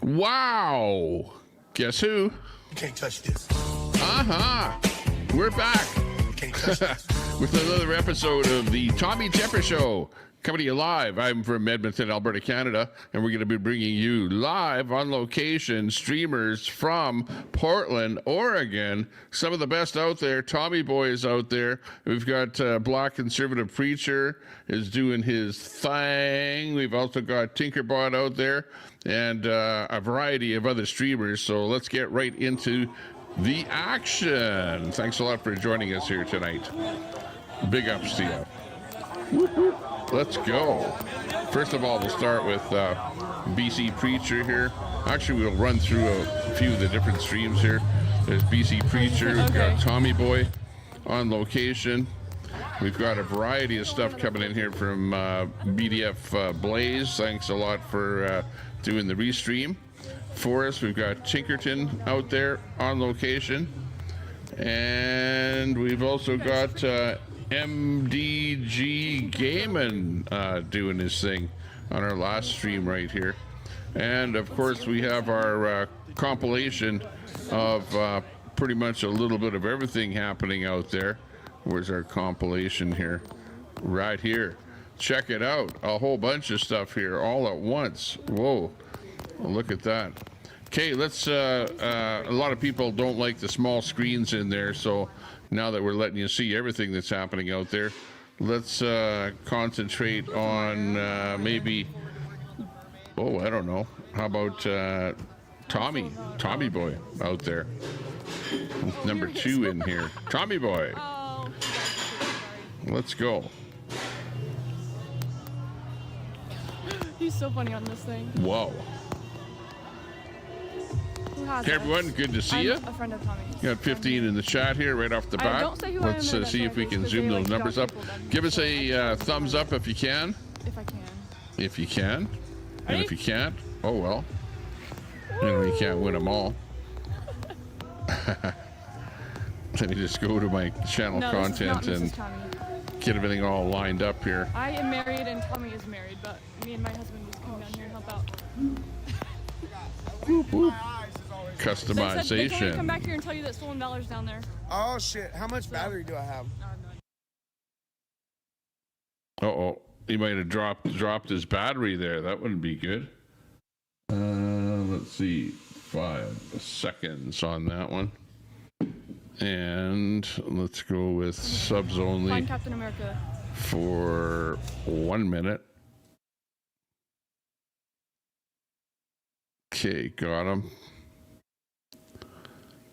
Wow. Guess who? You can't touch this. We're back You can't touch this. with another episode of the Tommy Tepper Show. Coming to you live. I'm from Edmonton, Alberta, Canada, and we're going to be bringing you live on location streamers from Portland, Oregon. Some of the best out there. Tommy Boy is out there. We've got Black Conservative Preacher is doing his thing. We've also got Tinkerbot out there and a variety of other streamers. So let's get right into the action. Thanks a lot for joining us here tonight. Big ups to you. Let's go. First of all, we'll start with BC Preacher here. Actually, we'll run through a few of the different streams here. There's BC Preacher. We've got Tommy Boy on location. We've got a variety of stuff coming in here from BDF Blaze. Thanks a lot for doing the restream for us. We've got Tinkerton out there on location. And we've also got MDG Gaming doing his thing on our last stream right here. And of course we have our compilation of pretty much a little bit of everything happening out there. Where's our compilation here? Right here. Check it out. A whole bunch of stuff here all at once. Whoa, look at that. Okay, let's a lot of people don't like the small screens in there, so now that we're letting you see everything that's happening out there, let's concentrate on maybe, oh, I don't know. How about Tommy Boy out there? Number 2 in here. Tommy Boy. Let's go. He's so funny on this thing. Whoa. Hey everyone, good to see you. A friend of Tommy's. You got 15 in the chat here right off the bat. Don't say who Let's I am see if we can zoom those numbers up. Give us a thumbs up if you can. If I can. If you can. Ready? And if you can't, oh well. You know, you can't win them all. Let me just go to my channel content and get everything all lined up here. I am married and Tommy is married, but me and my husband just come down here and help out. Whoop, whoop. They told me to come Customization. back here and tell you that Stolen Valor's down there. Oh shit, how much battery do I have? Uh-oh. He might have dropped his battery there. That wouldn't be good. Let's see. 5 seconds on that one. And let's go with subs only Find Captain America. for 1 minute. Okay, got him.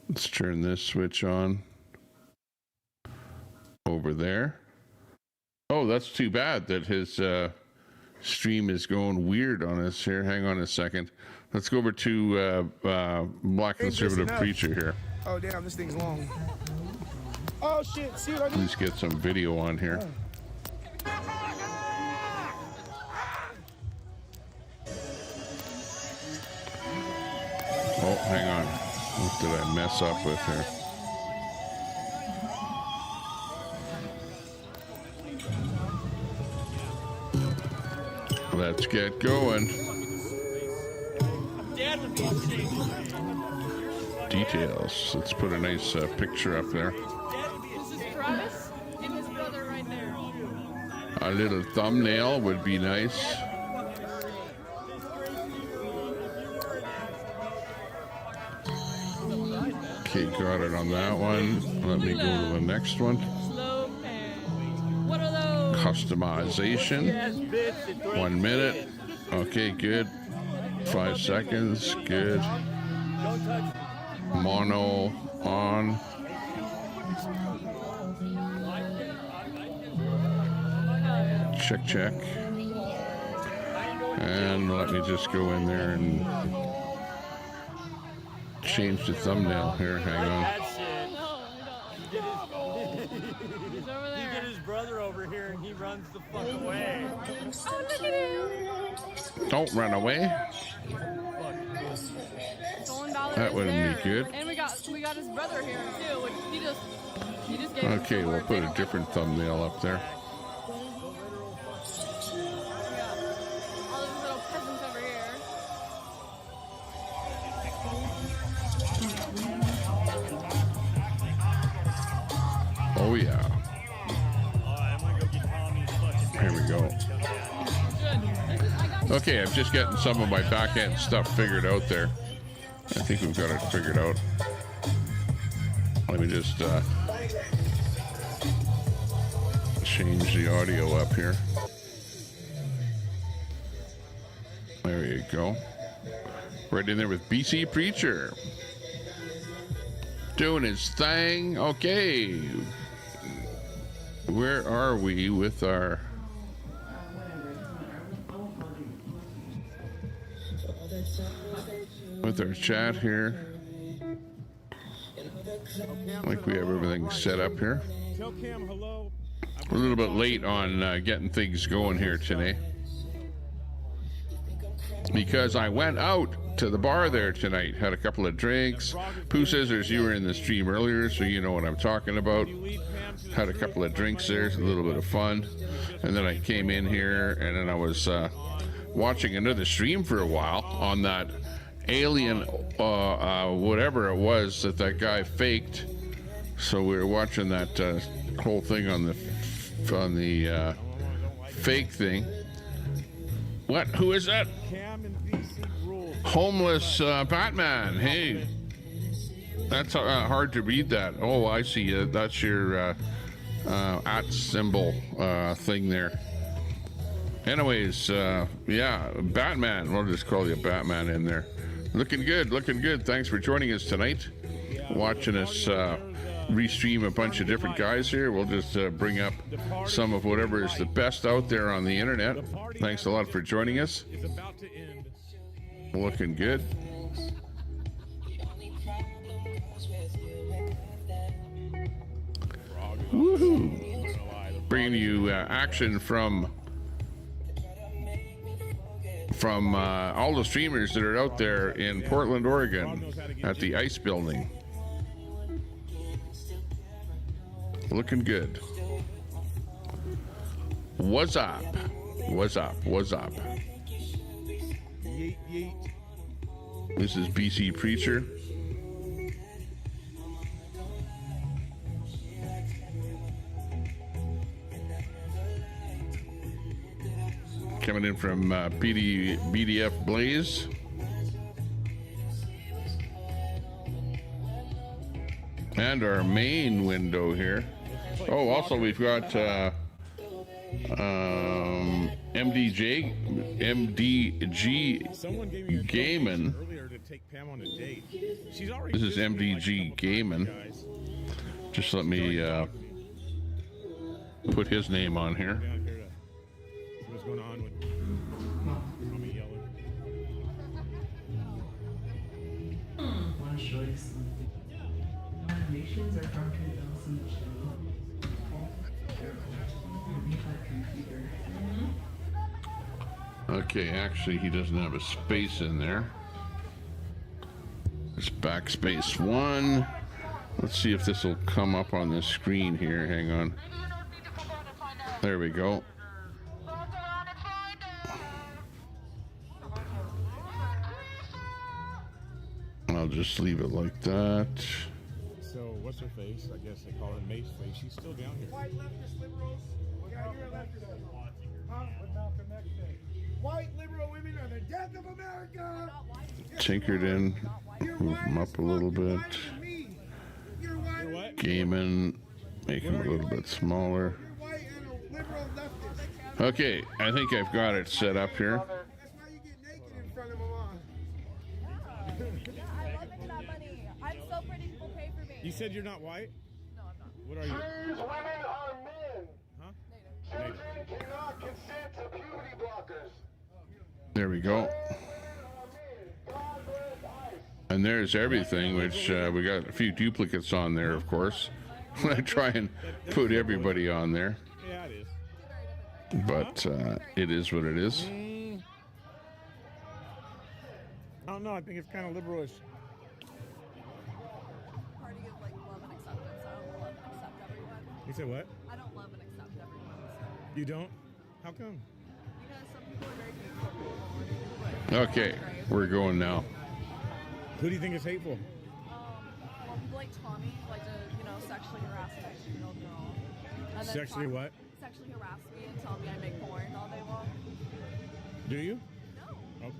Let's turn this switch on over there. Oh, that's too bad that his stream is going weird on us here. Hang on a second. Let's go over to Black Conservative Preacher here. Oh damn, this thing's long. Oh shit, see what I mean? Let's get some video on here. Oh, hang on. What did I mess up with here? Let's get going. Details. Let's put a nice picture up there. This is Travis and his brother right there. A little thumbnail would be nice. Okay, got it on that one. Let me go to the next one. Slow pan. What are those? Customization. 1 minute. Okay, good. 5 seconds. Good. Mono on. Check. And let me just go in there and change the thumbnail here. Hang on. He's over there. You get his brother over here and he runs the fuck away. Oh, look at him. Don't run away. Stolen Valor That is wouldn't there. be good. And we got his brother here too. Which he just gave us Okay, some we'll more put a paperwork. different thumbnail up there. All those little peasants over here. Here we go. Okay, I'm just getting some of my back end stuff figured out there. I think we've got it figured out. Let me just change the audio up here. There you go. Right in there with BC Preacher. Doing his thing. Okay. Where are we with our... with our chat here? Like we have everything set up here. Tell Cam hello. We're a little bit late on getting things going here today, because I went out to the bar there tonight, had a couple of drinks. Pooh Scissors, you were in the stream earlier, so you know what I'm talking about. Had a couple of drinks there, a little bit of fun, and then I came in here, and then I was watching another stream for a while on that alien, whatever it was that guy faked. So we were watching that whole thing on the fake thing. What? Who is that? Homeless Batman. Hey, that's hard to read that. Oh, I see. That's your at symbol thing there. Anyways, yeah, Batman. We'll just call you Batman in there. Looking good, looking good. Thanks for joining us tonight. Watching us restream a bunch of different guys here. We'll just bring up some of whatever is the best out there on the internet. Thanks a lot for joining us. Looking good. Woohoo! Bringing you action from all the streamers that are out there in Portland, Oregon at the Ice Building. Looking good. What's up? What's up? What's up? This is BC Preacher. Coming in from BDF Blaze. And our main window here. Oh, also we've got MDG Gaming. This is MDG Gaming. Just let me put his name on here. What's going on with Tommy yelling? Want to show you something? Animations are from 2002. Okay, actually he doesn't have a space in there. It's backspace 1. Let's see if this will come up on the screen here. Hang on. There we go. I'll just leave it like that. So, what's her face? I guess they call her Mace Face. She's still down here. White leftist liberals. Yeah, you're a leftist. Huh? What Malcolm X said. White liberal women are the death of America. Tinkered in. Move them up a little bit. You're white. Gaming. Make them a little bit smaller. You're white and a liberal leftist. Okay, I think I've got it set up here. That's why you get naked in front of them on. Yeah, I love making that money. I'm so pretty, people pay for me. You said you're not white? No, I'm not. What are you? Trans women are men. Huh? Children cannot consent to puberty blockers. There we go. And there's everything, which we got a few duplicates on there, of course. I try and put everybody on there, Yeah, it is. but it is what it is. I don't know. I think it's kind of liberalish. Party of like love and acceptance. I don't love and accept everyone. You said what? I don't love and accept everyone. So. You don't? How come? Because some people are very hateful. Okay, we're going now. Who do you think is hateful? Well, people like Tommy like to, sexually harass a 19-year-old girl. And then Sexually what? sexually harass me and tell me I make porn all day long. Do you? No. Okay.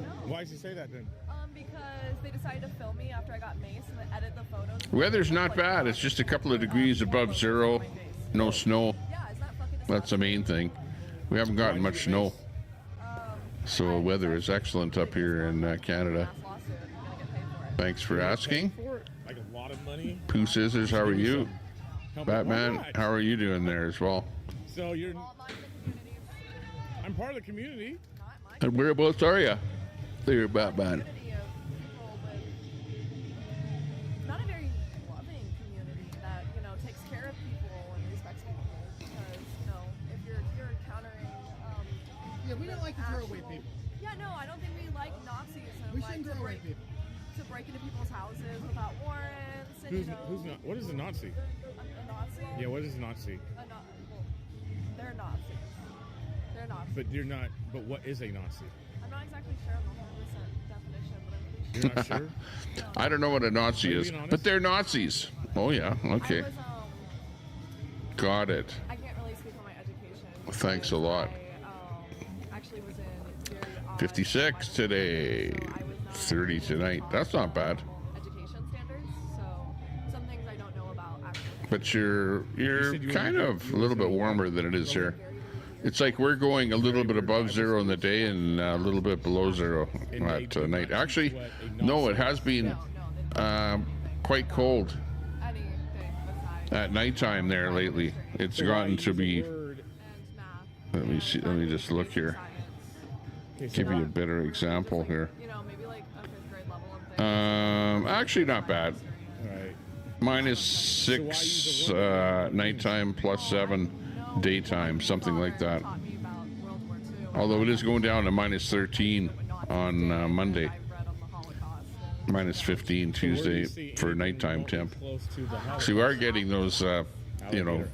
No. Why does he say that then? Because they decided to film me after I got maced and then edit the photos. Weather's not bad. It's just a couple of degrees above zero. No snow. Yeah, isn't that fucking That's the main thing. We haven't gotten much snow. So weather is excellent up here in Canada. Thanks for asking. For it? Like a lot of money? Pooh Scissors, how are you? How Batman, much? how are you doing there as well? So you're... I'm part of the community. And whereabouts are you? There, Batman. Not a very loving community that, you know, takes care of people and respects people. Because, you know, if you're encountering Yeah, we don't like to throw away people. Yeah, no, I don't think we like Nazis and We like shouldn't to throw away break, people. to break into people's houses without warrants and, you know, Who's not? What is a Nazi? a Nazi. Yeah, what is a Nazi? Well, they're Nazis. They're Nazis. But you're not. But what is a Nazi? I'm not exactly sure of the 100% definition, but I'm pretty sure. You're not sure? I don't know what a Nazi Are you is, being honest? but they're Nazis. Oh yeah, okay. I was, Got it. I can't really speak on my education. Thanks a lot. I actually was in very odd 56 today, so I was not 30 tonight. That's not bad. education standards, so some things I don't know about actually. But you're said you were kind in- of you a were little bit in- warmer than it is here. It's like we're going a little bit above zero in the day and a little bit below zero at night. Actually, no, it has been quite cold Anything besides at nighttime there lately. It's gotten to be. Word. and math. Let me see. Let me just look here. Okay, so Give you a better example here. You know, maybe like a 5th grade level of things. Actually, not bad. Right. -6 nighttime, +7 daytime, something like that. Taught me about World War II. Although it is going down to -13 on Monday, I read on the Holocaust. -15 Tuesday for nighttime temp. Close to the house. So we are getting those, you know,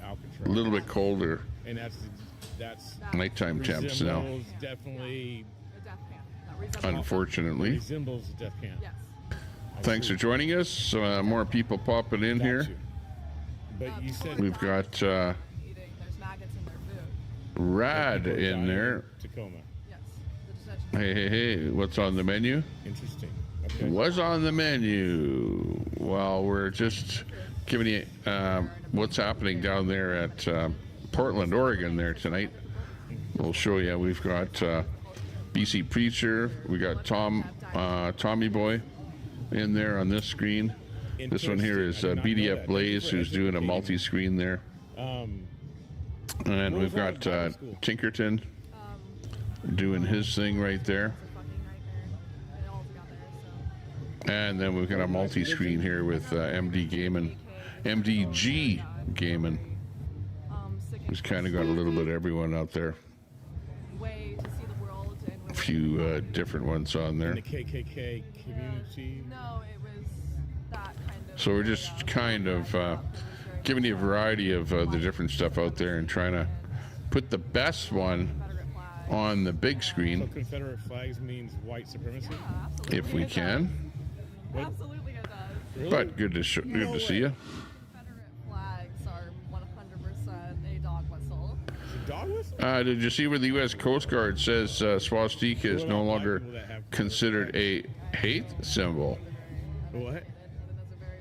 a little bit colder And that's nighttime temps now, resembles definitely The death camp. That resembles- unfortunately. resembles death camp. Yes. Thanks for joining us. More people popping in Got here. you. But you said We've got Eating. There's maggots in their food. Rad people in died there. Tacoma. Yes. The detention. Hey, what's on the menu? Interesting. Okay. What's on the menu? Well, we're just giving you what's happening down there at Portland, Oregon there tonight. We'll show you. We've got BC Preacher. We got Tommy Boy in there on this screen. This one here is Interesting. I did not know BDF that. Blaze, Thank you for who's doing a educating me. multi-screen there. And What we've was that got in Bible school? Tinkerton doing his thing right there. It's a fucking nightmare. It all together, so. And then we've got a multi-screen here with MD Gaming, MDG Gaming. Sick Who's kind of got a little bit of everyone out there. way to see the world and A few different ones on there. In the KKK community. No, it was that kind of. So we're just kind of giving you a variety of the different stuff out there and trying to put the best one Confederate flag. on the big So screen Confederate flags means white supremacy. Absolutely if we it can. does. Absolutely it does. Really? But good to see you. Confederate flags are 100% a dog whistle. Is it dog whistle? Did you see where the U.S. Coast Guard says swastika is no longer considered a hate symbol? What? And that's a very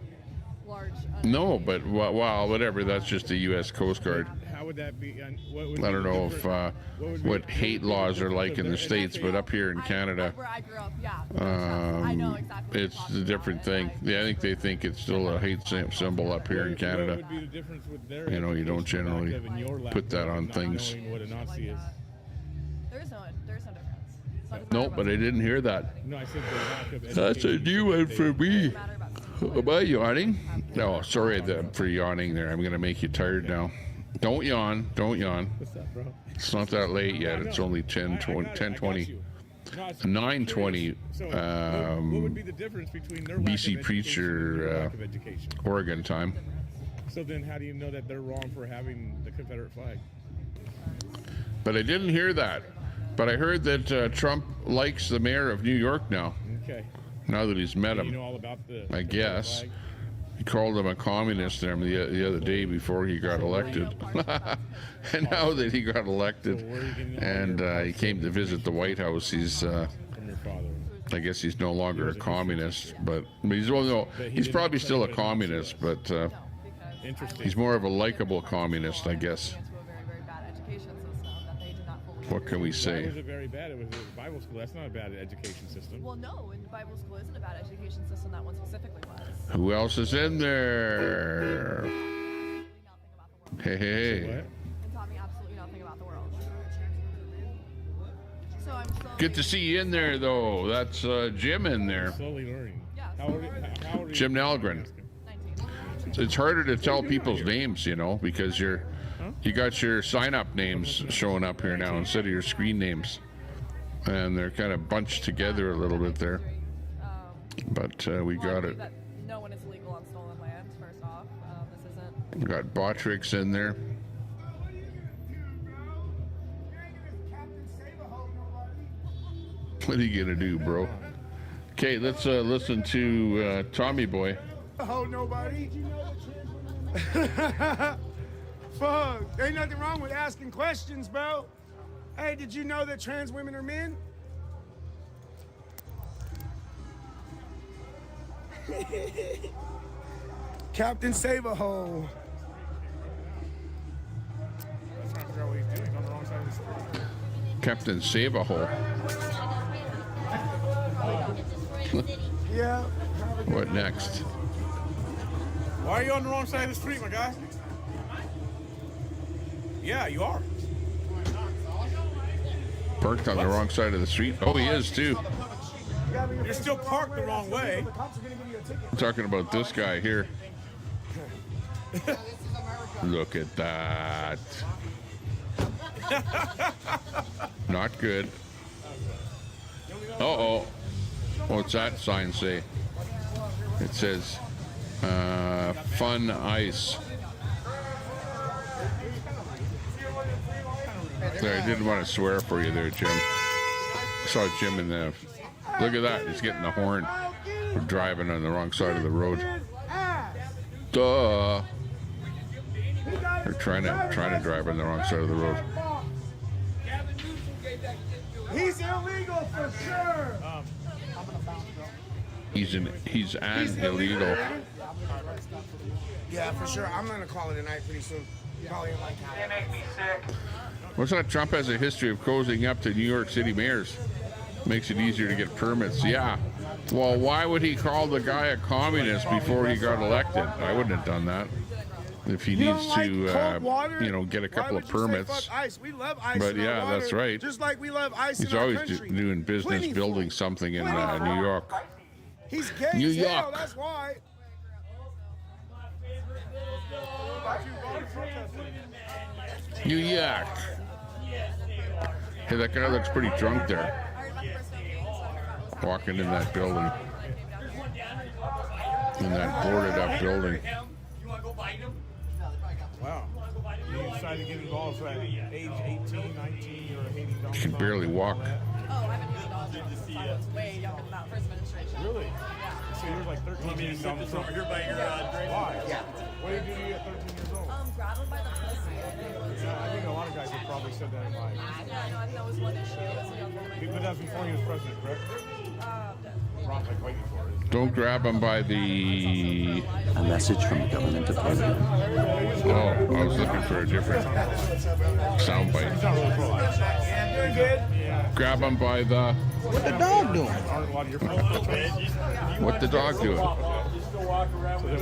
large. No, but wow, whatever. That's just the U.S. Coast Guard. How would that be? What would I be don't the know if difference- would be- what hate laws are like in the States, but up here in Canada, Where I grew up, yeah. I know exactly. it's a different thing. Yeah, I think they think it's still a hate symbol up here in What Canada. would be the difference with their You know, you don't education generally back in your put that laptop on not things. knowing what a Nazi is. There's no difference. So it doesn't No, matter but I about- didn't hear that. No, I said the lack of That's a education new one that for they- me. It doesn't matter about Am I yawning? No, sorry for yawning there. I'm going to make you tired now. Don't yawn. Don't yawn. What's up, bro? It's not that late yet. It's only 10:20. 9:20, What would be the difference between their lack BC of education Preacher, and your lack of education? Oregon time. So then, how do you know that they're wrong for having the Confederate flag? But I didn't hear that. But I heard that Trump likes the mayor of New York now. Okay. Now that he's met You him, know all about the I Confederate guess. flag? He called him a communist there the other day before he got elected. And now that he got elected and he came to visit the White House, he's, From your father. I guess he's no longer a communist, but he's, well, no, he's probably still a communist, but because Interesting. he's more of a likable communist, I guess. into a very, very bad education system that they did not fully. What can we Why say? was it very bad? It was a Bible school. That's not a bad education system. Well, no, in Bible school isn't a bad education system. That one specifically was. Who else is in there? Nothing about the world. Hey, hey, What? hey. And taught me absolutely nothing about the world. So I'm slowly. Good to see you in there, though. That's Jim in there. Slowly learning. Yeah, How old are you? Jim Nalgren. 19. It's harder to tell people's names, you know, because you got your sign-up names showing up here now instead of your screen names, and they're kind of bunched together a little bit there. But we Well, I got believe it. that no one is illegal on stolen land. First off, this isn't. We got Botrix in there. What are you gonna do, bro? You ain't gonna Captain Save-A-Ho nobody. What are you gonna do, bro? Okay, let's listen to Tommy Boy. Ho nobody. Fuck. Ain't nothing wrong with asking questions, bro. Hey, did you know that trans women are men? Captain Save-A-Ho. I'm trying to figure out what he's doing. He's on the wrong side of the street. Captain Save-A-Hole. Yeah. What next? Why are you on the wrong side of the street, my guy? Yeah, you are. Parked on the wrong side of the street. Oh, he is too. You're still parked the wrong way. The cops are gonna give you a ticket. I'm talking about this guy here. Look at that. Not good. Uh-oh. What's that sign say? It says, fun ice. There, I didn't want to swear for you there, Jim. I saw Jim in the... Look at that. He's getting the horn. We're driving on the wrong side of the road. Duh. They're trying to drive on the wrong side of the road. He's illegal for sure. He's an illegal. Yeah, for sure. I'm gonna call it a night pretty soon. Probably in like What's that? Trump has a history of cozying up to New York City mayors. Makes it easier to get permits. Yeah. Well, why would he call the guy a communist before he got elected? I wouldn't have done that. If he You needs don't like to, cold water? you know, get a Why couple would of you say permits. fuck ice? We love ice But in our yeah, water, that's right. Just like we love ice He's in our always country. doing business, Plenty building full. something in Plenty full. New York. He's gay New as hell, York. that's why. New York. Hey, that guy looks pretty drunk there. Walking in that building. In that boarded up building. Wow. You decided to get involved at age 18, 19, you're a hating dog. He can barely walk. Oh, I've been using dogs since I was way younger than that first administration. Really? So you're like 13 years old. Why? Yeah. What did you do at 13 years old? Grab him by the pussy. I think was. Yeah, I think a lot of guys have probably said that in life. Yeah, no, I think that was one issue as a young woman. But that's before he was president, correct? Wrong, like waiting for it. Don't grab him by the... A message from the government of Canada. Oh, I was looking for a different soundbite. He's not really pro-life. Grab him by the... What the dog doing? Aren't a lot of your friends? What the dog doing? So then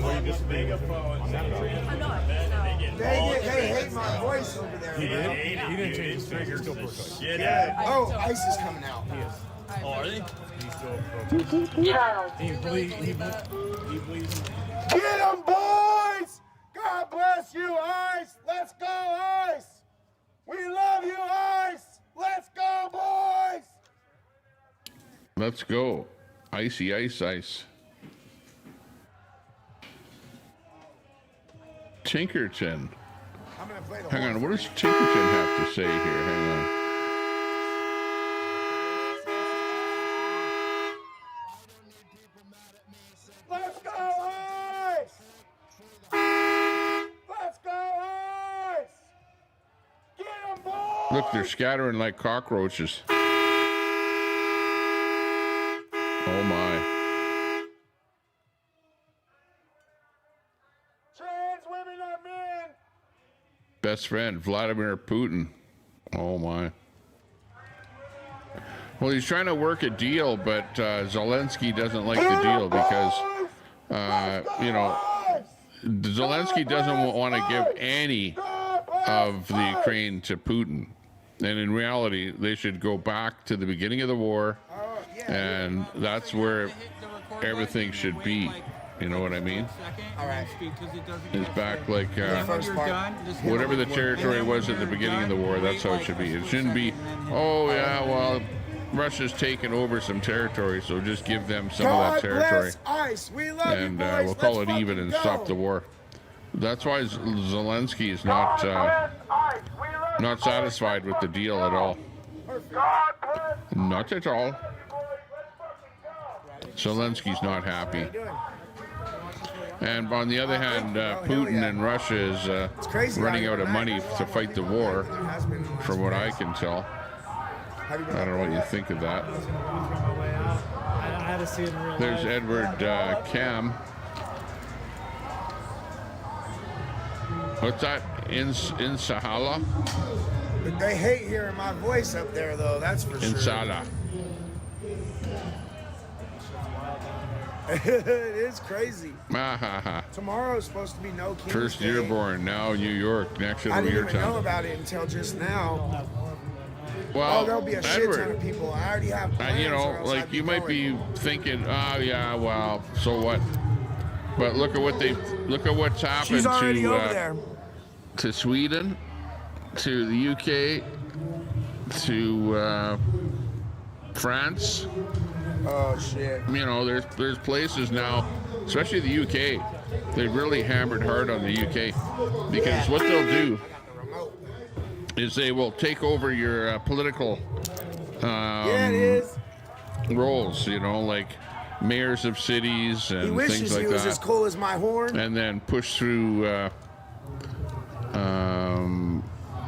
what are you disagreeing with him on that dog? I'm not. No. They hate my voice over there. He did? He didn't change his stance. He's still pro-choice. Oh, ice is coming out. He is. Oh, are they? He's still pro-choice. He believes Get them, boys! God bless you, Ice! Let's go, Ice! We love you, Ice! Let's go, boys! Let's go. Icy ice ice. Tinkerton. I'm gonna play the Hang horn. on, what does Tinkerton have to say here? Hang on. Let's go, Ice! Look, they're scattering like cockroaches. Oh my. Trans women are men. Best friend, Vladimir Putin. Oh my. Well, he's trying to work a deal, but Zelensky doesn't like the deal because, you know, Zelensky doesn't want to give any of the Ukraine to Putin. And in reality, they should go back to the beginning of the war, and that's where everything should be. You know what I mean? All right. It's back like whatever the territory was at the beginning of the war, that's how it should be. It shouldn't be, oh yeah, well, Russia's taken over some territory, so just give them some of that territory. Ice. We love And you, boys. we'll call Let's it even fucking and go. stop the war. That's why Zelensky is not satisfied with the deal at all. Not at all. Zelensky's not happy. And on the other hand, Putin and Russia is running out of money to fight the war, from what I can tell. I don't know what you think of that. I had to see it in real There's life. Edward Cam. What's that? In Sahala? But they hate hearing my voice up there, though. That's for In sure. Sala. It is crazy. Ha ha ha. Tomorrow's supposed to be no King's First Day. Dearborn, now New York. Next I it'll be didn't your even know time. about it until just now. Well, There'll be a shit ton of Edward, people. I already have plans. you or know, else like I'd you might be going. thinking, oh yeah, well, so what? But look at what's happened She's already over to there. to Sweden, to the UK, to France. Oh shit. You know, there's places now, especially the UK. They really hammered hard on the UK because what they'll do is they will take over your political Yeah, it is. roles. You know, like mayors of cities He and wishes things like he was as that, cool as my horn. and then push through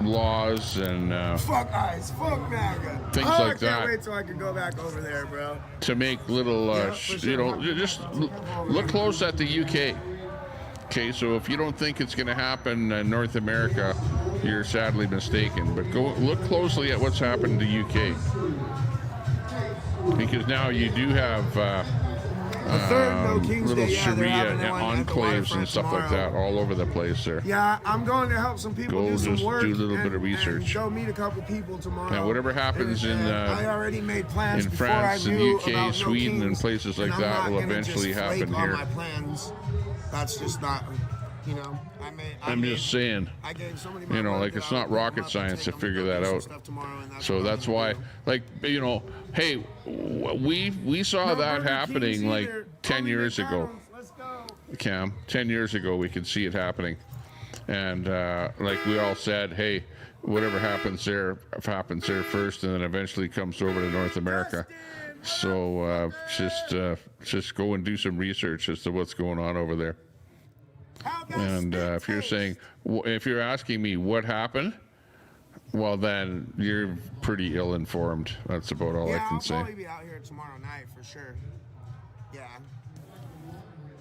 laws and Fuck ice. Fuck MAGA. Things I like can't that. wait till I can go back over there, bro. to make little, Yeah, for sure. you know, just look close at the UK. Okay, so if you don't think it's going to happen in North America, you're sadly mistaken. But go look closely at what's happened to UK, because now you do have The third no King's little Day. Yeah, they're Sharia having one at the enclaves waterfront and stuff like tomorrow. that all over the place there. Yeah, I'm going to help some people Go do some just work. do a little bit of and research. go meet a couple people tomorrow. Now, whatever happens And, in I already made plans in before France I and knew UK, about no Sweden, and Kings, places like and I'm that not will gonna eventually just happen flake on here. my plans. That's just not, you know. I'm just saying. I gave somebody You know, like it's not rocket science to figure that out. So that's why, like, you know, hey, we saw that happening like 10 years ago. Let's go. Cam, 10 years ago, we could see it happening. And like we all said, hey, whatever happens there happens there first, and then eventually comes over to North America. So just go and do some research as to what's going on over there. And if you're saying, if you're asking me what happened, well, then you're pretty ill-informed. That's about all I can I'll say. probably be out here tomorrow night for sure. Yeah.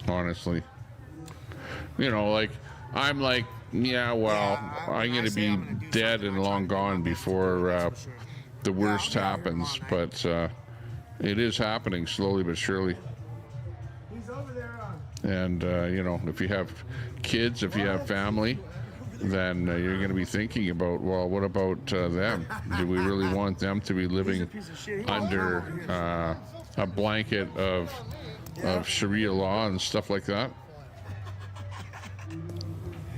Honestly, you know, like I'm like, yeah, well, I'm gonna be dead and long gone before the worst happens, but it is happening slowly but surely. He's over there. And you know, if you have kids, if you have family, then you're going to be thinking about, well, what about them? Do we really want them to be living under a blanket of Sharia law and stuff like that?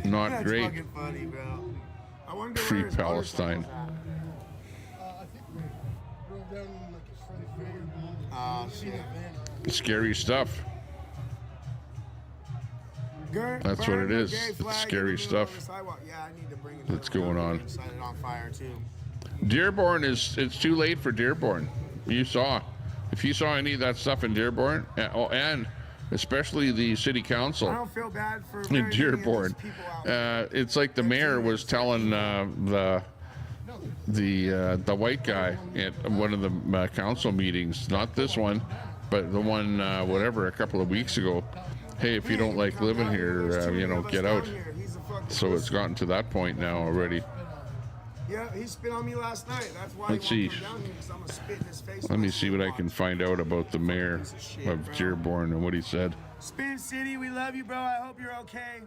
Not That's great. fucking funny, bro. I wonder Free where his Palestine. Oh shit. Scary stuff. That's what it is. It's scary stuff that's going on. Dearborn it's too late for Dearborn. You saw. If you saw any of that stuff in Dearborn, and especially the city council I don't feel bad for in Dearborn, it's like the mayor was telling the the white guy at one of the council meetings, not this one, but the one whatever a couple of weeks ago. Hey, if you don't like living here, you know, get out. So it's gotten to that point now already. Yeah, he spit on me last night. That's why Let's he see. won't come down here, 'cause I'm gonna spit in his face. Let me see what I can find out about the mayor of Dearborn and what he said. Spin City, we love you, bro. I hope you're okay.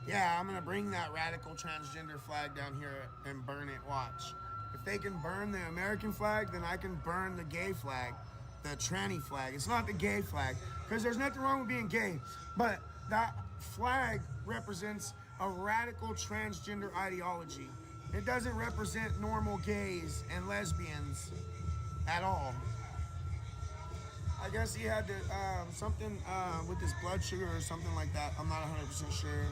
Yeah, I'm gonna bring that radical transgender flag down here and burn it. Watch. If they can burn the American flag, then I can burn the gay flag, the tranny flag. It's not the gay flag, because there's nothing wrong with being gay, but that flag represents a radical transgender ideology. It doesn't represent normal gays and lesbians at all. I guess he had to, something with his blood sugar or something like that. I'm not 100% sure.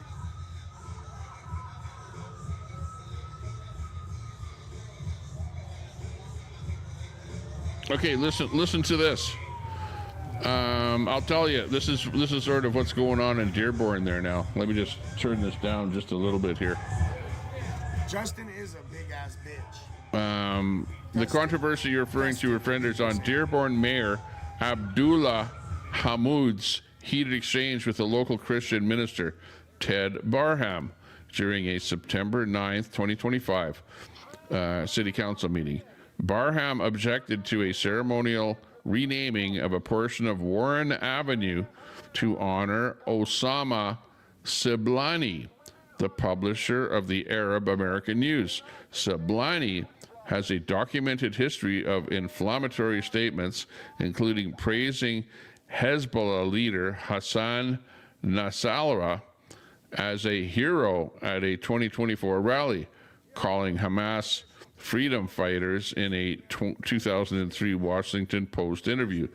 Okay, listen to this. I'll tell you, this is sort of what's going on in Dearborn there now. Let me just turn this down just a little bit here. Justin is a big ass bitch. The controversy you're referring to, offenders on Dearborn Mayor Abdullah Hamoud's heated exchange with the local Christian minister, Ted Barham, during a September 9th, 2025 city council meeting. Barham objected to a ceremonial renaming of a portion of Warren Avenue to honor Osama Siblani, the publisher of the Arab American News. Siblani has a documented history of inflammatory statements, including praising Hezbollah leader Hassan Nasrallah as a hero at a 2024 rally, calling Hamas freedom fighters in a 2003 Washington Post interview,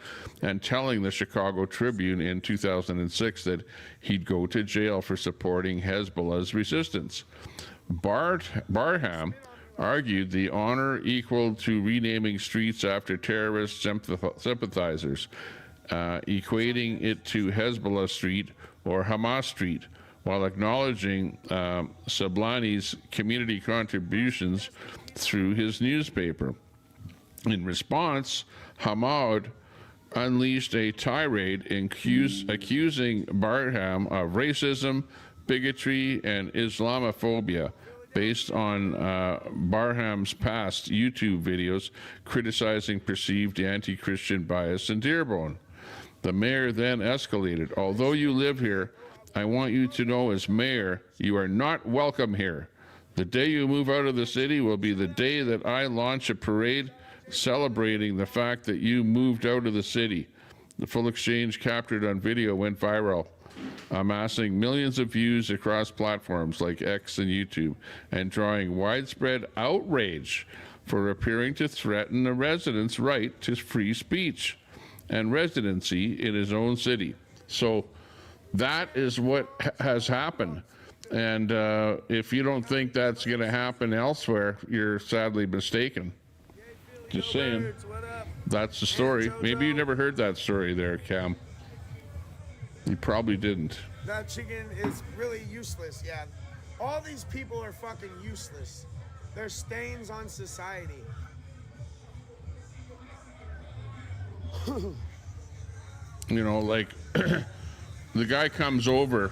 and telling the Chicago Tribune in 2006 that he'd go to jail for supporting Hezbollah's resistance. Barham argued the honor equal to renaming streets after terrorist sympathizers, equating it to Hezbollah Street or Hamas Street, while acknowledging Siblani's community contributions through his newspaper. In response, Hamoud unleashed a tirade accusing Barham of racism, bigotry, and Islamophobia based on Barham's past YouTube videos criticizing perceived anti-Christian bias in Dearborn. The mayor then escalated. Although you live here, I want you to know as mayor, you are not welcome here. The day you move out of the city will be the day that I launch a parade celebrating the fact that you moved out of the city. The full exchange, captured on video, went viral, amassing millions of views across platforms like X and YouTube, and drawing widespread outrage for appearing to threaten the residents' right to free speech and residency in his own city. So that is what has happened. And if you don't think that's going to happen elsewhere, you're sadly mistaken. Just saying. That's the story. Maybe you never heard that story there, Cam. You probably didn't. That chicken is really useless, yeah. All these people are fucking useless. They're stains on society. You know, like the guy comes over,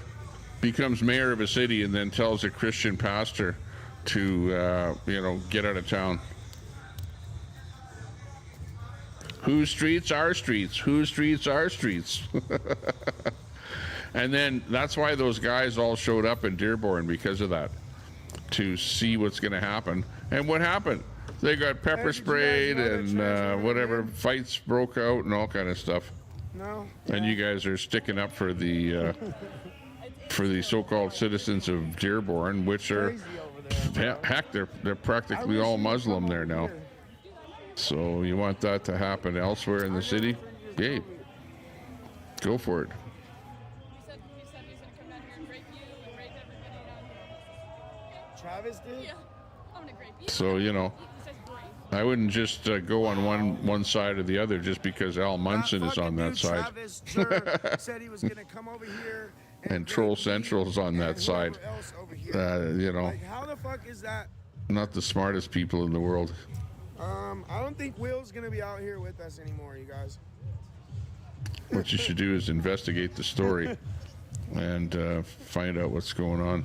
becomes mayor of a city, and then tells a Christian pastor to, get out of town. Whose streets? Our streets. Whose streets? Our streets. And then that's why those guys all showed up in Dearborn, because of that, to see what's going to happen. And what happened? They got pepper sprayed and whatever, fights broke out and all kind of stuff. No. And you guys are sticking up for the so-called citizens of Dearborn, which are, heck, they're practically all Muslim there now. So you want that to happen elsewhere in the city? Yay. Go for it. He said he was going to come down here and rape you and rape everybody down here. Travis did? Yeah, I'm going to rape you. So, He says boy. I wouldn't just go on one side or the other just because Al Munson is on that side. Travis sure said he was going to come over here and Troll Central's on that side. Else over here. You know, Like, how the fuck is that? not the smartest people in the world. I don't think Will's gonna be out here with us anymore, you guys. What you should do is investigate the story and find out what's going on.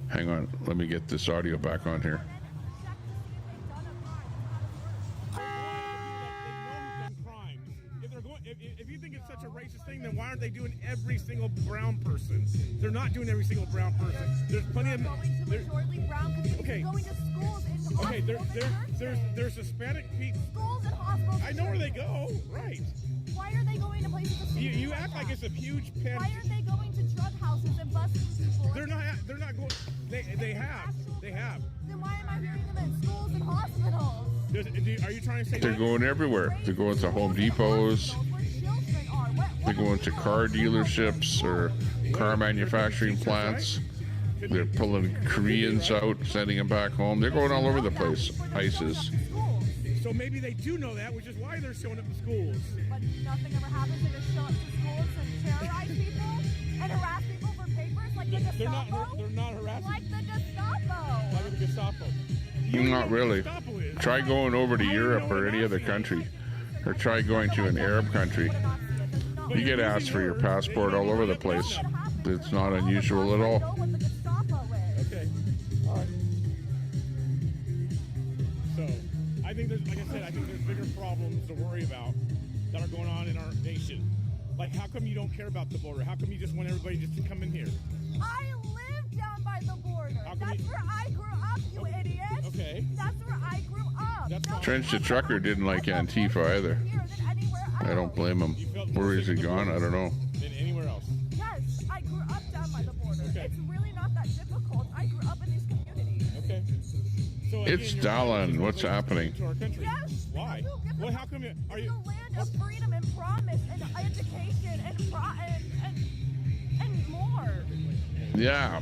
Hang on, let me get this audio back on here. If you think it's such a racist thing, then why aren't they doing every single brown person? They're not doing every single brown person. There's plenty of. Going to majority brown communities, Okay. going to schools and Okay, hospitals. there's Hispanic people. Schools and hospitals. I know where they go. Right. Why are they going to places with You safety act like that? it's a huge Why pen. aren't they going to drug houses and busting people? They're not going. They have. Then why am I hearing them in schools and hospitals? Are you trying to say They're that? going everywhere. They're going to Home Depots. They're going to car dealerships or car manufacturing plants. They're pulling Koreans out, sending them back home. They're going all over the place. ISIS. So maybe they do know that, which is why they're showing up in schools. But nothing ever happens. They just show up to schools and terrorize people and harass people for papers like the Gestapo. They're not harassing. Like the Gestapo. Like the Gestapo. You know Not what really. Gestapo is. Try going over to How do you Europe know or what any other Nazi is? country. Or try going to an Arab country. You get asked for your passport all over the place. It's not unusual at all. Okay. All right. So, I think there's, like I said, I think there's bigger problems to worry about that are going on in our nation. Like, how come you don't care about the border? How come you just want everybody just to come in here? I live down by the border. How come That's you- where I grew up, you idiot. Okay. That's where I grew up. That's No fine. Trench the one Trucker ever didn't like has more Antifa either. here than anywhere I don't else. blame him. Where is he gone? I don't know. Than anywhere else. Yes, I grew up down by the border. Okay. It's really not that difficult. I grew up in these communities. Okay. So It's again, you're Stalin. saying What's it's happening? To our country. Yes. Why? because you give Well, them- how come you are it's you? a land of freedom and promise and education and more. Yeah,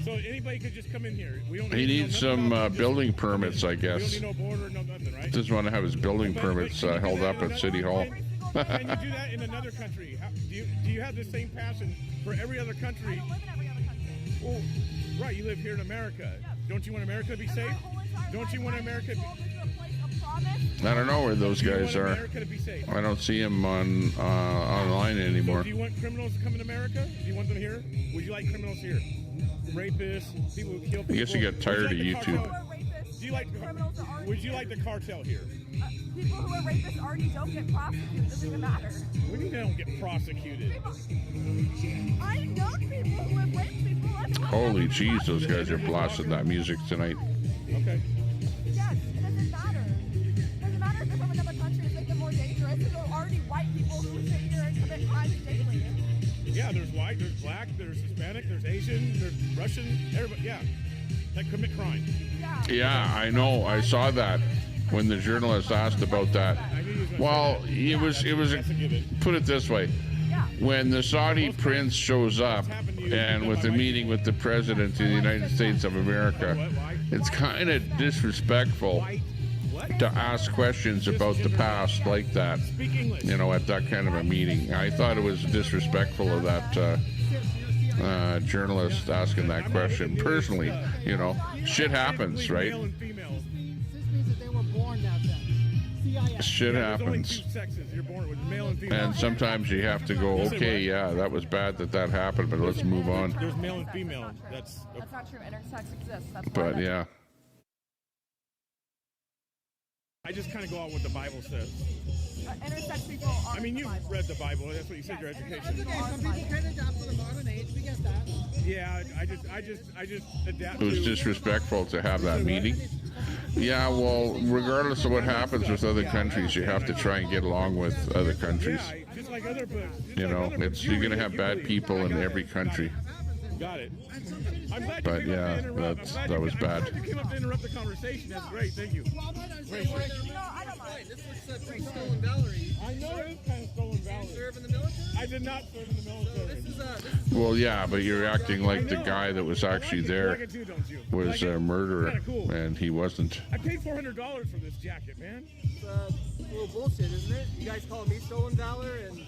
So anybody could just come in here. We don't. he need to know needs nothing some about it, just building come in. permits, I We don't guess. need no border, no nothing, right? Doesn't want to have his building permits held up at City Hall. Can you do that in another country? Do you have the same passion for every other I country? don't live in every other country. Well, right, you live here in America. Don't you want America to be And safe? my whole entire Don't you life, want I was America? told this is a place of promise. I don't know where those Do you guys want are. America to be safe? I don't see him on online So anymore. do you want criminals to come in America? Do you want them here? Would you like criminals here? Rapists, people who kill people. I guess you got tired of Would you like the YouTube. People who are rapists, Do you like criminals are already Would you like the cartel here? people who are rapists already don't get prosecuted. It doesn't even matter. What do you mean they don't get prosecuted? I know people who have raped people. Holy jeez, those guys are blasting that music tonight. Okay. Yes, it doesn't matter. It doesn't matter if they're from another country. It's make them more dangerous. There are already white people who sit here and commit crimes daily. Yeah, there's white, there's black, there's Hispanic, there's Asian, there's Russian, everybody, yeah, that commit crime. Yeah, I know. I saw that when the journalist asked about that. Well, it was That's a given. put it this way. Yeah. When the Saudi prince shows up and with a meeting with the president of the United States of America, it's kind of disrespectful White, what? to ask questions about the past like that, Speak English. you know, at that kind of a meeting. I thought it was disrespectful of that journalist asking that question. Personally, you know, shit happens, right? Male and female. This means that they were born that way. CIS. Shit There's only happens. two sexes. You're born with male and female. And sometimes you have to go, okay, yeah, that was bad that happened, but let's move on. There's male and female. That's That's not true. Intersex exists. That's why But that's- yeah, I just kind of go out what the Bible says. intersex people are. I mean, you've read the Bible. That's what you said. Your Yes, education. Okay, some people can adapt for the modern age. We get that. Yeah, I just adapt. it was to- disrespectful to have that meeting. Yeah, well, regardless of what happens with other countries, you have to try and get along with other countries. Yeah, just like other books. just You like know, other books. it's you're gonna have You bad believe. people I in got every it. country. Got it. I'm glad But you came up yeah, to interrupt. that's- I'm glad that you- was I'm bad. glad you came up to interrupt the conversation. That's great. Thank you. Well, I'm not Gracious. No, I don't mind. This looks pretty stolen value. I know it's kind of stolen valor. Serve in the military? I did not serve in the military. This is Well, yeah, but you're acting like the I know. guy that was I actually like it. You there like it too, don't you? was Like a it? murderer, Kinda cool. and he wasn't. I paid $400 for this jacket, man. a little bullshit, isn't it? You guys call me stolen valor and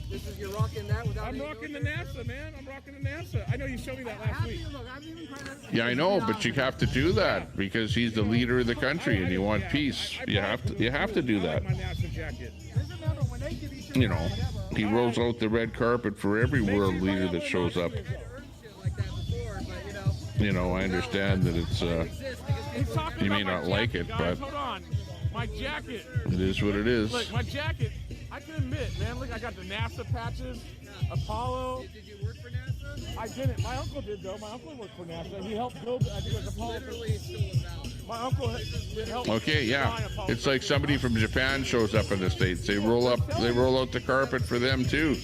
This is, you're rocking that without I'm any rocking the military NASA, man. I'm rocking the NASA. I know you showed me that last week. Look, I'm even trying to. Yeah, I know, but you have to do that because he's the leader of the country and you want peace. You have to do I that. like my NASA jacket. Just remember, when they give each other You know, whatever, he rolls out the red carpet for every world leader that shows up. I had to earn shit like that before, but You know, I understand that it's exists because He's people. talking You may about my not like jacket, it, guys. but- Hold on. My jacket. it is what it is. Look, my jacket. I can admit, man. Look, I got the NASA patches, Apollo. Did you work for NASA? I didn't. My uncle did though. My uncle worked for NASA. He helped build. I think it was Apollo. Literally stolen valid. My uncle helped. Okay, yeah. design Apollo It's like 13. somebody from Japan shows up in the States. They roll out the carpet for them too.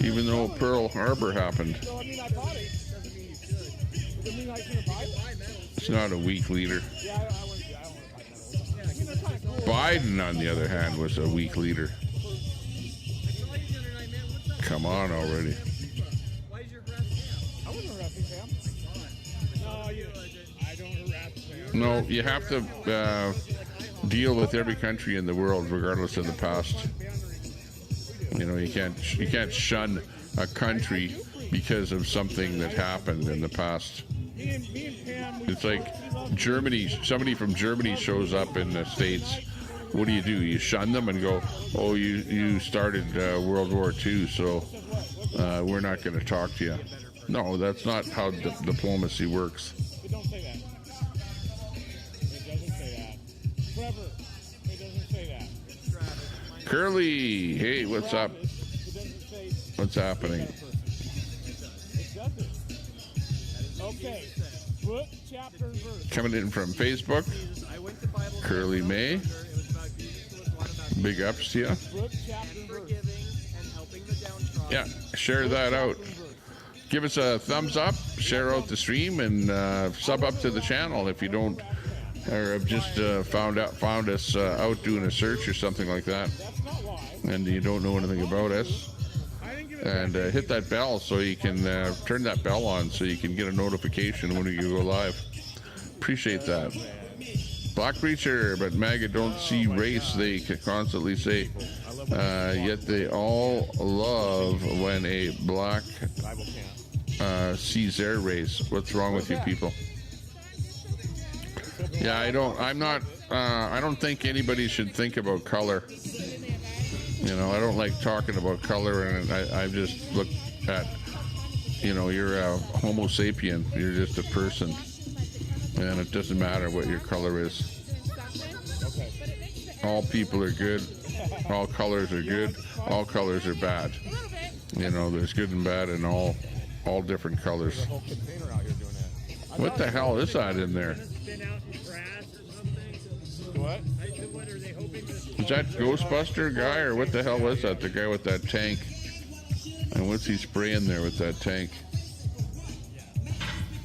Even though Pearl Harbor happened. So I mean, I bought it. Doesn't mean you should. Does it mean I shouldn't buy it? Buy medals. It's not a weak leader. Yeah, I wouldn't. I don't want to buy medals. Yeah, you know, it's kind of cool. Biden, on the other hand, was a weak leader. I saw you the other night, man. What's up? Come on already. Why is your grass down? I wasn't harassing Sam. No, I don't harass Sam. No, you have to deal with every country in the world, regardless of the past. You know, you can't shun a country because of something that happened in the past. Me and Pam. It's like Germany. Somebody from Germany shows up in the States. What do? You shun them and go, "Oh, you started World War II, so we're not going to talk to you." No, that's not how diplomacy works. It don't say that. It doesn't say that. Trevor, it doesn't say that. Curly, hey, what's up? It doesn't say What's happening? that person. It doesn't. Okay. Book, chapter, and verse. Coming in from Facebook, I went to Bible Curly May. It was about Jesus, it was one about Big ups to you. Book, chapter, and verse. forgiving and helping the downtrodden. Yeah, share that out. Give us a thumbs up, share out the stream, and sub up to the channel if you don't, or have just found us out doing a search or something like that, That's not live. and you don't know anything about us. I didn't give it And hit that bell so you can turn that bell on so you can get a notification when you go live. Appreciate that. Black preacher, but MAGA don't see race. They constantly say, yet they all love when a black Bible camp. sees their race. What's wrong with you people? Yeah, I don't think anybody should think about color. You know, I don't like talking about color, and I just look at, you know, you're a Homo sapien. You're just a person, and it doesn't matter what your color is. All people are good. All colors are good. All colors are bad. You know, there's good and bad in all different colors. Whole container out here doing that. What the hell is that in there? Spin out grass or something. What? What are they hoping to? Is that Ghostbuster guy, or what the hell was that? The guy with that tank? And what's he spraying there with that tank?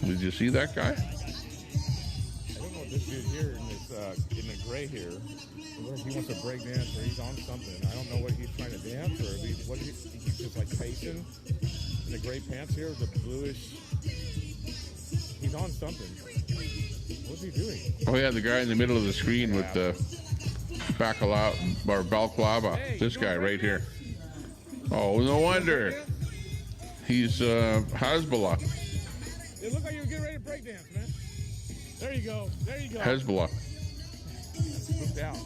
Did you see that guy? I don't know what this dude here in this in the gray here. What if he wants to break dance or he's on something? I don't know what he's trying to dance or if he's just like pacing in the gray pants here, the bluish. He's on something. What's he doing? Oh yeah, the guy in the middle of the screen with the balaclava. This guy right here. Oh, no wonder. He's Hezbollah. It looked like you were getting ready to break dance, man. There you go. There you go. Hezbollah. Looked out.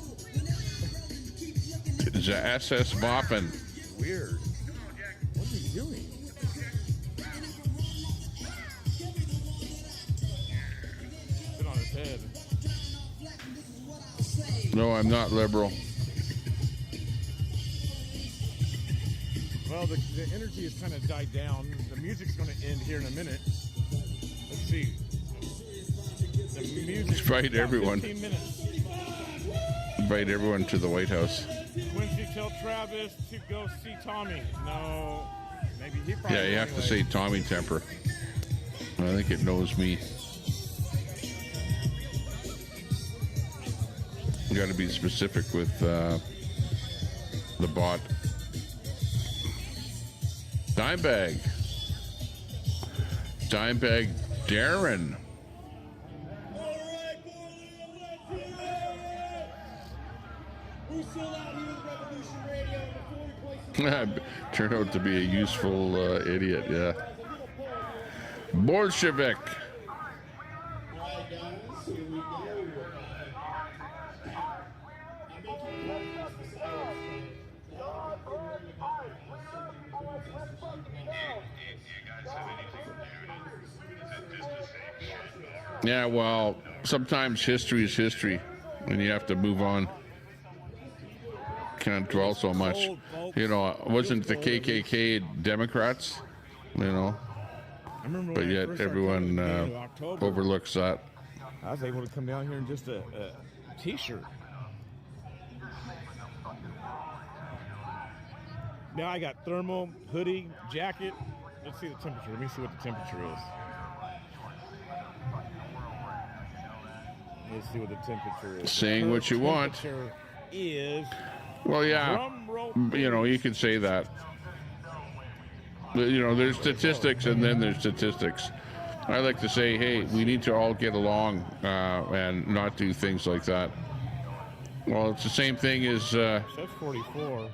The SS Waffen. Weird. What's he doing? Sit on his head. No, I'm not liberal. Well, the energy has kind of died down. The music's going to end here in a minute. Let's see. The music. Invite everyone. 15 minutes. Invite everyone to the White House. Quincy, tell Travis to go see Tommy. No, maybe he probably. Yeah, you have to say Tommy Temper. I think it knows me. You got to be specific with the bot. Dimebag Darren. We're still out here with Revolution Radio in the 40 places Turned out to be a useful idiot, yeah. Bolshevik. Yeah, well, sometimes history is history, and you have to move on. Can't dwell so much. You know, wasn't the KKK Democrats? You know, but yet everyone overlooks that. I was able to come down here in just a t-shirt. Now I got thermal, hoodie, jacket. Let's see the temperature. Let me see what the temperature is. Let's see what the temperature is. Saying what you want. Temperature is. Well, yeah, you know, you could say that. But, you know, there's statistics and then there's statistics. I like to say, hey, we need to all get along and not do things like that. Well, it's the same thing as, That's 44.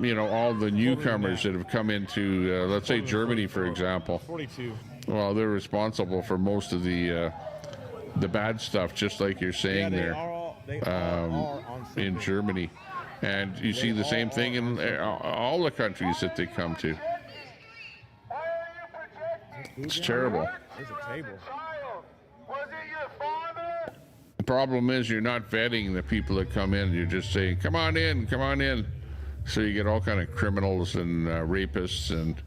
you know, all the newcomers that have come into, let's say Germany, for example. 42. Well, they're responsible for most of the bad stuff, just like you're saying Yeah, there, they are on something. in Germany. And you see the same thing in all the countries that they come to. It's terrible. There's a table. Was it your father? The problem is you're not vetting the people that come in. You're just saying, come on in, come on in. So you get all kind of criminals and rapists and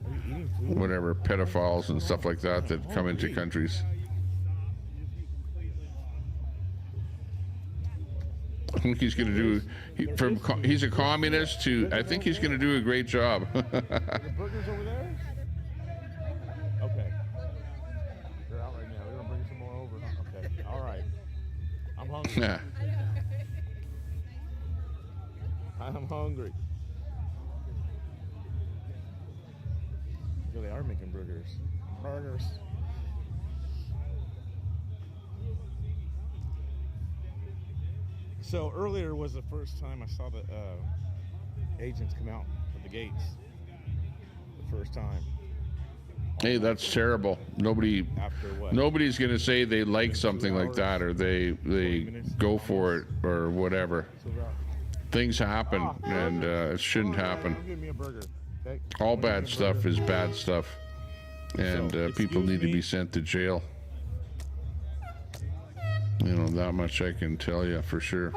whatever, pedophiles and stuff like that that come into countries. I think he's going to do, he's a communist too. I think he's going to do a great job. The burgers over there? Okay. They're out right now. We're going to bring some more over. Okay. All right. I'm hungry. Yeah. I'm hungry. Yeah, they are making burgers. Burgers. So earlier was the first time I saw the agents come out of the gates. The first time. Hey, that's terrible. After what? Nobody's going to say they like something like that or they go for it or whatever. So about, Things happen and it shouldn't happen. give me a burger. Okay? All bad stuff is bad stuff, and people need to be sent to jail. You know, that much I can tell you for sure.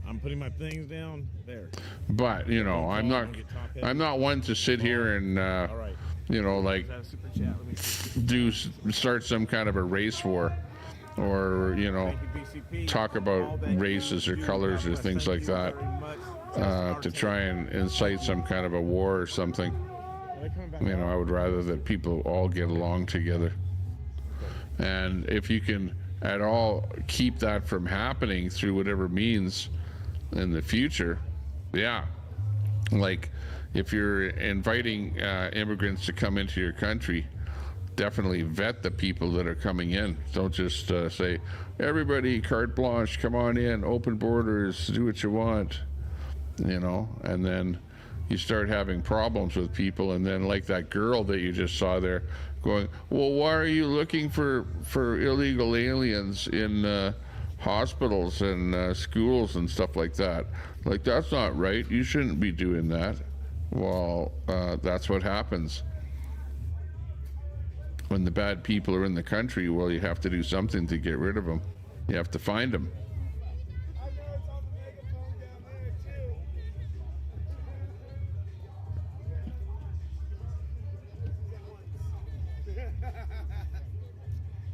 I'm putting my things down there. But you know, I'm not one to sit here and All right. you know, like Is that a super chat? Let me start some kind of a race war, or you know, talk about races or colors or things like that to try and incite some kind of a war or something. You know, I would rather that people all get along together. And if you can at all keep that from happening through whatever means in the future, yeah. Like if you're inviting immigrants to come into your country, definitely vet the people that are coming in. Don't just say, everybody, carte blanche, come on in, open borders, do what you want, you know, and then you start having problems with people. And then like that girl that you just saw there going, well, why are you looking for illegal aliens in hospitals and schools and stuff like that? Like, that's not right. You shouldn't be doing that. Well, that's what happens. When the bad people are in the country, well, you have to do something to get rid of them. You have to find them. I know it's on the megaphone down there too.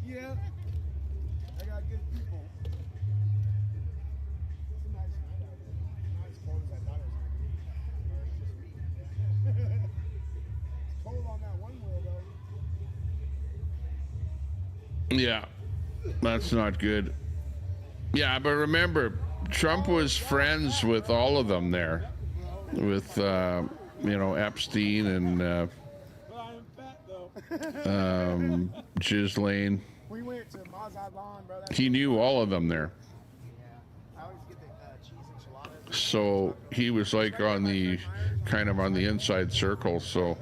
Yeah, I got good people. It's a nice night out there. Not as cold as I thought it was going to be. Or it's just me. It's cold on that one wheel though. Yeah, that's not good. Yeah, but remember, Trump was friends with all of them there, with you know, Epstein and Well, I'm fat though. Ghislaine. We went to Mazatlan, bro. He knew all of them there. Yeah. I always get the cheese enchiladas. So he was like on the kind of on the inside circle. So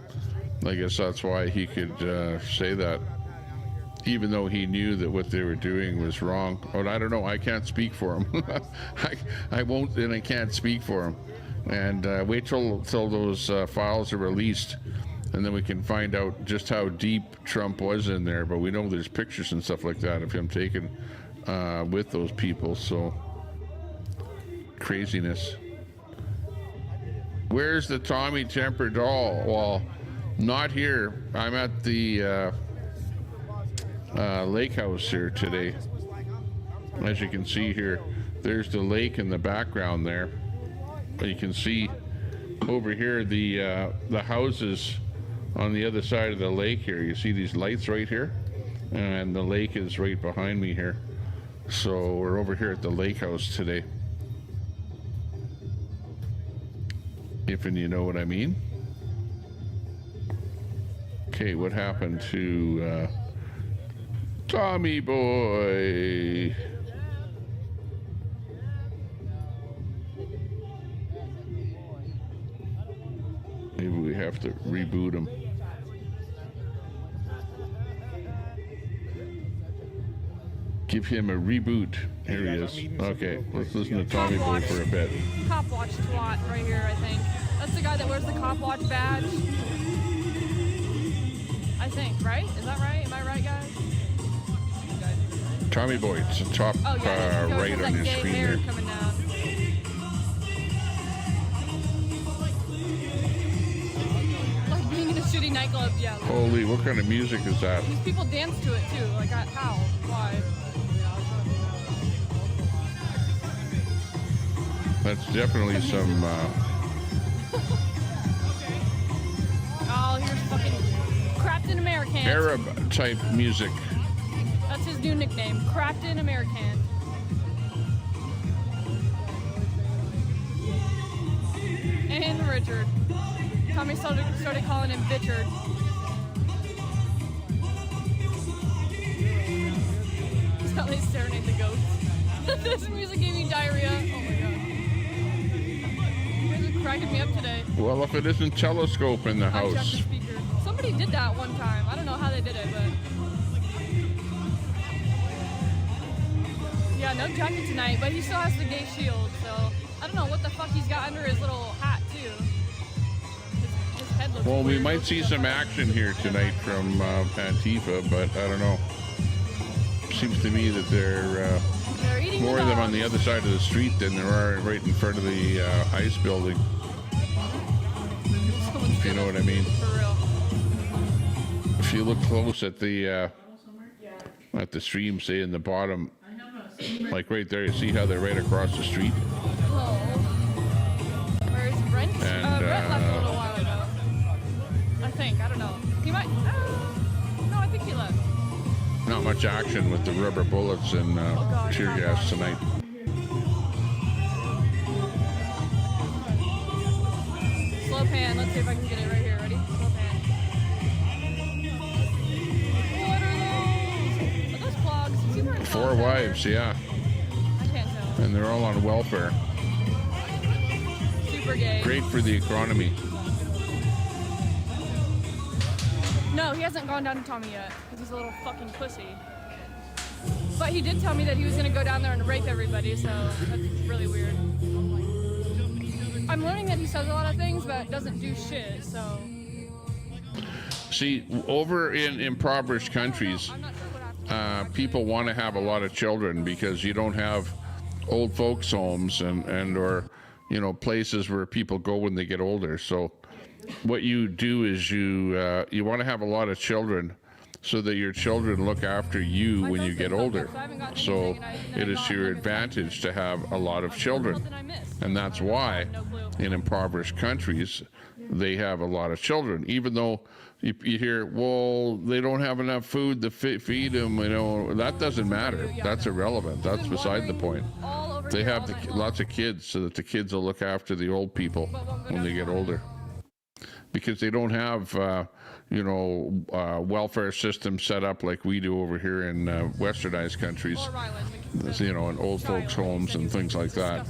I guess that's why he could say that, even though he knew that what they were doing was wrong. But I don't know. I can't speak for him. I won't, and I can't speak for him. And wait till those files are released, and then we can find out just how deep Trump was in there. But we know there's pictures and stuff like that of him taken with those people. So craziness. Where's the Tommy Temper doll? Well, not here. I'm at the lake house here today. As you can see here, there's the lake in the background there. But you can see over here the houses on the other side of the lake here. You see these lights right here, and the lake is right behind me here. So we're over here at the lake house today, if and you know what I mean. Okay, what happened to Tommy boy? Maybe we have to reboot him. Give him a reboot. Here he is. Okay, let's listen to Tommy boy for a bit. Cop watch twat right here, I think. That's the guy that wears the cop watch badge. I think, right? Is that right? Am I right, guys? Tommy boy, it's the top Oh, yeah, right on that your gay screen hair there. coming down. Like being in a shitty nightclub, yeah. Like, Holy, what kind of music is that? these people dance to it too. Like, how? Why? That's definitely some Oh, here's fucking Crafton American. Arab type music. That's his new nickname, Crafton American. And Richard. Tommy started calling him Bitchard. He's how they serenade the goats. This music gave me diarrhea. Oh my god. You guys are cracking me up today. Well, if it isn't Telescope in the I checked the house. speaker. Somebody did that one time. I don't know how they did it, but yeah, no jacket tonight, but he still has the gay shield, so I don't know what the fuck he's got under his little hat too. His head looks Well, we weird. might see some action here tonight from Antifa, but I don't know. Seems to me that They're eating more the of them on dogs. the other side of the street than there are right in front of the ICE building, if you know what I mean. For real. If you look close at the stream, say in the bottom, like right there, you see how they're right across the street? Oh. Where's Brent? And, Brent left a little while ago. I think. I don't know. He might. No, I think he left. Not much action with the rubber bullets and God, tear God, gas God. tonight. Slow pan. Let's see if I can get it right here. Ready? Slow pan. What are those? Are those clogs? Is he wearing Four clogs out wives, yeah, there? I can't tell. and they're all on welfare. Super gay. Great for the economy. No, he hasn't gone down to Tommy yet because he's a little fucking pussy. But he did tell me that he was gonna go down there and rape everybody, so that's really weird. I'm learning that he says a lot of things, but doesn't do shit. So See, over in impoverished countries, I'm not sure what happened. people want to have a lot of children because you don't have old folks' homes and or places where people go when they get older. So what you do is you want to have a lot of children so that your children look after you when you get older. So it is to your advantage to have a lot of children. And that's why in impoverished countries, they have a lot of children. Even though you hear, well, they don't have enough food to feed them, that doesn't matter. That's irrelevant. That's beside the point. They have lots of kids so that the kids will look after the old people when they get older. Because they don't have, welfare systems set up like we do over here in westernized countries, in old folks' homes and things like that.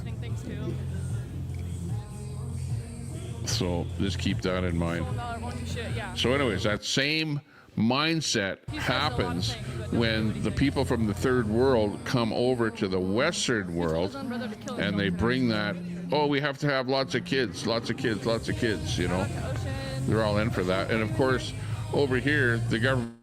So just keep that in mind. $1 won't do shit, yeah. So anyways, that same mindset He says a lot of happens things, but nobody when really the cares. people from the third world come over to the Western world, his own brother to kill his and own they parents. bring that, oh, we have to have lots of kids, you know. Ocean. They're all in for that. And of course, over here, the government.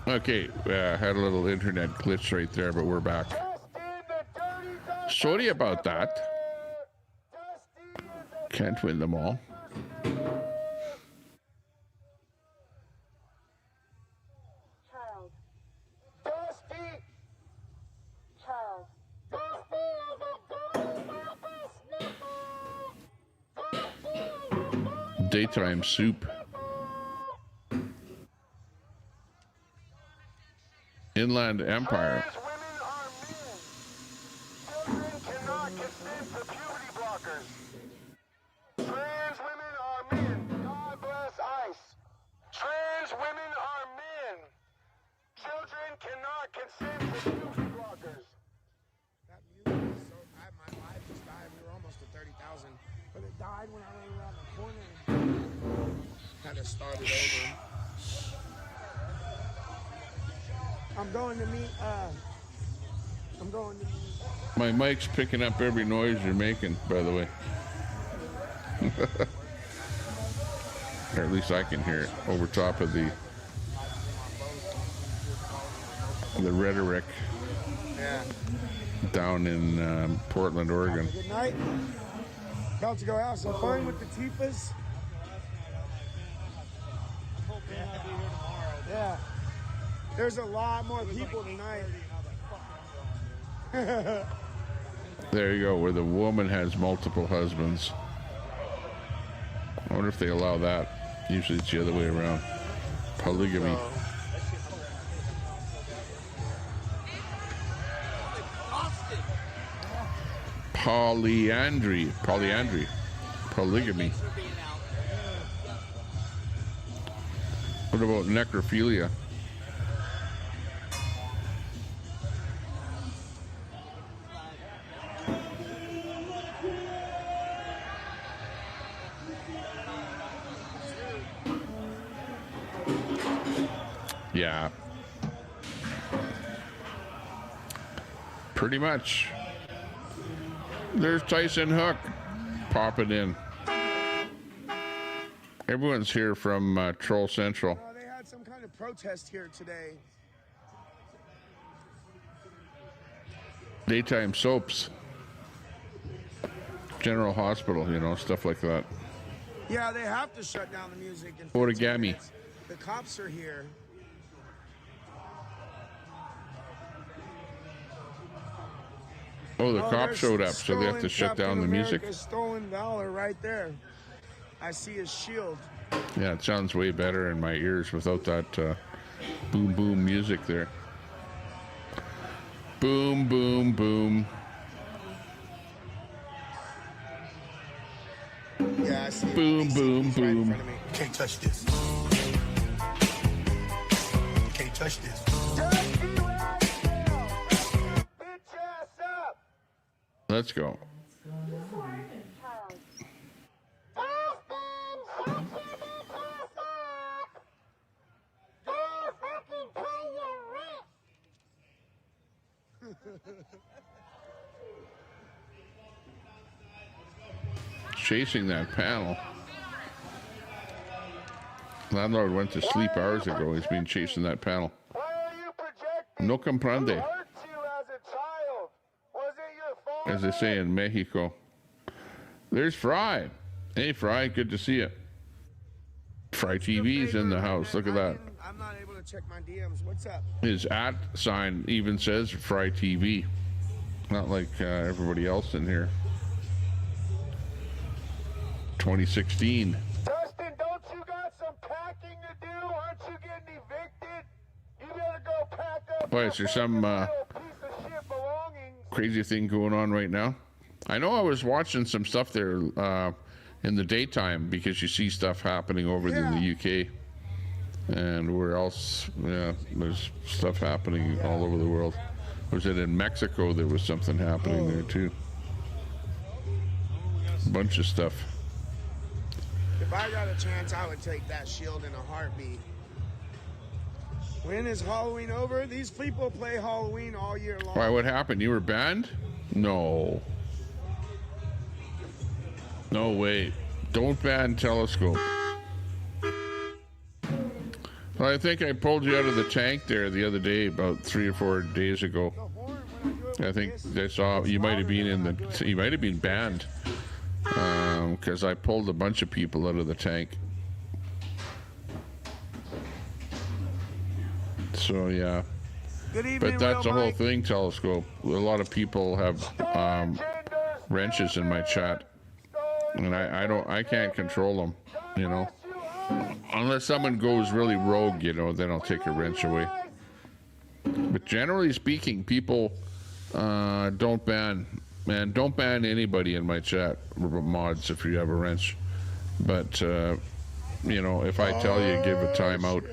Okay, had a little internet glitch right there, but we're back. Sorry about that. Can't win them all. Child. Dusty. Child. Dusty is a dirty papa sniffer. Dusty is a dirty Daytime soup. Inland Empire. Trans women are men. Children cannot consent to puberty blockers. Trans women are men. God bless ICE. Trans women are men. Children cannot consent to puberty blockers. That music is so. My life just died. We were almost to 30,000, but it died when I ran around the corner. Had to start it over. I'm going to meet. My mic's picking up every noise you're making, by the way. Or at least I can hear it over top of the rhetoric Yeah. down in Portland, Oregon. Good night. About to go have some fun with the Tifas. Yeah. There's a lot more people tonight. There you go, where the woman has multiple husbands. I wonder if they allow that. Usually it's the other way around. Polygamy. Polyandry. Polygamy. What about necrophilia? Yeah. Pretty much. There's Tyson Hook popping in. Everyone's here from Troll Central. They had some kind of protest here today. Daytime soaps. General Hospital, you know, stuff like that. Yeah, they have to shut down the music. In 15 Origami. minutes. The cops are here. Oh, the Oh, cops there's showed up, so they have to stolen shut down the Captain music. America's stolen valor right there. I see his shield. Yeah, it sounds way better in my ears without that boom boom music there. Boom boom boom. Yeah, I see it. Boom, I see boom, it. He's right in boom. front of me. Can't touch this. Can't touch this. Dusty right now. Bitch ass up. Let's go. Child. Dustin, shut your bitch ass up. Go fucking pay your rent. Chasing that panel. Landlord went to sleep hours ago. He's been chasing that panel. Why are you projecting? No Who comprende, hurt you as a child? Was it your fault? as they say in Mexico. There's Fry. Hey, Fry, good to see you. Fry TV's in the house. Look at that. I'm not able to check my DMs. What's up? His @ sign even says Fry TV. Not like everybody else in here. 2016. Dustin, don't you got some packing to do? Aren't you getting evicted? You better go pack up. Why, is there some piece of shit belongings. crazy thing going on right now? I know I was watching some stuff there in the daytime because you see stuff happening over in the UK. And where else? Yeah, there's stuff happening all over the world. Was it in Mexico? There was something happening there too. A bunch of stuff. If I got a chance, I would take that shield in a heartbeat. When is Halloween over? These people play Halloween all year long. Why, what happened? You were banned? No. No way. Don't ban Telescope. Well, I think I pulled you out of the tank there the other day, about 3 or 4 days ago. I think I saw you might have been you might have been banned because I pulled a bunch of people out of the tank. So yeah, Good evening, but that's the Real whole Mike. thing. Telescope. A lot of people have wrenches in my chat, and I can't control them. You know, unless someone goes really rogue, you know, then I'll take a wrench away. But generally speaking, people don't ban anybody in my chat, mods, if you have a wrench. But you know, if I tell you give a timeout,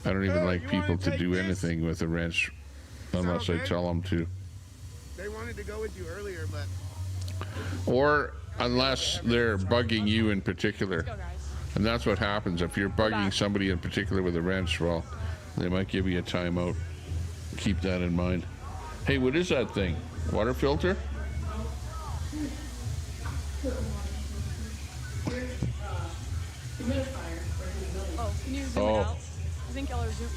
I don't even like people to do anything with a wrench unless I tell them to. They wanted to go with you earlier, but Or unless they're bugging you in particular. And that's what happens. If you're bugging somebody in particular with a wrench, well, they might give you a timeout. Keep that in mind. Hey, what is that thing? Water filter? Oh, can you zoom it out? I think y'all are zoom.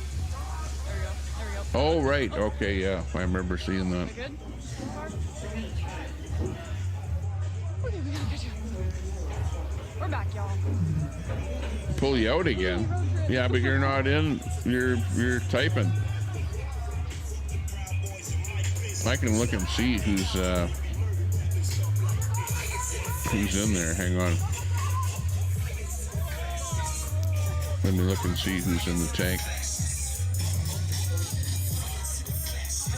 There we go. There we go. Oh, right. Okay, yeah. I remember seeing that. You good? Okay, we gotta catch up. We're back, y'all. Pull you out again? Yeah, but you're not in. You're typing. I can look and see who's in there. Hang on. Let me look and see who's in the tank. I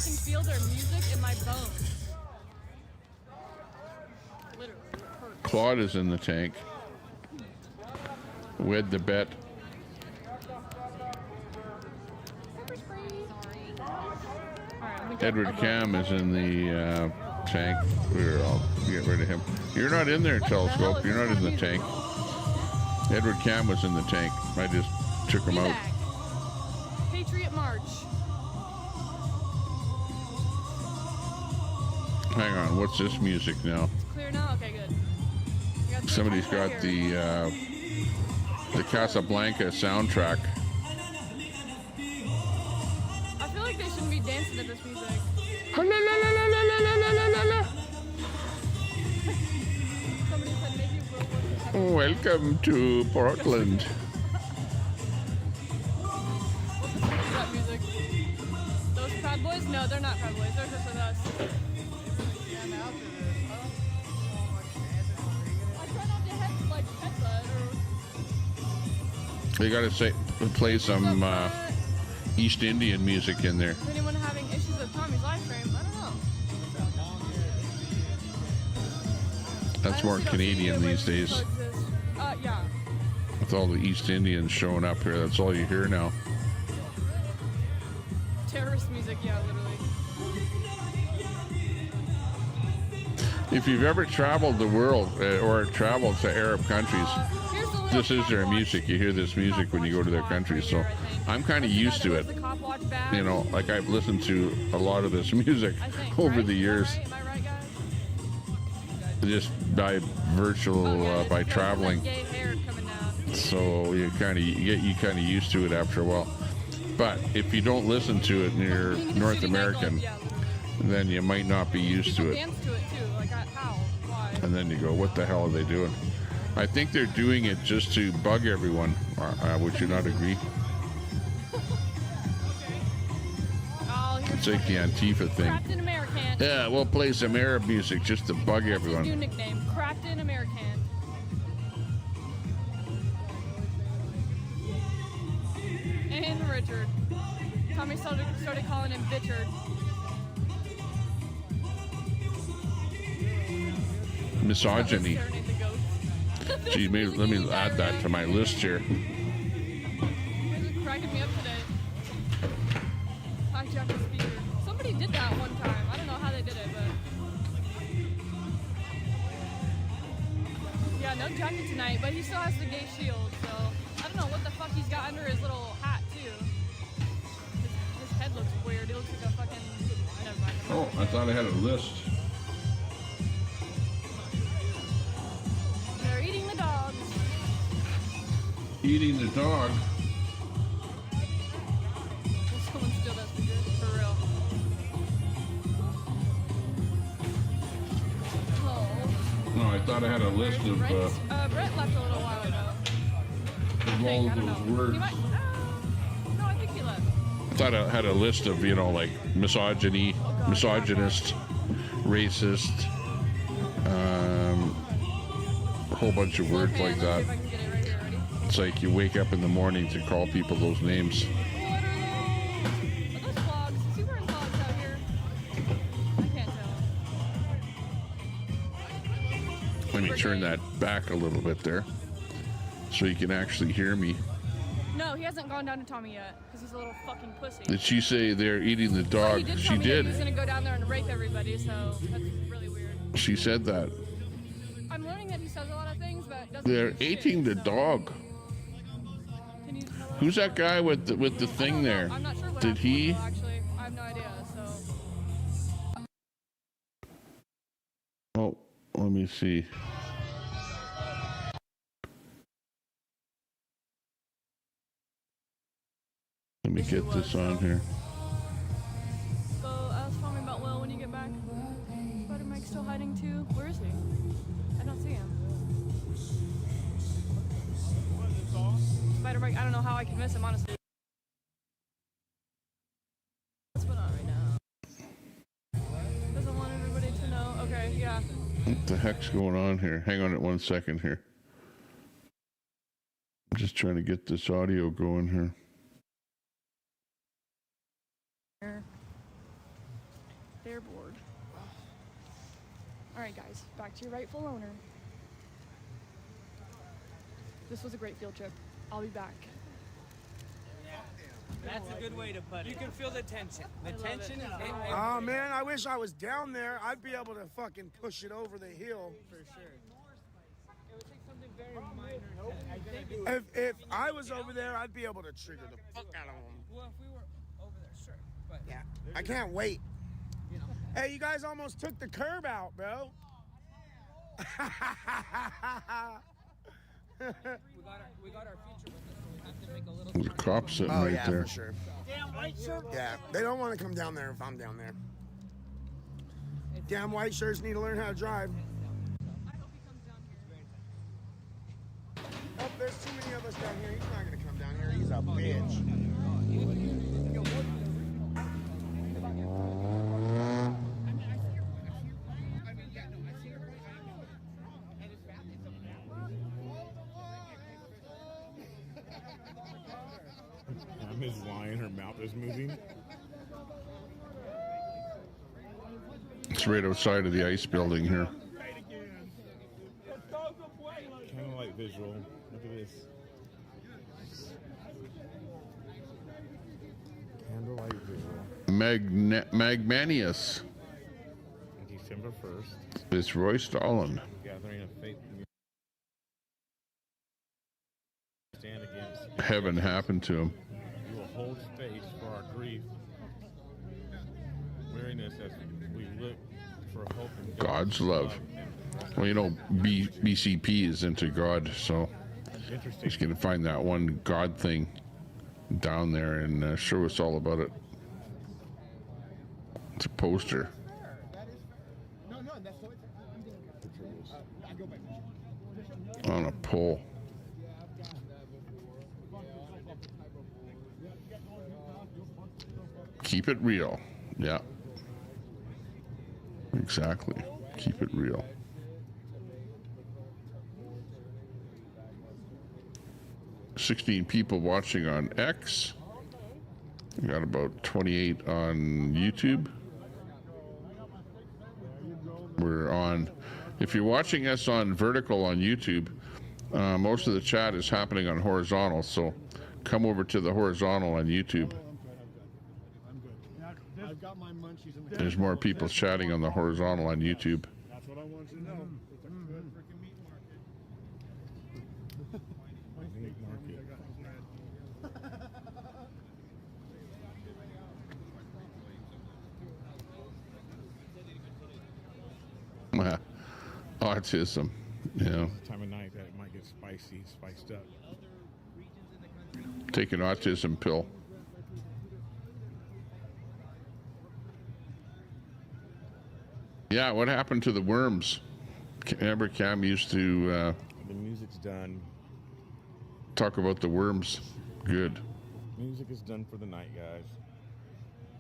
can feel their music in my bones. Literally, it hurts. Claude is in the tank. Wed the bet. Edward Cam is in the tank. I'll get rid of him. You're not in there, Telescope. You're not in the tank. Edward Cam was in the tank. I just took him out. Patriot March. Hang on. What's this music now? It's clear now? Okay, good. We got Somebody's got the Casablanca soundtrack. I feel like they shouldn't be dancing to this music. Somebody said maybe we'll work with Welcome to Portland. What's that music? Those Proud Boys? No, they're not Proud Boys. They're just with us. I try not to headbutt or... They gotta play some East Indian music in there. Is anyone having issues with Tommy's live stream? I don't know. That's more Canadian these days. Yeah. With all the East Indians showing up here, that's all you hear now. Terrorist music, yeah, literally. If you've ever traveled the world or traveled to Arab countries, this is their music. You hear this music when you go to their countries. So I'm kind of used to it. You know, like I've listened to a lot of this music over the years. Am I right, guys? Just by virtual, by traveling. So you kind of get used to it after a while. But if you don't listen to it and you're North American, then you might not be used to it. Dance to it too. Like how? Why? And then you go, what the hell are they doing? I think they're doing it just to bug everyone. Would you not agree? It's like the Antifa thing. Captain American. Yeah, we'll play some Arab music just to bug His everyone. new nickname, Captain American. And Richard. Tommy started calling him Bitchard. Misogyny. Serenade the goats. Gee, let me add that to my list here. You guys are cracking me up today. Hijack the speaker. Somebody did that one time. I don't know how they did it, but... Yeah, no jacket tonight, but he still has the gay shield, so... I don't know what the fuck he's got under his little hat, too. His head looks weird. It looks like a fucking... Never mind. Oh, I thought I had a list. They're eating the dogs. Eating the dog. Someone steal that speaker, for real. Oh. No, I thought I had a list of Brett left a little while ago. all I of don't those know. words. He might, no, I think he left. I thought I had a list of, you know, like misogyny, misogynist, racist, a whole bunch of words like that. See if I can get it right here. Ready? It's like you wake up in the morning to call people those names. What are those clogs? Is he wearing clogs out here? I can't tell. Let me turn that back a little bit there so you can actually hear me. No, he hasn't gone down to Tommy yet because he's a little fucking pussy. Did she say they're eating the dog? He did She tell me that did. he was gonna go down there and rape everybody, so that's really weird. She said that. I'm learning that he says a lot of things, but doesn't. They're do shit, eating the so- dog. Can you tell us? Who's that guy with the I don't thing know. there? I'm not sure what Did happened he? with Will, actually, I have no idea. So. Oh, let me see. Let me get this on here. So ask Tommy about Will when you get back. Spider Mike's still hiding too. Where is he? I don't see him. Spider Mike, I don't know how I can miss him, honestly. What's going on right now? Doesn't want everybody to know. Okay, yeah. What the heck's going on here? Hang on it 1 second here. I'm just trying to get this audio going here. They're bored. Alright guys, back to your rightful owner. This was a great field trip. I'll be back. That's a good way to put it. You can feel the tension. The tension is in there. Oh man, I wish I was down there. I'd be able to fucking push it over the hill. For sure. It would take something very minor. If I was over there, I'd be able to trigger the fuck out of them. Well, if we were over there, sure. But Yeah, I can't wait. Hey, you guys almost took the curb out, bro. we got our future with us, so we have to make a little. There's a cop sitting Oh right yeah, there. for sure. Damn white shirt. Yeah, they don't want to come down there if I'm down there. Damn white shirts need to learn how to drive. Oh, there's too many of us down here. He's not gonna come down here. He's a bitch. I'm just lying. Her mouth is moving. It's right outside of the ice building here. Candlelight visual. Look at this. Candlelight visual. Magnanius. December 1st. It's Roy Stalin. Gathering of faith. Stand against. Heaven happened to him. We will hold space for our grief. Weariness as we look for hope in God's love. Well, you know, BCP is into God, so he's going to find that one God thing down there and show us all about it. It's a poster. On a pole. Keep it real. Yeah. Exactly. Keep it real. "16 people watching on X. We got about 28 on YouTube. We're on, if you're watching us on vertical on YouTube, most of the chat is happening on horizontal, so come over to the horizontal on YouTube. I'm good. I've got my munchies in the There's more people chatting on the horizontal on YouTube. That's what I wanted to know. It's a good freaking meat market. Meat market. Autism. Yeah. Time of night that it might get spiced up. Take an autism pill. Yeah, what happened to the worms? Remember Cam used to The music's done. talk about the worms. Good. Music is done for the night, guys.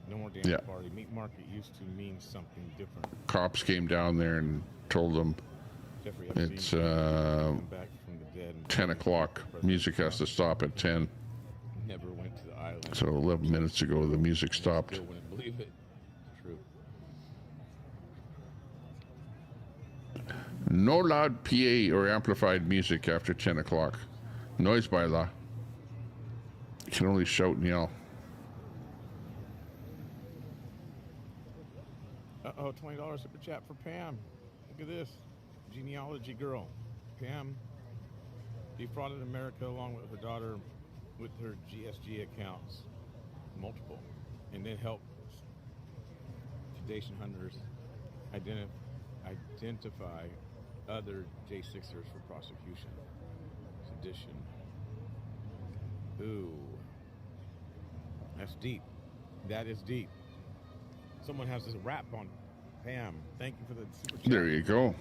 No more dance party. Meat market used to mean something different. Cops came down there and told them Jeffrey Epstein it's came back from the dead. 10 o'clock. Music has to stop at 10. Never went to the island. So 11 minutes ago, the music stopped. Still wouldn't believe it. It's true. No loud PA or amplified music after 10 o'clock. Noise bylaw. You can only shout and yell. Uh-oh, $20 super chat for Pam. Look at this. Genealogy girl. Pam defrauded America along with her daughter with her GSG accounts. Multiple. And then helped sedation hunters identify other J6ers for prosecution. Sedition. Ooh. That's deep. That is deep. Someone has this rap on Pam. Thank you for the super chat. There you go.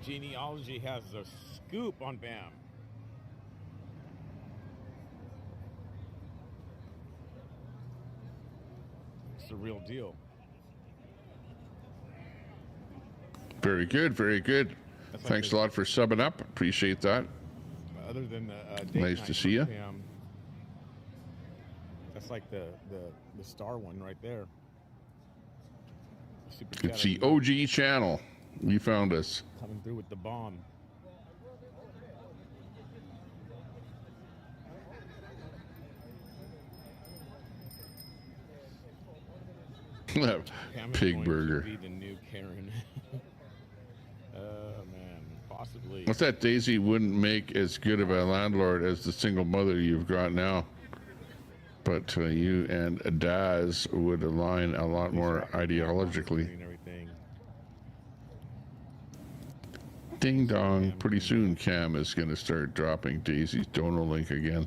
Genealogy has a scoop on Pam. It's the real deal. Very good, very good. That's Thanks like a lot for subbing up. Appreciate that. Other than the date Nice night to see for ya. Pam, that's like the star one right there. Super It's chat the OG channel. You found us. coming through with the bomb. Pam is Pig going burger. to be the new Karen. Man, possibly. What's that? Daisy wouldn't make as good of a landlord as the single mother you've got now. But you and Daz would align a lot more ideologically. And everything. Ding dong. Pretty soon Cam is going to start dropping Daisy's dono link again.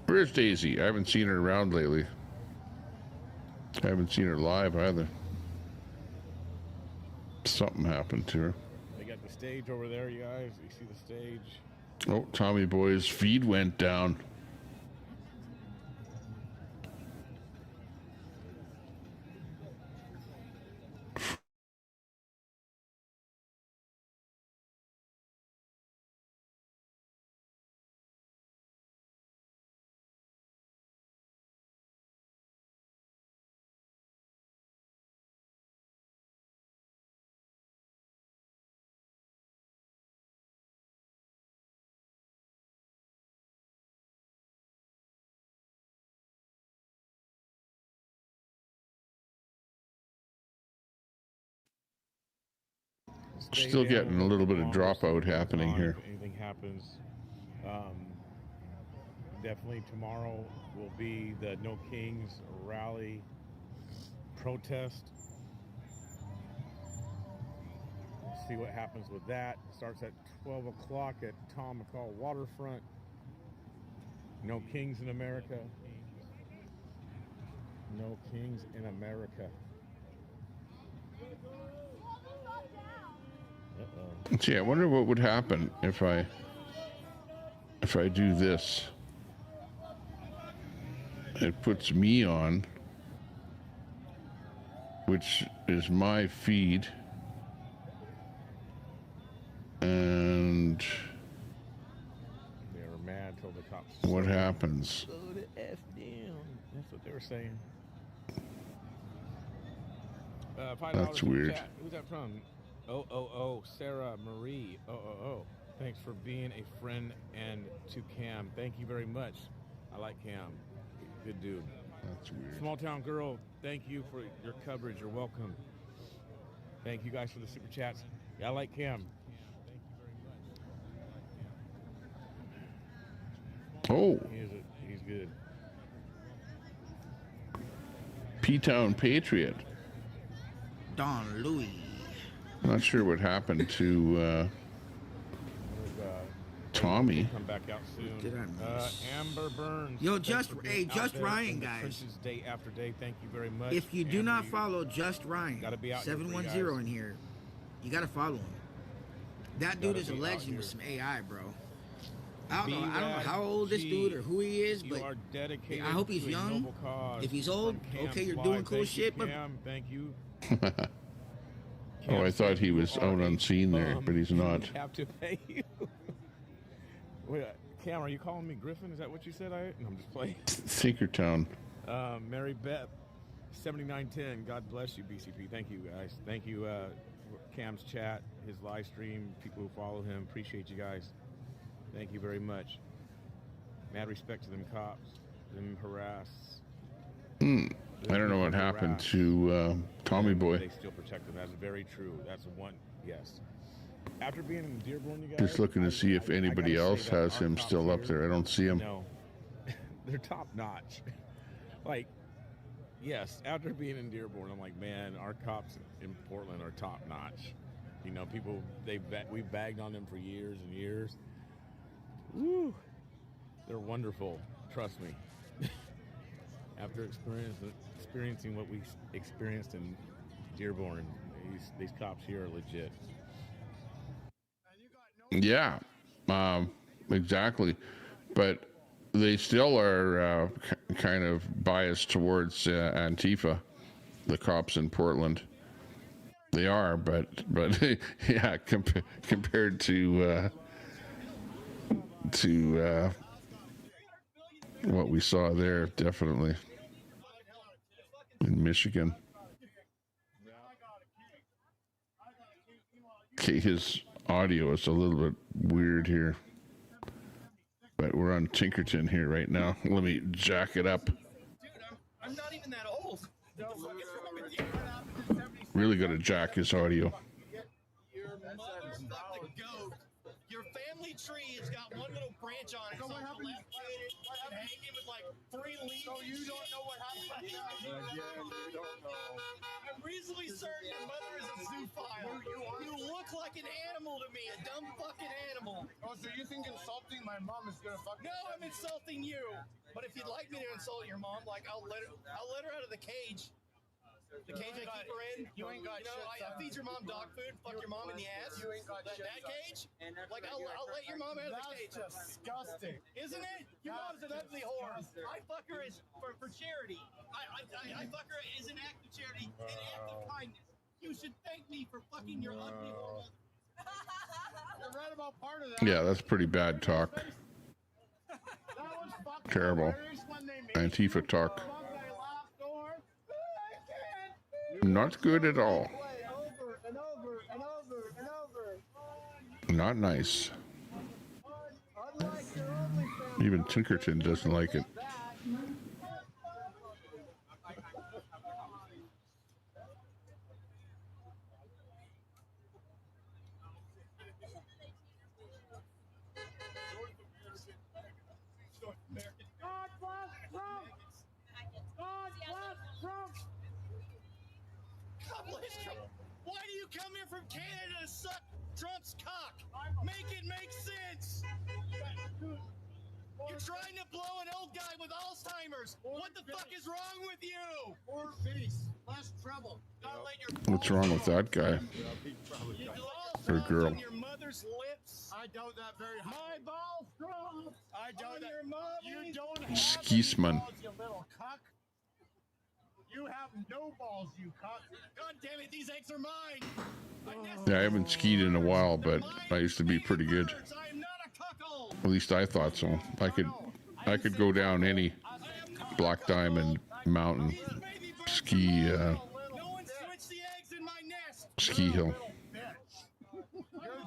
Where's Daisy? I haven't seen her around lately. I haven't seen her live either. Something happened to her. They got the stage over there, you guys. You see the stage? Oh, Tommy Boy's feed went down. Stay Still down getting a little bit of longer, dropout so happening on here. If anything happens, definitely tomorrow will be the No Kings rally protest. We'll see what happens with that. Starts at 12 o'clock at Tom McCall Waterfront. No Kings in America. No Kings in America. Uh-oh. Gee, I wonder what would happen if I if I do this, it puts me on, which is my feed, and They were mad till the cops. what happens? Slow the F down. That's what they were saying. $5 That's super weird. chat. Who's that from? Sarah Marie. Thanks for being a friend and to Cam. Thank you very much. I like Cam. Good dude. That's weird. Small town girl, thank you for your coverage. You're welcome. Thank you guys for the super chats. Yeah, I like Cam. Oh, He's good. P-Town Patriot. Don Louis. Not sure what happened to Tommy. Come back out soon. Did I miss? Amber Burns. Yo, thanks Just for being out Just there Ryan, in the guys. trenches day after day. Thank you very much. If you do Amber, not follow Just Ryan, gotta be out here for you 710 guys. in here, you gotta follow him. That dude Gotta is a be out legend here. with some AI, bro. I don't know B-Rad how old this G, dude or who he is, you but are dedicated I hope he's to a young. noble cause. If he's old, From Cam's okay, you're Live. doing cool Thank you, shit, but Cam, thank you. Oh, I thought he was out on scene there, but he's not. Have to pay you. Wait, Cam, are you calling me Griffin? Is that what you said? No, I'm just playing. Tinkertown. Mary Beth, 7910. God bless you, BCP. Thank you, guys. Thank you, Cam's chat, his live stream, people who follow him. Appreciate you guys. Thank you very much. Mad respect to them cops, them harass. I don't know what happened to Tommy Boy. They still protect them. That's very true. That's one. Yes. After being in Dearborn, you guys. Just looking to see if anybody else has him still up there. I don't see him. No, they're top notch. Like, yes, after being in Dearborn, I'm like, man, our cops in Portland are top notch. You know, people we bagged on them for years and years. Woo, they're wonderful. Trust me. After experiencing what we experienced in Dearborn, these cops here are legit. Yeah, exactly. But they still are kind of biased towards Antifa, the cops in Portland. They are, but yeah, compared to what we saw there, definitely in Michigan. Okay, his audio is a little bit weird here, but we're on Tinkerton here right now. Let me jack it up. Dude, I'm not even that old. What the fuck is wrong with you? Really got to jack his audio. Your mother's not the goat. Your family tree has got one little branch on it. So what happened? And hanging with like 3 leaves. So you don't know what happened? You don't know. I'm reasonably certain your mother is a zoophile. You look like an animal to me, a dumb fucking animal. Oh, so you think insulting my mom is gonna fucking... No, I'm insulting you. But if you'd like me to insult your mom, like I'll let her out of the cage. The cage I keep her in. You ain't got shit. I feed your mom dog food. Fuck your mom in the ass. You ain't got shit. That cage? Like I'll let your mom out of the cage. That's disgusting. Isn't it? Your mom's an ugly whore. I fuck her for charity. I fuck her as an act of charity, an act of kindness. You should thank me for fucking your ugly whore. You're right about part of that. Yeah, that's pretty bad talk. That was fucking Terrible. hilarious when they made Antifa talk. that last door. Not good at all. Play over and over and over and over. Not nice. Unlike your only family. Even Tinkerton doesn't like it. God bless Trump! God bless Trump! God bless Trump. Why do you come here from Canada to suck Trump's cock? Make it make sense. You're trying to blow an old guy with Alzheimer's. What the fuck is wrong with you? More peace, less trouble. Gotta let your What's wrong with that guy? You Or girl? on your mother's lips. I doubt that very high. My balls dropped. I doubt that. You don't have Skeesman. any balls, you little cuck. You have no balls, you cuck. God damn it, these eggs are mine. Yeah, I haven't skied in a while, but I used to be pretty good. I am not a cuckold. At least I thought so. I could go down any Black Diamond mountain ski No one switched the eggs in my nest. ski hill. You're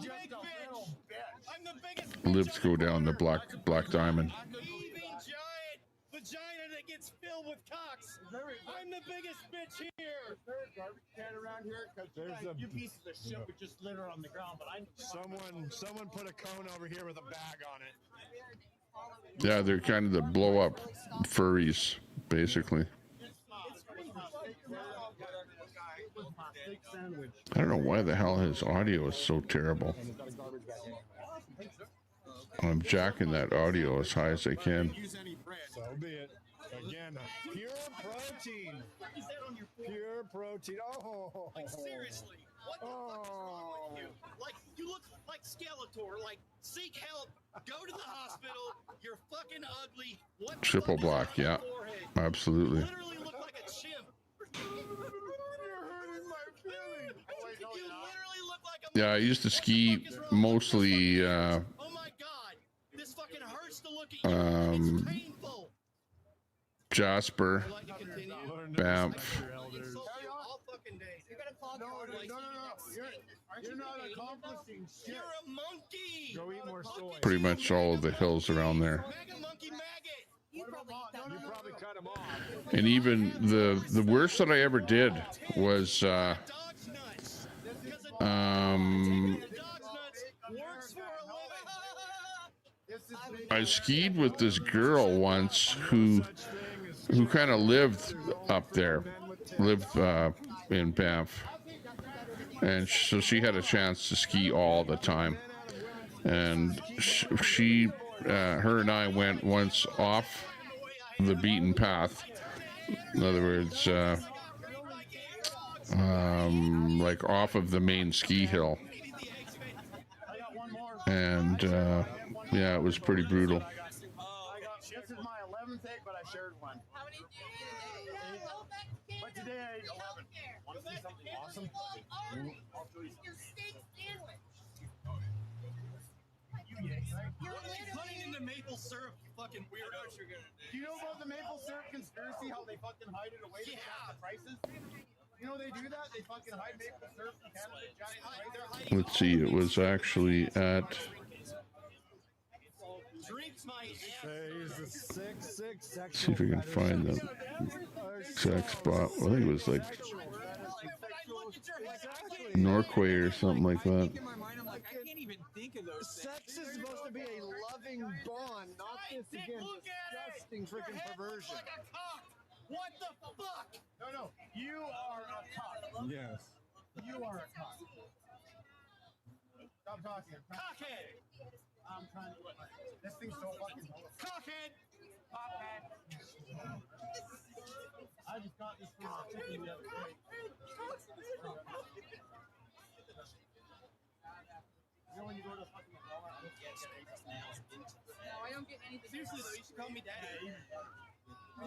just a little bitch. I'm the biggest Lives go down the Black Diamond. heaving giant vagina that gets filled with cocks. I'm the biggest bitch here. Is there a garbage can around here? Because you pieces of shit would just litter on the ground. But someone put a cone over here with a bag on it. Yeah, they're kind of the blow up furries, basically. I don't know why the hell his audio is so terrible. I'm jacking that audio as high as I can. So be it. Again, pure protein. Pure protein. Oh. Like seriously, what the fuck is wrong with you? Like you look like Skeletor. Like seek help. Go to the hospital. You're fucking ugly. What the Triple fuck is black, on your yeah, forehead? absolutely. You literally look like a chimp. You're hurting my feelings. You literally look like a. Yeah, I used to ski mostly Oh my god, this fucking hurts to look at you. It's painful. Jasper, Banff. All fucking day. You're gonna call You're not accomplishing shit. You're a monkey. Go eat more soy. Pretty much all of the hills around there. Mega monkey maggot. You probably cut him off. And even the worst that I ever did was Dog's nuts. Works for a living. I skied with this girl once who kind of lived up there, in Banff, and so she had a chance to ski all the time, and she her and I went once off the beaten path. In other words, like off of the main ski hill, and yeah, it was pretty brutal. This is my 11th egg, but I shared one. How many did you eat today? But today I ate 11. Want to see something awesome? Your steak sandwich. You're putting in the maple syrup, you fucking weirdo. Do you know about the maple syrup conspiracy? How they fucking hide it away to jack the prices? You know they do that? They fucking hide maple syrup in Canada to jack the prices. Let's see, it was actually at. See if we can find the exact spot. I think it was like Norquay or something like that. I can't even think of those. Sex is supposed to be a loving bond, not this again disgusting freaking perversion. What the fuck? No, you are a cock. Yes. You are a cock. Stop talking. Cockhead. I'm trying to look. This thing's so fucking cockhead. Cockhead. I just got this from the chicken the other day. You know when you go to the fucking Walmart, No, I don't get anything. seriously though, you should call me daddy. You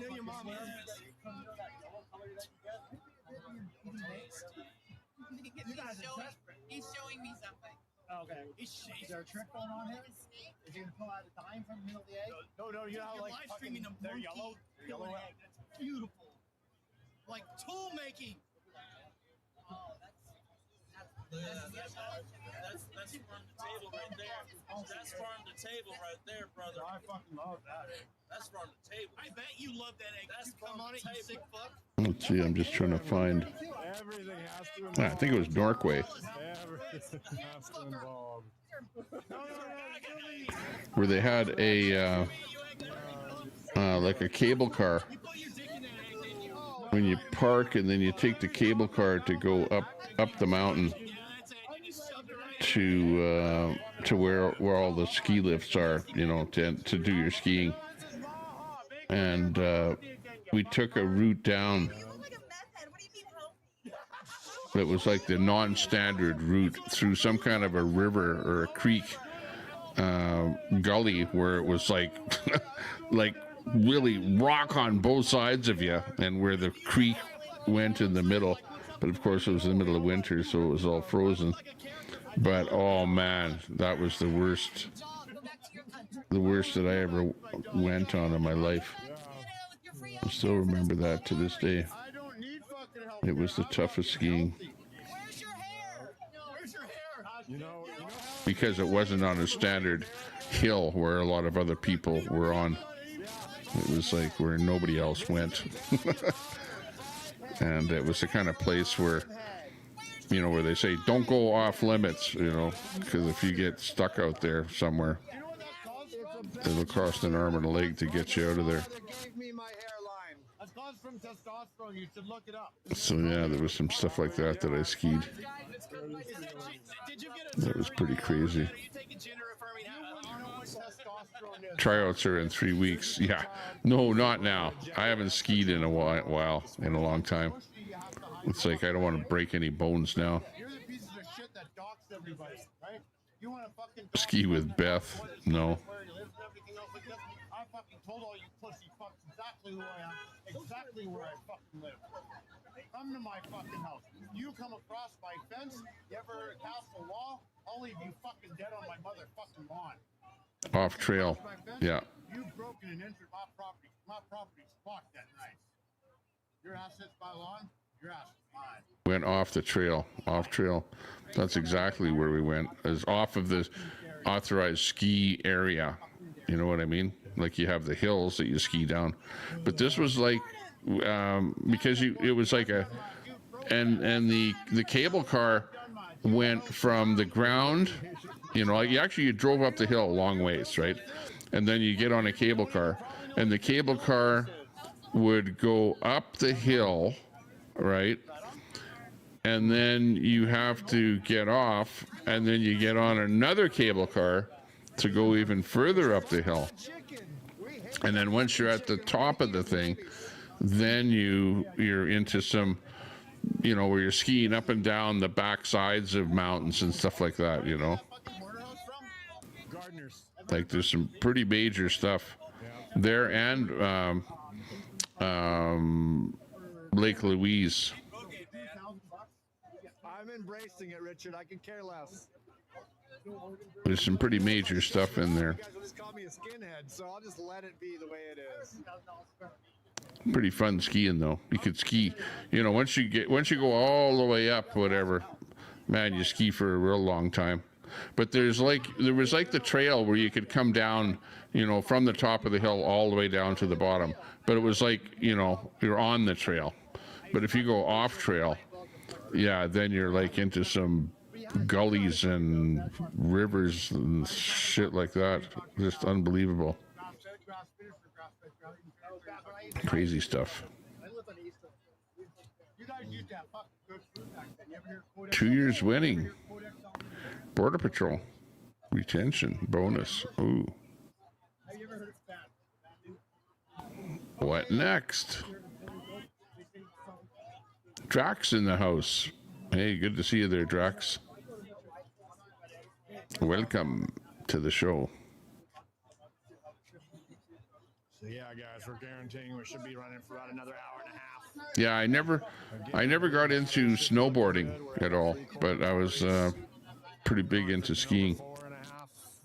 know your mom loves me. That yellow color that you get? He's showing me something. Okay. Is there a trick going on here? Is he gonna pull out a dime from the middle of the egg? No, you know how like live streaming them. They're yellow. They're yellow egg. That's beautiful. Like tool making. Oh, That's farm to table right there. That's farm to table right there, brother. I fucking love that. That's farm to table. I bet you love that egg. That's come on it, you sick fuck. Let's see, I'm just trying to find. Everything has to involve. I think it was Norquay, Everything has to involve. where they had a like a cable car. When you park and then you take the cable car to go up the mountain to where all the ski lifts are, you know, to do your skiing. And we took a route down that was like the non-standard route through some kind of a river or a creek gully where it was like like really rock on both sides of you, and where the creek went in the middle. But of course it was in the middle of winter, so it was all frozen. But oh man, that was the worst that I ever went on in my life. I still remember that to this day. It was the toughest skiing. Because it wasn't on a standard hill where a lot of other people were on. It was like where nobody else went. And it was the kind of place where, you know, where they say don't go off limits, you know, because if you get stuck out there somewhere, it'll cost an arm and a leg to get you out of there. So yeah, there was some stuff like that I skied. That was pretty crazy. Tryouts are in 3 weeks. Yeah, no, not now. I haven't skied in a while, in a long time. It's like I don't want to break any bones now. Ski with Beth? No. I fucking told all you pussy fucks exactly who I am, exactly where I fucking live. Come to my fucking house. You come across my fence, you ever cast a wall, I'll leave you fucking dead on my motherfucking lawn. Off trail. Yeah. You've broken and entered my property. My property's fucked that night. Your assets my lawn, your assets mine. Went off the trail. Off trail. That's exactly where we went. As off of the authorized ski area. You know what I mean? Like you have the hills that you ski down. But this was like because it was like a and the cable car went from the ground, you know, like you drove up the hill a long ways, right? And then you get on a cable car, and the cable car would go up the hill, right? And then you have to get off, and then you get on another cable car to go even further up the hill. And then once you're at the top of the thing, then you're into some, you know, where you're skiing up and down the back sides of mountains and stuff like that, you know. Like there's some pretty major stuff there, and Lake Louise. I'm embracing it, Richard. I can care less. There's some pretty major stuff in there. You guys will just call me a skinhead, so I'll just let it be the way it is. Pretty fun skiing though. You could ski, you know, once you go all the way up, whatever, man, you ski for a real long time. But there was like the trail where you could come down, you know, from the top of the hill all the way down to the bottom. But it was like, you know, you're on the trail. But if you go off trail, yeah, then you're like into some gullies and rivers and shit like that. Just unbelievable. Crazy stuff. 2 years winning. Border Patrol. Retention. Bonus. Ooh. What next? Drax in the house. Hey, good to see you there, Drax. Welcome to the show. So yeah, guys, we're guaranteeing we should be running for about another hour and a half. Yeah, I never got into snowboarding at all, but I was pretty big into skiing.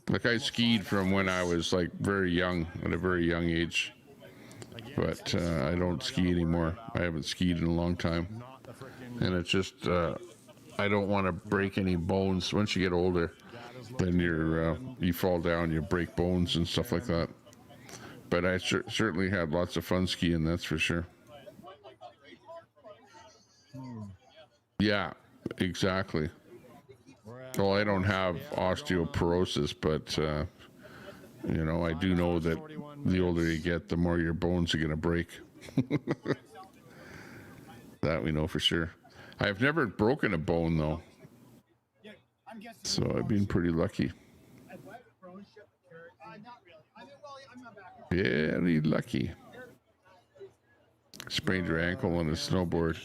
Like I skied from when I was like very young, at a very young age. But I don't ski anymore. I haven't skied in a long time. And it's just, I don't want to break any bones. Once you get older, then you fall down, you break bones and stuff like that. But I certainly had lots of fun skiing, that's for sure. Yeah, exactly. Well, I don't have osteoporosis, but, you know, I do know that the older you get, the more your bones are going to break. That we know for sure. I've never broken a bone, though. So I've been pretty lucky. Very lucky. Sprained your ankle on a snowboard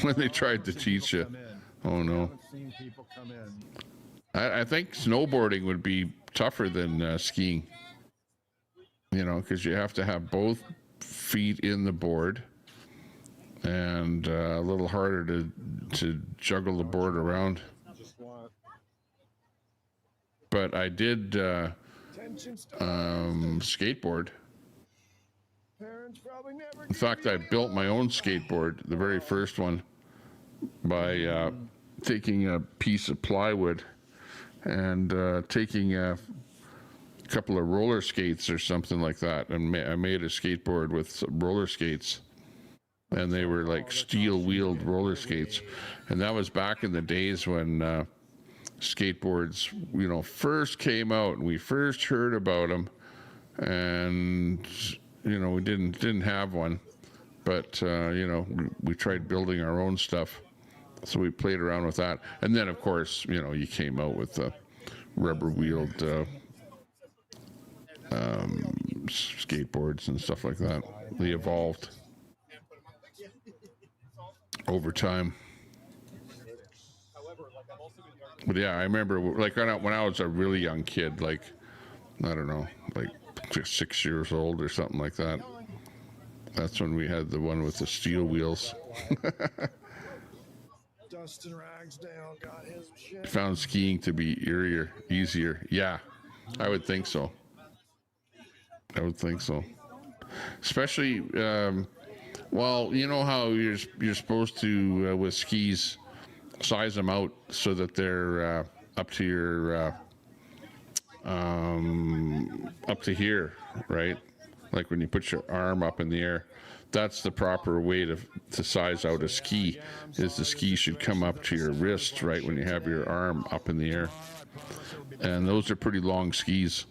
when they tried to teach you. Oh no. I think snowboarding would be tougher than skiing. You know, because you have to have both feet in the board, and a little harder to juggle the board around. But I did skateboard. In fact, I built my own skateboard, the very first one, by taking a piece of plywood and taking a couple of roller skates or something like that, and I made a skateboard with some roller skates, and they were like steel-wheeled roller skates. And that was back in the days when skateboards, you know, first came out, and we first heard about them, and you know, we didn't have one, but you know, we tried building our own stuff, so we played around with that. And then of course, you know, you came out with the rubber-wheeled skateboards and stuff like that. They evolved over time. But yeah, I remember like when I was a really young kid, like, I don't know, like 6 years old or something like that. That's when we had the one with the steel wheels. Dustin Ragsdale got his shit. Found skiing to be easier. Yeah, I would think so. I would think so. Especially, well, you know how you're supposed to with skis size them out so that they're up to your up to here, right? Like when you put your arm up in the air, that's the proper way to size out a ski. Is the ski should come up to your wrist, right, when you have your arm up in the air. And those are pretty long skis.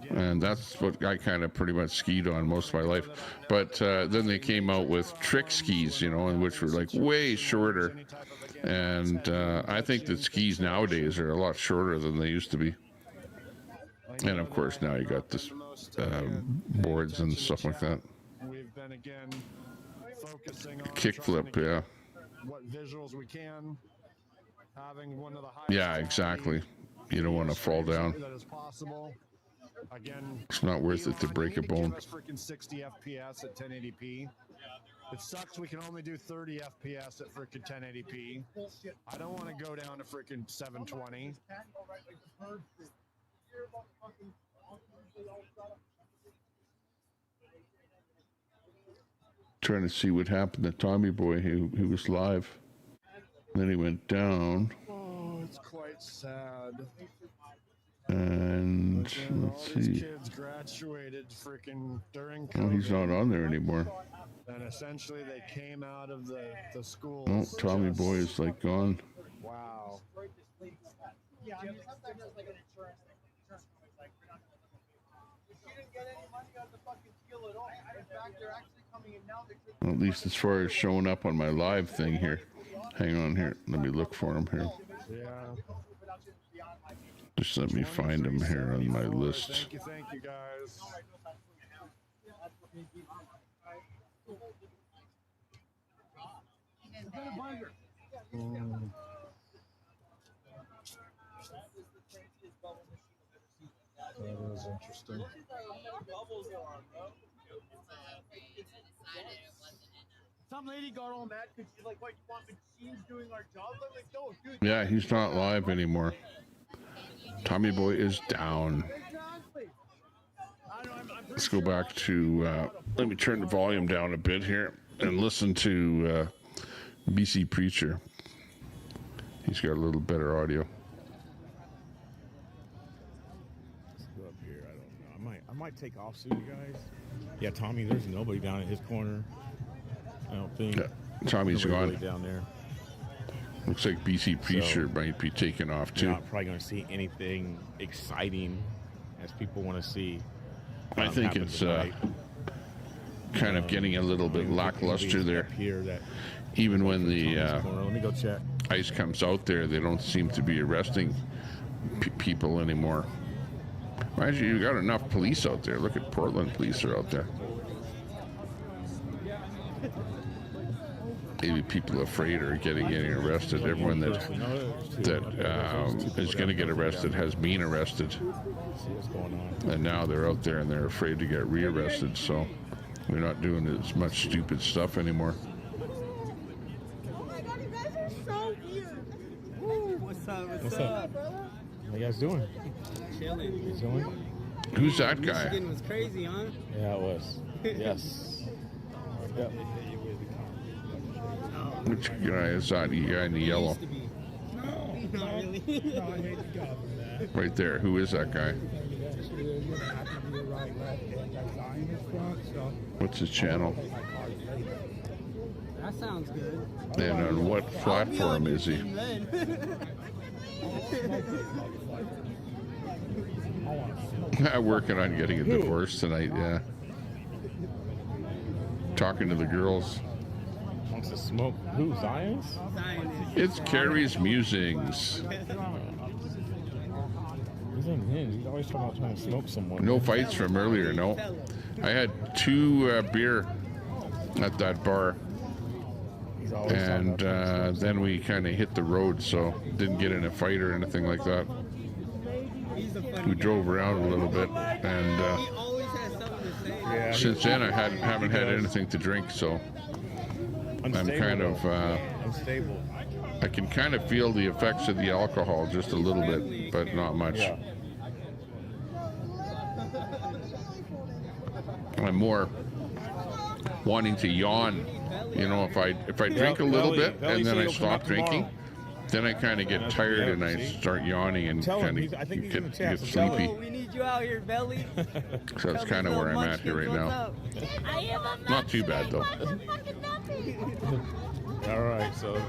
And that's what I kind of pretty much skied on most of my life. But then they came out with trick skis, you know, and which were like way shorter. And I think that skis nowadays are a lot shorter than they used to be. And of course now you got this boards and stuff like that. We've been again focusing on kickflip, yeah. what visuals we can, having one of the highest. Yeah, exactly. You don't want to fall down. That is possible. Again, it's not worth it to break a bone. Freaking 60 FPS at 1080p. It sucks we can only do 30 FPS at freaking 1080p. I don't want to go down to freaking 720. Trying to see what happened to Tommy Boy, who was live. Then he went down. Oh, it's quite sad. And let's see. Kids graduated freaking during COVID. Oh, he's not on there anymore. And essentially they came out of the schools. Oh, Tommy Boy is like gone. Wow. Yeah, I mean, sometimes it's like an insurance thing. Insurance company's like, we're not going to pay you. If you didn't get any money out of the fucking deal at all. In fact, they're actually coming in now. Well, at least as far as showing up on my live thing here. Hang on here. Let me look for him here. Yeah. Just let me find him here on my list. Thank you guys. That was interesting. Some lady got all mad because she's like, what, you want machines doing our jobs? I'm like, no, dude. Yeah, he's not live anymore. Tommy Boy is down. Let's go back to, let me turn the volume down a bit here and listen to BC Preacher. He's got a little better audio. Let's go up here. I don't know. I might take off soon, you guys. Yeah, Tommy, there's nobody down in his corner. I don't think. Yeah, Tommy's gone. Really down there. Looks like BC Preacher might be taking off too. You're not probably going to see anything exciting as people want to see. I think it's kind of getting a little bit lackluster there. Even when the let me go check. ICE comes out there, they don't seem to be arresting people anymore. Imagine you got enough police out there. Look at Portland police are out there. maybe people afraid are getting arrested. Everyone that is going to get arrested has been arrested, See what's going on. and now they're out there and they're afraid to get rearrested. So they're not doing as much stupid stuff anymore. Oh my god, you guys are so weird. Woo, what's up? What's up? How you guys doing? Chilling. You chilling? Who's that guy? Michigan was crazy, huh? Yeah, it was. Yes. Yep. Which guy is that? The guy in the yellow. No, not really. No, I hate to go from that. Right there. Who is that guy? What's his channel? That sounds good. And on what platform is he? Working on getting a divorce tonight, yeah. Talking to the girls. Wants to smoke. Who? Zion's? It's Carrie's Musings. He's unhinged. He's always talking about trying to smoke someone. No fights from earlier, no. I had 2 beer at that bar. He's always talking And about trying to smoke then we kind of hit the road, so didn't get in a fight or anything like that. We drove around a little bit, and Yeah, since then I haven't had anything to drink, so I'm kind of unstable. I can kind of feel the effects of the alcohol just a little bit, but not much. Yeah. I'm more wanting to yawn. You know, if I drink a little bit and then I stop drinking, then I kind of get tired and I start yawning and kind of get sleepy. We need you out here, Belly. So that's kind of where I'm at here right now. Not too bad though. All right, so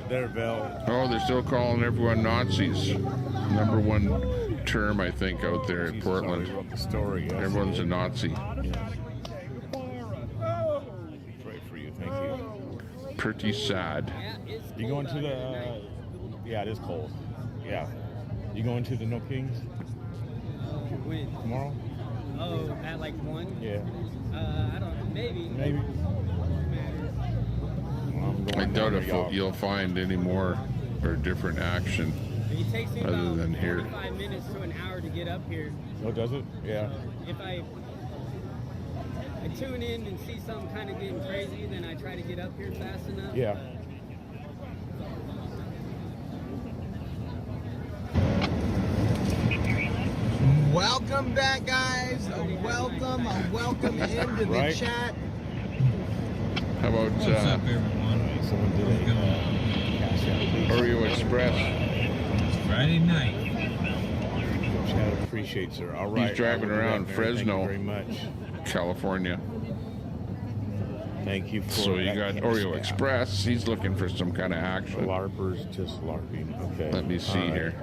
there, Bell. Oh, they're still calling everyone Nazis. Number 1 term, I think, out there in Portland. Wrote the story. Yes. Everyone's a Nazi. Yes. Pray for you. Thank you. Pretty sad. You going to the? Yeah, it is cold. Yeah. You going to the No Kings When? tomorrow? Oh, at like 1? Yeah. I don't know. Maybe. Maybe. Well, I'm I going doubt down if there, y'all. you'll find any more or different action It takes me other about than here. 45 minutes to an hour to get up here. Oh, does it? Yeah. If I tune in and see something kind of getting crazy, then I try to get up here fast enough. Yeah. Welcome back, guys. A welcome into the Right. chat. How about Someone did a Oreo Express? Friday night. Chad appreciates her. All right. He's driving I will do around that, Mary. Fresno, Thank you very much. California. Thank you for So you that got kind Oreo of Express. He's looking for some kind of action. LARPers just LARPing. Okay. Let me see All right. here.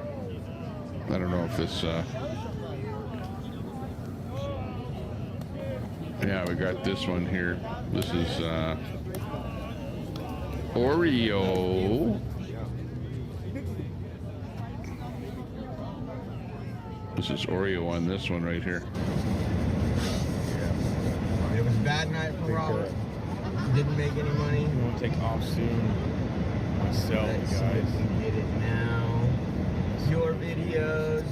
I don't know if this. Yeah, we got this one here. This is Oreo. This is Oreo on this one right here. It was a bad night for Robert. Didn't make any money. You want to take off soon? Myself, Let's see guys. if we can get it now. Your videos.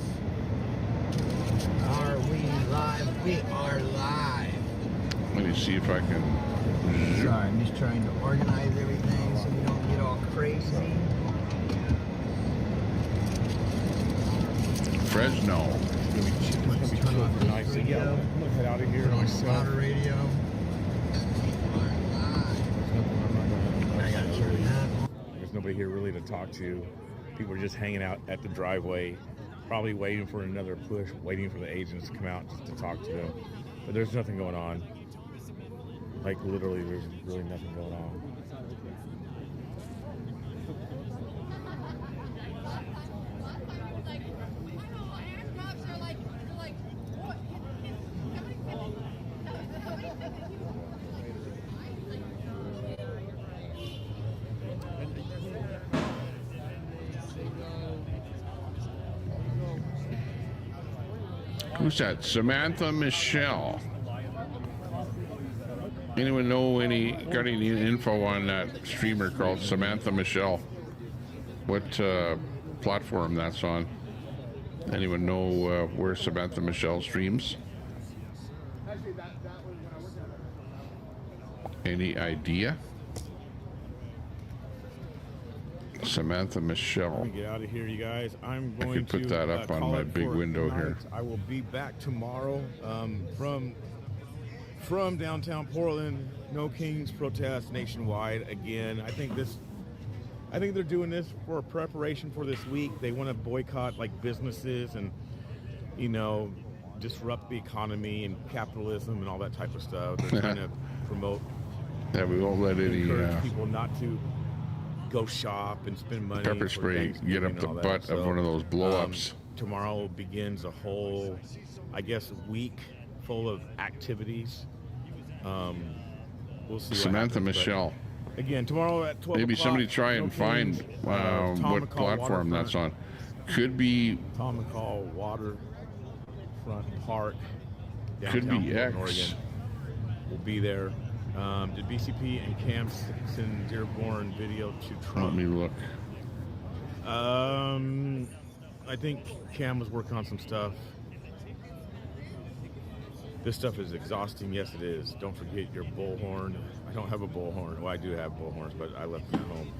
Are we live? We are live. Let me see if I can. Sorry, I'm just trying to organize everything so we don't get all crazy. Fresno. Turn off this Nice. radio. Yeah, I'm gonna head out of here. Turn on myself. spotter radio. I gotta turn that on. There's nobody here really to talk to. People are just hanging out at the driveway, probably waiting for another push, waiting for the agents to come out just to talk to them. But there's nothing going on. Like literally, there's really nothing going on. Who's that? Samantha Michelle. Anyone know got any info on that streamer called Samantha Michelle? What platform that's on? Anyone know where Samantha Michelle streams? Any idea? Samantha Michelle. Let me get out of here, you guys. I'm going I could put that up on call my it big for window tonight. here. I will be back tomorrow from downtown Portland. No Kings protest nationwide again. I think they're doing this for preparation for this week. They want to boycott like businesses and, you know, disrupt the economy and capitalism and all that type of stuff. They're trying to promote. Yeah, we won't let any encourage people not to go shop and spend money. pepper for spray get up Thanksgiving the and all butt that. of one of those blow-ups. Tomorrow begins a whole, I guess, week full of activities. We'll see. What Samantha happens, Michelle. Again, tomorrow at 12 Maybe o'clock, somebody try No and find Kings, Tom what McCall platform that's on. Waterfront. Could be Tom McCall Waterfront Park. Could be downtown X. Portland, Oregon. We'll be there. Did BCP and Cam send Dearborn video to Trump? Let me look. I think Cam was working on some stuff. This stuff is exhausting. Yes, it is. Don't forget your bullhorn. I don't have a bullhorn. Well, I do have bullhorns, but I left them at home.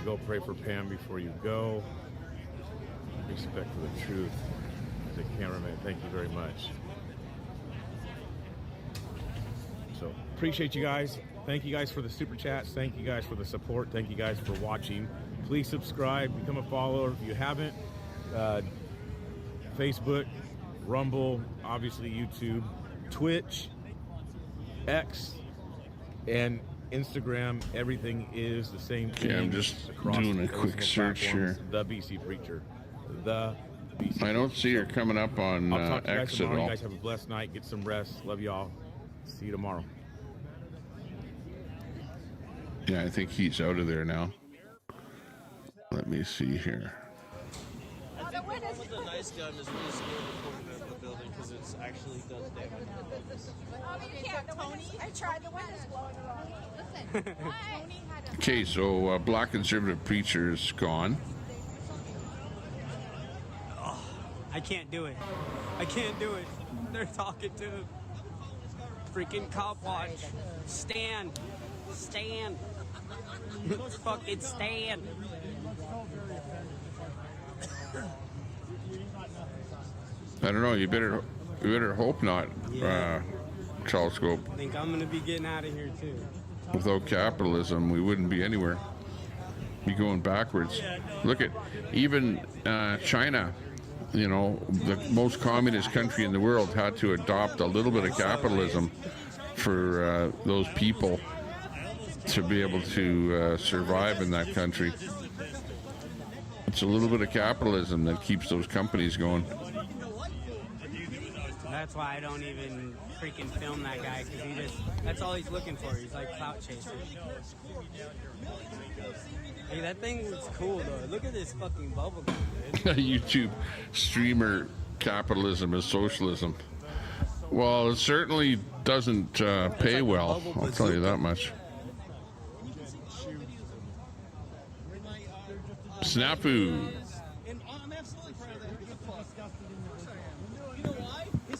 Go pray for Pam before you go. Respect for the truth. The cameraman, thank you very much. So, appreciate you guys. Thank you guys for the super chats. Thank you guys for the support. Thank you guys for watching. Please subscribe, become a follower if you haven't. Facebook, Rumble, obviously YouTube, Twitch, X, and Instagram. Everything is the same thing. Yeah, I'm just across doing the a quick personal search platforms. here. The BC Preacher. The BC I don't see her coming up on I'll talk to you guys X at tomorrow. all. You guys have a blessed night. Get some rest. Love y'all. See you tomorrow. Yeah, I think he's out of there now. Let me see here. I think the nice gun is really scared of putting it in the building because it actually does damage. You can't, Tony. I tried. The wind is blowing around. Listen, Tony had a... Okay, so Black Conservative Preacher is gone. I can't do it. I can't do it. They're talking to him. Freaking cop watch. Stand. Stand. Fucking stand. I don't know. You better hope not. Telescope. I think I'm gonna be getting out of here too. Without capitalism, we wouldn't be anywhere. Be going backwards. Look at even China. You know, the most communist country in the world had to adopt a little bit of capitalism for those people to be able to survive in that country. It's a little bit of capitalism that keeps those companies going. That's why I don't even freaking film that guy, because that's all he's looking for. He's like clout chaser. Hey, that thing looks cool though. Look at this fucking bubble gum, dude. YouTube streamer capitalism is socialism. Well, it certainly doesn't pay well. I'll tell you that much. Snafu.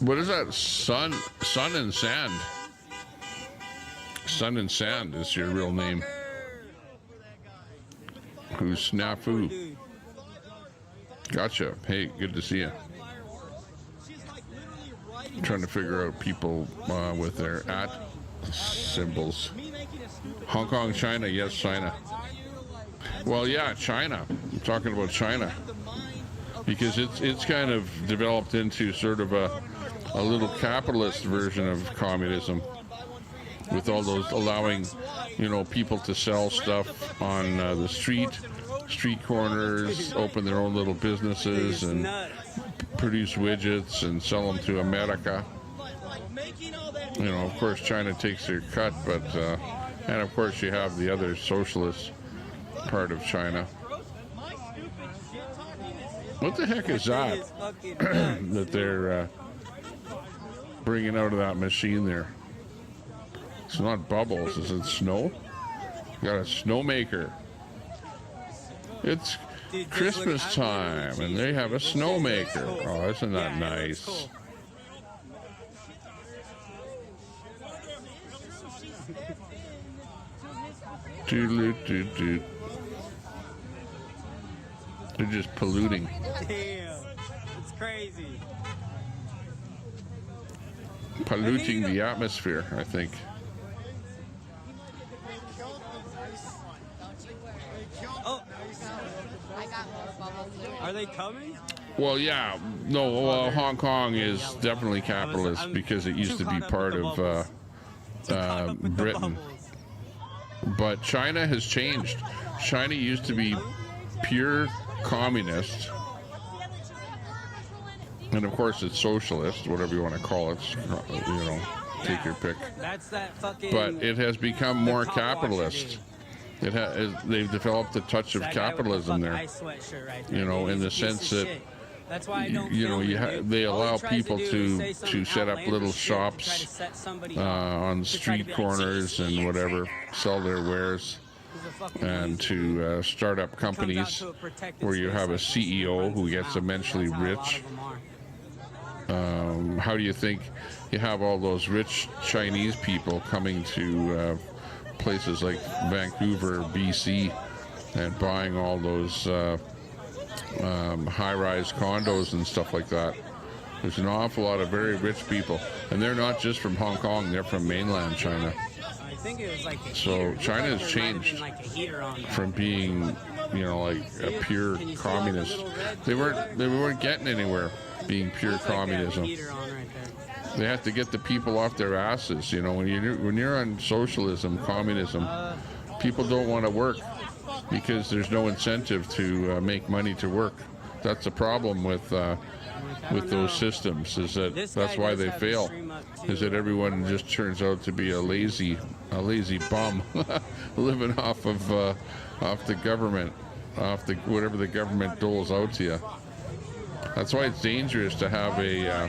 What is that? Sun and Sand. Sun and Sand is your real name. Who's Snafu? Gotcha. Hey, good to see you. I'm trying to figure out people with their @ symbols. Hong Kong, China. Yes, China. Well, yeah, China. I'm talking about China because it's kind of developed into sort of a little capitalist version of communism, with all those allowing, you know, people to sell stuff on the street corners, open their own little businesses, and produce widgets and sell them to America. You know, of course, China takes their cut, but and of course you have the other socialist part of China. What the heck is that that they're bringing out of that machine there? It's not bubbles. Is it snow? Got a snowmaker. It's Dude, Christmas look, time, and they have a snowmaker. Cool. Oh, isn't that Yeah, it nice? looks cool. Doot-doot-doot-doot. They're just polluting. Damn, it's crazy. Polluting the atmosphere, I think. Oh, are they coming? Well, yeah. No, well, Hong Kong is definitely capitalist because it used to be part of Britain. But China has changed. China used to be pure communist. And of course it's socialist, whatever you want to call it. You know, take your pick. That's that fucking. But it has become more cop watcher capitalist. They've developed a touch of That guy with the capitalism fuck there. ice sweatshirt right there, You know, dude. in the He's a piece sense of that shit. That's why I don't you know, film him, dude. they All he allow tries people do is to say some set up outlandish little shit to try to shops set somebody up, on to try to street be like, corners "See, and it's whatever, right there." sell their wares, He's a fucking and loser. to start up Comes out companies to a protected where you space have a like this and CEO runs who his gets mouth. immensely That's how a lot rich. of them are. How do you think you have all those rich Chinese people coming to places like Vancouver, BC, and buying all those high-rise condos and stuff like that? There's an awful lot of very rich people, and they're not just from Hong Kong, they're from mainland China. I think it was like a So heater. It China looked has like there might have changed been like a heater on there. from being, you know, like a pure Can you see all the communist. little red They weren't getting anywhere being pure Looks like they have a communism. heater on right there. They have to get the people off their asses. You know, when you're on socialism, communism, people don't want to work because there's no incentive to make money to work. That's the problem with those systems. Is that that's why they fail? Is that everyone just turns out to be a lazy bum living off the government, off the whatever the government doles out to you. That's why it's dangerous to have a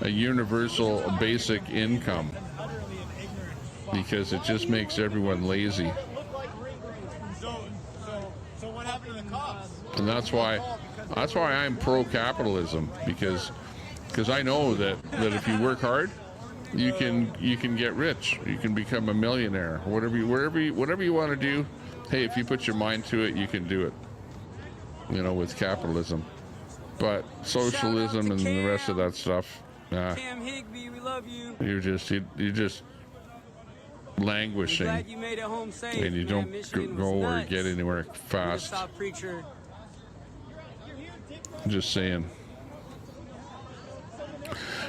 universal basic income, because it just makes everyone lazy. So what happened to the cops? And that's why I'm pro-capitalism, because I know that if you work hard, you can get rich. You can become a millionaire. Whatever you want to do, hey, if you put your mind to it, you can do it. You know, with capitalism. But socialism and the rest of that stuff, Cam Higby, we love you. you're just languishing, Glad you made it home safe. and you man. don't Michigan go was or nuts. get anywhere We just fast. saw Preacher. Just saying.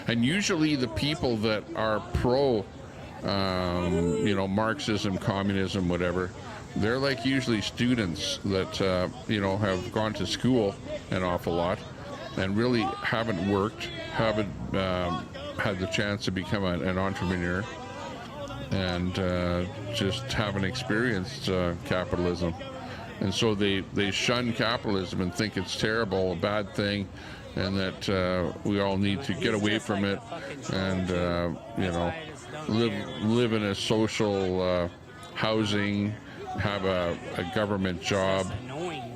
And usually the people that are pro, you know, Marxism, communism, whatever, they're like usually students that, you know, have gone to school an awful lot and really haven't worked, haven't had the chance to become an entrepreneur, and just haven't experienced capitalism. And so they shun capitalism and think it's terrible, a bad thing, and that we all need to get away from it and, you know, live in a social housing, have a government job,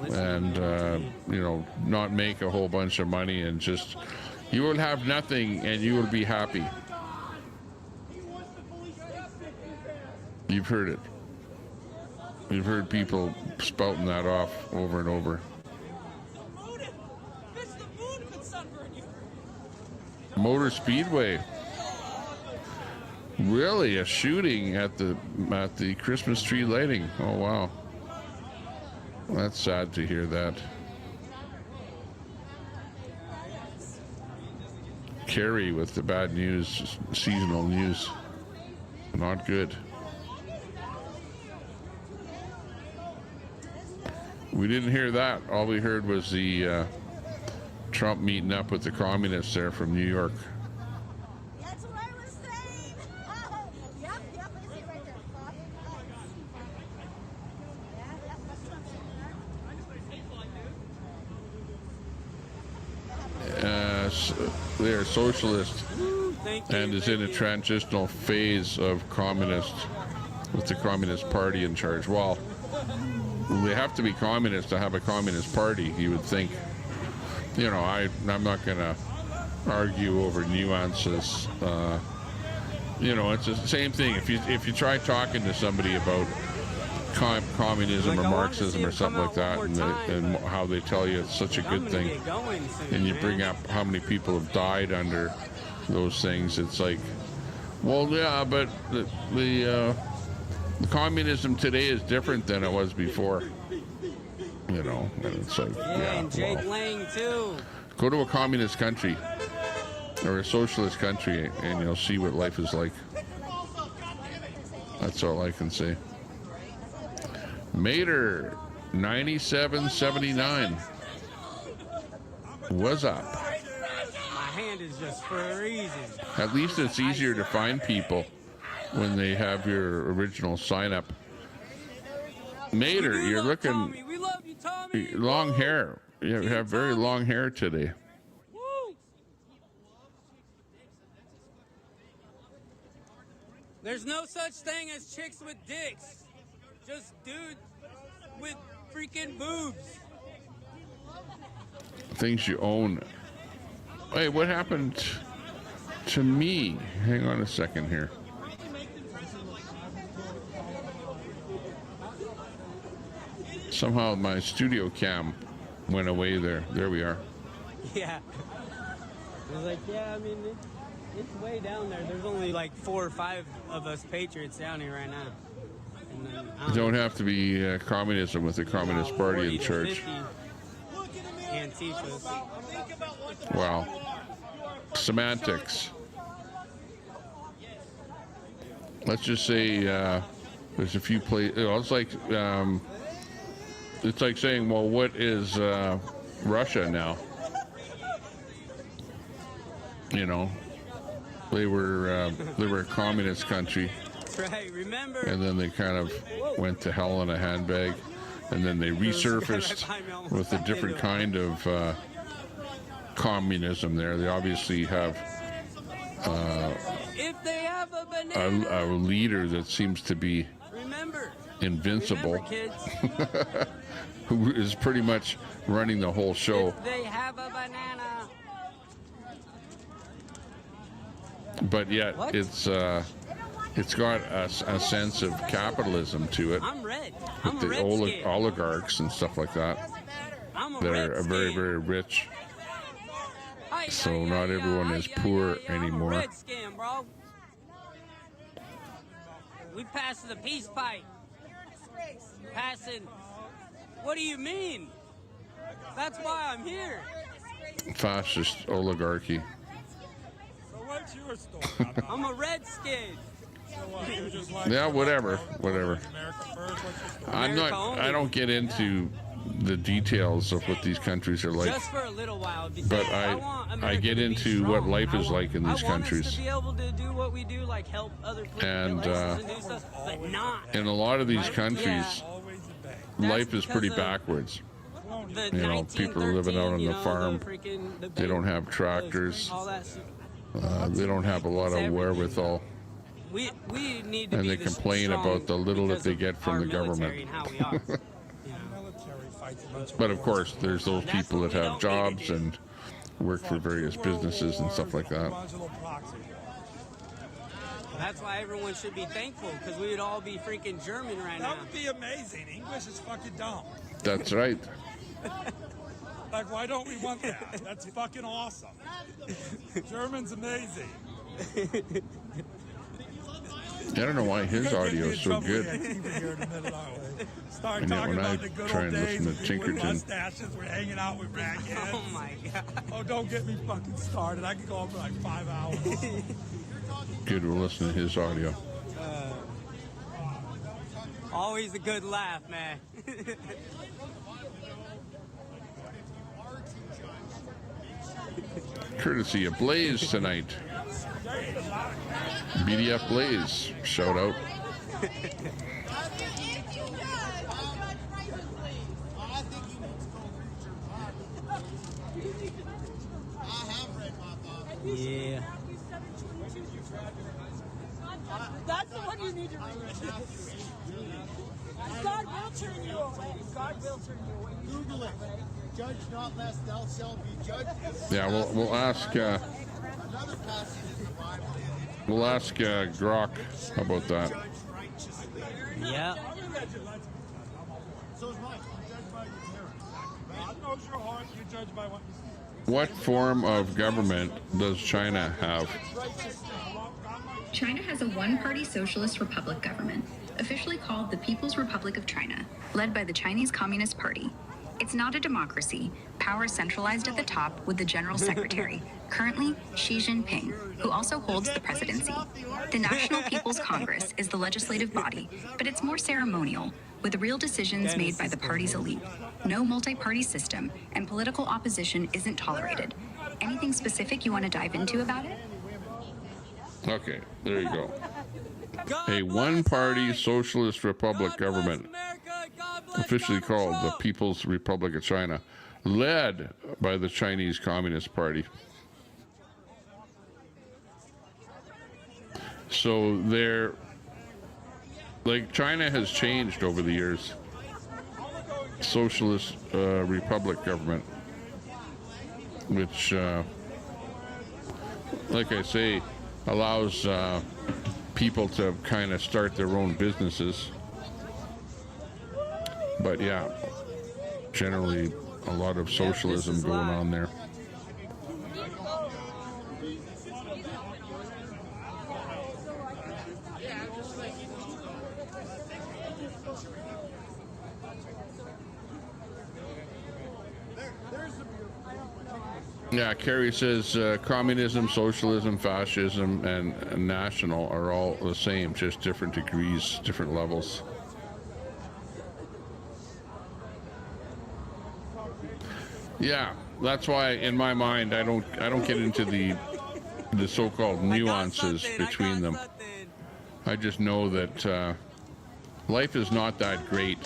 and, you know, not make a whole bunch of money, and just, you will have nothing and you will be happy. You've heard it. You've heard people spouting that off over and over. Motor Speedway. Really, a shooting at the Christmas tree lighting. Oh wow. That's sad to hear that. Carrie with the bad news, seasonal news. Not good. We didn't hear that. All we heard was the Trump meeting up with the communists there from New York. That's what I was saying. Yep, I see it right there. Yeah, that's what I'm saying. They're socialist. Thank you. and is in a transitional phase of communist, with the Communist Party in charge. Well, they have to be communist to have a communist party, you would think. You know, I'm not going to argue over nuances. You know, it's the same thing. If you try talking to somebody about communism or Marxism or something like that, and how they tell you it's such a good thing, and you bring up how many people have died under those things, it's like, well, yeah, but the communism today is different than it was before. You know, and it's like, yeah, and Jake Lang too. Go to a communist country or a socialist country, and you'll see what life is like. That's all I can say. Mater 9779. What's up? My hand is just freezing. At least it's easier to find people when they have your original sign up. Mater, you're looking Tommy. We love you, Tommy. long hair. You have very long hair today. Woo. There's no such thing as chicks with dicks. Just dudes with freaking boobs. Things you own. Hey, what happened to me? Hang on a second here. Somehow my studio cam went away there. There we are. Yeah. I was like, yeah, I mean, it's way down there. There's only like 4 or 5 of us patriots down here right now. And then, You don't have to be communism with the Communist Party in charge. Antifas. Wow. Semantics. Let's just say there's a few places. It's like saying, well, what is Russia now? You know, they were a communist country. That's right. Remember? And then they kind of went to hell in a handbag, and then they resurfaced with a different kind of communism. There, they obviously have if they have a banana, a leader that seems to be invincible. Remember, kids. Who is pretty much running the whole show. If they have a banana. But yet What? it's got a sense of capitalism to it. I'm red. With I'm a the redskin. oligarchs and stuff like that. I'm a That are redskin. very, very rich. So not everyone is poor anymore. I'm a redskin, bro. We passed the peace pipe. Passing. What do you mean? That's why I'm here. Fascist oligarchy. So what's your story? I'm a redskin. Yeah, whatever. I'm not. I don't get into the details of what these countries are like. Just for a little while. Because But want I America get to be into what strong. life is like in these I want countries. us to be able to do what we do, like help other people And, and do stuff, but not. In a lot of these countries, life is pretty because of backwards. the You know, people are living out on 1913, the farm. They don't have tractors. All that shit. They don't have a lot of wherewithal. We need to And be they the complain strong about the little that because they of get from our the military government. and how we are. But of course, there's those people that have jobs and work for various businesses and stuff like that. That's why everyone should be thankful, because we would all be freaking German right now. That would be amazing. English is fucking dumb. That's right. Like, why don't we want that? That's fucking awesome. German's amazing. I don't know why his audio is so good. Start And yet talking when I about the good try old and days listen to with Tinkerton, mustaches. We're hanging out with raggeds. Oh my god. Oh, don't get me fucking started. I could go on for like 5 hours. good, we'll listen to his audio. Always a good laugh, man. Courtesy of Blaze tonight. BDF Blaze, shout out. Yeah. That's the one you need to read. God will turn you away. God will turn you away. Google it. Judge not lest thou shalt be judged. Yeah, we'll ask. Another passage in the Bible. We'll ask Grok about that. Yeah. So is mine. You judge by your parents. God knows your heart. You judge by what you see. What form of government does China have? China has a one-party socialist republic government, officially called the People's Republic of China, led by the Chinese Communist Party. It's not a democracy. Power is centralized at the top with the General Secretary, currently Xi Jinping, who also holds the presidency. The National People's Congress is the legislative body, but it's more ceremonial, with real decisions made by the party's elite. No multi-party system, and political opposition isn't tolerated. Anything specific you want to dive into about it? Okay, there you go. A one-party socialist republic government, officially called the People's Republic of China, led by the Chinese Communist Party. So they're like, China has changed over the years. Socialist republic government, which, like I say, allows people to kind of start their own businesses. But yeah, generally a lot of socialism going on there. Yeah, Kerry says communism, socialism, fascism, and national are all the same, just different degrees, different levels. Yeah, that's why in my mind I don't get into the so-called nuances between them. I just know that life is not that great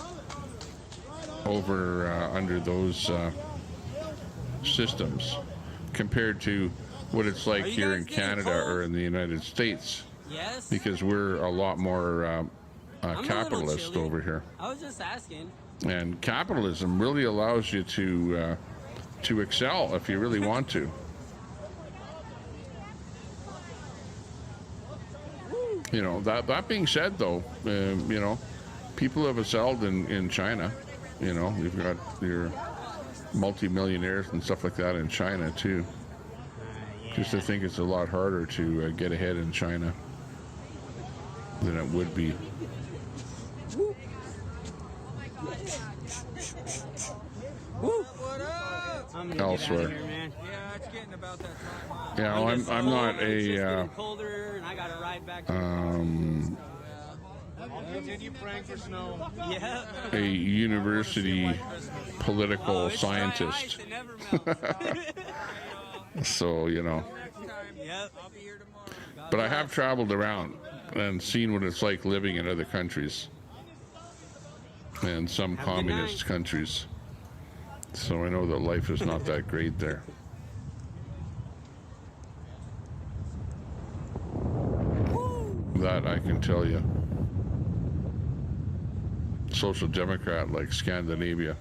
over under those systems compared to what it's like here in Canada or in the United States. Yes. Because we're a lot more capitalist over here. I was just asking. And capitalism really allows you to excel if you really want to. You know, that being said, though, you know, people have excelled in China. You know, you've got your multi-millionaires and stuff like that in China too. Just to think it's a lot harder to get ahead in China than it would be. Elsewhere. Yeah, well, I'm not a a university political scientist. So, you know. But I have traveled around and seen what it's like living in other countries and some communist countries. So I know that life is not that great there. That I can tell you. Social Democrat like Scandinavia.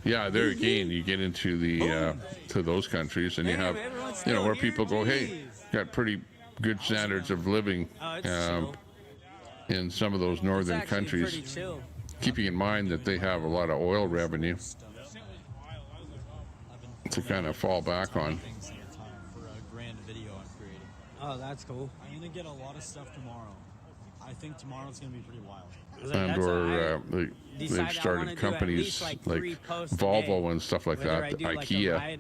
Yeah, there again, you get into the to those countries, and you have, you know, where people go, hey, got pretty good standards of living in some of those northern countries. Keeping in mind that they have a lot of oil revenue to kind of fall back on. Oh, that's cool. I'm gonna get a lot of stuff tomorrow. I think tomorrow's gonna be pretty wild. And or they've started companies like Volvo and stuff like that. IKEA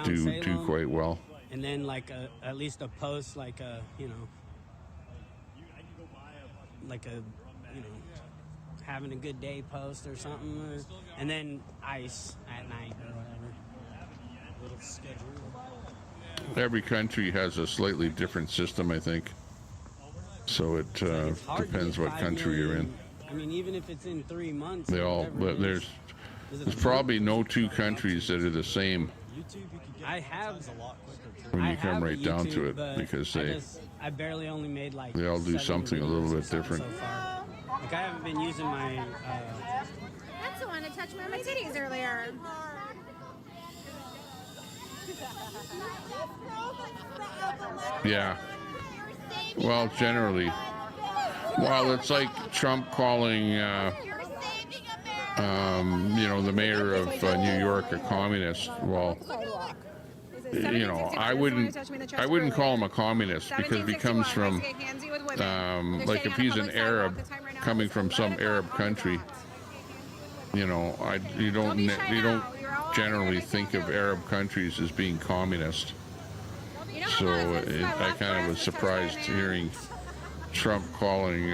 do quite well. And then like at least a post, like a, you know, like a, you know, having a good day post or something, and then ice at night or whatever. Little schedule. Every country has a slightly different system, I think. So it depends what country you're in. I mean, even if it's in 3 months. They all, but there's probably no two countries that are the same YouTube, you could get I have a lot quicker too. when I you come have a right down to YouTube, it, but because I barely only made like they all do 7 something a little videos or bit something different. so far. Like I haven't been using my That's the one that touched me on my titties earlier. Yeah. Well, generally, well, it's like Trump calling, you know, the mayor of New York a communist. Well, you know, I wouldn't call him a communist because he comes from, like if he's an Arab coming from some Arab country, you know, you don't generally think of Arab countries as being communist. So I kind of was surprised hearing Trump calling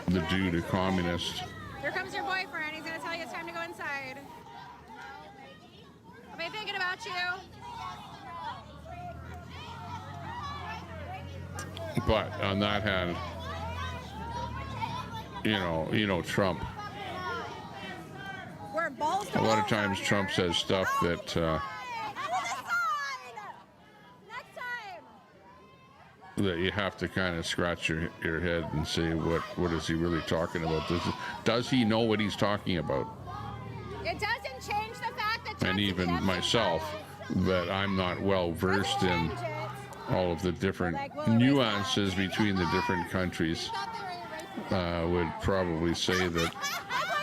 the dude a communist. Here comes your boyfriend. He's gonna tell you it's time to go inside. I've been thinking about you. But on that hand, you know Trump. We're balls to A lot of balls times out Trump here. says stuff that that you have to kind of scratch your head and say, what is he really talking about? Does he know what he's talking about? It doesn't change the fact that And even myself, that I'm not well versed in all of the different nuances between the different countries, would probably say that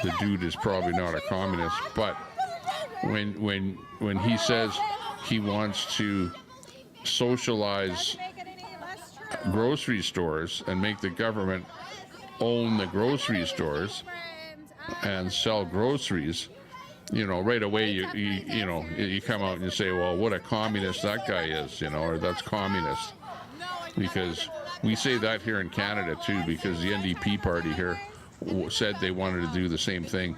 the dude is probably not a communist. But when he says he wants to socialize grocery stores and make the government own the grocery stores and sell groceries, you know, right away you come out and you say, well, what a communist that guy is, you know, or that's communist. Because we say that here in Canada too, because the NDP party here said they wanted to do the same thing,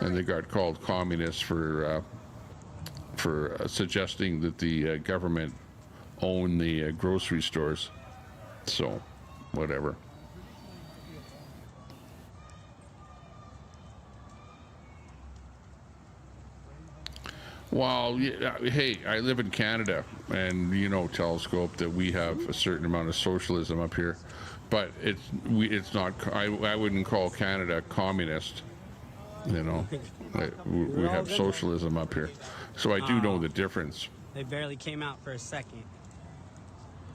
and they got called communists for suggesting that the government own the grocery stores. So, whatever. Well, yeah, hey, I live in Canada, and you know, Telescope, that we have a certain amount of socialism up here, but it's not. I wouldn't call Canada communist. You know, we have socialism up here, so I do know the difference. They barely came out for a second.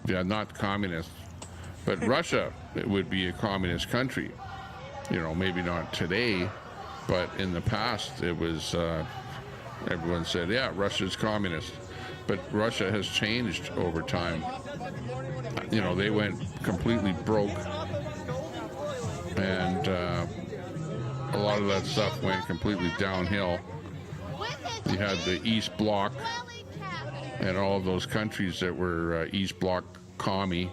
Yeah, not communist, but Russia, it would be a communist country. You know, maybe not today, but in the past it was. Everyone said, yeah, Russia's communist, but Russia has changed over time. You know, they went completely broke, and a lot of that stuff went completely downhill. You had the East Bloc and all of those countries that were East Bloc commie,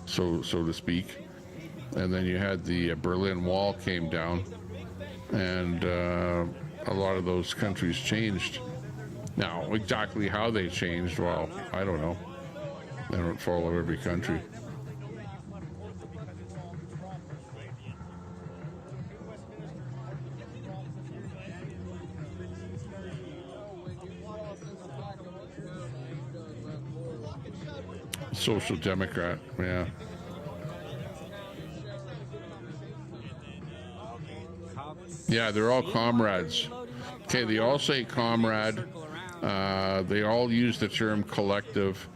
so to speak, and then you had the Berlin Wall came down, and a lot of those countries changed. Now, exactly how they changed, well, I don't know. I don't follow every country. Social Democrat, yeah. Yeah, they're all comrades. Okay, they all say comrade. They all use the term collective.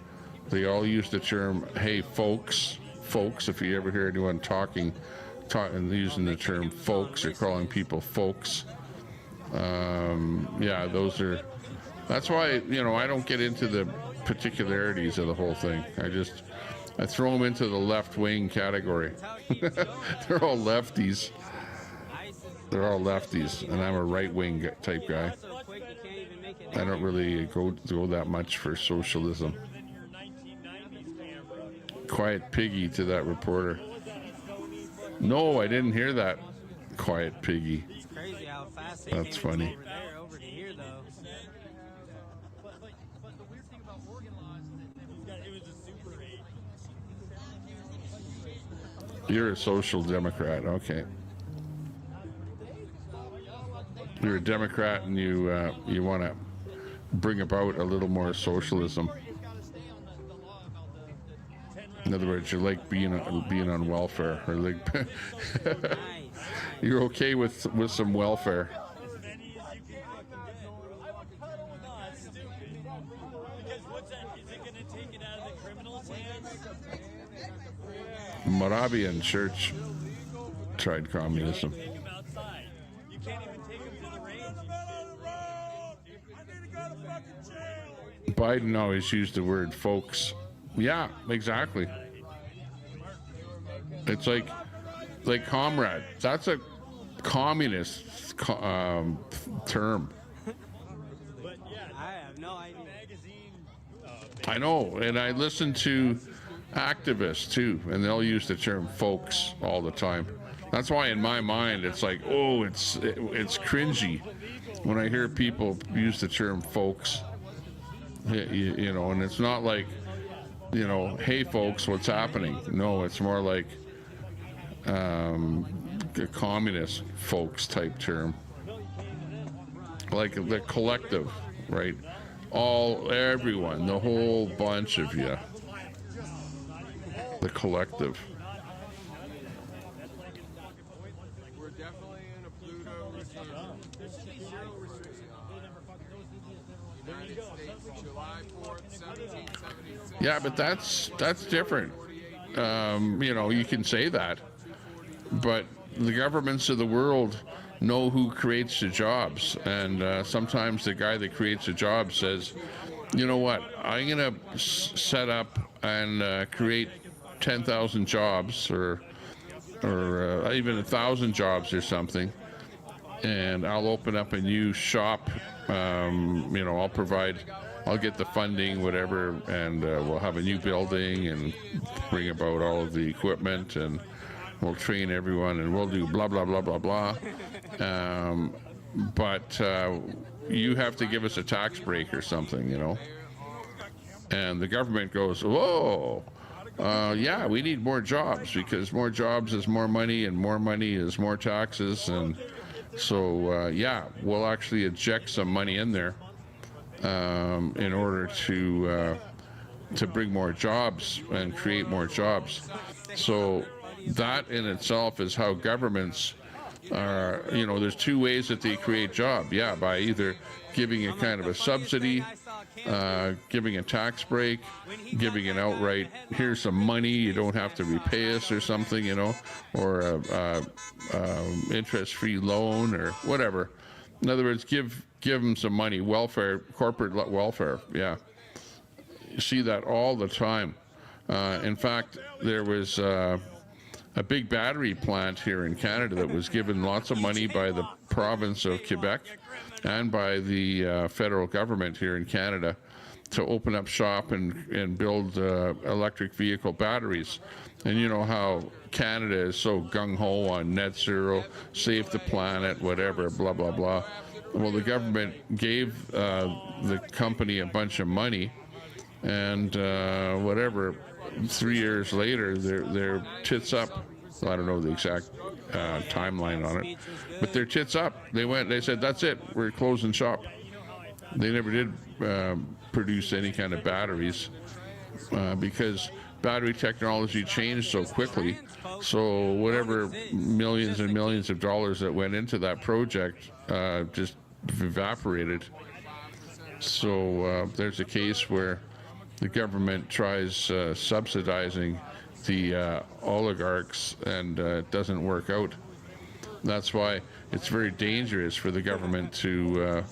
They all use the term, hey, folks. Folks, if you ever hear anyone talking and using the term folks or calling people folks. Yeah, that's why, you know, I don't get into the particularities of the whole thing. I throw them into the left-wing category. They're all lefties. They're all lefties, and I'm a right-wing type guy. I don't really go that much for socialism. Quiet piggy to that reporter. No, I didn't hear that. Quiet piggy. It's crazy how fast they That's came funny. over there, over to here, though. But the weird thing about Oregon law is that it was a Super 8. You're a social democrat, okay. You're a Democrat, and you want to bring about a little more socialism. In other words, you're like being on welfare, or like you're okay with some welfare. Moravian Church tried communism. Biden always used the word folks. Yeah, exactly. It's like comrade. That's a communist term. I have no idea. I know, and I listen to activists too, and they'll use the term folks all the time. That's why in my mind it's like, oh, it's cringy when I hear people use the term folks. You know, and it's not like, you know, hey folks, what's happening? No, it's more like a communist folks type term, like the collective, right? Everyone, the whole bunch of you, the collective. We're definitely in a Pluto return. United States, July 4th, 1776. Yeah, but that's different. You know, you can say that, but the governments of the world know who creates the jobs, and sometimes the guy that creates the job says, you know what, I'm gonna set up and create 10,000 jobs or even 1,000 jobs or something, and I'll open up a new shop. You know, I'll get the funding, whatever, and we'll have a new building and bring about all of the equipment, and we'll train everyone, and we'll do blah, blah, blah, blah, blah. But you have to give us a tax break or something, you know. And the government goes, whoa, yeah, we need more jobs, because more jobs is more money, and more money is more taxes. And so, yeah, we'll actually inject some money in there in order to bring more jobs and create more jobs. So that in itself is how governments are, you know, there's two ways that they create job. Yeah, by either giving a kind of a subsidy, giving a tax break, giving an outright, here's some money, you don't have to repay us or something, you know, or a interest-free loan or whatever. In other words, give them some money, welfare, corporate welfare. Yeah, you see that all the time. In fact, there was a big battery plant here in Canada that was given lots of money by the province of Quebec and by the federal government here in Canada to open up shop and build electric vehicle batteries. And you know how Canada is so gung-ho on net zero, save the planet, whatever, blah, blah, blah. Well, the government gave the company a bunch of money, and whatever, 3 years later, they're tits up. I don't know the exact timeline on it, but they're tits up. They said, that's it, we're closing shop. They never did produce any kind of batteries because battery technology changed so quickly. So whatever millions and millions of dollars that went into that project just evaporated. So there's a case where the government tries subsidizing the oligarchs, and it doesn't work out. That's why it's very dangerous for the government to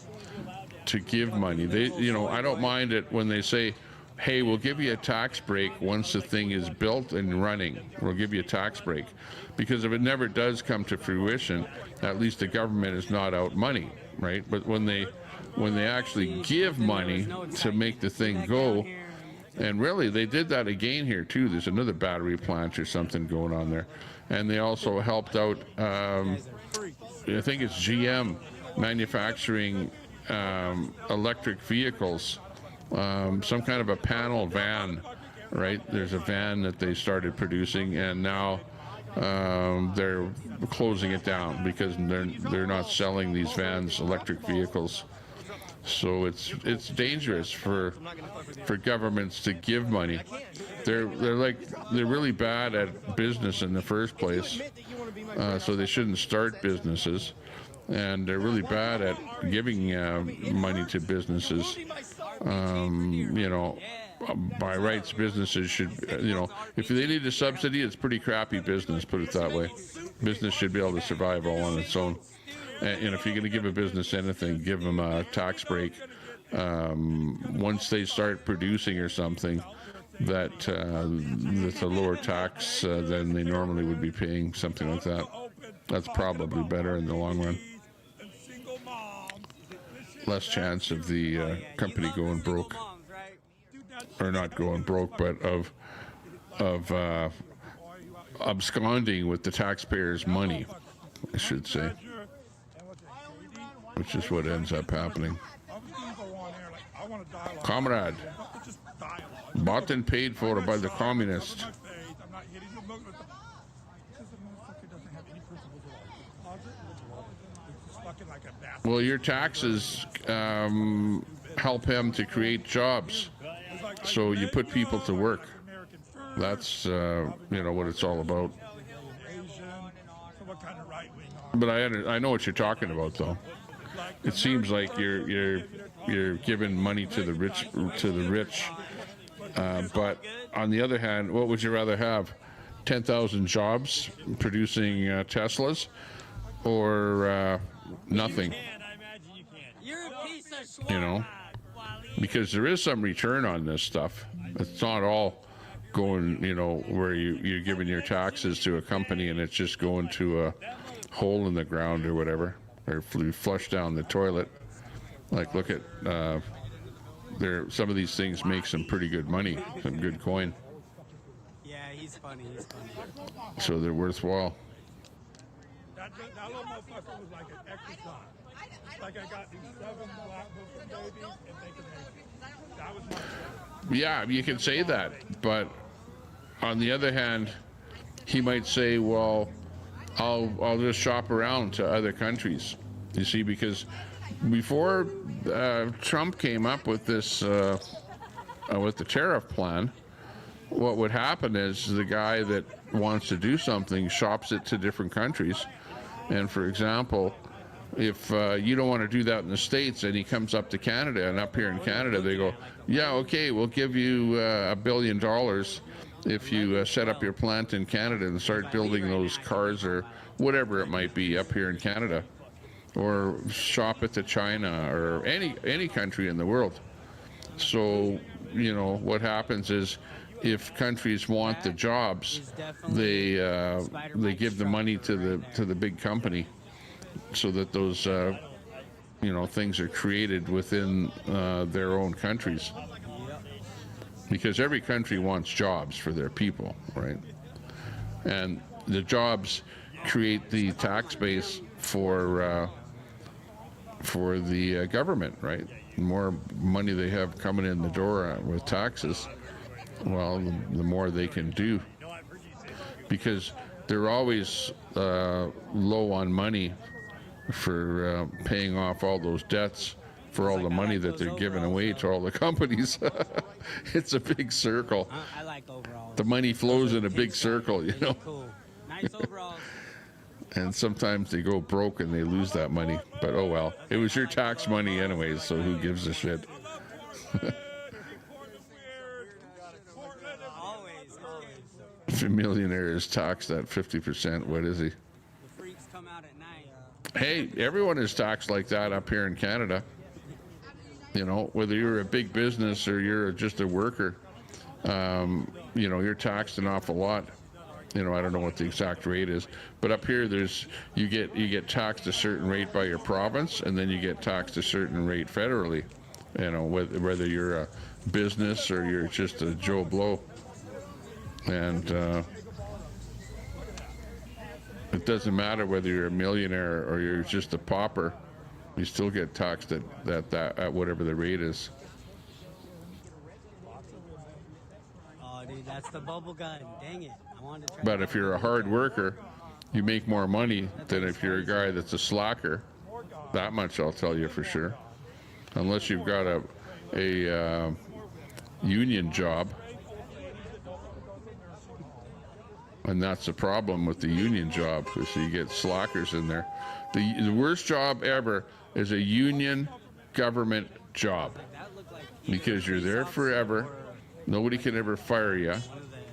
give money. You know, I don't mind it when they say, hey, we'll give you a tax break once the thing is built and running. We'll give you a tax break. Because if it never does come to fruition, at least the government is not out money, right? But when they actually give money to make the thing go, and really they did that again here too. There's another battery plant or something going on there. And they also helped out, I think it's GM manufacturing electric vehicles, some kind of a panel van, right? There's a van that they started producing, and now they're closing it down because they're not selling these vans, electric vehicles. So it's dangerous for governments to give money. They're really bad at business in the first place, so they shouldn't start businesses. And they're really bad at giving money to businesses. You know, by rights, businesses should, you know, if they need a subsidy, it's pretty crappy business, put it that way. Business should be able to survive all on its own. And if you're going to give a business anything, give them a tax break. Once they start producing or something, that's a lower tax than they normally would be paying, something like that. That's probably better in the long run. Less chance of the company going broke, or not going broke, but of absconding with the taxpayers' money, I should say, which is what ends up happening. Comrade, bought and paid for by the communists. Well, your taxes help him to create jobs, so you put people to work. That's you know what it's all about. But I know what you're talking about, though. It seems like you're giving money to the rich, but on the other hand, what would you rather have? 10,000 jobs producing Teslas, or nothing? You know, because there is some return on this stuff. It's not all going, you know, where you're giving your taxes to a company and it's just going to a hole in the ground or whatever, or flush down the toilet. Like, look at some of these things make some pretty good money, some good coin. Yeah, he's funny. So they're worthwhile. That little motherfucker was like an exercise. Like I got these 7 black Muslim babies and they can make it. That was my Yeah, you can say that, but on the other hand, he might say, well, I'll just shop around to other countries. You see, because before Trump came up with this, with the tariff plan, what would happen is the guy that wants to do something shops it to different countries. And for example, if you don't want to do that in the States and he comes up to Canada, and up here in Canada they go, yeah, okay, we'll give you $1 billion if you set up your plant in Canada and start building those cars or whatever it might be up here in Canada, or shop it to China or any country in the world. So, you know, what happens is, if countries want the jobs, they give the money to the big company, so that those you know, things are created within their own countries. Because every country wants jobs for their people, right? And the jobs create the tax base for the government, right? The more money they have coming in the door with taxes, well, the more they can do. Because they're always low on money for paying off all those debts, for all the money that they're giving away to all the companies. It's a big circle. I like overalls. The money flows in a big circle, you know. Cool. Nice overalls. And sometimes they go broke and they lose that money. But oh well, it was your tax money anyways, so who gives a shit? If a millionaire is taxed at 50%, what is he? The freaks come out at night. Hey, everyone is taxed like that up here in Canada. You know, whether you're a big business or you're just a worker, you know, you're taxed an awful lot. You know, I don't know what the exact rate is, but up here you get taxed a certain rate by your province, and then you get taxed a certain rate federally. You know, whether you're a business or you're just a Joe Blow. And it doesn't matter whether you're a millionaire or you're just a pauper, you still get taxed at whatever the rate is. Oh, dude, that's the bubble gun. Dang it. I wanted to try. But if you're a hard worker, you make more money than if you're a guy that's a slacker. That much I'll tell you for sure. unless you've got a union job. And that's the problem with the union job, is you get slackers in there. The worst job ever is a union government job, because you're there forever. Nobody can ever fire you,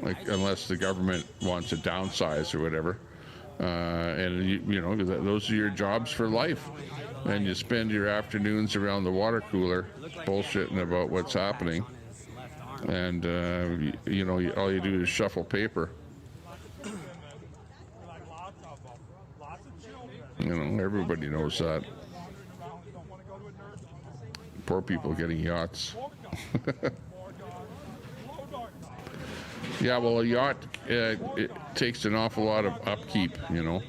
like, unless the government wants to downsize or whatever. And you know, those are your jobs for life. And you spend your afternoons around the water cooler bullshitting about what's happening. And you know, all you do is shuffle paper. You know, everybody knows that. Poor people getting yachts. Yeah, well, a yacht, it takes an awful lot of upkeep, you know.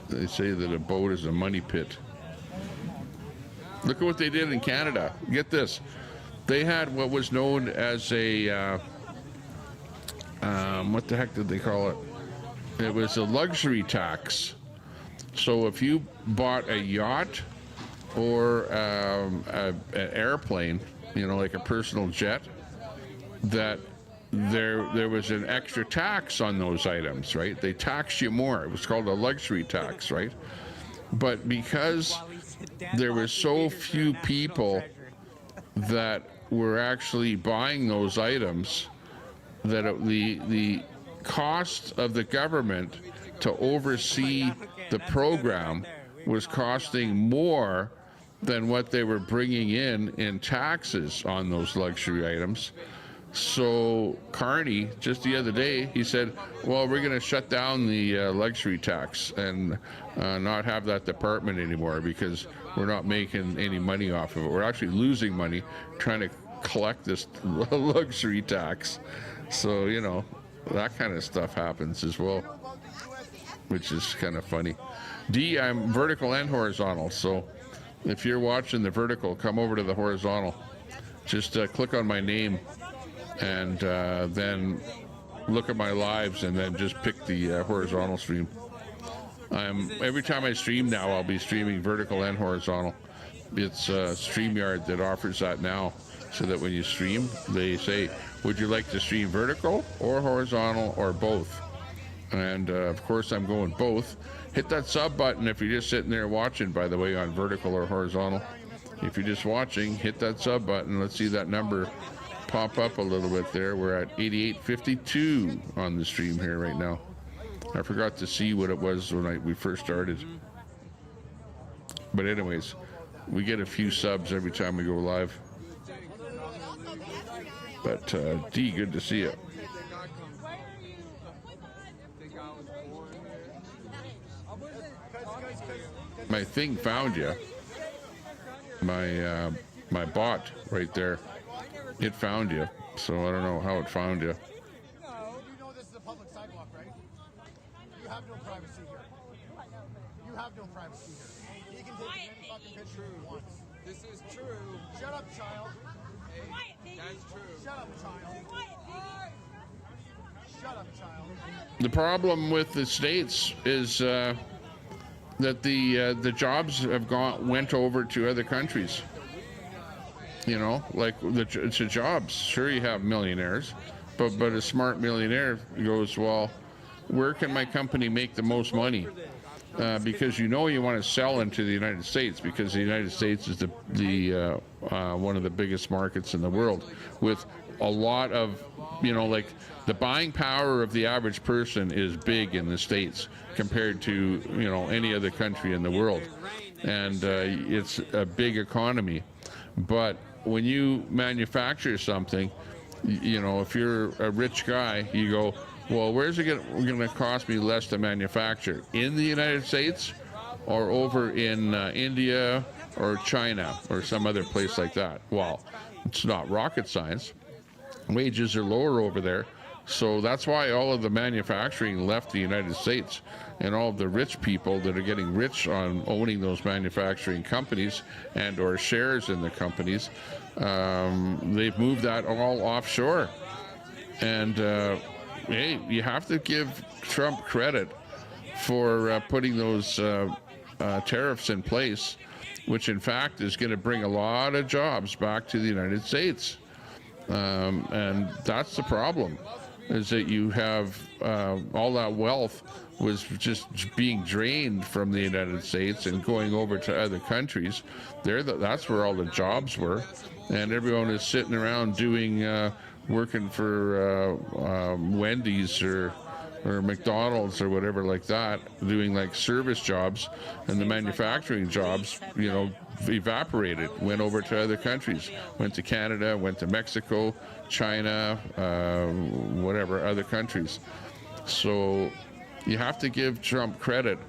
They say that a boat is a money pit. Look at what they did in Canada. Get this. They had what was known as a, what the heck did they call it? It was a luxury tax. So if you bought a yacht or an airplane, you know, like a personal jet, that there was an extra tax on those items, right? They taxed you more. It was called a luxury tax, right? But because there were so few people that were actually buying those items, that the cost of the government to oversee the program was costing more than what they were bringing in taxes on those luxury items. So Carney, just the other day, he said, well, we're going to shut down the luxury tax and not have that department anymore, because we're not making any money off of it. We're actually losing money trying to collect this luxury tax. So, you know, that kind of stuff happens as well, which is kind of funny. D, I'm vertical and horizontal, so if you're watching the vertical, come over to the horizontal. Just click on my name and then look at my lives, and then just pick the horizontal stream. Every time I stream now, I'll be streaming vertical and horizontal. It's StreamYard that offers that now, so that when you stream, they say, would you like to stream vertical or horizontal or both? And of course, I'm going both. Hit that sub button if you're just sitting there watching, by the way, on vertical or horizontal. If you're just watching, hit that sub button. Let's see that number pop up a little bit there. We're at 8852 on the stream here right now. I forgot to see what it was when we first started. But anyways, we get a few subs every time we go live. But D, good to see you. My thing found you. My bot right there. It found you. So I don't know how it found you. No, you know this is a public sidewalk, right? You have no privacy here. You have no privacy here. You can take as many fucking pictures you want. This is true. Shut up, child. Hey, that's true. Shut up, child. Shut up, child. The problem with the States is that the jobs have went over to other countries. You know, like it's the jobs. Sure, you have millionaires, but a smart millionaire goes, well, where can my company make the most money? Because you want to sell into the United States, because the United States is the one of the biggest markets in the world, with a lot of, like the buying power of the average person is big in the States compared to any other country in the world, and it's a big economy. But when you manufacture something, if you're a rich guy, you go, well, where's it going to cost me less to manufacture? In the United States or over in India or China or some other place like that? Well, it's not rocket science. Wages are lower over there. So that's why all of the manufacturing left the United States, and all of the rich people that are getting rich on owning those manufacturing companies and or shares in the companies, they've moved that all offshore. And hey, you have to give Trump credit for putting those tariffs in place which in fact is going to bring a lot of jobs back to the United States. And that's the problem, is that you have all that wealth was just being drained from the United States and going over to other countries. That's where all the jobs were, and everyone is sitting around doing working for Wendy's or McDonald's or whatever like that, doing like service jobs, and the manufacturing jobs, you know, evaporated, went over to other countries, went to Canada, went to Mexico, China, whatever, other countries. So you have to give Trump credit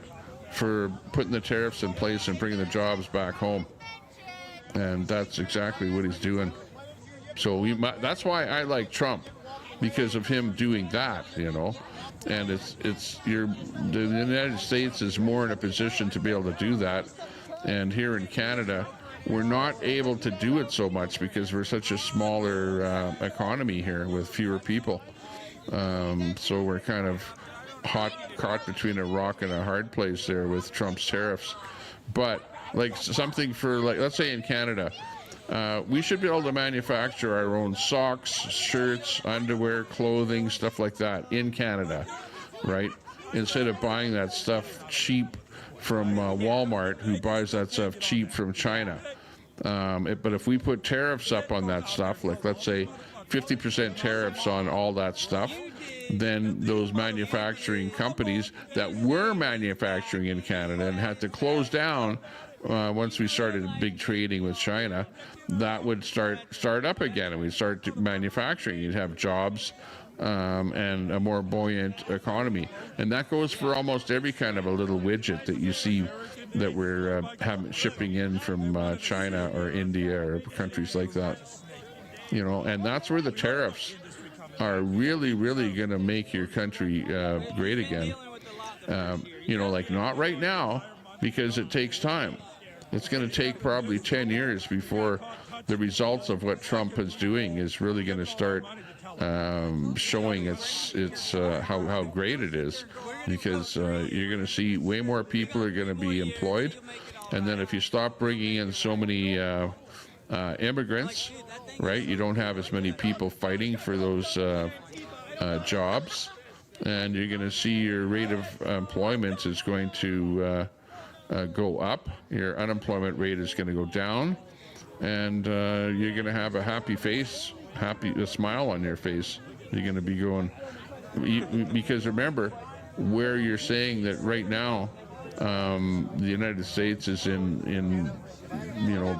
for putting the tariffs in place and bringing the jobs back home. And that's exactly what he's doing. So that's why I like Trump, because of him doing that, you know. And the United States is more in a position to be able to do that. And here in Canada, we're not able to do it so much because we're such a smaller economy here with fewer people. So we're kind of caught between a rock and a hard place there with Trump's tariffs. But like something for, like, let's say in Canada, we should be able to manufacture our own socks, shirts, underwear, clothing, stuff like that in Canada, right? Instead of buying that stuff cheap from Walmart, who buys that stuff cheap from China. But if we put tariffs up on that stuff, like let's say 50% tariffs on all that stuff, then those manufacturing companies that were manufacturing in Canada and had to close down once we started big trading with China, that would start up again, and we'd start manufacturing. You'd have jobs and a more buoyant economy. And that goes for almost every kind of a little widget that you see that we're shipping in from China or India or countries like that. You know, and that's where the tariffs are really, really going to make your country great again. You know, like not right now, because it takes time. It's going to take probably 10 years before the results of what Trump is doing is really going to start showing how great it is, because you're going to see way more people are going to be employed. And then if you stop bringing in so many immigrants, right, you don't have as many people fighting for those jobs, and you're going to see your rate of employment is going to go up. Your unemployment rate is going to go down, and you're going to have a happy face, a smile on your face. You're going to be going, because remember, where you're saying that right now the United States is in you know,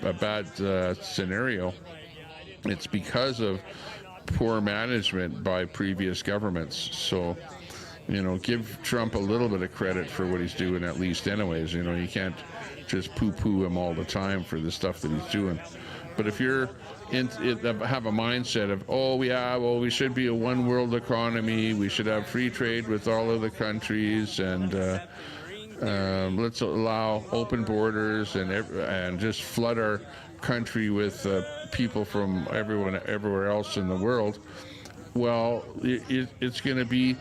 a bad scenario, it's because of poor management by previous governments. So, you know, give Trump a little bit of credit for what he's doing, at least anyways. You know, you can't just poo-poo him all the time for the stuff that he's doing. But if you're have a mindset of, oh yeah, well, we should be a one world economy, we should have free trade with all of the countries, and let's allow open borders and just flood our country with people from everywhere else in the world. Well, it's going to be,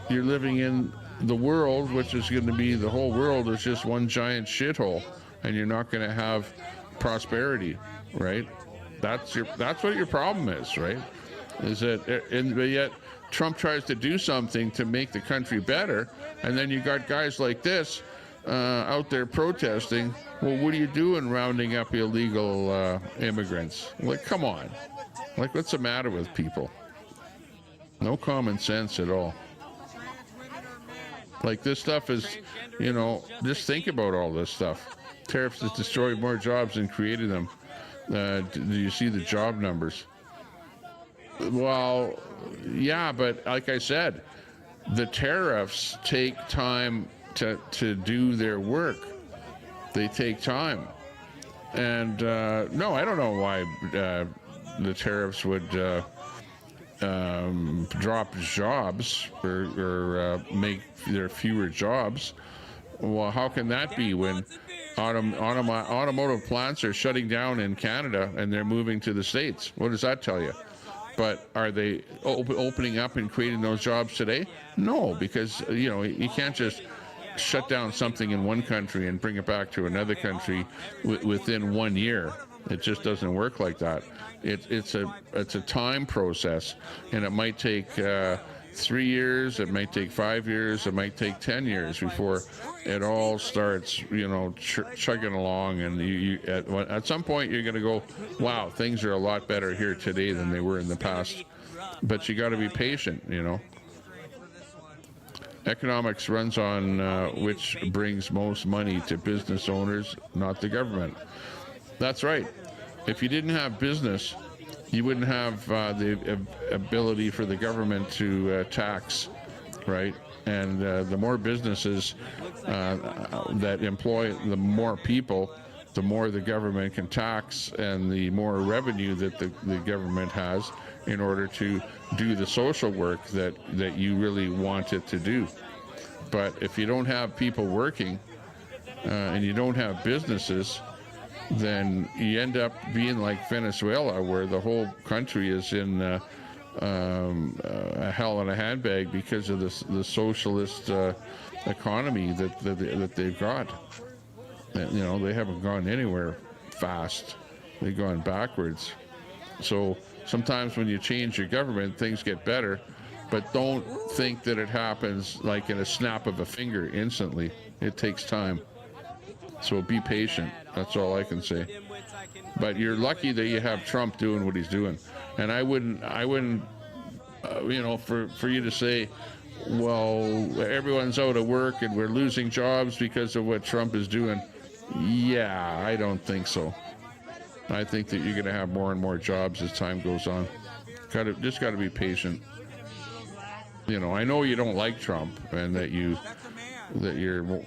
you're living in the world, which is going to be, the whole world is just one giant shithole, and you're not going to have prosperity, right? That's what your problem is, right? Is that, but yet Trump tries to do something to make the country better, and then you got guys like this out there protesting. Well, what are you doing rounding up illegal immigrants? Like, come on. Like, what's the matter with people? No common sense at all. Like, this stuff is, you know, just think about all this stuff. Tariffs has destroyed more jobs than created them. Do you see the job numbers? Well, yeah, but like I said, the tariffs take time to do their work. They take time. And no, I don't know why the tariffs would drop jobs or make there fewer jobs. Well, how can that be when automotive plants are shutting down in Canada and they're moving to the States? What does that tell you? But are they opening up and creating those jobs today? No, because, you know, you can't just shut down something in one country and bring it back to another country within 1 year. It just doesn't work like that. It's a time process, and it might take 3 years, it might take 5 years, it might take 10 years before it all starts, chugging along. And at some point you're going to go, wow, things are a lot better here today than they were in the past. But you got to be patient, Economics runs on which brings most money to business owners, not the government. That's right. If you didn't have business, you wouldn't have the ability for the government to tax, right? And the more businesses that employ the more people, the more the government can tax, and the more revenue that the government has in order to do the social work that you really want it to do. But if you don't have people working and you don't have businesses, then you end up being like Venezuela, where the whole country is in a hell in a handbag because of the socialist economy that they've got. They haven't gone anywhere fast. They've gone backwards. So sometimes when you change your government, things get better, but don't think that it happens like in a snap of a finger instantly. It takes time. So be patient. That's all I can say. But you're lucky that you have Trump doing what he's doing. And I wouldn't, for you to say, well, everyone's out of work and we're losing jobs because of what Trump is doing. Yeah, I don't think so. I think that you're going to have more and more jobs as time goes on. Just got to be patient. I know you don't like Trump, and that you're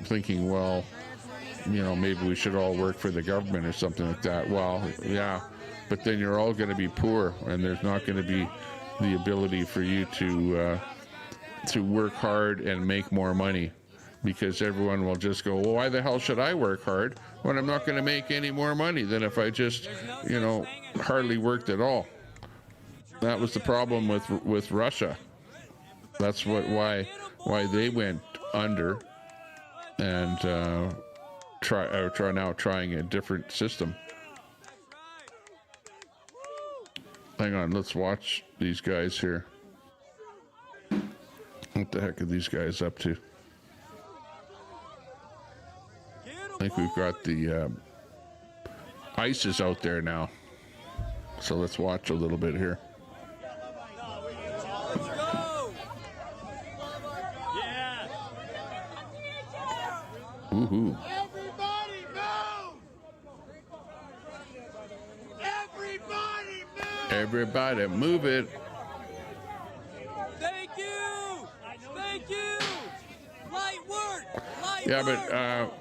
thinking, well, maybe we should all work for the government or something like that. Well, yeah, but then you're all going to be poor, and there's not going to be the ability for you to work hard and make more money, because everyone will just go, well, why the hell should I work hard when I'm not going to make any more money than if I just, hardly worked at all? That was the problem with Russia. That's why they went under, and trying a different system. Hang on, let's watch these guys here. What the heck are these guys up to? I think we've got the ISIS out there now. So let's watch a little bit here. Woohoo. Everybody move! Everybody move! Everybody move it. Thank you! Thank you! Light work! Yeah, but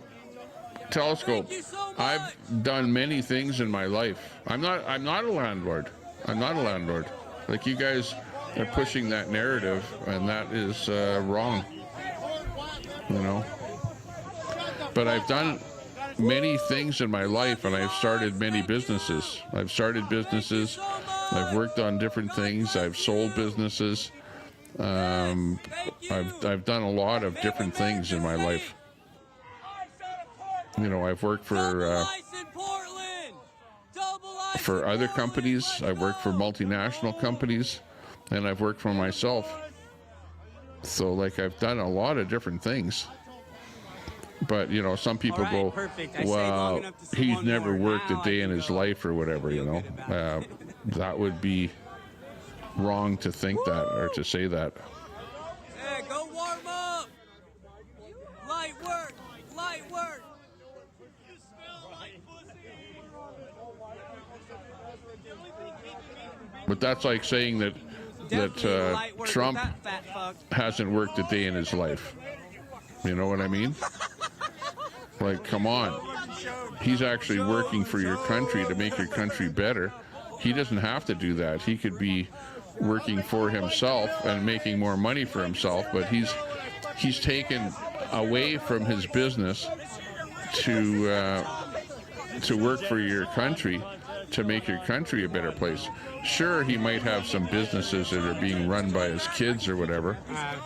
Telescope, I've done many things in my life. I'm not a landlord. I'm not a landlord. Like, you guys are pushing that narrative, and that is wrong. But I've done many things in my life, and I've started many businesses. I've worked on different things. I've sold businesses. I've done a lot of different things in my life. I've worked for other companies. I've worked for multinational companies, and I've worked for myself. So, I've done a lot of different things. But, some people go, well, he's never worked a day in his life or whatever, that would be wrong to think that, or to say that. Hey, go warm up! Light work! Light work! You smell like pussy! But that's like saying that Trump hasn't worked a day in his life. You know what I mean? Like, come on. He's actually working for your country to make your country better. He doesn't have to do that. He could be working for himself and making more money for himself, but he's taken away from his business to work for your country, to make your country a better place. Sure, he might have some businesses that are being run by his kids or whatever,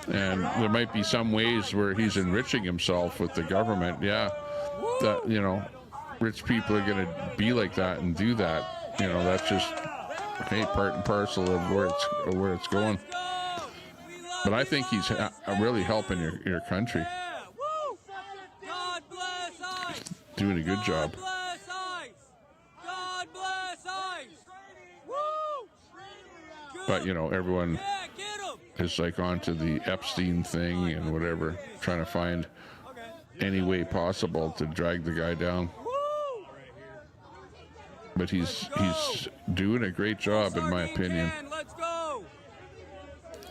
and there might be some ways where he's enriching himself with the government. Yeah, that, you know, rich people are going to be like that and do that. You know, that's just, hey, part and parcel of where it's going. But I think he's really helping your country. He's doing a good job. But, you know, everyone is like onto the Epstein thing and whatever, trying to find any way possible to drag the guy down. But he's doing a great job, in my opinion,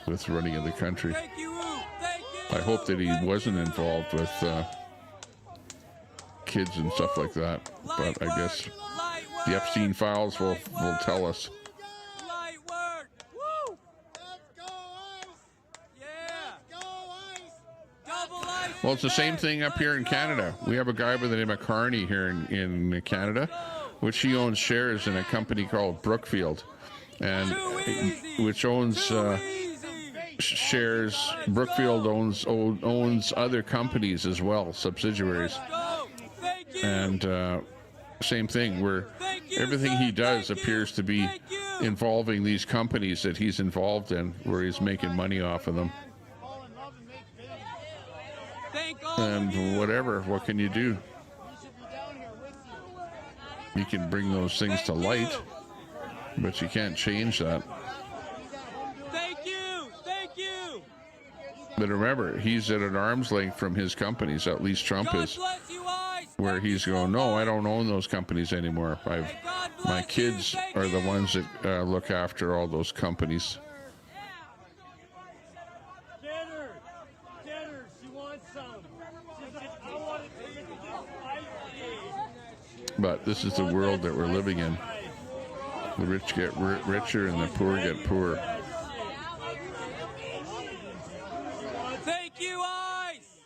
with running of the country. I hope that he wasn't involved with kids and stuff like that. But I guess the Epstein files will tell us. Well, it's the same thing up here in Canada. We have a guy by the name of Carney here in Canada, which he owns shares in a company called Brookfield, and which owns shares. Brookfield owns other companies as well, subsidiaries, and same thing, where everything he does appears to be involving these companies that he's involved in, where he's making money off of them. And whatever, what can you do? You can bring those things to light, but you can't change that. Thank you. But remember, he's at an arm's length from his companies, at least Trump is, where he's going, no, I don't own those companies anymore. My kids are the ones that look after all those companies. But this is the world that we're living in. The rich get richer and the poor get poorer. Thank you, Ice.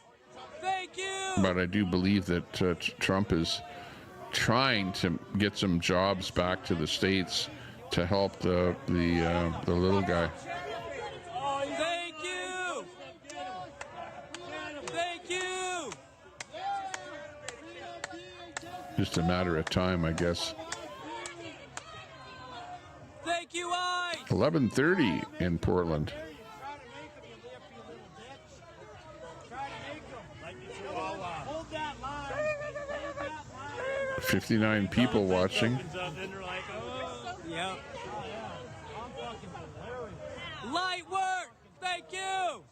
Thank you. But I do believe that Trump is trying to get some jobs back to the States to help the little guy. Thank you. Thank you. Just a matter of time, I guess. Thank you, Ice. 11:30 in Portland. 59 people watching. Yep. Light work. Thank you.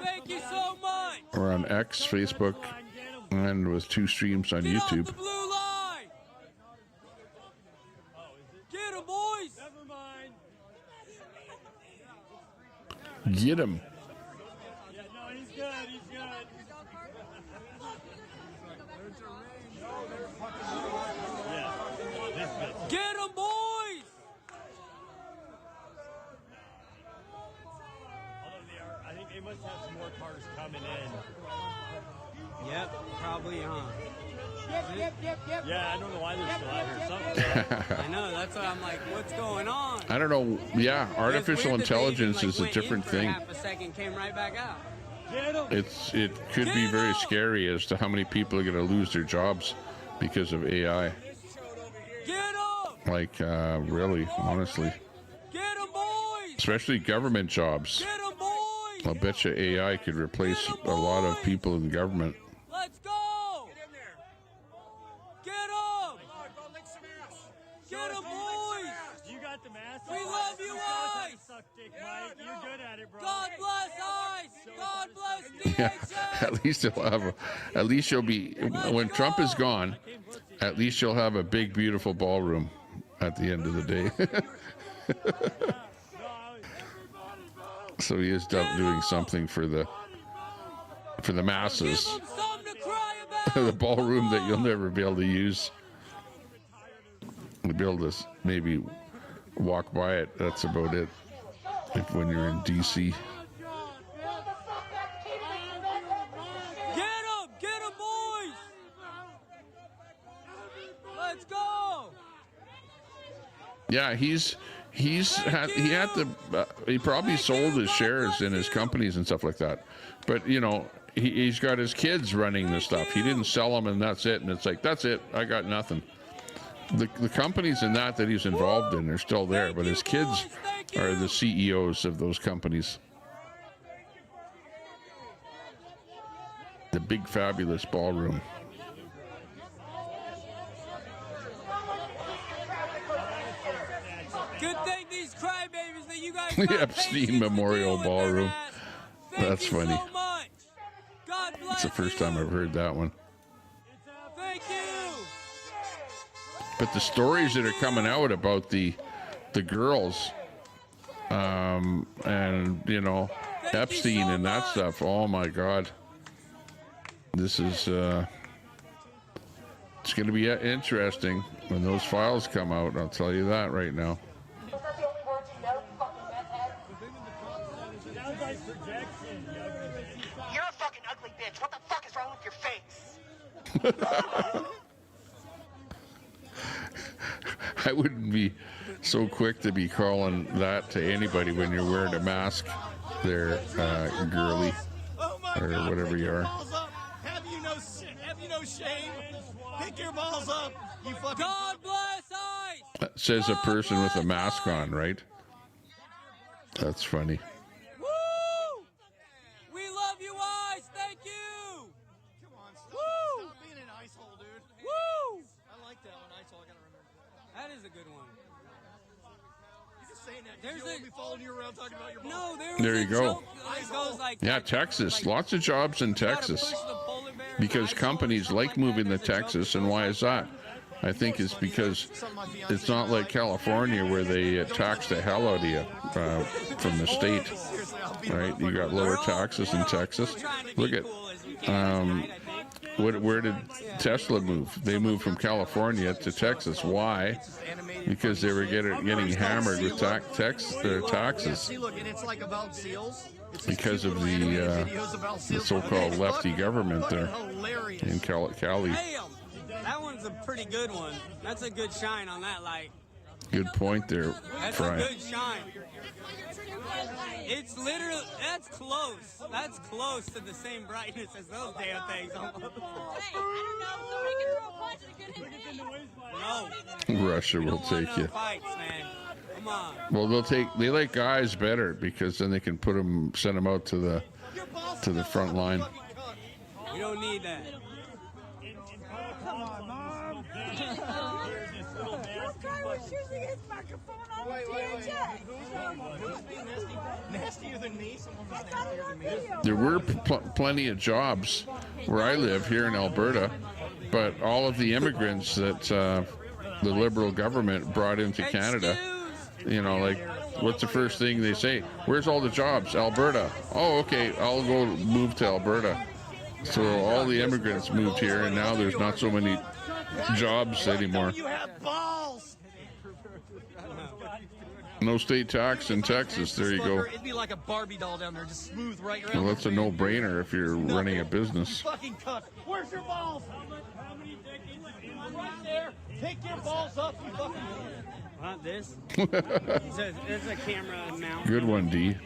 Thank you so much. We're on X, Facebook, and with 2 streams on YouTube. The blue line. Get him, boys. Never mind. Get him. Yeah, no, he's good. He's good. Get him, boys. I think they must have some more cars coming in. Yep, probably, huh? Yep. Yeah, I don't know why they're still out here. I know, that's why I'm like, what's going on? I don't know. Yeah, artificial intelligence is a different thing. Half a second, came right back out. It could be very scary as to how many people are going to lose their jobs because of AI. Like, really, honestly. Especially government jobs. I'll bet you AI could replace a lot of people in government. Let's go! Get him! Get him, boys! You got the mask. We love you, Ice! You're good at it, bro. God bless Ice! God bless DHS! At least you'll have, at least you'll be, when Trump is gone, at least you'll have a big, beautiful ballroom at the end of the day. So he is doing something for the masses. The ballroom that you'll never be able to use. You'll be able to maybe walk by it. That's about it. When you're in DC. Get him, boys! Let's go! Yeah, he probably sold his shares in his companies and stuff like that. But you know, he's got his kids running this stuff. He didn't sell them and that's it. And it's like, that's it. I got nothing. The companies in that he's involved in are still there, but his kids are the CEOs of those companies. The big fabulous ballroom. Good thing these crybabies that you guys The Epstein Memorial Ballroom. That's funny. so much. God bless. It's the first time I've heard that one. Thank you. But the stories that are coming out about the girls, and you know, Epstein and that stuff. Oh my God, this is it's going to be interesting when those files come out. I'll tell you that right now. You're a fucking ugly bitch. What the fuck is wrong with your face? I wouldn't be so quick to be calling that to anybody when you're wearing a mask there, girly, or whatever you are. Have you no shame? Pick your balls up, you fucking. God bless ICE. That says a person with a mask on, right? That's funny. Woo! We love you, ICE. Thank you. Come on, Woo! stop being an ice hole, dude. Woo! I like that one, ice hole. I gotta remember That is a good one. You're just saying that because you won't be following you around talking about your balls. No, There you go. Goes like Yeah, Texas. Lots of jobs in Texas. Because companies like moving to Texas. And why is that? I think it's because it's not like California where they tax the hell out of you from the state. Right? You got lower taxes in Texas. Look at where did Tesla move? They moved from California to Texas. Why? Because they were getting hammered with taxes. See, look, and it's like about seals. Because of the so-called lefty government there in Cali. Damn, that one's a pretty good one. That's a good shine on that light. Good point there, That's Fry. a good shine. It's literally, that's close. That's close to the same brightness as those damn things. No. Russia will take you. Fights, man. Come on. Well, they like guys better because then they can send them out to the front line. We don't need that. Come on, Mom. This guy was using his microphone on TNJ. Who's being nastier than me? Someone was nastier than me. There were plenty of jobs where I live here in Alberta, but all of the immigrants that the Liberal government brought into Canada, you know, like, what's the first thing they say? Where's all the jobs? Alberta. Oh, okay, I'll go move to Alberta. So all the immigrants moved here, and now there's not so many jobs anymore. You have balls. No state tax in Texas. There you go. It'd be like a Barbie doll down there, just smooth right around. Well, that's a no-brainer if you're running a business. Fucking cuck. Where's your balls? Right there. Pick your balls up, you fucking. Not this. There's a camera mount. Good one, D.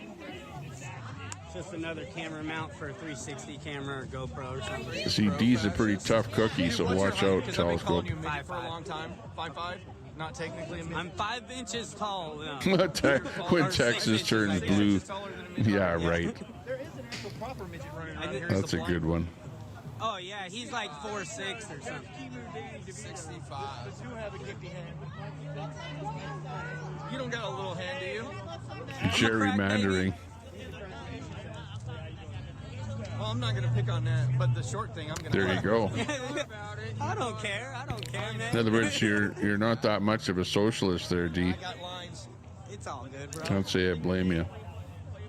Just another camera mount for a 360 camera or GoPro or something. See, D's a pretty tough cookie, so watch out, Telescope. You midget for a long time. 5'5". Not technically a midget. I'm 5 inches tall. When Texas turns blue. Yeah, right. There is an actual proper midget running around here. That's a good one. Oh yeah, he's like 4'6" or something. 65. You have a gimpy hand. You don't got a little hand, do you? Gerrymandering. Well, I'm not gonna pick on that, but the short thing, I'm gonna. There you go. I don't care. I don't care, man. In other words, you're not that much of a socialist there, D. I got lines. It's all good, bro. Can't say I blame you.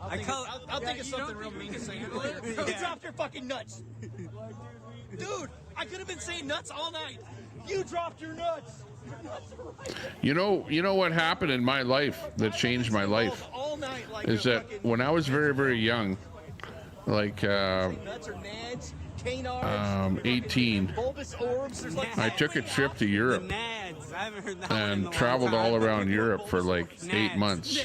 I'll think of something real mean to say later. You dropped your fucking nuts. Dude, I could have been saying nuts all night. You dropped your nuts. You know what happened in my life that changed my life is that when I was very, very young, like nuts or nads. canards, 18, bulbous orbs. There's like I took a trip to Europe Nads. I haven't heard that one in a and long traveled time. all around Europe for like 8 Nads. months.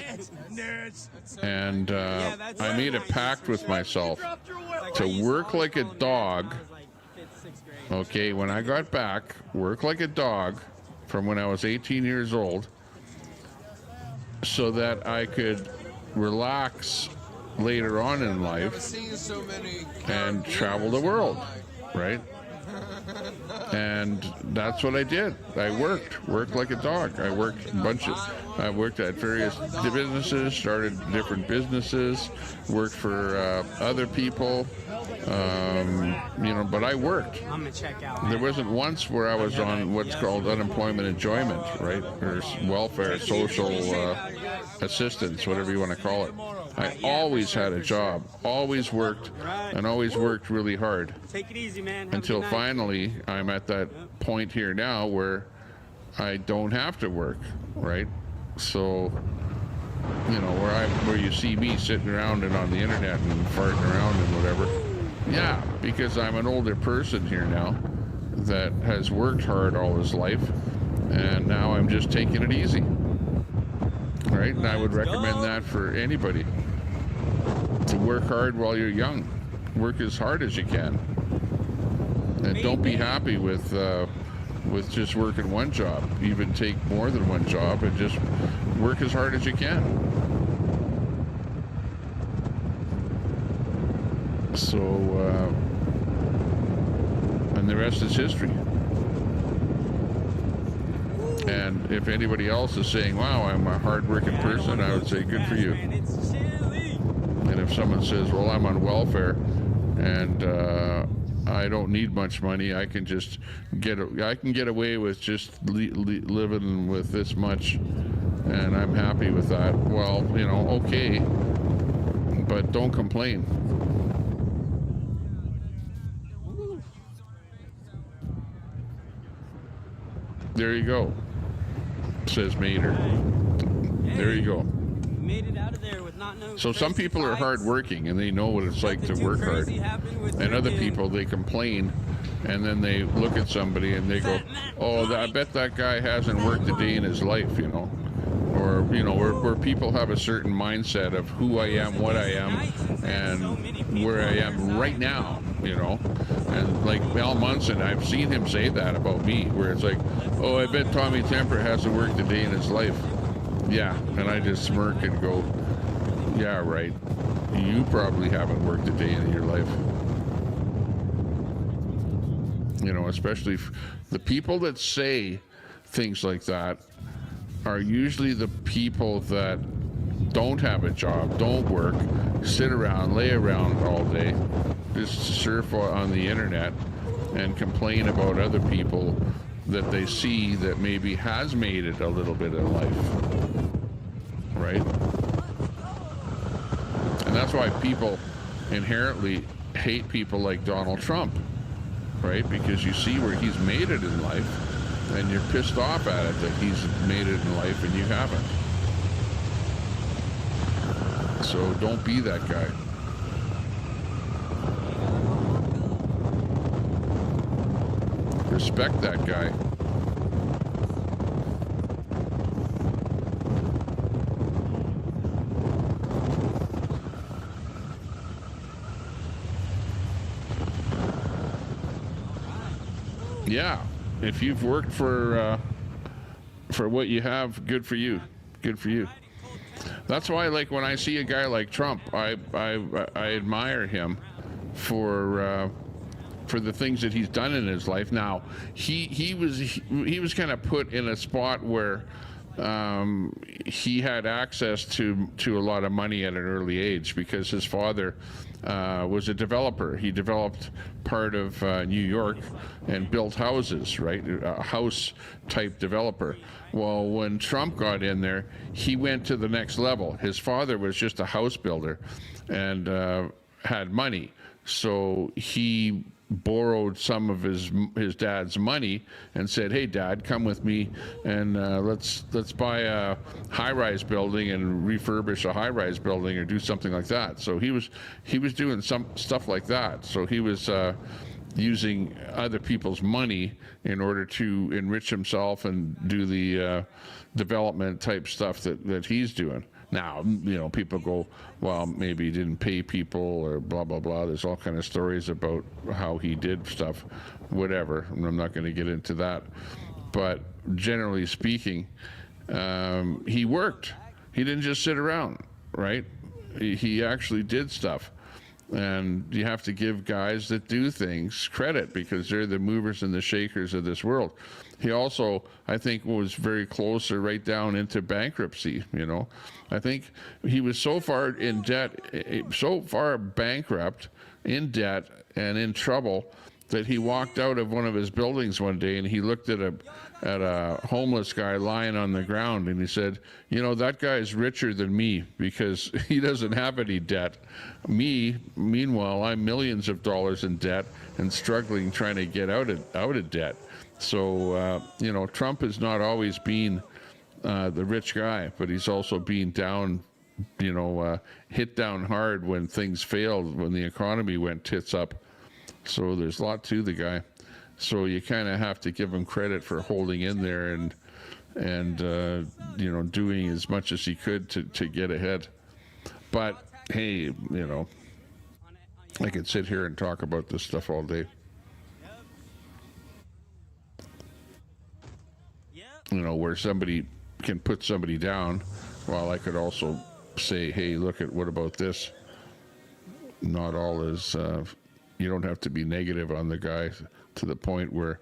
nerds. And I made a pact with myself to work like a dog. Okay, when I got back, work like a dog from when I was 18 years old so that I could relax later on in life and travel the world, right? And that's what I did. I worked like a dog. I worked I worked at various businesses, started different businesses, worked for other people, you know, but I worked. I'm gonna check out. There wasn't once where I was on what's called unemployment enjoyment, right? Or welfare, social assistance, whatever you want to call it. I always had a job, always worked, and always worked really hard. Take it easy, man. Have a Until good night. finally, I'm at that point here now where I don't have to work, right? So, you know, where you see me sitting around and on the internet and farting around and whatever. Yeah, because I'm an older person here now that has worked hard all his life, and now I'm just taking it easy, right? And I would recommend that for anybody. To work hard while you're young. Work as hard as you can. And don't be happy with just working one job. Even take more than one job and just work as hard as you can. So, and the rest is history. And if anybody else is saying, wow, I'm a hard-working person, I would say, good for you. And if someone says, well, I'm on welfare and I don't need much money, I can just get away with just living with this much, and I'm happy with that. Well, you know, okay, but don't complain. There you go, says Mater. There you go. Made it out of there with not no. So some people are hardworking and they know what it's like to work hard, and other people, they complain, and then they look at somebody and they go, "Oh, I bet that guy hasn't worked a day in his life," you know, or you know, where people have a certain mindset of who I am, what I am, and where I am right now, you know. And like Al Munson, I've seen him say that about me, where it's like, "Oh, I bet Tommy Temper hasn't worked a day in his life." Yeah, and I just smirk and go, yeah, right. You probably haven't worked a day in your life. You know, especially the people that say things like that are usually the people that don't have a job, don't work, sit around, lay around all day, just surf on the internet and complain about other people that they see that maybe has made it a little bit in life. Right? And that's why people inherently hate people like Donald Trump, right? Because you see where he's made it in life, and you're pissed off at it that he's made it in life and you haven't. So don't be that guy. Respect that guy. Yeah, if you've worked for what you have, good for you. Good for you. That's why, like, when I see a guy like Trump, I admire him for the things that he's done in his life. Now, he was kind of put in a spot where he had access to a lot of money at an early age because his father was a developer. He developed part of New York and built houses, right? A house type developer. Well, when Trump got in there, he went to the next level. His father was just a house builder and had money. So he borrowed some of his dad's money and said, "Hey, Dad, come with me, and let's buy a high-rise building and refurbish a high-rise building or do something like that." So he was doing some stuff like that. So he was using other people's money in order to enrich himself and do the development type stuff that he's doing. Now, people go, well, maybe he didn't pay people or blah, blah, blah. There's all kind of stories about how he did stuff, whatever. And I'm not going to get into that. But generally speaking, he worked. He didn't just sit around, right? He actually did stuff. And you have to give guys that do things credit because they're the movers and the shakers of this world. He also, I think, was very close or right down into bankruptcy, I think he was so far in debt, so far bankrupt, in debt, and in trouble that he walked out of one of his buildings one day and he looked at a homeless guy lying on the ground and he said, that guy's richer than me because he doesn't have any debt. Me, meanwhile, I'm millions of dollars in debt and struggling trying to get out of debt. So, Trump has not always been the rich guy, but he's also been down, hit down hard when things failed, when the economy went tits up. So there's a lot to the guy. So you kind of have to give him credit for holding in there and doing as much as he could to get ahead. But hey, I could sit here and talk about this stuff all day. Where somebody can put somebody down, while I could also say, hey, look at what about this? Not all is, you don't have to be negative on the guy to the point where,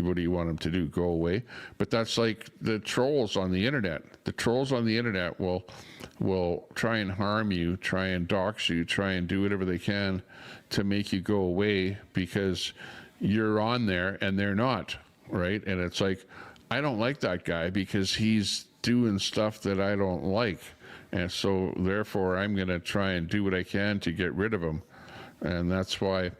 what do you want him to do? Go away? But that's like the trolls on the internet. The trolls on the internet will try and harm you, try and dox you, try and do whatever they can to make you go away because you're on there and they're not, right? And it's like, I don't like that guy because he's doing stuff that I don't like. And so therefore I'm going to try and do what I can to get rid of him. And that's why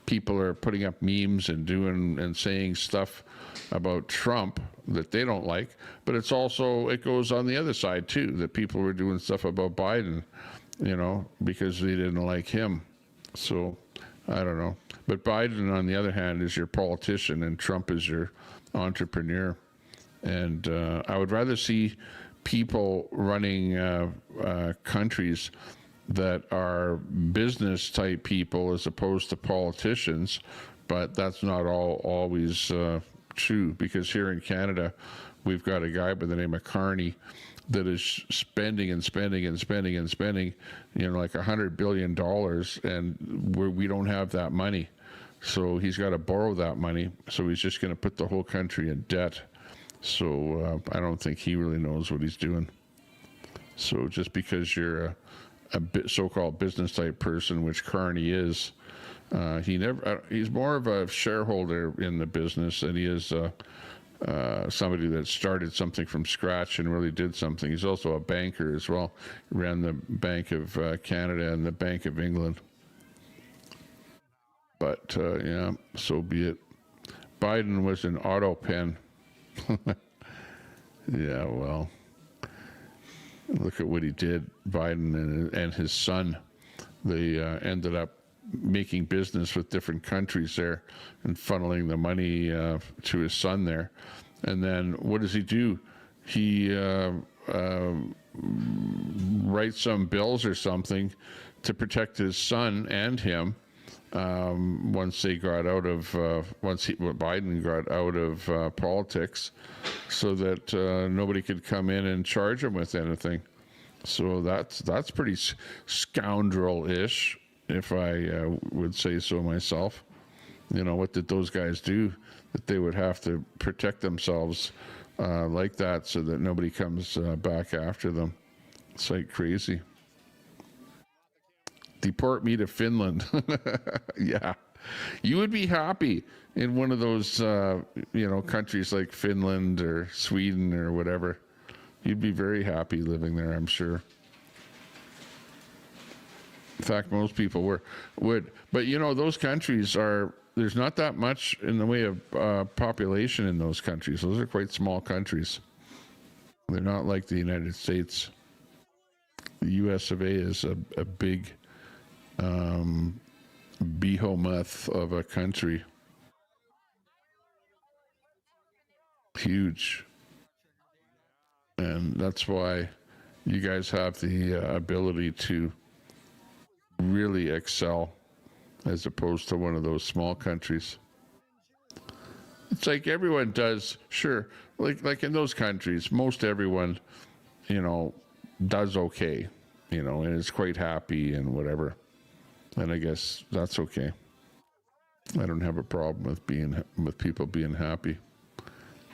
people are putting up memes and doing and saying stuff about Trump that they don't like. But it goes on the other side too, that people were doing stuff about Biden, because they didn't like him. So I don't know. But Biden, on the other hand, is your politician and Trump is your entrepreneur. And I would rather see people running countries that are business type people as opposed to politicians, but that's not always true, because here in Canada we've got a guy by the name of Carney that is spending and spending and spending and spending, like $100 billion, and we don't have that money. So he's got to borrow that money. So he's just going to put the whole country in debt. So I don't think he really knows what he's doing. So just because you're a so-called business type person, which Carney is, he's more of a shareholder in the business than he is somebody that started something from scratch and really did something. He's also a banker as well. He ran the Bank of Canada and the Bank of England. But yeah, so be it. Biden was an auto pen. Yeah, well, look at what he did. Biden and his son, they ended up making business with different countries there and funneling the money to his son there. And then what does he do? He writes some bills or something to protect his son and him once they got out of Biden got out of politics, so that nobody could come in and charge him with anything. So that's pretty scoundrel-ish, if I would say so myself. What did those guys do that they would have to protect themselves like that so that nobody comes back after them? It's like crazy. Deport me to Finland. Yeah. You would be happy in one of those, countries like Finland or Sweden or whatever. You'd be very happy living there, I'm sure. fact, most people would. But you know, those countries are, there's not that much in the way of population in those countries. Those are quite small countries. They're not like the United States. The US of A is a big behemoth of a country. Huge. And that's why you guys have the ability to really excel as opposed to one of those small countries. It's like everyone does, sure, like in those countries, most everyone, you know, does okay, you know, and is quite happy and whatever. And I guess that's okay. I don't have a problem with people being happy.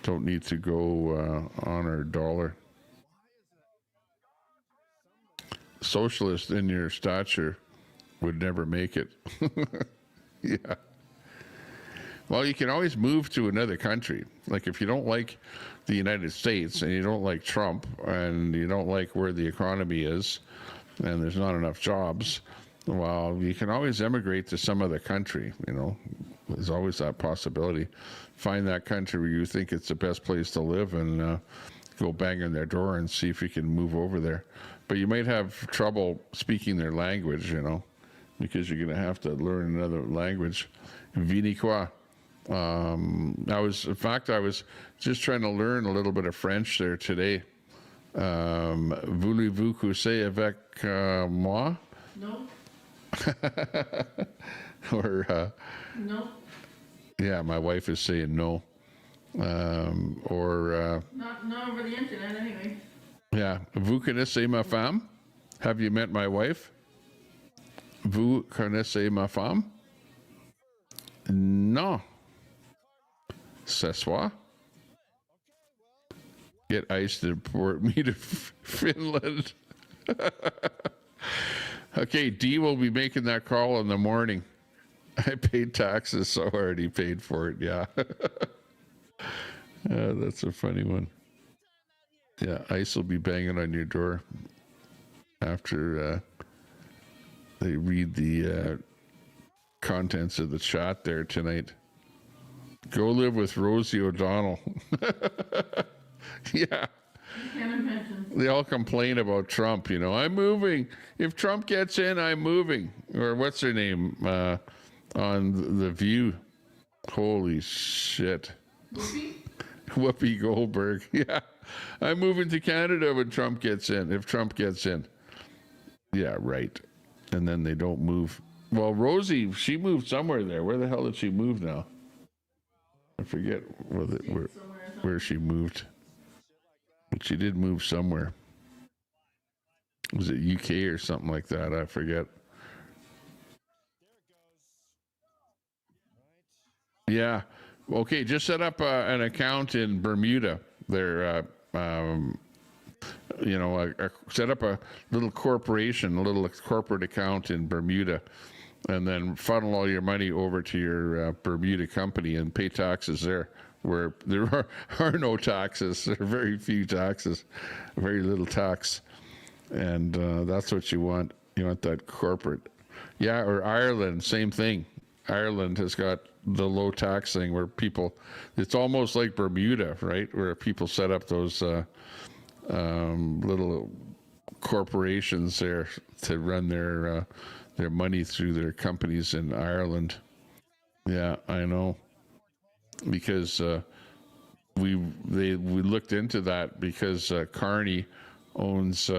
Don't need to go on our dollar. Socialist in your stature would never make it. Yeah. Well, you can always move to another country. Like if you don't like the United States and you don't like Trump and you don't like where the economy is and there's not enough jobs, well, you can always emigrate to some other country, you know. There's always that possibility. Find that country where you think it's the best place to live and go bang on their door and see if you can move over there. But you might have trouble speaking their language, you know, because you're going to have to learn another language. Vini quoi? I was just trying to learn a little bit of French there today. Voulez-vous coucher avec moi? No. Or No. Yeah, my wife is saying no. Or Not over the internet anyway. yeah, vous connaissez ma femme? Have you met my wife? Vous connaissez ma femme? Non. C'est soi? Get ice to deport me to Finland. Okay, Dee will be making that call in the morning. I paid taxes, so I already paid for it, yeah. That's a funny one. Yeah, ICE will be banging on your door after they read the contents of the chat there tonight. Go live with Rosie O'Donnell. Yeah. I can't imagine. They all complain about Trump, you know. I'm moving. If Trump gets in, I'm moving. Or what's her name on The View? Holy shit. Whoopi Goldberg. Yeah. I'm moving to Canada when Trump gets in. If Trump gets in. Yeah, right. And then they don't move. Well, Rosie, she moved somewhere there. Where the hell did she move now? I forget where she moved. But she did move somewhere. Was it UK or something like that? I forget. Yeah. Okay, just set up an account in Bermuda. There, you know, set up a little corporation, a little corporate account in Bermuda, and then funnel all your money over to your Bermuda company and pay taxes there, where there are no taxes. There are very few taxes, very little tax, and that's what you want. You want that corporate. Yeah, or Ireland, same thing. Ireland has got the low tax thing where people, it's almost like Bermuda, right? Where people set up those little corporations there to run their money through their companies in Ireland. Yeah, I know. Because we looked into that because Carney owns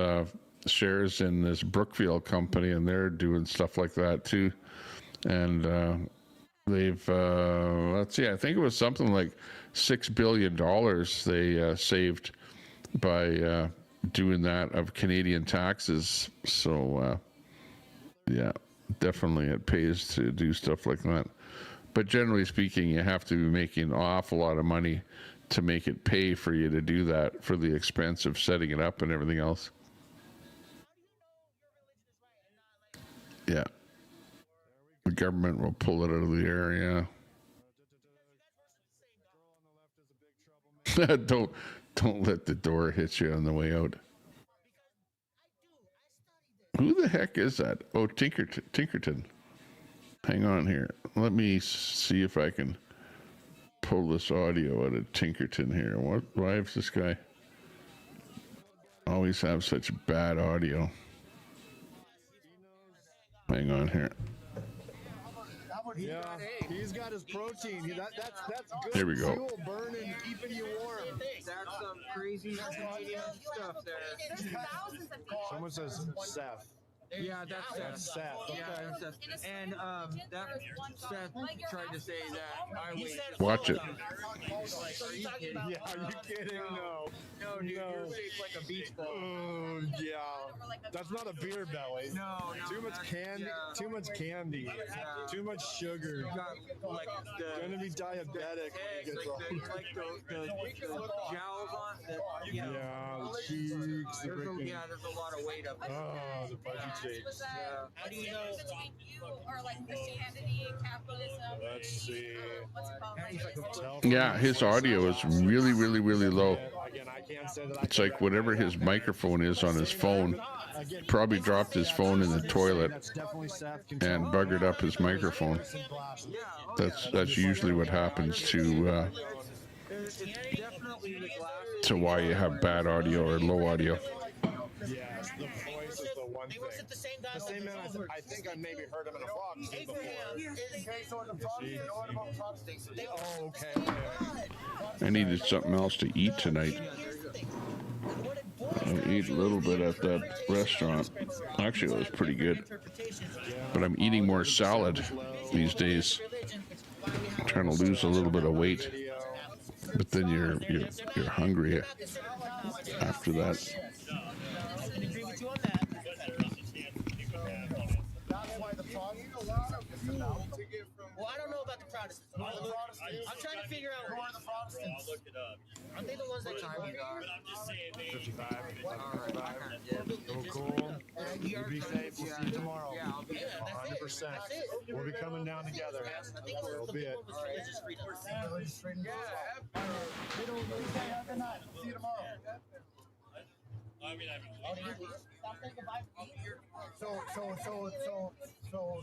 shares in this Brookfield company, and they're doing stuff like that too. And they've let's see, I think it was something like $6 billion they saved by doing that of Canadian taxes. So yeah, definitely it pays to do stuff like that. But generally speaking, you have to be making an awful lot of money to make it pay for you to do that, for the expense of setting it up and everything else. Yeah. The government will pull it out of the area. Don't let the door hit you on the way out. Who the heck is that? Oh, Tinkerton. Hang on here. Let me see if I can pull this audio out of Tinkerton here. Why does this guy always have such bad audio? Hang on here. Yeah, he's got his protein. That's good. Here we go. Fuel burning, keeping you warm. That's some crazy Canadian stuff there. Someone says Seth. Yeah, that's Seth. Okay. Yeah, that's Seth. And that Seth tried to say that I was. Watch it. Yeah, are you kidding? No. No, dude, you're shaped like a beach ball. Oh, yeah. That's not a beer belly. No. Too much candy. Yeah. Too much candy. Too much sugar. Like Gonna be diabetic. like the jowls on the the cheeks. there's a lot of weight up there. Oh, the budgie cheeks. How do you know between you or like Christianity and capitalism? Let's see. What's it called? Yeah, his audio is really, really, really low. Again, I can't say that. It's like whatever his microphone is on his phone, probably dropped his phone in the toilet and buggered up his microphone. That's usually what happens to why you have bad audio or low audio. Yes, the voice is the one thing. The same man, I think I maybe heard him in a Fox before. Oh, okay. I needed something else to eat tonight. I ate a little bit at that restaurant. Actually, it was pretty good. But I'm eating more salad these days. I'm trying to lose a little bit of weight. But then you're hungry after that. Well, I don't know about the Protestants. I'm trying to figure out who are the Protestants. I'll look it up. Aren't they the ones that time you are? But I'm just saying they 55. Cool. You be safe. We'll see you tomorrow. 100%. We'll be coming down together. We'll be it. Religious freedom. Yeah. See you tomorrow. I mean,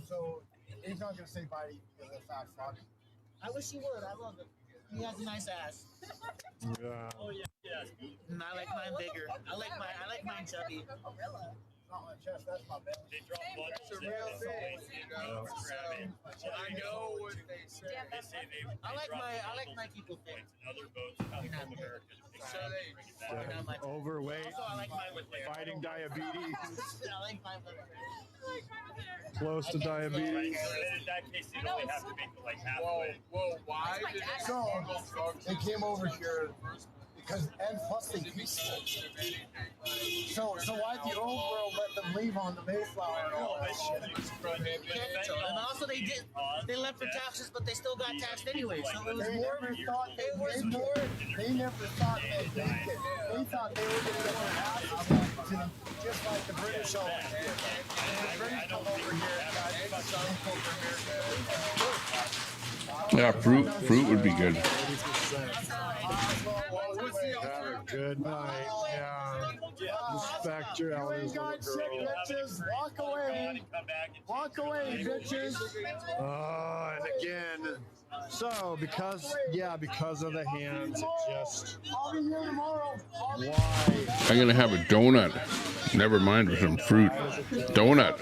So he's not gonna say bye to you because of fat fuck. I wish he would. I love him. He has a nice ass. Yeah. oh yeah. And I like mine bigger. I like mine chubby. Not my chest, that's my belly. They drop That's a real thing, you know. So I know what they say. They say they I like my people thing. other boats come from America. So they Overweight, Also, I like mine with hair. fighting diabetes, I like mine with hair. close to diabetes. In that case, you'd only have to make it like halfway. whoa, why did so they came over here because and plus they peaceful. So why the old world let them leave on the Mayflower and all that shit? And also they left for taxes, but they still got taxed anyway. So it was more. They never thought they'd make it. They thought they were going to get their asses handed, just like the British always did. And the British come over here and got sunk over America. Yeah, fruit would be good. Have a good night. Yeah. Respect your elders, little girl. Bitches, walk away. Walk away, bitches. And again, so because of the hands, it just I'll be here tomorrow. why I'm gonna have a donut. Never mind with some fruit. Donut.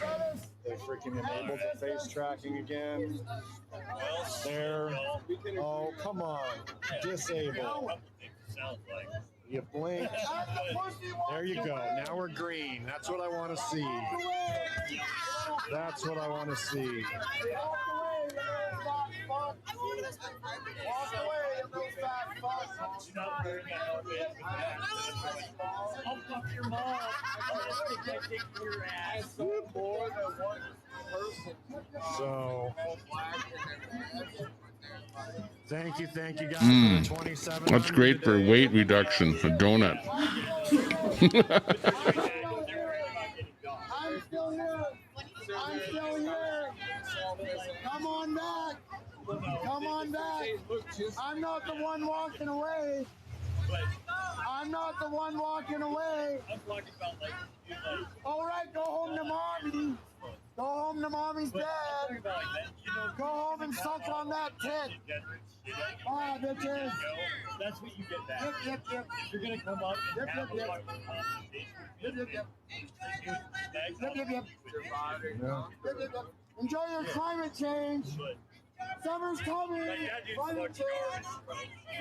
they freaking enabled the face tracking again. There. Oh, come on. Disable. You blink. There you go. Now we're green. That's what I want to see. That's what I want to see. Walk away, you fat fuck. I'll fuck your mom. I kick your ass. More than one person. So, thank you guys for the 27. That's great for weight reduction. A donut. I'm still here. I'm still here. Come on back. Come on back. I'm not the one walking away. I'm not the one walking away. I'm talking about like, you like. All right, go home to mommy. Go home to mommy's bed. Go home and suck on that tit. Ah, bitches. That's what you get back. Yep. If you're gonna come up and have a fucking conversation. Yep. Enjoy your climate change. Summer's coming. Climate change.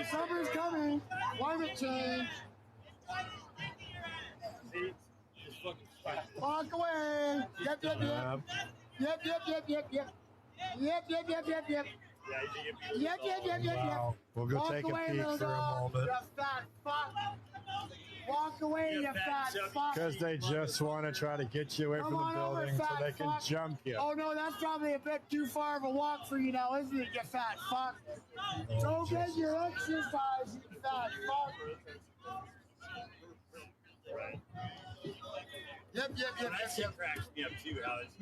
Summer's coming. Climate change. Walk away. Yep. Wow. We'll go Walk take a away, peek little for a dog. moment. You fat fuck. Walk away, you fat fuck. Because they just want to try to get you away Come from the on over, building so fat they can fuck. jump you. Oh no, that's probably a bit too far of a walk for you now, isn't it, you fat fuck? Go get your exercise, you fat fuck. Yep. That shit cracks me up too. How it's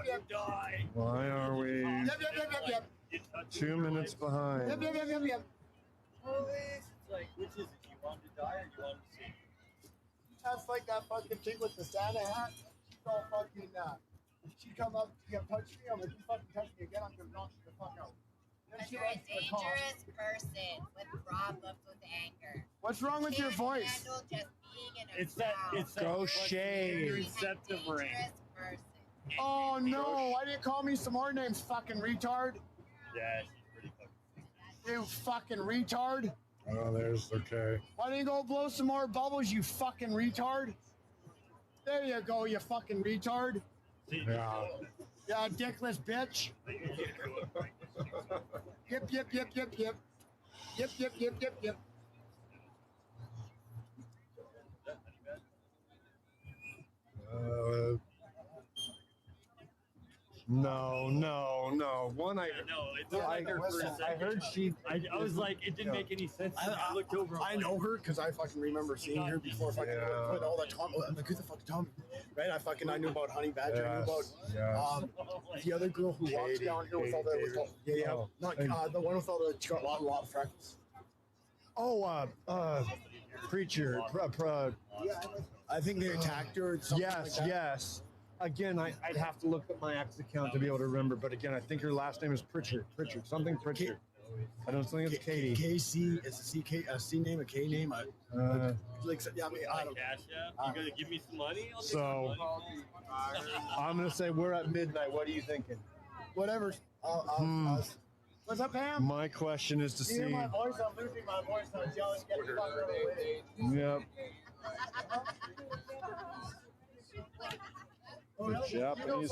Yep. die. Why are we Yep. 2 minutes behind? Yep. Police. It's like, which is it? You want to die or you want to see? That's like that fucking chick with the Santa hat. She's all fucking, she come up, she gonna touch me, I'm like, you fucking touch me again, I'm gonna knock you the fuck out. Then But she you're a runs to the car. dangerous person with problems with anger. What's wrong with your voice? Handle just being in a It's that. crowd. It's that. Go fucking shade. receptive ring. Dangerous person. Oh no, why didn't you call me some more names, fucking retard? Yeah, she's pretty fucking. You fucking retard. Oh, there's okay. Why don't you go blow some more bubbles, you fucking retard? There you go, you fucking retard. Yeah. Yeah, dickless bitch. Yep. No. One, I heard she. I was like, it didn't make any sense. I looked over. I know her because I fucking remember seeing her before fucking put all that Tom. I'm like, who the fuck is Tommy? Right? I knew about Honey Badger. I knew about the other girl who walks down here with all the not the one with all the got a lot of freckles. Oh, preacher. I think they attacked her. Or something like that. Yes. Again, I'd have to look at my ex account to be able to remember. But again, I think her last name is Pritchard. Something Pritchard. I don't think it's Katie. KC is a C name, a K name. I don't. Cash, yeah. You gonna give me some money? I'll take So some money. I'm gonna say we're at midnight. What are you thinking? Whatever. What's up, Pam? My question is to You hear see. my voice? I'm losing my voice. I'm yelling. Get the fuck out of the way. Yep. Oh, really? Japanese.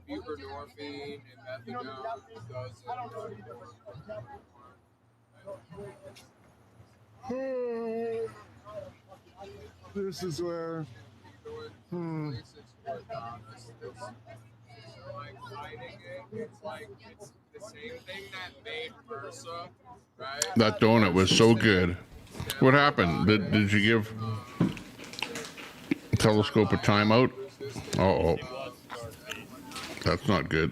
Buprenorphine and methadone does it. I don't know any different. This is where. It's the same thing that made MRSA, right? That donut was so good. What happened? Did you give Telescope a timeout? Oh, that's not good.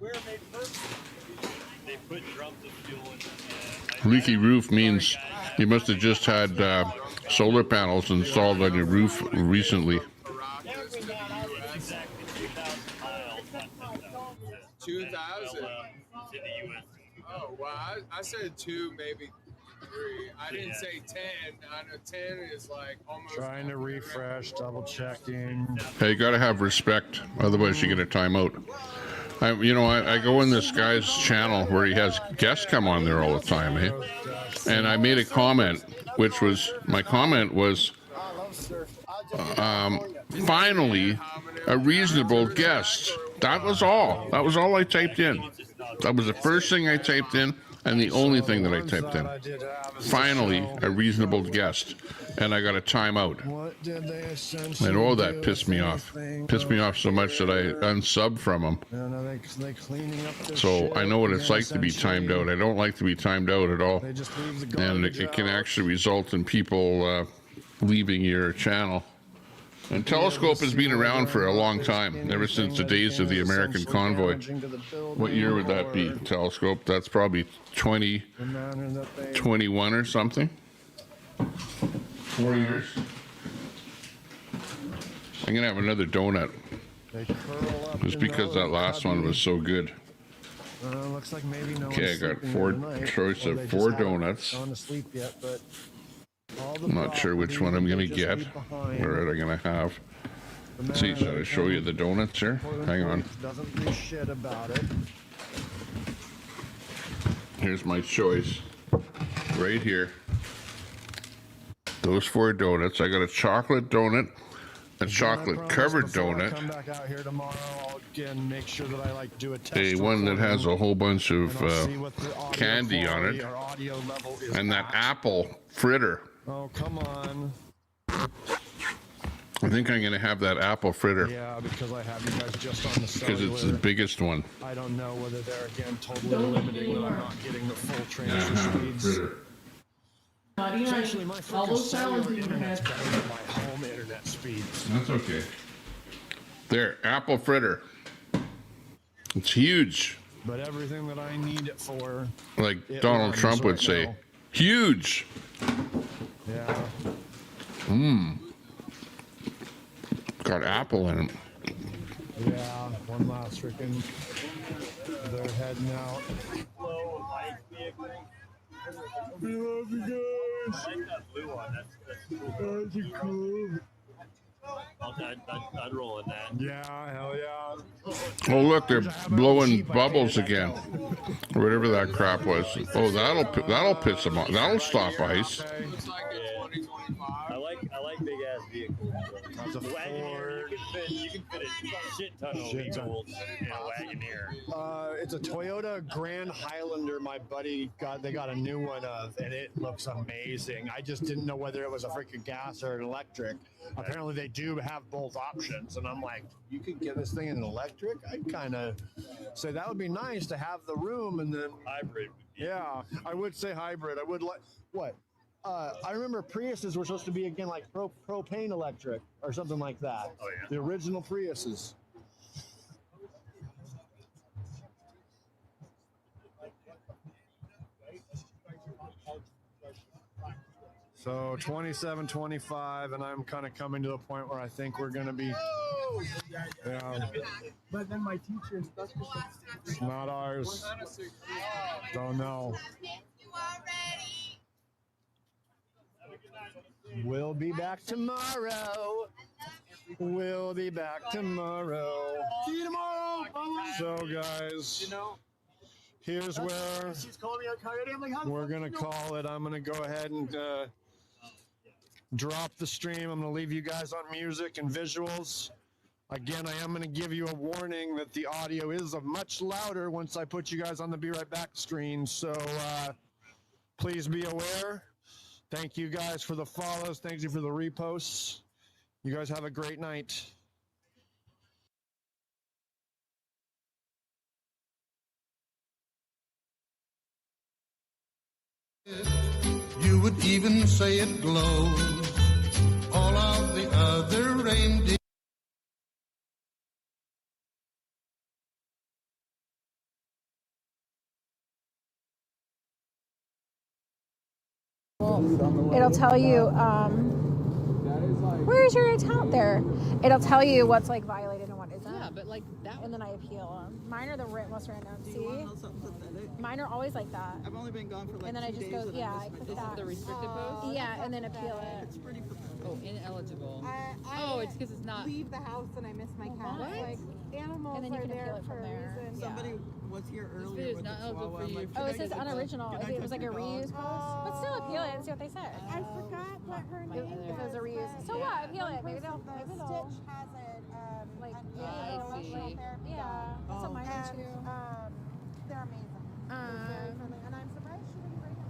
They put drums of fuel in. Leaky roof means you must have just had solar panels installed on your roof recently. 2,000. Oh, well, I said 2, maybe 3. I didn't say 10. I know 10 is like almost. Trying to refresh, double checking. Hey, you gotta have respect, otherwise you get a timeout. I go in this guy's channel where he has guests come on there all the time, eh? And I made a comment, my comment was, finally, a reasonable guest. That was all. That was all I typed in. That was the first thing I typed in, and the only thing that I typed in. Finally, a reasonable guest. And I got a timeout. And all that pissed me off. Pissed me off so much that I unsubbed from him. So I know what it's like to be timed out. I don't like to be timed out at all. And it can actually result in people leaving your channel. And Telescope has been around for a long time, ever since the days of the American convoy. What year would that be, Telescope? That's probably 2021 or something. 4 years. I'm gonna have another donut. Just because that last one was so good. Looks like maybe no Okay, I got choice of 4 donuts. I'm not sure which one I'm gonna get. Or am I gonna have? Let's see, should I show you the donuts here? Hang on. Doesn't do shit about it. Here's my choice. Right here. Those 4 donuts. I got a chocolate donut, a chocolate covered donut, Come back out here tomorrow. I'll again make sure that I do a test. a one that has a whole bunch of candy on it, and that apple fritter. Oh, come on. I think I'm gonna have that apple fritter. Yeah, because I have you guys just on the because it's the cellular. biggest one. I don't know whether they're again totally limiting that I'm not getting the full transfer speeds. Essentially, my freaking cellular internet's better than my home internet speeds. That's okay. There, apple fritter. It's huge. But everything that I need it for, Like it Donald runs Trump would right say, now. huge. Yeah. Mmm. Got apple in it. Yeah, one last freaking. They're heading out. We love you guys. I like that blue one. That's cool. Cool. I'd roll in that. Yeah, hell yeah. Oh look, they're blowing bubbles again, or whatever that crap was. Oh, that'll piss them off. That'll stop ice. I like big ass vehicles. That's a Ford. You can fit a shit ton of vehicles in a Wagoneer. It's a Toyota Grand Highlander. My buddy they got a new one of, and it looks amazing. I just didn't know whether it was a freaking gas or an electric. Apparently, they do have both options, and I'm like, you could get this thing in electric. I'd kind of say that would be nice to have the room, and then hybrid. Yeah, I would say hybrid. I would like what? I remember Priuses were supposed to be again like propane electric or something like that. Oh yeah. The original Priuses. So 27, 25, and I'm kind of coming to the point where I think we're going to be. Yeah. But then my teacher It's not ours. Don't know. We'll be back tomorrow. We'll be back tomorrow. See you tomorrow. So, guys, here's where She's calling me on Coyote. I'm like, how we're going to call it. I'm going to go ahead and drop the stream. I'm going to leave you guys on music and visuals. Again, I am going to give you a warning that the audio is much louder once I put you guys on the Be Right Back screen. So please be aware. Thank you guys for the follows. Thank you for the reposts. You guys have a great night. You would even say it glows. All of the other reindeer. It'll tell you, where's your account there? It'll tell you what's like violated and what isn't. Yeah, but like that. And then I appeal them. Mine are the most random. See? Mine are always like that. I've only been gone for like and then 2 I just days go, and yeah, I I click missed that. the restricted post. Yeah, and then appeal it. It's pretty. Oh, ineligible. I it's because it's not. Leave the house and I miss my cat. What? Like animals And then you are can there appeal it for from a there. reason. Somebody was here earlier. video is with not a eligible chihuahua. for I'm you. like, Oh, "Can it I says get the unoriginal. dog? Can I It was like get a the dog?" reuse post. But still appeal it and see what they say. I forgot what her name If it was a reuse. was. So what? Appeal it. Maybe they'll. Stitch has it. Like, an emotional therapy Yeah, dog. that's what mine are too. They're amazing. They're very friendly. And I'm surprised she didn't break them.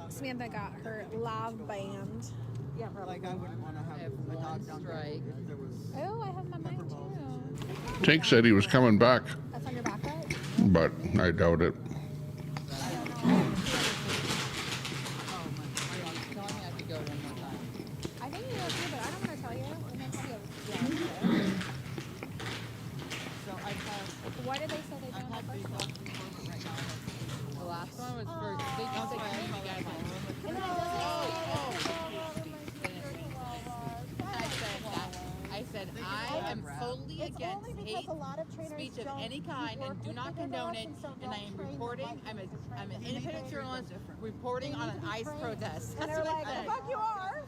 Samantha got her live band. Yeah, probably. Like I wouldn't want to have a dog down there. There was Oh, I have my mine too. Tank said he was coming back, That's on your back, right? but I doubt it. solely It's against only because hate a lot of trainers speech of don't any kind work and do with not bigger condone dogs, it. and so And don't I am train them reporting. like I'm you should train an them. independent journalist reporting They on need an to be ICE trained. protest. And That's they're what like, I the said. fuck you are.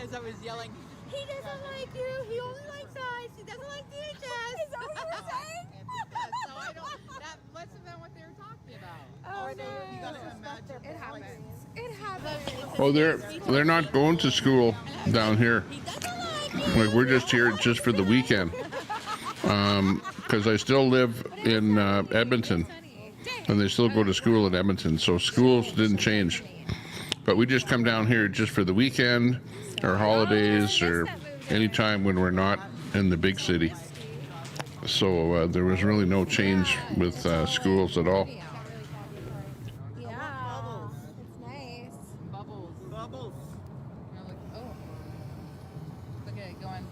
As I was yelling, he doesn't like you. He only likes ICE. He doesn't like DHS. Is that what you were saying? So I don't. That must have been what they were talking about. Oh, You gotta imagine. It happens. It happens. Oh, they're not going to school down here. Like we're just here just for the weekend. Because I still live in Edmonton, and they still go to school in Edmonton. So schools didn't change. But we just come down here just for the weekend, or holidays, or any time when we're not in the big city. So there was really no change with schools at all. Yeah, it's nice. Bubbles. Bubbles. And I'm like, oh. Look at it going.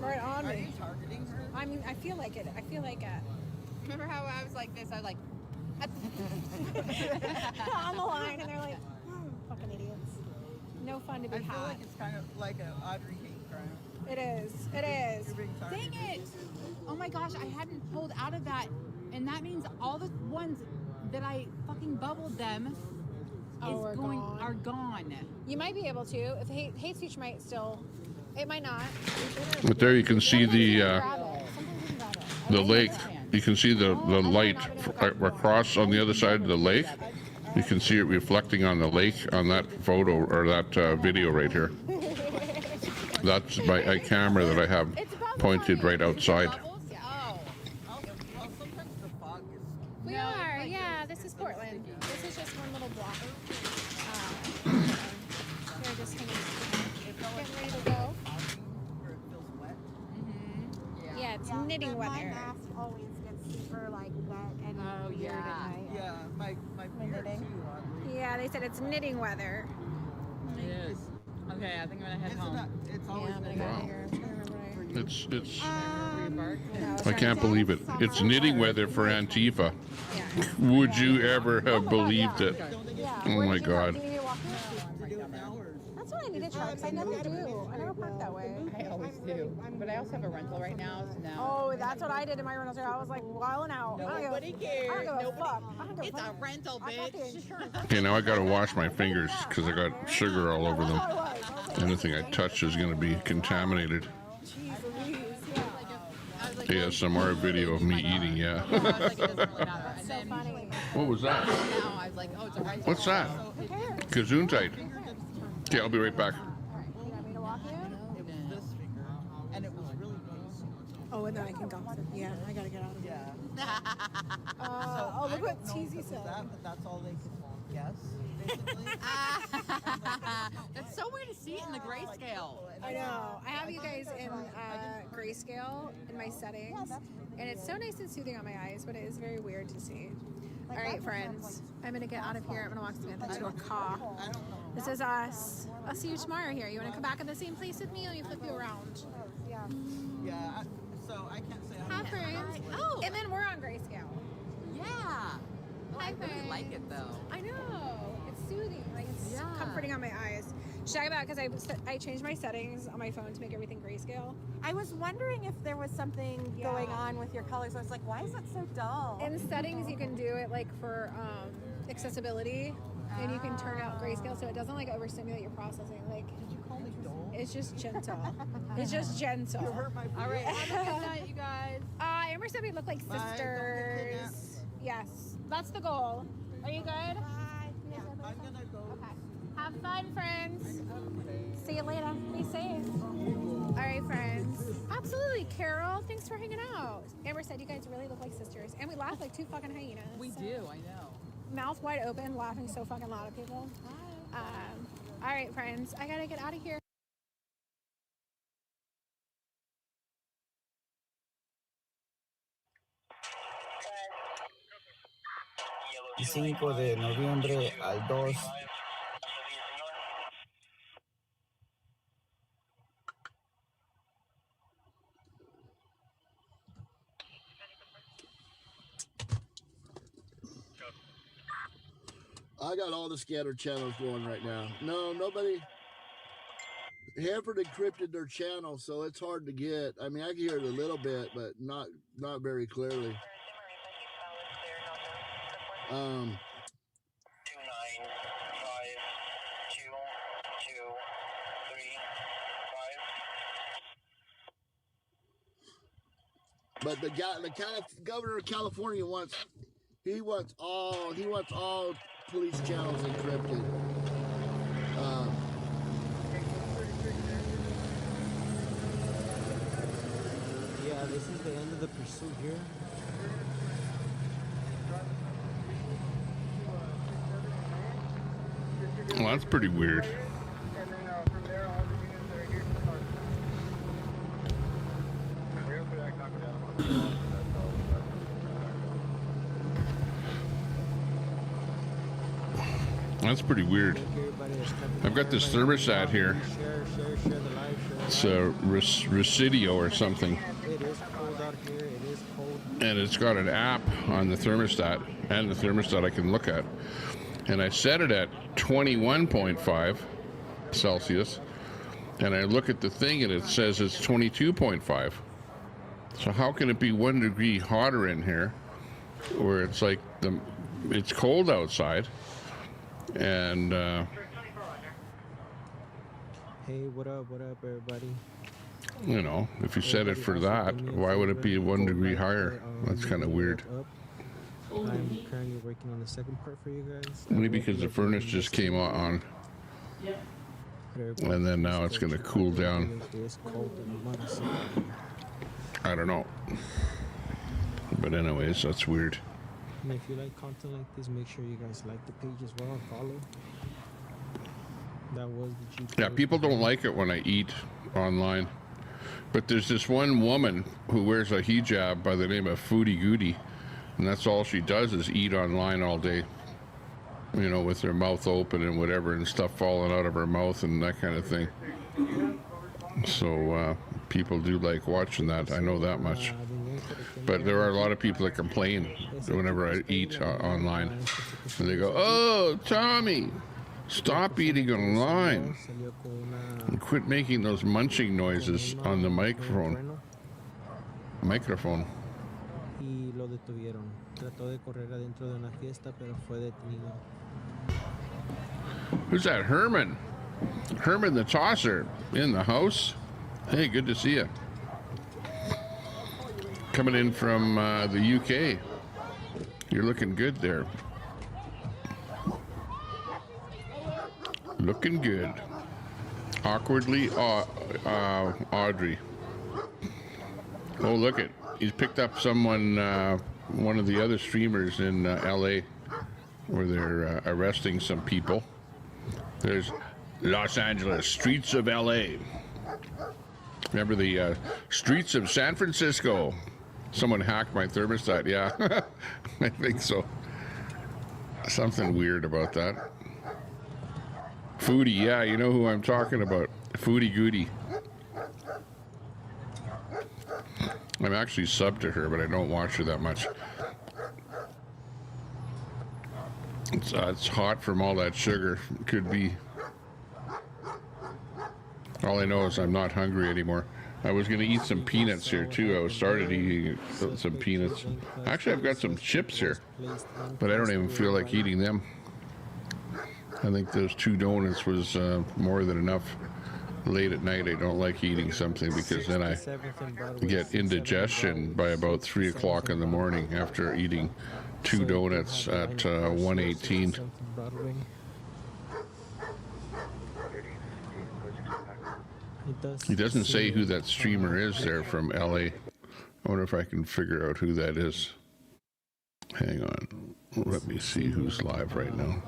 Right on Are me. you targeting her? I mean, I feel like it. I feel like it. Remember how I was like this? I was like, On the line, and they're like, fucking idiots. No fun to be I feel had. like it's kind of like an Audrey hate crime. It is. It is. You're being targeted. dang it! Oh my gosh, I hadn't pulled out of that, and that means all the ones that I fucking bubbled them are gone. You might be able to. If hate speech might still, it might not. But there you can see the Grab it. Sometimes you can grab it. lake. You can see the light across on the other side of the lake. You can see it reflecting on the lake on that photo or that video right here. That's my camera that I have pointed right outside. Sometimes the fog is. We are, yeah. This is Portland. This is just one little block. They're just getting ready to go. Where it feels wet. Yeah, it's knitting My weather. mask always gets super like wet and weird yeah. at night. Yeah, my beard knitting. too, Audrey. Yeah, they said it's knitting weather. It is. Okay, I think I'm gonna head It's home. it's always I'm gonna been go Wow. here. I'm trying to remember what It's Rebark. I can't believe it. It's knitting weather for Antifa. Would you ever have believed it? Yeah. Oh Where my did you park? God. Do you need to walk here? to do it now or That's what I need to try because I never do. I never park that way. I always do, but I also have a rental right now. So now. Oh, that's what I did in my rental. I was like wilding out. Nobody cares. I don't give a Nobody- fuck. I don't give a It's fuck. a rental, I got the bitch. insurance. Okay, now I gotta wash my fingers because I got sugar all over them. Anything I touch is gonna be contaminated. Jeez Louise, yeah. ASMR video of me eating, yeah. I was like, it doesn't really matter. And then What was that? now I was like, oh, it's a rental. What's that? Who cares? Gesundheit. Okay, I'll be right back. You want me to walk you? it was this finger and it was really close. Oh, and then I can gossip. Yeah, I gotta get out of here. Yeah. Oh, look what I don't know if Teasy it was said. that, but that's all they could guess, basically. That's so weird to see it in the grayscale. I know. I have you guys in grayscale in my settings, and it's so nice and soothing on my eyes, but it is very weird to see. All right, friends. I'm gonna get out of here. I'm gonna walk Samantha to a car. This is us. I'll see you tomorrow here. You wanna come back at the same place with me, or you flip you around? Yeah. Yeah, so I can't say Hi, friends. Oh, and then we're on grayscale. Yeah. Oh, I really like it though. I know. It's soothing. Like it's comforting on my eyes. Should I go back because I changed my settings on my phone to make everything grayscale. I was wondering if there was something going on with your colors. I was like, why is it so dull? In settings, you can do it like for accessibility, and you can turn out grayscale so it doesn't like overstimulate your processing. Like, Did you call me dull? it's just gentle. It's just gentle. You hurt my All right. Have a good night, you guys. Amber said we look like Bye, don't get sisters. kidnapped. Yes, that's the goal. Are you good? Bye. Yeah. I'm gonna go. Okay. Have fun, friends. See you later. Be safe. All right, friends. Absolutely, Carol. Thanks for hanging out. Amber said you guys really look like sisters, and we laugh like two fucking hyenas. We do. I know. Mouth wide open, laughing so fucking loud at people. All right, friends. I gotta get out of here. El 5 de noviembre al 2. I got all the scatter channels going right now. No, nobody. Hanford encrypted their channel, so it's hard to get. I mean, I can hear it a little bit, but not very clearly. 2952235. But the governor of California wants all police channels encrypted. Yeah, this is the end of the pursuit here. Well, that's pretty weird. That's pretty weird. I've got this thermostat here. It's a Residio or something. It is cold out here. It is cold. And it's got an app on the thermostat, and the thermostat I can look at. And I set it at 21.5 Celsius, and I look at the thing and it says it's 22.5. So how can it be 1 degree hotter in here, where it's like it's cold outside? And hey, what up, everybody? You know, if you set it for that, why would it be 1 degree higher? That's kind of weird. I'm currently working on the second part for you guys. Maybe because the furnace just came on. And then now it's going to cool down. I don't know. But anyways, that's weird. And if you like content like this, make sure you guys like the page as well and follow. That was the GP. Yeah, people don't like it when I eat online. But there's this one woman who wears a hijab by the name of Foodie Goody. And that's all she does is eat online all day. You know, with her mouth open and whatever, and stuff falling out of her mouth and that kind of thing. So people do like watching that. I know that much. But there are a lot of people that complain whenever I eat online. And they go, "Oh, Tommy, stop eating online. And quit making those munching noises on the microphone." Y lo detuvieron. Trató de correr adentro de una fiesta, pero fue detenido. Who's that? Herman. Herman the Tosser in the house. Hey, good to see you. Coming in from the UK. You're looking good there. Looking good. Awkwardly Audrey. Oh, look it. He's picked up someone, one of the other streamers in LA, where they're arresting some people. There's Los Angeles, streets of LA. Remember the streets of San Francisco? Someone hacked my thermostat. Yeah, I think so. Something weird about that. Foodie, yeah, you know who I'm talking about. Foodie Goody. I'm actually subbed to her, but I don't watch her that much. It's hot from all that sugar. Could be. All I know is I'm not hungry anymore. I was going to eat some peanuts here too. I started eating some peanuts. Actually, I've got some chips here, but I don't even feel like eating them. I think those 2 donuts was more than enough. Late at night, I don't like eating something because then I get indigestion by about 3 o'clock in the morning after eating 2 donuts at 1:18. He doesn't say who that streamer is there from LA. I wonder if I can figure out who that is. Hang on. Let me see who's live right now.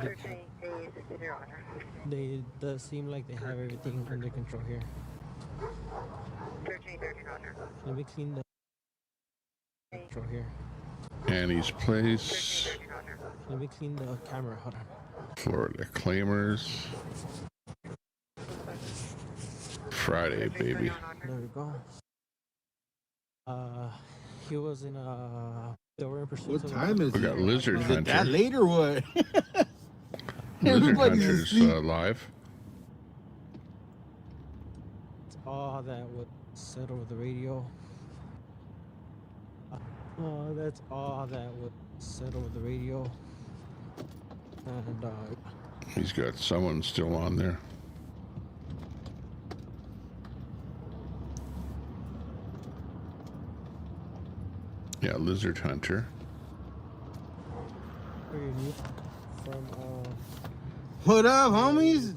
It does seem like they have everything under control here. Let me clean the control here. Annie's Place. Let me clean the camera. Hold on. Florida Claimers. Friday, baby. There we go. He was in they were in pursuit. What time is it? We got Lizard Is Hunter. it that late or what? Lizard Everybody's Hunter's asleep. live. that's all that was said over the radio. That's all that was said over the radio. And he's got someone still on there. Yeah, Lizard Hunter. from What up, homies?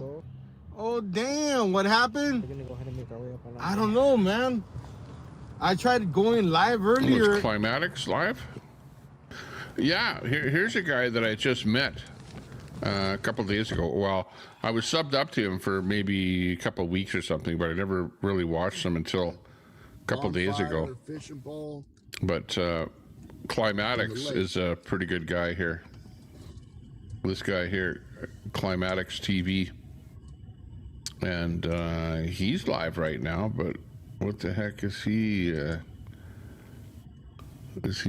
Oh, damn. What happened? we're gonna go ahead and make our way up on I don't know, man. I tried going live earlier. Was Climatics live? Yeah, here's a guy that I just met a couple of days ago. Well, I was subbed up to him for maybe a couple of weeks or something, but I never really watched him until a couple of days ago. Fishing pole. But Climatics is a pretty good guy here. This guy here, Climatics TV. And he's live right now, but what the heck is he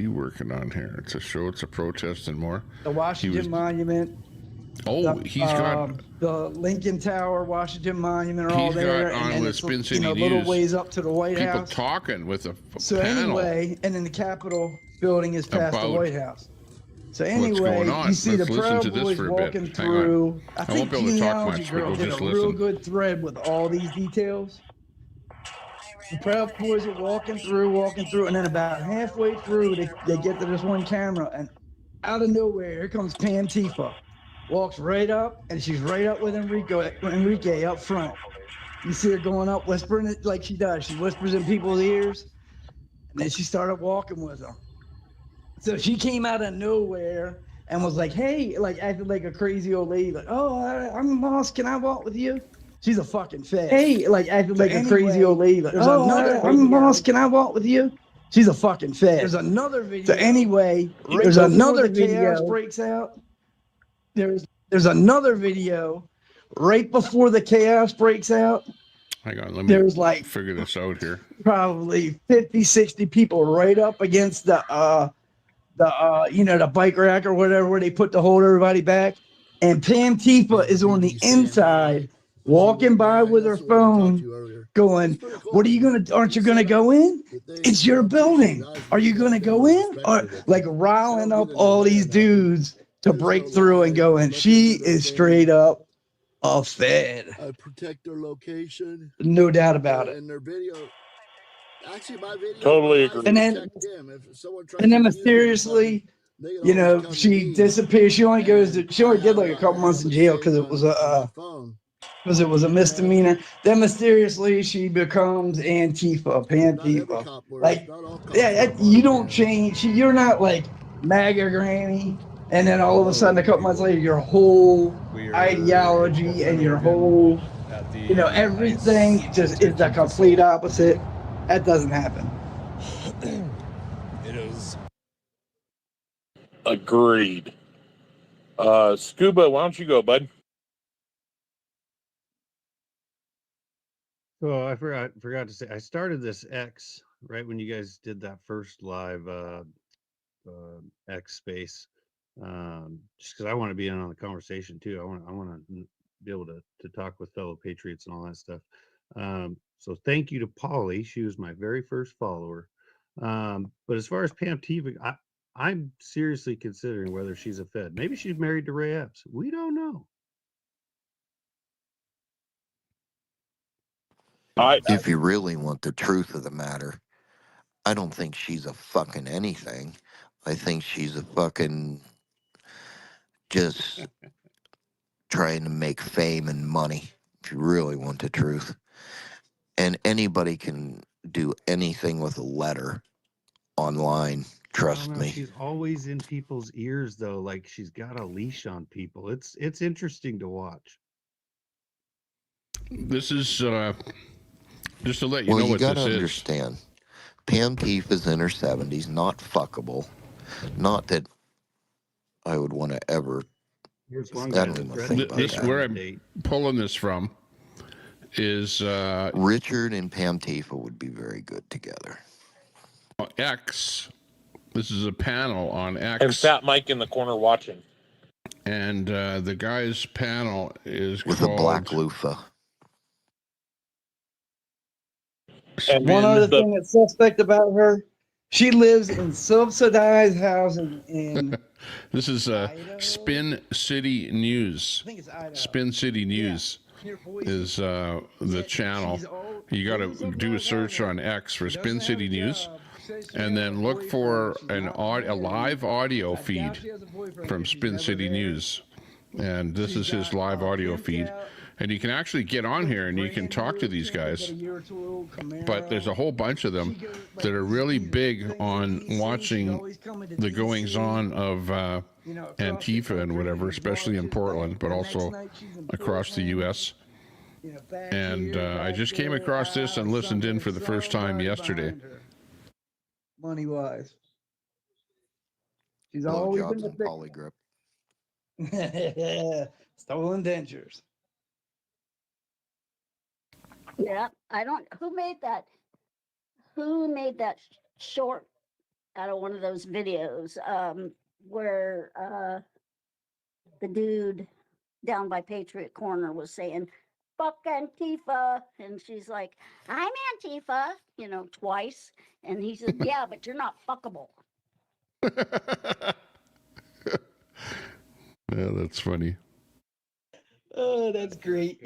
working on here? It's a show, it's a protest and more. The Washington Monument. Oh, he's got the Lincoln Tower, Washington Monument, are all there. He's got on with Spin City News, little ways up to the White people House. talking with a So panel. anyway, and then the Capitol building is past the About White House. So what's anyway, going on? you see Let's the listen Proud to this Boys for a bit. walking Hang through. on. I I think won't be able to talk Genealogy much, but Girl we'll did just a real listen. good thread with all these details. The Proud Boys are walking through, and then about halfway through, they get to this one camera, and out of nowhere, here comes Antifa. Walks right up, and she's right up with Enrique up front. You see her going up, whispering it like she does. She whispers in people's ears, and then she started walking with them. So she came out of nowhere and was like, hey, like acted like a crazy old lady, like, oh, I'm a boss, can I walk with you? She's a fucking fed. Hey, like acted like a crazy old lady, like, oh, I'm a boss, can I walk with you? She's a fucking fed. There's another video. So anyway, there's another video. Chaos breaks out. There's another video right before the chaos breaks out. Hang on, let me There's like figure this out here. Probably 50, 60 people right up against the bike rack or whatever, where they put to hold everybody back. And Pam Tifa is on the inside, walking by with her phone, going, aren't you gonna go in? It's your building. Are you gonna go in? Or like riling up all these dudes to break through and go in. She is straight up a fed. Protect their location. No doubt about it. And their video. Actually, my video. Totally agree. And then mysteriously, she disappears. She only did like a couple months in jail because it was a misdemeanor. Then mysteriously, she becomes Antifa. Like, yeah, you don't change. You're not like MAGA granny. And then all of a sudden, a couple months later, your whole ideology and your whole, everything just is the complete opposite. That doesn't happen. It is. Agreed. Scuba, why don't you go, bud? Oh, I forgot to say, I started this X right when you guys did that first live X space. Just because I want to be in on the conversation too. I want to be able to talk with fellow patriots and all that stuff. So thank you to Polly. She was my very first follower. But as far as Pam Tifa, I'm seriously considering whether she's a Fed. Maybe she's married to Ray Epps. We don't know. If you really want the truth of the matter, I don't think she's a fucking anything. I think she's a fucking just trying to make fame and money, if you really want the truth. And anybody can do anything with a letter online, trust me. She's always in people's ears though, like she's got a leash on people. It's interesting to watch. This is just to let you know Well, you what this gotta is. understand, Pam Tifa's in her 70s, not fuckable. Not that I would want to ever. Here's I one don't guy even that's think ready about This that. where I'm pulling this from is Richard and Pam Tifa would be very good together. X. This is a panel on X. And Fat Mike in the corner watching. And the guy's panel is with called a black loofah. One other thing that's suspect about her, she lives in subsidized housing in This is Spin City News. I think it's Idaho. Spin City News near Boise. is the channel. You got to do a search on X for Spin City News, and then look for a live audio feed from Spin City News. And this is his live audio feed. And you can actually get on here and you can talk to these guys. But there's a whole bunch of them that are really big on watching the goings on of Antifa and whatever, especially in Portland, but also across the U.S. And I just came across this and listened in for the first time yesterday. Money wise, she's Blow always jobs been and the polygrip. stolen dentures. Yeah, I don't. Who made that? Who made that short out of one of those videos where the dude down by Patriot Corner was saying, "Fuck Antifa," and she's like, "I'm Antifa," you know, twice, and he said, "Yeah, but you're not fuckable." Yeah, that's funny. Oh, that's great.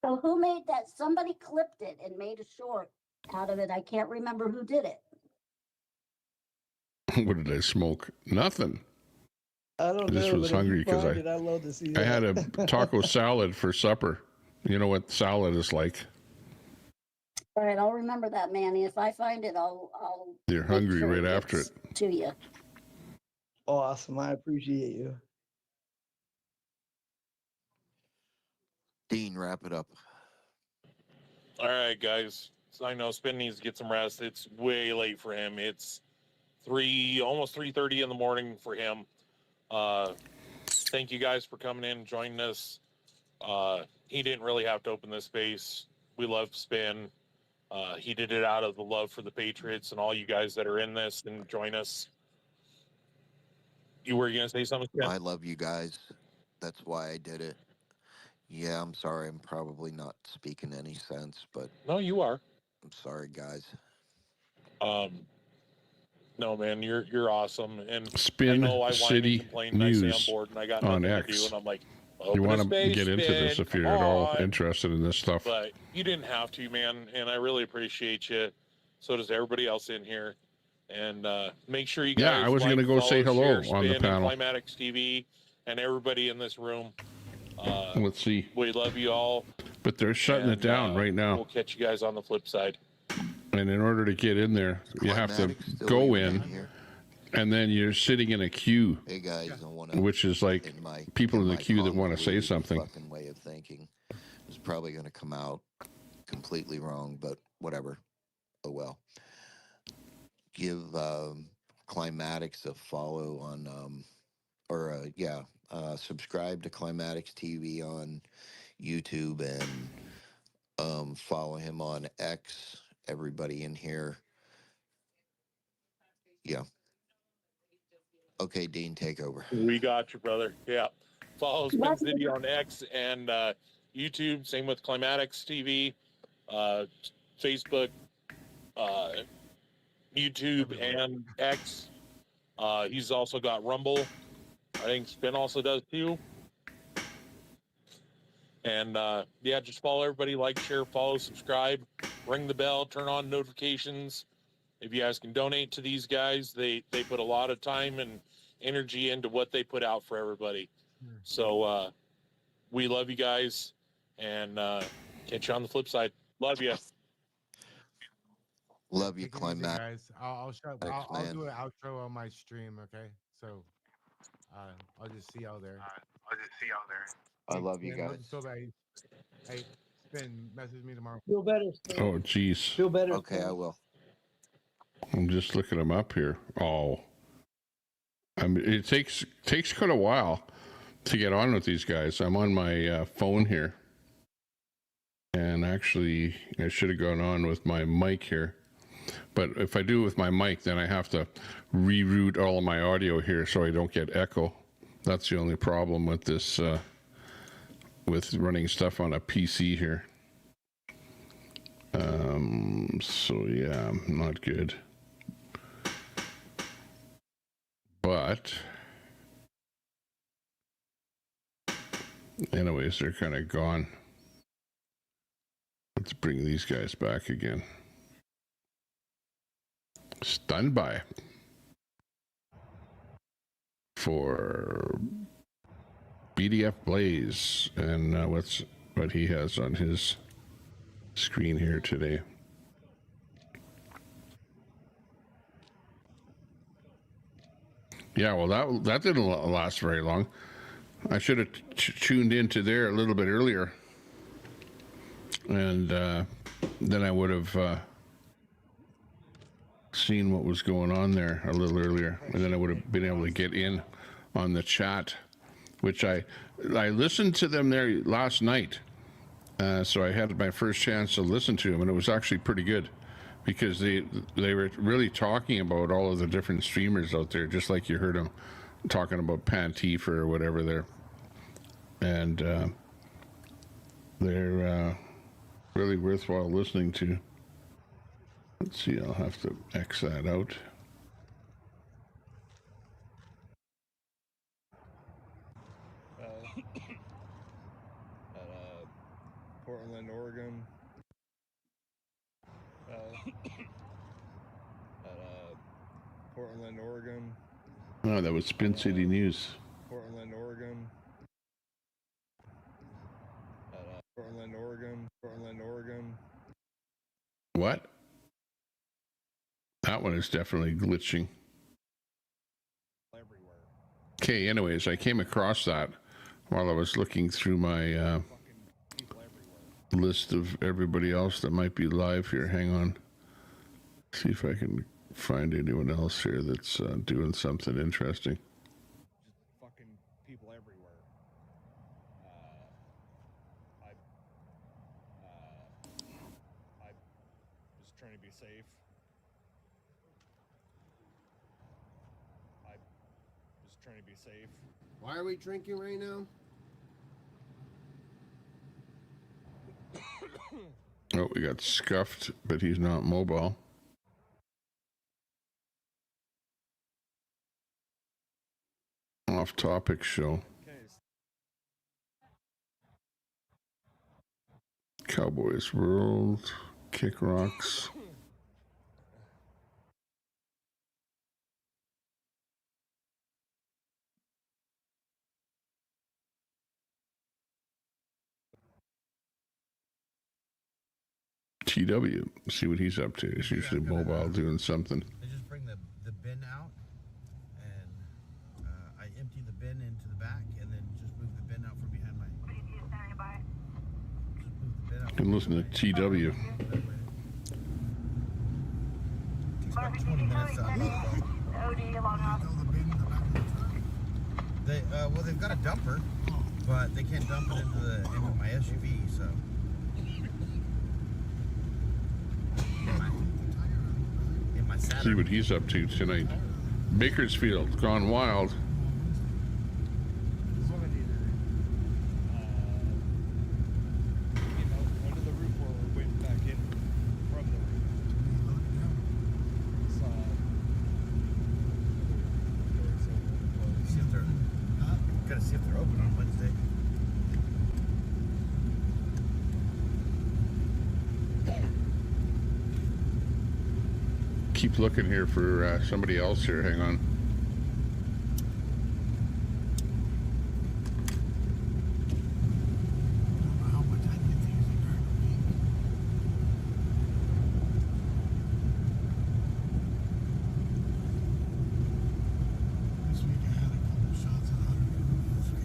So who made that? Somebody clipped it and made a short out of it. I can't remember who did it. What did I smoke? Nothing. I don't know. I just was hungry because I'd love to see I that. had a taco salad for supper. You know what salad is like. All right, I'll remember that, Manny. If I find it, I'll You're make hungry sure right after gets it. to you. Awesome. I appreciate you. Dean, wrap it up. All right, guys. So I know Spin needs to get some rest. It's way late for him. It's almost 3:30 in the morning for him. Thank you guys for coming in and joining us. He didn't really have to open this space. We love Spin. He did it out of the love for the Patriots and all you guys that are in this and join us. You were going to say something? Spin? I love you guys. That's why I did it. Yeah, I'm sorry. I'm probably not speaking any sense, but No, you are. I'm sorry, guys. No, man, you're awesome. And Spin I know I whine City and complain and I say I'm News bored and I got on nothing X. to do, and I'm like, You open a want to space, get into this Spin, if you're come at all on. interested in this stuff. But you didn't have to, man, and I really appreciate you. So does everybody else in here. And make sure you guys Yeah, I was going to go follow, say hello share, on the Spin, panel. and Climatics TV, and everybody in this room. Let's see. We love you all. But they're shutting it down right now. We'll catch you guys on the flip side. And in order to get in there, you have to go in, and then you're sitting in a queue, Hey guys, I want to. which is like people in the queue that want to say something. Fucking way of thinking. It's probably going to come out completely wrong, but whatever. Oh well. Give Climatics a follow on, subscribe to Climatics TV on YouTube and follow him on X. Everybody in here. Yeah. Okay, Dean, take over. We got you, brother. Yeah. Follow Spin City on X and YouTube. Same with Climatics TV, Facebook, YouTube, and X. He's also got Rumble. I think Spin also does too. And just follow everybody. Like, share, follow, subscribe, ring the bell, turn on notifications. If you guys can donate to these guys, they put a lot of time and energy into what they put out for everybody. So we love you guys, and catch you on the flip side. Love you. Love you, Take it easy, Climax. guys. I'll do an outro on my stream. Okay, so I'll just see y'all there. I love you Spin, guys. love so bad. Hey, Spin, message me tomorrow. Feel better. Spin. Oh, geez. Feel better. Okay, Spin. I will. I'm just looking them up here. Oh, I mean, it takes quite a while to get on with these guys. I'm on my phone here, and actually, I should have gone on with my mic here. But if I do it with my mic, then I have to reroute all of my audio here so I don't get echo. That's the only problem with this with running stuff on a PC here. So yeah, not good. But anyways, they're kind of gone. Let's bring these guys back again. Stunned by for BDF Blaze, and what he has on his screen here today. Yeah, well, that didn't last very long. I should have tuned into there a little bit earlier, and then I would have seen what was going on there a little earlier, and then I would have been able to get in on the chat, which I listened to them there last night, so I had my first chance to listen to them, and it was actually pretty good. Because they were really talking about all of the different streamers out there, just like you heard them talking about Antifa or whatever there. And they're really worthwhile listening to. Let's see, I'll have to X that out. Portland, Oregon. Portland, Oregon. Oh, that was Spin City News. Portland, Oregon. Portland, Oregon. Portland, Oregon. What? That one is definitely glitching. Okay, anyways, I came across that while I was looking through my list of everybody else that might be live here. Hang on. See if I can find anyone else here that's doing something interesting. Fucking people everywhere. I'm just trying to be safe. I'm just trying to be safe. Why are we drinking right now? Oh, we got Scuffed, but he's not mobile. Off topic show. Cowboys World, Kick Rocks. TW, see what he's up to. He's usually mobile doing something. I just bring the bin out, and I empty the bin into the back, and then just move the bin out from behind my. Just move the bin out. You can listen to TW. Takes about 20 minutes to unload. Well, they've got a dumper, but they can't dump it into my SUV, so. See what he's up to tonight. Bakersfield, gone wild. Under the roof or we're waiting back in from the roof. Gotta see if they're open on Wednesday. Keep looking here for somebody else here. Hang on.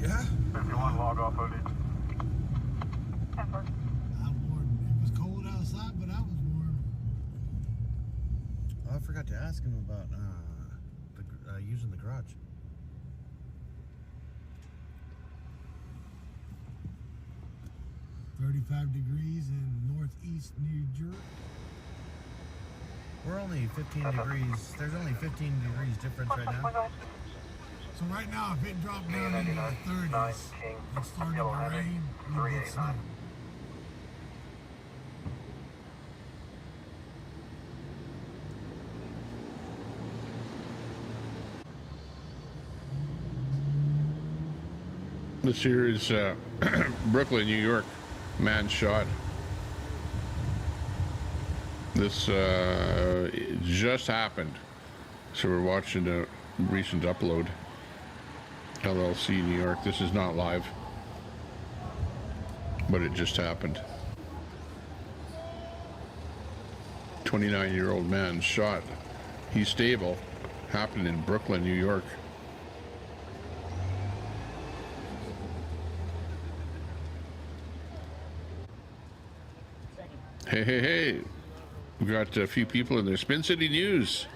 Yeah? 51 log off OD. It was cold outside, but I was warm. Oh, I forgot to ask him about using the garage. $35 degrees in northeast New Jersey. We're only 15 degrees. There's only 15 degrees difference right now. So right now, if it dropped down into the 30s and started to rain, we get snow. This here is Brooklyn, New York. Man shot. This it just happened. So we're watching a recent upload. LLC, New York. This is not live. But it just happened. 29-year-old man shot. He's stable. Happened in Brooklyn, New York. Hey, hey, hey. We got a few people in there. Spin City News.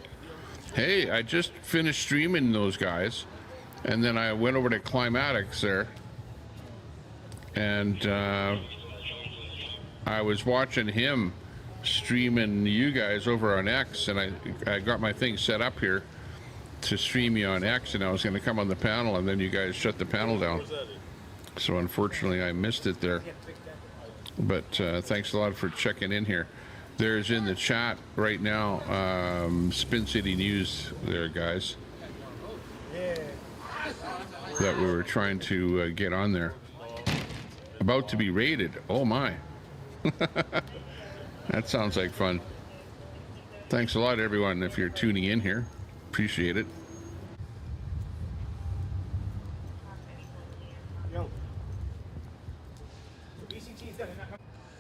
Hey, I just finished streaming those guys. And then I went over to Climatics there. And I was watching him streaming you guys over on X. And I got my thing set up here to stream you on X. And I was going to come on the panel. And then you guys shut the panel down. So unfortunately, I missed it there. But thanks a lot for checking in here. There's in the chat right now, Spin City News there, guys, that we were trying to get on there. About to be raided. Oh, my. That sounds like fun. Thanks a lot, everyone, if you're tuning in here. Appreciate it.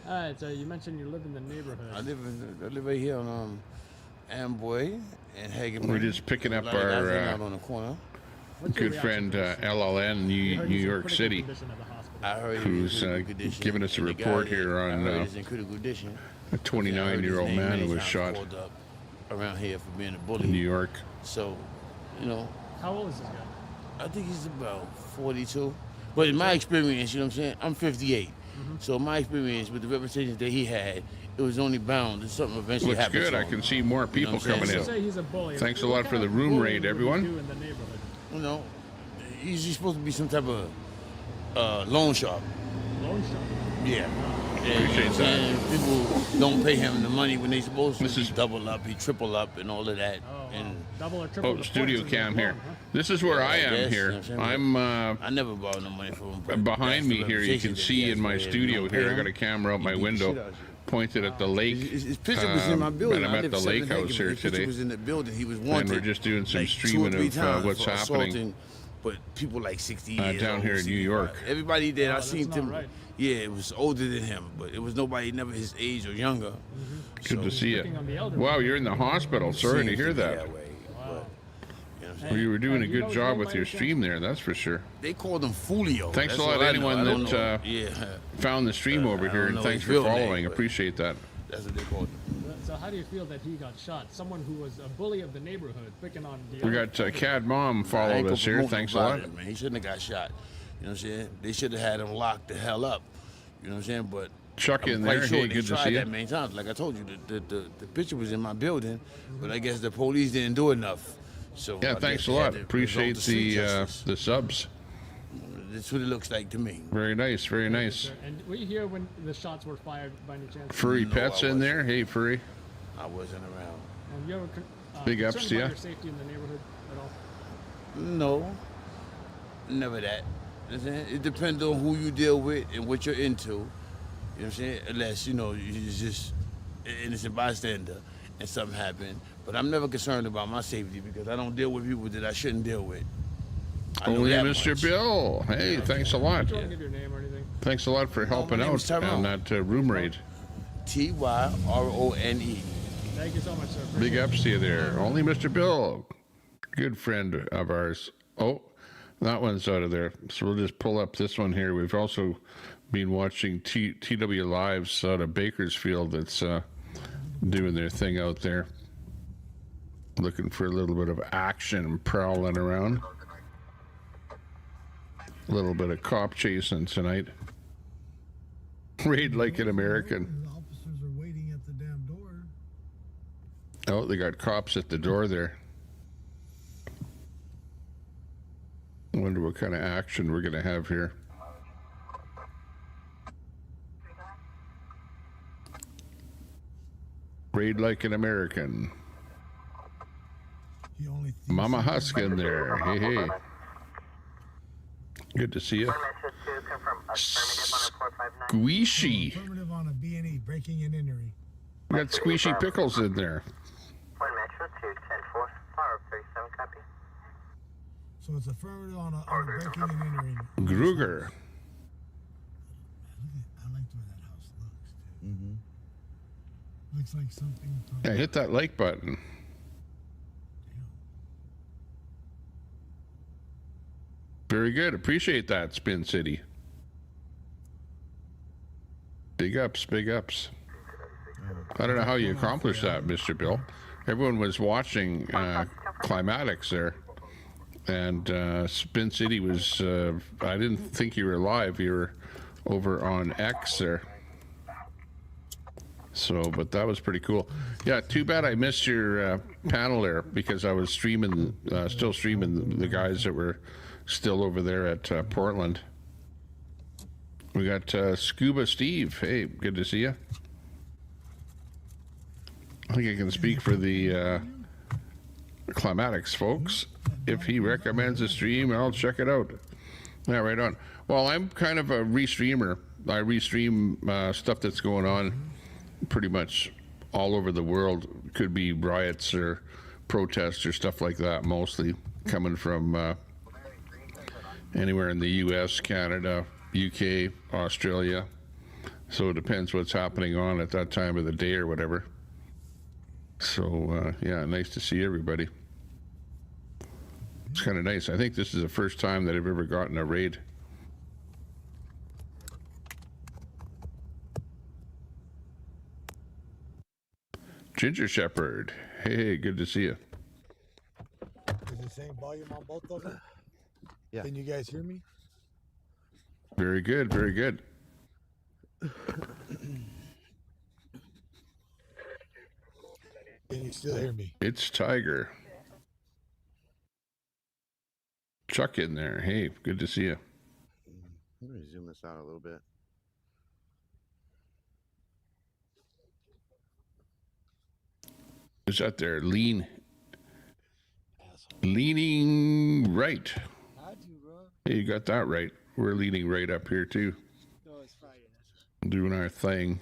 All right, so you mentioned you live in the neighborhood. I live right here on Amboy and Hagen. We're just picking up our on the corner. good friend LLN, New York City, who's giving us a report here on a 29-year-old man who was shot around here for being a bully in New York. So, you know. How old is this guy? I think he's about 42. But in my experience, you know what I'm saying, I'm 58. So my experience with the representations that he had, it was only bound that something eventually Looks happened. good. I can see more people coming in. Say he's a bully. Thanks a lot for the room raid, everyone. You know, he's supposed to be some type of loan shark. Loan shark? Yeah. Appreciate that. And people don't pay him the money when they supposed to. He double up, he triple up, and all of that. And double or triple. Oh, studio cam here. This is where I am here. I'm. I never borrowed no money from him. Behind me here, you can see in my studio here. I got a camera out my window, pointed at the lake. His picture was in my building. And I'm at the lake house here His today. picture was in the building. He was wanted. And we're just doing some like streaming 2 or 3 of times what's for happening. assaulting, but people like 60 years down old, here in New York. Everybody that I that's seen not them, right. yeah, it was older than him, but it was nobody never his age or younger. Good to see you. Picking on the elderly. Wow, you're in the hospital. Sorry to hear that. Well, you were doing a good job with your stream there, that's for sure. They called him Fulio. Thanks That's a lot, all I know. anyone I don't that know. found the stream over I here, don't and know thanks his for real following. name, but Appreciate that. That's what they called him. So how do you feel that he got shot? Someone who was a bully of the neighborhood, picking on the We got Cad Mom I ain't followed gonna us here. promote Thanks a nobody, lot. Man. He shouldn't have got shot. You know what I'm saying? They should have had him locked the hell up. You know what I'm saying? But Chuck I'm in quite there. sure Hey, they good to tried see that you. many times. Like I told you, the picture was in my building, but I guess the police didn't do enough. So Yeah, I thanks guess a they had lot. to Appreciate resort to street the justice. subs. That's what it looks like to me. Very nice, very nice. And were you here when the shots were fired by any chance? Furry No, pets I in there. Hey, Furry. I wasn't around. And you ever Big ups concerned to about ya. your safety in the neighborhood at all? No, never that. You know what I'm saying? It depends on who you deal with and what you're into. You know what I'm saying? Unless, you know, you're just an innocent bystander and something happened. But I'm never concerned about my safety because I don't deal with people that I shouldn't deal with. I know Only that Mr. much. Bill. Hey, thanks a lot. Do you want to give your name or anything? Thanks a lot for helping my name out is Tyrone. on that room raid. Tyrone. Thank you so much, sir. Big ups to you there. Only Mr. Bill. Good friend of ours. Oh, that one's out of there. So we'll just pull up this one here. We've also been watching TW Lives out of Bakersfield that's doing their thing out there. Looking for a little bit of action prowling around. A little bit of cop chasing tonight. Raid like an American. Officers are waiting at the damn door. Oh, they got cops at the door there. wonder what kind of action we're going to have here. Raid like an American. Mama Husk in there. Hey, hey. Good to see you. Squishy. Affirmative on a B&E, breaking and entering. We got Squishy Pickles in there. So it's affirmative on a breaking and entering. Gruger. I like the way that house looks, too. Mm-hmm. Looks like something from... Yeah, hit that like button. Very good. Appreciate that, Spin City. Big ups, big ups. I don't know how you accomplished that, Mr. Bill. Everyone was watching Climatics there. And Spin City was, I didn't think you were live. You were over on X there. So, but that was pretty cool. Yeah, too bad I missed your panel there because I was streaming, still streaming the guys that were still over there at Portland. We got Scuba Steve. Hey, good to see you. I think I can speak for the Climatics folks. If he recommends a stream, I'll check it out. Yeah, right on. Well, I'm kind of a restreamer. I restream stuff that's going on pretty much all over the world. Could be riots or protests or stuff like that, mostly coming from anywhere in the US, Canada, UK, Australia. So it depends what's happening on at that time of the day or whatever. So yeah, nice to see everybody. It's kind of nice. I think this is the first time that I've ever gotten a raid. Ginger Shepherd. Hey, good to see you. Is the same volume on both of them? Yeah. Can you guys hear me? Very good, very good. Can you still hear me? It's Tiger. Chuck in there. Hey, good to see you. I'm going to zoom this out a little bit. Is that there? Leaning right. Hey, you got that right. We're leaning right up here too. Doing our thing.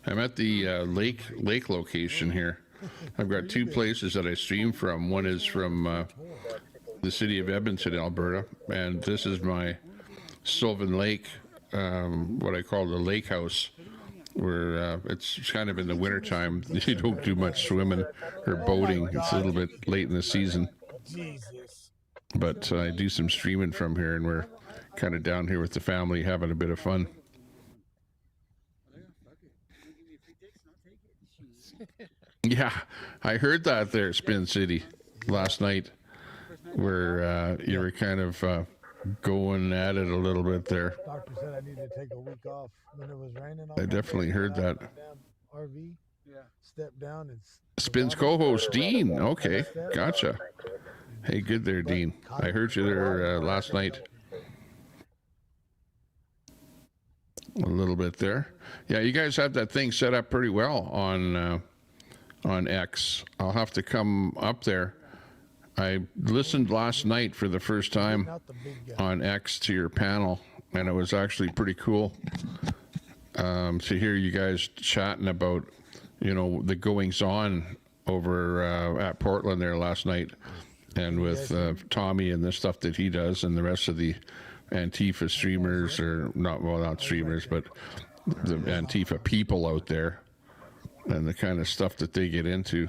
I'm at the lake location here. I've got two places that I stream from. One is from the city of Edmonton, Alberta, and this is my Sylvan Lake, what I call the lake house, where it's kind of in the wintertime. You don't do much swimming or boating. It's a little bit late in the season. But I do some streaming from here, and we're kind of down here with the family having a bit of fun. Yeah, I heard that there, Spin City, last night, where you were kind of going at it a little bit there. Doctor said I needed to take a week off when it was raining. I definitely heard that. RV, step down. It's Spin's co-host, Dean. Okay, gotcha. Hey, good there, Dean. I heard you there last night. A little bit there. Yeah, you guys have that thing set up pretty well on X. I'll have to come up there. I listened last night for the first time on X to your panel, and it was actually pretty cool to hear you guys chatting about, you know, the goings on over at Portland there last night, and with Tommy and the stuff that he does, and the rest of the Antifa streamers, or not streamers, but the Antifa people out there, and the kind of stuff that they get into.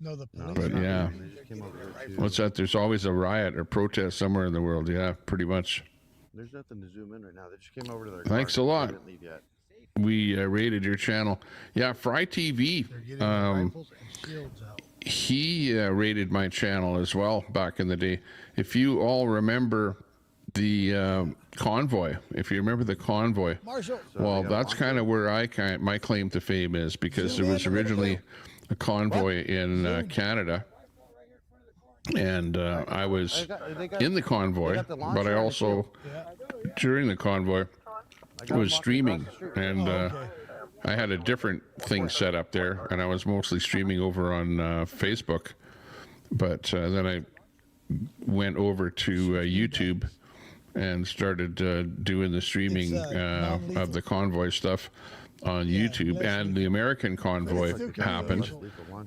But yeah, what's that? There's always a riot or protest somewhere in the world. Yeah, pretty much. There's nothing to zoom in right now. They just came over to their Thanks a car. lot. They didn't leave yet. We rated your channel. Yeah, Fry TV. He rated my channel as well back in the day. If you all remember the convoy, if you remember the convoy, well, that's kind of where my claim to fame is, because there was originally a convoy in Canada, And I was in the convoy, but I also, during the convoy, was streaming. And I had a different thing set up there, and I was mostly streaming over on Facebook. But then I went over to YouTube and started doing the streaming of the convoy stuff on YouTube. And the American convoy happened,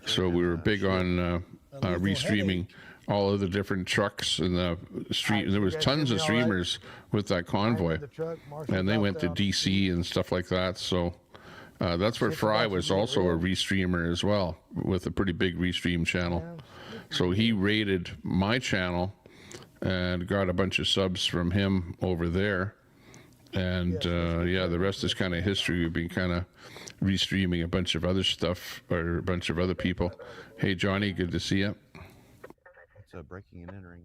so we were big on restreaming all of the different trucks in the street. There was tons of streamers with that convoy, and they went to DC and stuff like that. So that's where Fry was also a restreamer as well, with a pretty big restream channel. So he raided my channel and got a bunch of subs from him over there. And yeah, the rest is kind of history. We've been kind of restreaming a bunch of other stuff, or a bunch of other people. Hey, Johnny, good to see you. It's breaking and entering.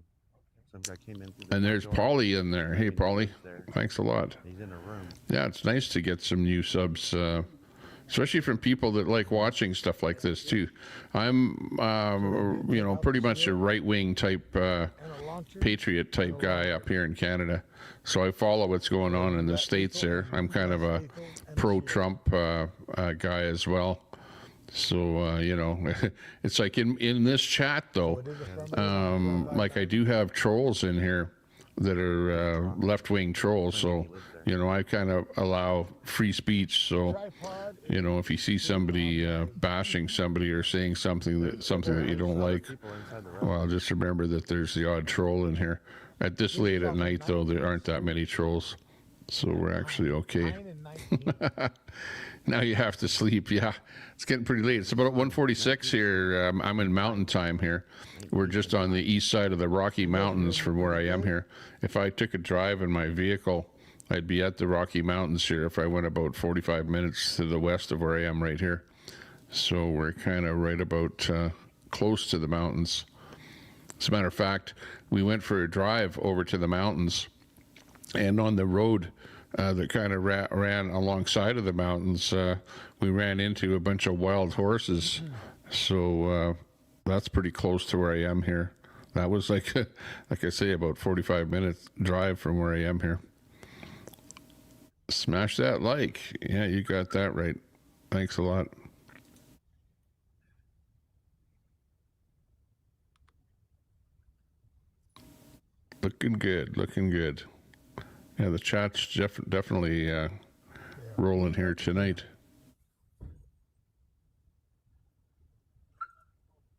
Some guy came in. And there's Paulie in there. Hey, Paulie, thanks a lot. He's in a room. Yeah, it's nice to get some new subs, especially from people that like watching stuff like this too. I'm, you know, pretty much a right-wing type, patriot type guy up here in Canada. So I follow what's going on in the States there. I'm kind of a pro-Trump guy as well. So, you know, it's like in this chat, though, like I do have trolls in here that are left-wing trolls. So, you know, I kind of allow free speech. So, you know, if you see somebody bashing somebody or saying something that you don't like, well, just remember that there's the odd troll in here. At this late at night, though, there aren't that many trolls. So we're actually okay. Now you have to sleep. Yeah, it's getting pretty late. It's about 1:46 here. I'm in mountain time here. We're just on the east side of the Rocky Mountains from where I am here. If I took a drive in my vehicle, I'd be at the Rocky Mountains here if I went about 45 minutes to the west of where I am right here. So we're kind of right about close to the mountains. As a matter of fact, we went for a drive over to the mountains, and on the road that kind of ran alongside of the mountains, we ran into a bunch of wild horses. So that's pretty close to where I am here. That was like I say, about 45 minutes drive from where I am here. Smash that like. Yeah, you got that right. Thanks a lot. Looking good, looking good. Yeah, the chat's definitely rolling here tonight.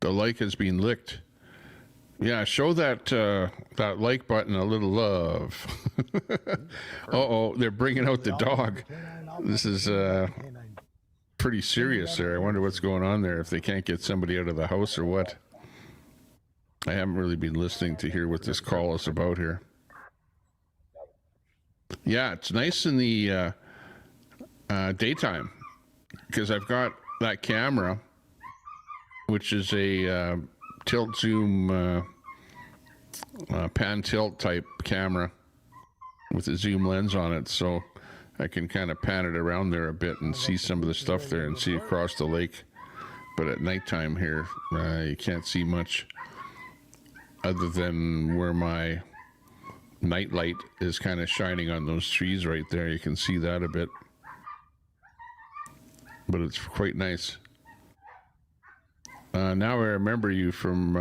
The like has been licked. Yeah, show that that like button a little love. Uh-oh, they're bringing out the dog. This is pretty serious there. I wonder what's going on there, if they can't get somebody out of the house or what. I haven't really been listening to hear what this call is about here. Yeah, it's nice in the daytime because I've got that camera, which is a tilt zoom pan tilt type camera with a zoom lens on it, so I can kind of pan it around there a bit and see some of the stuff there and see across the lake. But at nighttime here, you can't see much other than where my night light is kind of shining on those trees right there. You can see that a bit, but it's quite nice. Now I remember you from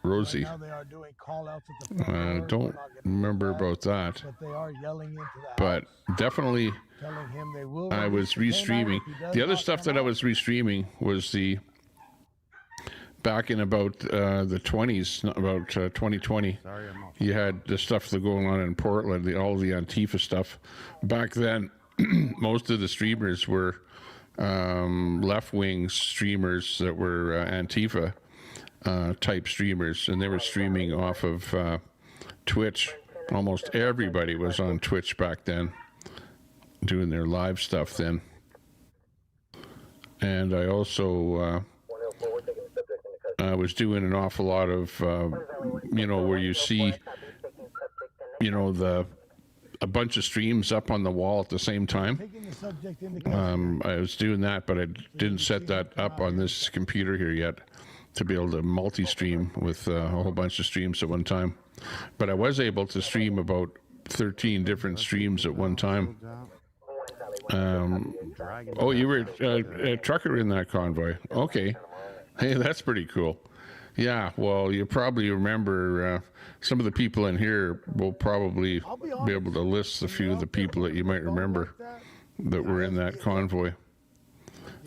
Rosie. Now they are doing call-outs at the front door. Don't remember about that. But they are yelling into the but house, definitely telling him they will I was release the restreaming. K9 if he does The other not stuff come that I out. was restreaming was the back in about the 20s, about 2020. You had the stuff that going on in Portland, all the Antifa stuff. Back then, most of the streamers were left-wing streamers that were Antifa type streamers, and they were streaming off of Twitch. Almost everybody was on Twitch back then, doing their live stuff then. And I also was doing an awful lot of, you know, where you see, you know, a bunch of streams up on the wall at the same time. I was doing that, but I didn't set that up on this computer here yet. to be able to multi-stream with a whole bunch of streams at one time. But I was able to stream about 13 different streams at one time. Oh, you were a trucker in that convoy. Okay. Hey, that's pretty cool. Yeah, well, you probably remember some of the people in here will probably be able to list a few of the people that you might remember that were in that convoy.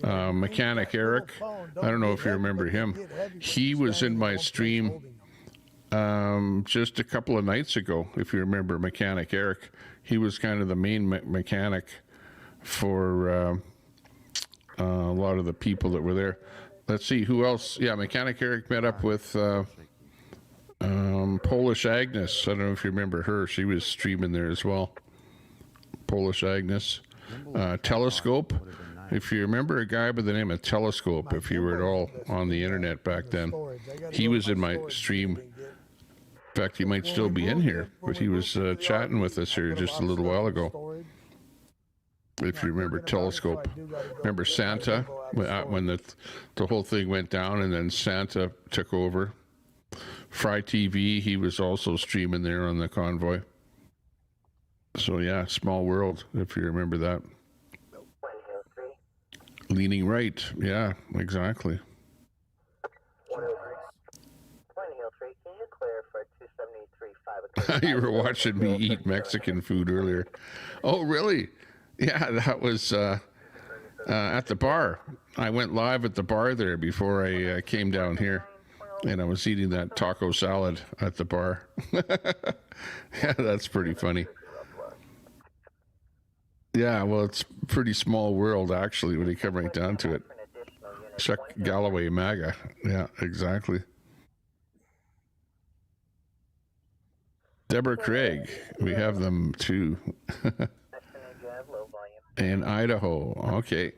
Mechanic Eric, I don't know if you remember him. He was in my stream just a couple of nights ago, if you remember Mechanic Eric. He was kind of the main mechanic for a lot of the people that were there. Let's see, who else? Yeah, Mechanic Eric met up with Polish Agnes. I don't know if you remember her. She was streaming there as well. Polish Agnes. Telescope. If you remember a guy by the name of Telescope, if you were at all on the internet back then, he was in my stream. In fact, he might still be in here, but he was chatting with us here just a little while ago. If you remember Telescope. Remember Santa, when the whole thing went down and then Santa took over. Fry TV, he was also streaming there on the convoy. So yeah, small world, if you remember that. Leaning right, yeah, exactly. You were watching me eat Mexican food earlier. Oh, really? Yeah, that was at the bar. I went live at the bar there before I came down here, and I was eating that taco salad at the bar. Yeah, that's pretty funny. Yeah, well, it's a pretty small world, actually, when you come right down to it. Chuck Galloway MAGA. Yeah, exactly. Deborah Craig. We have them, too. In Idaho. Okay.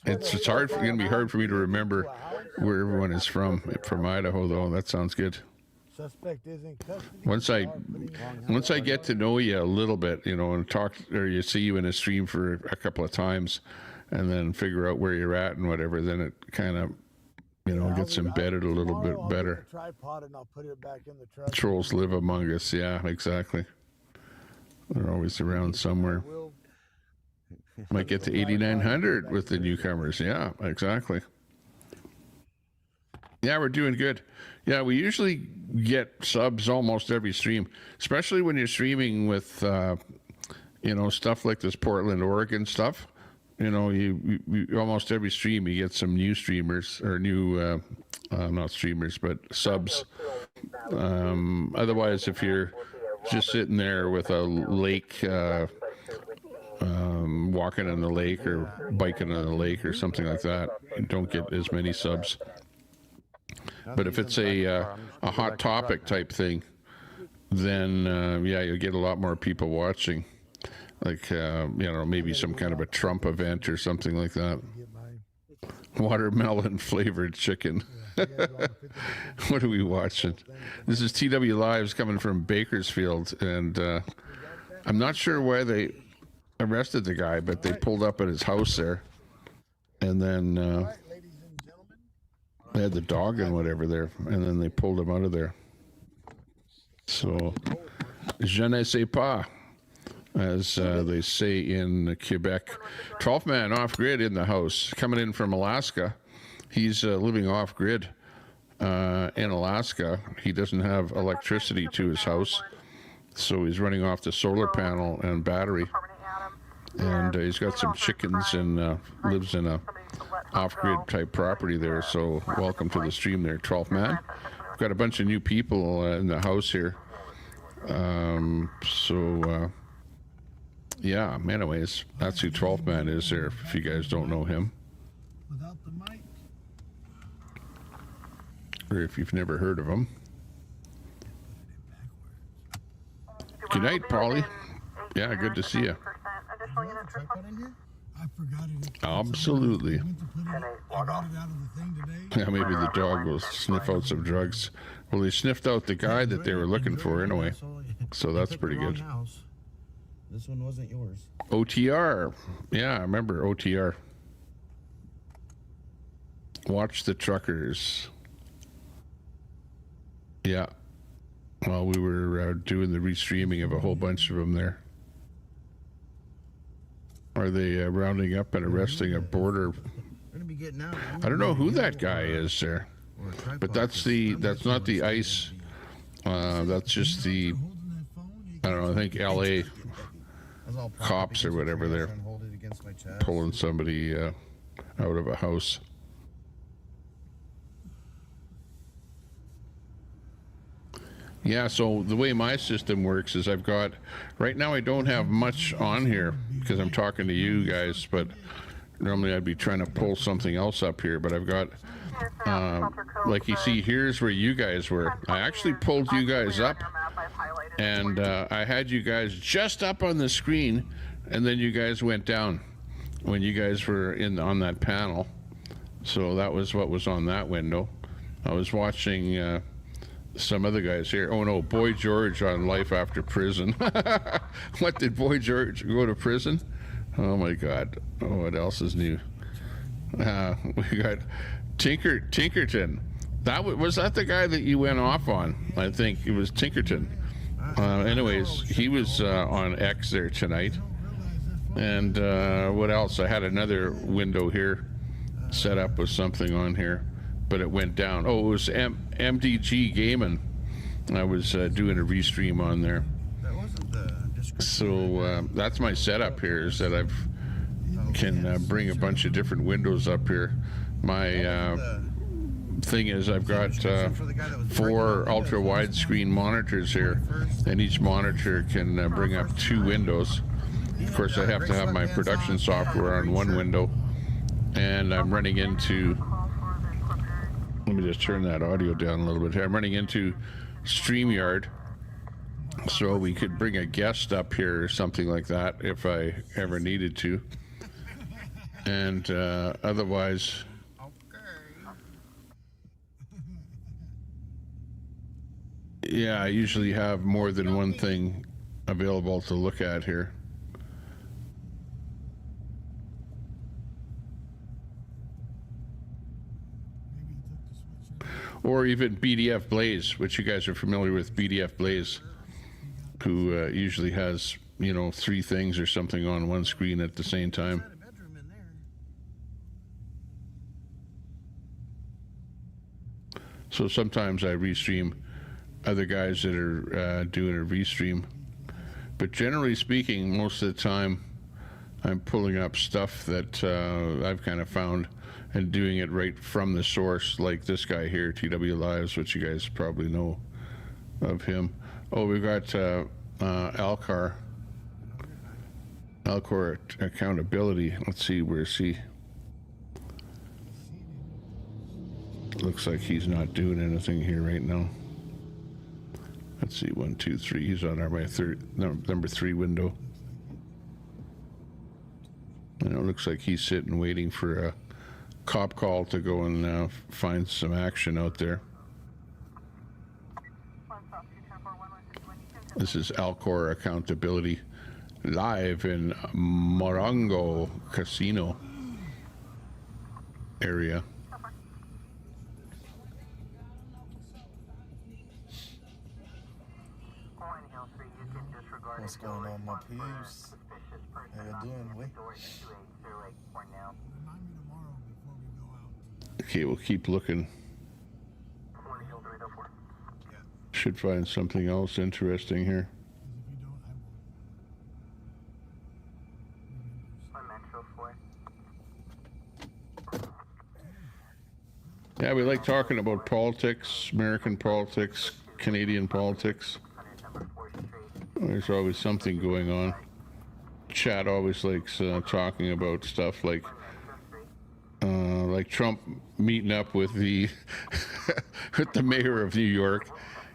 It's hard. It's going to be hard for me to remember where everyone is from Idaho, though. That sounds good. Suspect is in custody. Once I get to know you a little bit, you know, and talk, or you see you in a stream for a couple of times, and then figure out where you're at and whatever, then it kind of, you know, gets embedded a little bit better. Tripod and I'll put it back in the truck. Trolls live among us. Yeah, exactly. They're always around somewhere. Might get to 8,900 with the newcomers. Yeah, exactly. Yeah, we're doing good. Yeah, we usually get subs almost every stream, especially when you're streaming with, you know, stuff like this Portland, Oregon stuff. You know, you almost every stream you get some new streamers or new, not streamers, but subs. Otherwise, if you're just sitting there with a lake, walking on the lake or biking on the lake or something like that, you don't get as many subs. But if it's a hot topic type thing, then yeah, you'll get a lot more people watching. Like, you know, maybe some kind of a Trump event or something like that. Watermelon flavored chicken. What are we watching? This is TW Lives coming from Bakersfield, and I'm not sure why they arrested the guy, but they pulled up at his house there, and then they had the dog and whatever there, and then they pulled him out of there. So, je ne sais pas, as they say in Quebec. 12th man off grid in the house, coming in from Alaska. He's living off grid in Alaska. He doesn't have electricity to his house, so he's running off the solar panel and battery. And he's got some chickens and lives in a off-grid type property there. So welcome to the stream there, 12th man. We've got a bunch of new people in the house here. Yeah, anyways, that's who 12th man is there, if you guys don't know him. Without the mic. Or if you've never heard of him. Good night, Polly. Yeah, good to see you. I forgot it. Absolutely. I got it out of the thing today. Yeah, maybe the dog will sniff out some drugs. Well, they sniffed out the guy that they were looking for anyway. So that's pretty good. This one wasn't yours. OTR. Yeah, I remember OTR. Watch the truckers. Yeah. Well, we were doing the restreaming of a whole bunch of them there. Are they rounding up and arresting a border? I don't know who that guy is there, but that's not the ICE. That's just the, I don't know, I think LA cops or whatever. They're pulling somebody out of a house. Yeah, so the way my system works is I've got, right now I don't have much on here because I'm talking to you guys, but normally I'd be trying to pull something else up here, but I've got, like you see, here's where you guys were. I actually pulled you guys up, and I had you guys just up on the screen, and then you guys went down when you guys were on that panel. So that was what was on that window. I was watching some other guys here. Oh no, Boy George on Life After Prison. What, did Boy George go to prison? Oh my God. Oh, what else is new? We got Tinkerton. Was that the guy that you went off on? I think it was Tinkerton. Anyways, he was on X there tonight. And what else? I had another window here set up with something on here, but it went down. Oh, it was MDG Gaming. I was doing a restream on there. So that's my setup here, is that I can bring a bunch of different windows up here. My thing is I've got 4 ultra widescreen monitors here, and each monitor can bring up 2 windows. Of course, I have to have my production software on one window, and I'm running into, let me just turn that audio down a little bit here. I'm running into StreamYard, so we could bring a guest up here or something like that if I ever needed to. And otherwise, yeah, I usually have more than one thing available to look at here. Or even BDF Blaze, which you guys are familiar with, BDF Blaze, who usually has, 3 things or something on one screen at the same time. So sometimes I restream other guys that are doing a restream. But generally speaking, most of the time, I'm pulling up stuff that I've kind of found and doing it right from the source, like this guy here, TW Lives, which you guys probably know of him. Oh, we've got Alcor accountability. Let's see, where's he? Looks like he's not doing anything here right now. Let's see, 1, 2, 3. He's on my number 3 window. And it looks like he's sitting waiting for a cop call to go and find some action out there. This is Alcor Accountability live in Morongo Casino area. What's going on, my peeps? How you doing, Lee? Okay, we'll keep looking. Should find something else interesting here. Yeah, we like talking about politics, American politics, Canadian politics. There's always something going on. Chat always likes talking about stuff like Trump meeting up with the with the mayor of New York,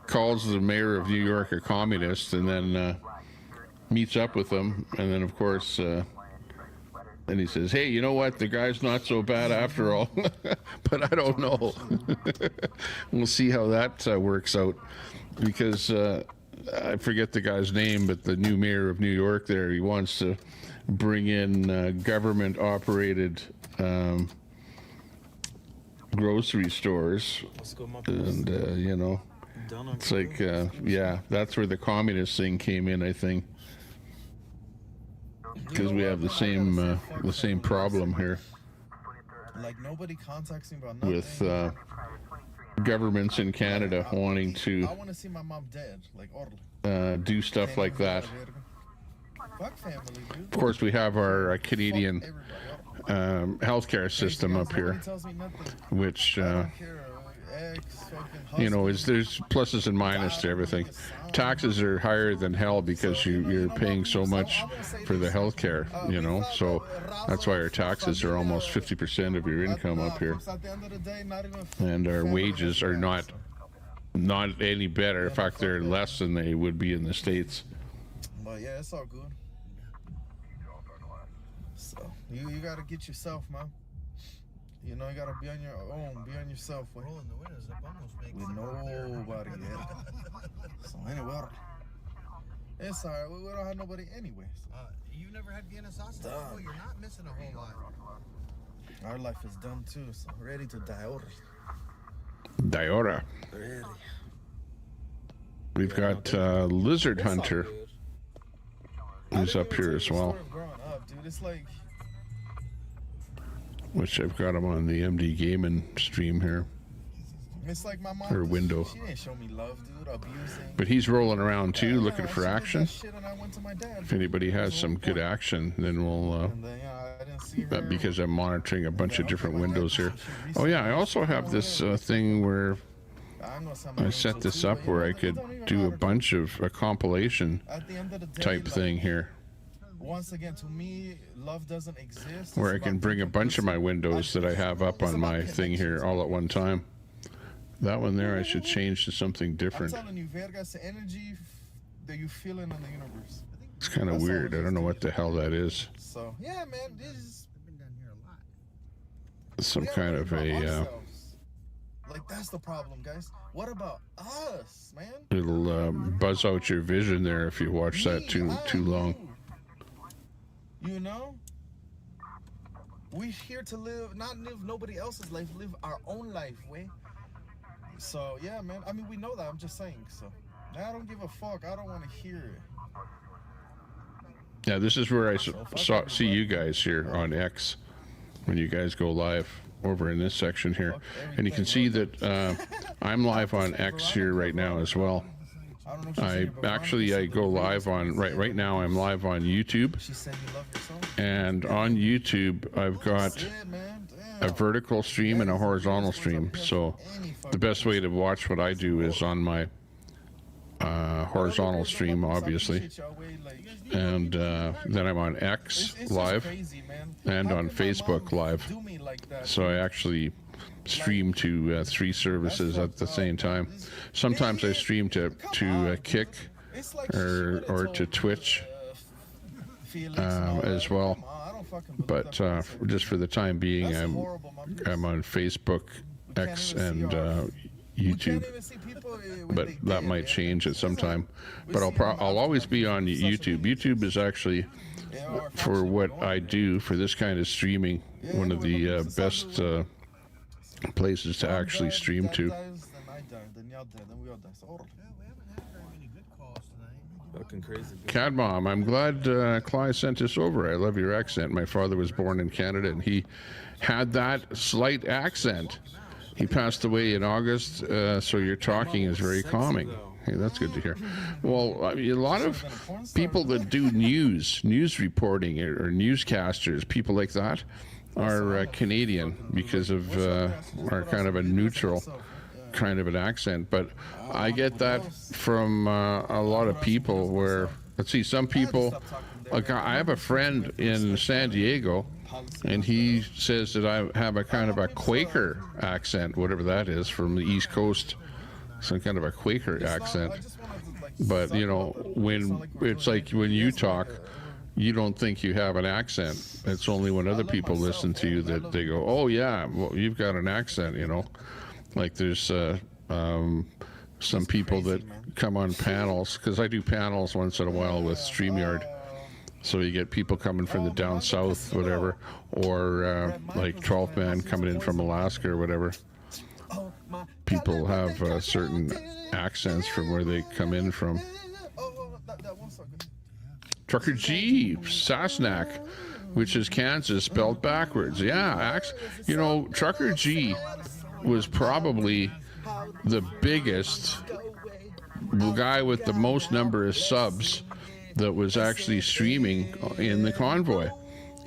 calls the mayor of New York a communist, and then meets up with him, and then of course then he says, hey, you know what, the guy's not so bad after all. But I don't know. We'll see how that works out, because I forget the guy's name, but the new mayor of New York there, he wants to bring in government operated grocery stores, and It's like, yeah, that's where the communist thing came in, I think, because we have the same problem here. Like nobody contacts me about nothing. With governments in Canada wanting to I want to see my mom dead, like do stuff like that. Fuck family, dude. Of course, we have our Canadian healthcare system up here, which you know, there's pluses and minuses to everything. Taxes are higher than hell because you're paying so much for the healthcare, you know, so that's why our taxes are almost 50% of your income up here, and our wages are not any better. In fact, they're less than they would be in the States. But yeah, it's all good. So you gotta get yourself, man. You know, you gotta be on your own, be on yourself. With nobody yet. So anyway, it's alright. We don't have nobody anyways. You never had Vienna sausage before? You're not missing a whole lot. Our life is done too, so ready to die. Diora. Ready. We've got Lizard Hunter, who's up here as well. It's like, which I've got him on the MD Gaming stream here. It's like my mom. Or window. She didn't show me love, dude. Abusing. But he's rolling around too, looking for action. If anybody has some good action, then we'll. Because I'm monitoring a bunch of different windows here. Oh yeah, I also have this thing where I set this up where I could do a bunch of a compilation type thing here. Once again, to me, love doesn't exist. Where I can bring a bunch of my windows that I have up on my thing here all at one time. That one there I should change to something different. I'm telling you, Verga's the energy that you feel in the universe. It's kind of weird. I don't know what the hell that is. So, yeah, man, this is some kind of a like, that's the problem, guys. What about us, man? It'll buzz out your vision there if you watch that too long. You know, we're here to live, not live nobody else's life, live our own life, way. So yeah, man. I mean, we know that. I'm just saying. So I don't give a fuck. I don't want to hear it. Yeah, this is where I see you guys here on X when you guys go live over in this section here, and you can see that I'm live on X here right now as well. I go live on right now. I'm live on YouTube, and on YouTube I've got a vertical stream and a horizontal stream. So the best way to watch what I do is on my horizontal stream, obviously, and then I'm on X live and on Facebook live. So I actually stream to 3 services at the same time. Sometimes I stream to Kick or to Twitch as well. But just for the time being, I'm on Facebook, X, and YouTube. But that might change at some time. But I'll always be on YouTube. YouTube is actually, for what I do for this kind of streaming, one of the best places to actually stream to. Cad Mom, I'm glad Clyde sent this over. I love your accent. My father was born in Canada, and he had that slight accent. He passed away in August, so your talking is very calming. Hey, that's good to hear. Well, I mean, a lot of people that do news reporting or newscasters, people like that, are Canadian because of our kind of a neutral kind of an accent. But I get that from a lot of people where, let's see, some people, like I have a friend in San Diego, and he says that I have a kind of a Quaker accent, whatever that is, from the East Coast, some kind of a Quaker accent. But, you know, when it's like when you talk, you don't think you have an accent. It's only when other people listen to you that they go, oh yeah, well, you've got an accent, you know. Like there's some people that come on panels, because I do panels once in a while with StreamYard. So you get people coming from the down south, whatever, or like 12 Man coming in from Alaska or whatever. people have certain accents from where they come in from. Trucker G, Sasnak, which is Kansas spelled backwards. Yeah, you know, Trucker G was probably the biggest guy with the most number of subs that was actually streaming in the convoy.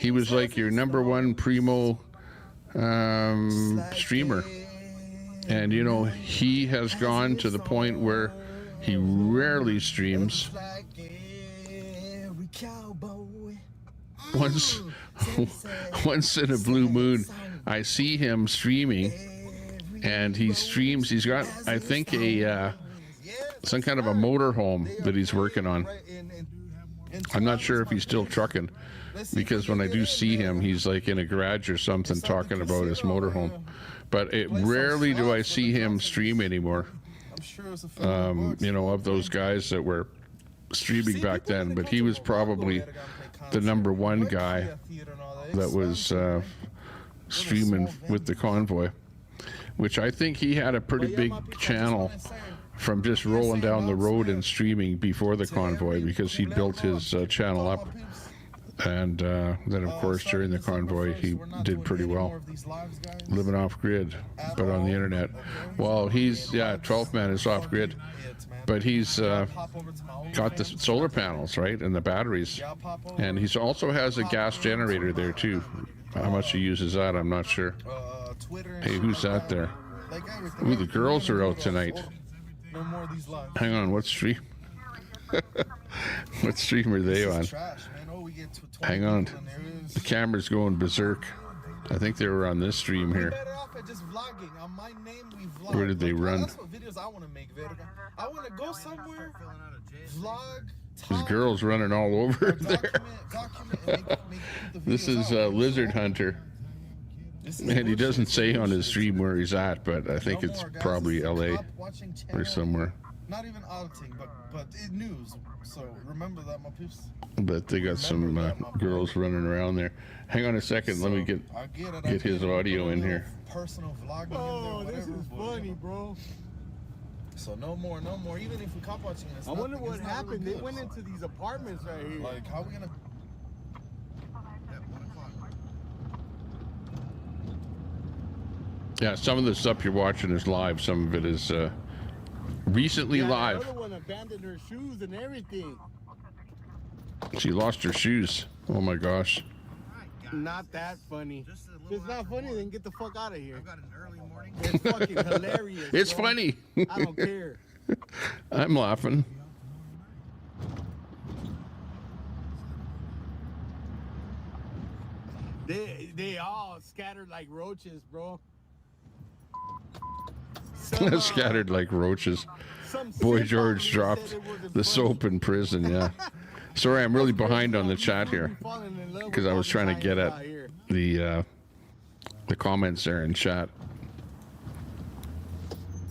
He was like your #1 primo streamer. And, you know, he has gone to the point where he rarely streams. Once in a blue moon, I see him streaming, and he streams. He's got, I think, some kind of a motorhome that he's working on. I'm not sure if he's still trucking, because when I do see him, he's like in a garage or something talking about his motorhome. But rarely do I see him stream anymore. You know, of those guys that were streaming back then. But he was probably the #1 guy that was streaming with the convoy, which I think he had a pretty big channel from just rolling down the road and streaming before the convoy, because he built his channel up. And then, of course, during the convoy, he did pretty well, living off grid, but on the internet. Well, he's, 12th Man is off grid, but he's got the solar panels, right, and the batteries. And he also has a gas generator there, too. How much he uses that, I'm not sure. Hey, who's that there? Ooh, the girls are out tonight. Hang on, what stream? What stream are they on? Hang on. The camera's going berserk. I think they were on this stream here. Where did they run? I want to go somewhere, vlog. There's girls running all over there. This is Lizard Hunter. And he doesn't say on his stream where he's at, but I think it's probably LA or somewhere. Not even auditing, but it news. So remember that, my peeps. But they got some girls running around there. Hang on a second, let me get his audio in here. Personal vlogging. Oh, this is funny, bro. So no more. Even if we cop watching this, I wonder what happened. They went into these apartments right here. Like, how are we gonna? Yeah, some of the stuff you're watching is live. Some of it is recently live. The other one abandoned her shoes and everything. She lost her shoes. Oh my gosh. Not that funny. If it's not funny, then get the fuck out of here. I've got an early morning. It's fucking hilarious. It's bro. funny. I don't care. I'm laughing. They all scattered like roaches, bro. Scattered like roaches. Boy George dropped the soap in prison, yeah. Sorry, I'm really behind on the chat here because I was trying to get at the comments there in chat.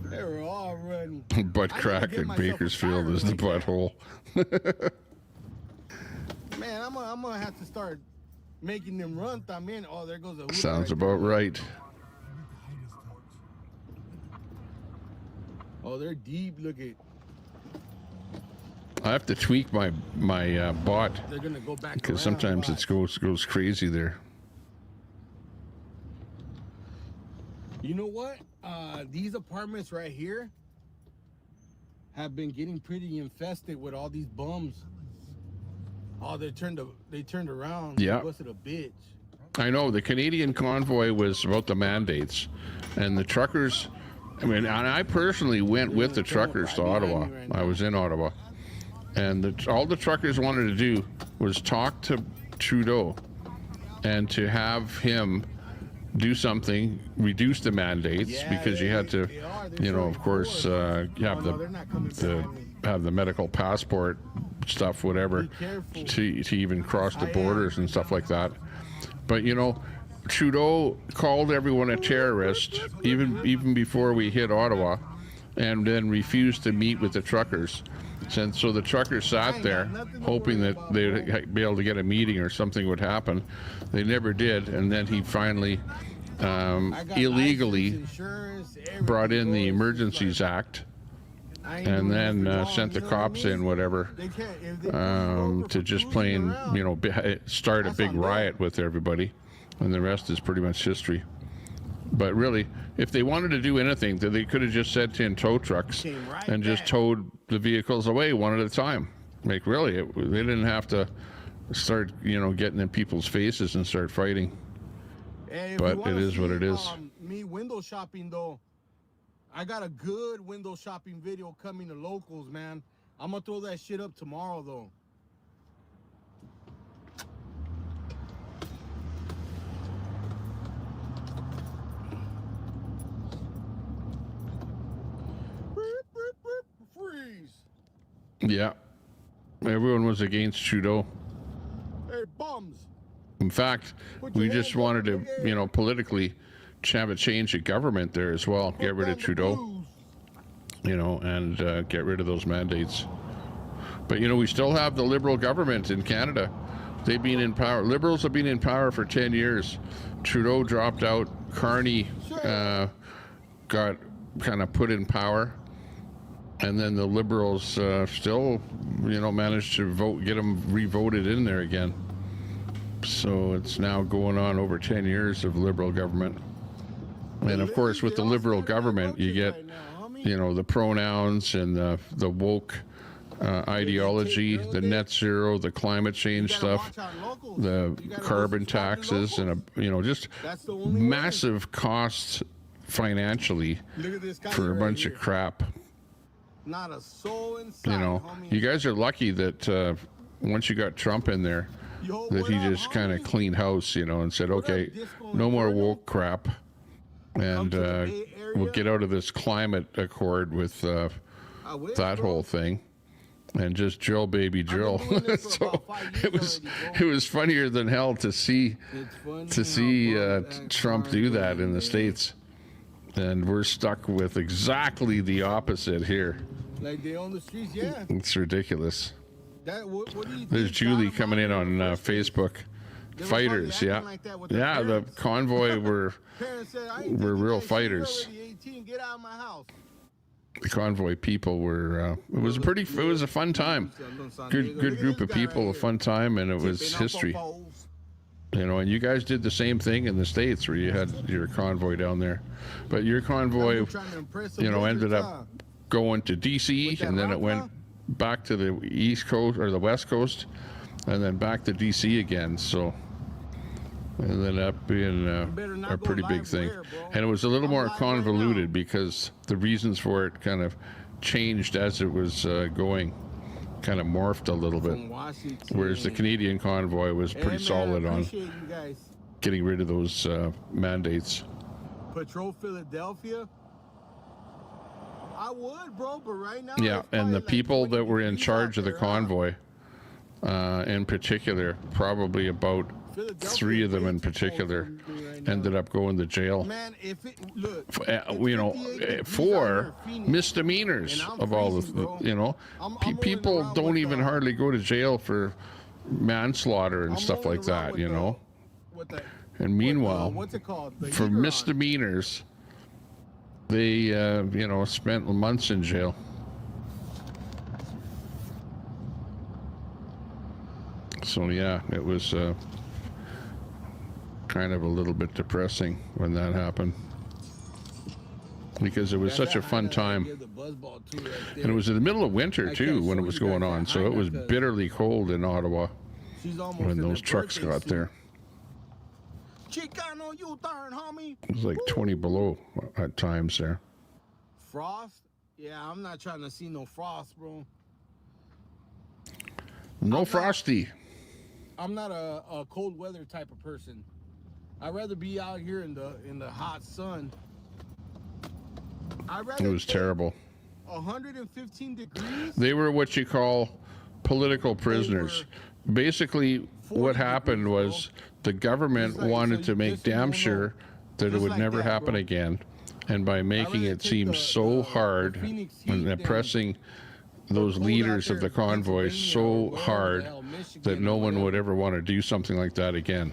They were all running. Butt crack in Bakersfield is the butthole. Man, I'm gonna have to start making them run. Oh, there goes a Sounds about right. Oh, they're deep. Look at. I have to tweak my bot They're gonna go back because sometimes it goes crazy there. You know what? These apartments right here have been getting pretty infested with all these bums. Oh, they turned around. Yeah. They busted a bitch. I know the Canadian convoy was about the mandates, and the truckers. I mean, and I personally went with the truckers to Ottawa. I was in Ottawa. And all the truckers wanted to do was talk to Trudeau and to have him do something, reduce the mandates, because you had to, you know, of course, have the medical passport stuff, whatever, to even cross the borders and stuff like that. But, you know, Trudeau called everyone a terrorist even before we hit Ottawa, and then refused to meet with the truckers. And so the truckers sat there hoping that they'd be able to get a meeting or something would happen. They never did, and then he finally illegally brought in the Emergencies Act and then sent the cops in, whatever, to just plain, you know, start a big riot with everybody, and the rest is pretty much history. But really, if they wanted to do anything, they could have just sent in tow trucks and just towed the vehicles away one at a time. Like, really, they didn't have to start, you know, getting in people's faces and start fighting. Hey, but it is what it is. Me window shopping though, I got a good window shopping video coming to locals, man. I'm gonna throw that shit up tomorrow though. Freeze. Yeah, everyone was against Trudeau. Hey, bums. In fact, we just wanted to, you know, politically have a change of government there as well. Get rid of Trudeau, you know, and get rid of those mandates. But, you know, we still have the Liberal government in Canada. They've been in power. Liberals have been in power for 10 years. Trudeau dropped out. Carney got kind of put in power. And then the Liberals still, you know, managed to get them re-voted in there again. So it's now going on over 10 years of Liberal government. And of course, with the Liberal government, you get, you know, the pronouns and the woke ideology, the net zero, the climate change stuff, the carbon taxes, and, you know, just massive costs financially for a bunch of crap. Not a soul inside, you know, homie. You guys are lucky that once you got Trump in there, that he just kind of cleaned house, you know, and said, okay, no more woke crap, and we'll get out of this climate accord with that whole thing, and just drill, baby, drill. So it was funnier than hell to see Trump do that in the States, and we're stuck with exactly the opposite here. Like they own the streets, yeah. It's ridiculous. What do you There's Julie coming in on Facebook. Fighters, yeah. Yeah, the convoy were real fighters. Get out of my house. The convoy people were, it was a fun time. Good group of people, a fun time, and it was history. You know, and you guys did the same thing in the States where you had your convoy down there. But your convoy, you know, ended up going to DC, and then it went back to the East Coast or the West Coast, and then back to DC again. So it ended up being a pretty big thing. And it was a little more convoluted because the reasons for it kind of changed as it was going, kind of morphed a little bit. Whereas the Canadian convoy was pretty solid on getting rid of those mandates. Patrol Philadelphia. I would, bro, but right now. Yeah, and the people that were in charge of the convoy, in particular, probably about 3 of them in particular, ended up going to jail. Man, if it look, you know, for misdemeanors of all the, you know, people don't even hardly go to jail for manslaughter and stuff like that, you know. And meanwhile, for misdemeanors, they, you know, spent months in jail. So, yeah, it was kind of a little bit depressing when that happened. Because it was such a fun time. And it was in the middle of winter, too, when it was going on. So it was bitterly cold in Ottawa when those trucks got there. It was like 20 below at times there. Frost? Yeah, I'm not trying to see no frost, bro. No frosty. I'm not a cold weather type of person. I'd rather be out here in the hot sun. It was terrible. 115 degrees? They were what you call political prisoners. Basically, what happened was the government wanted to make damn sure that it would never happen again. And by making it seem so hard and oppressing those leaders of the convoy so hard that no one would ever want to do something like that again.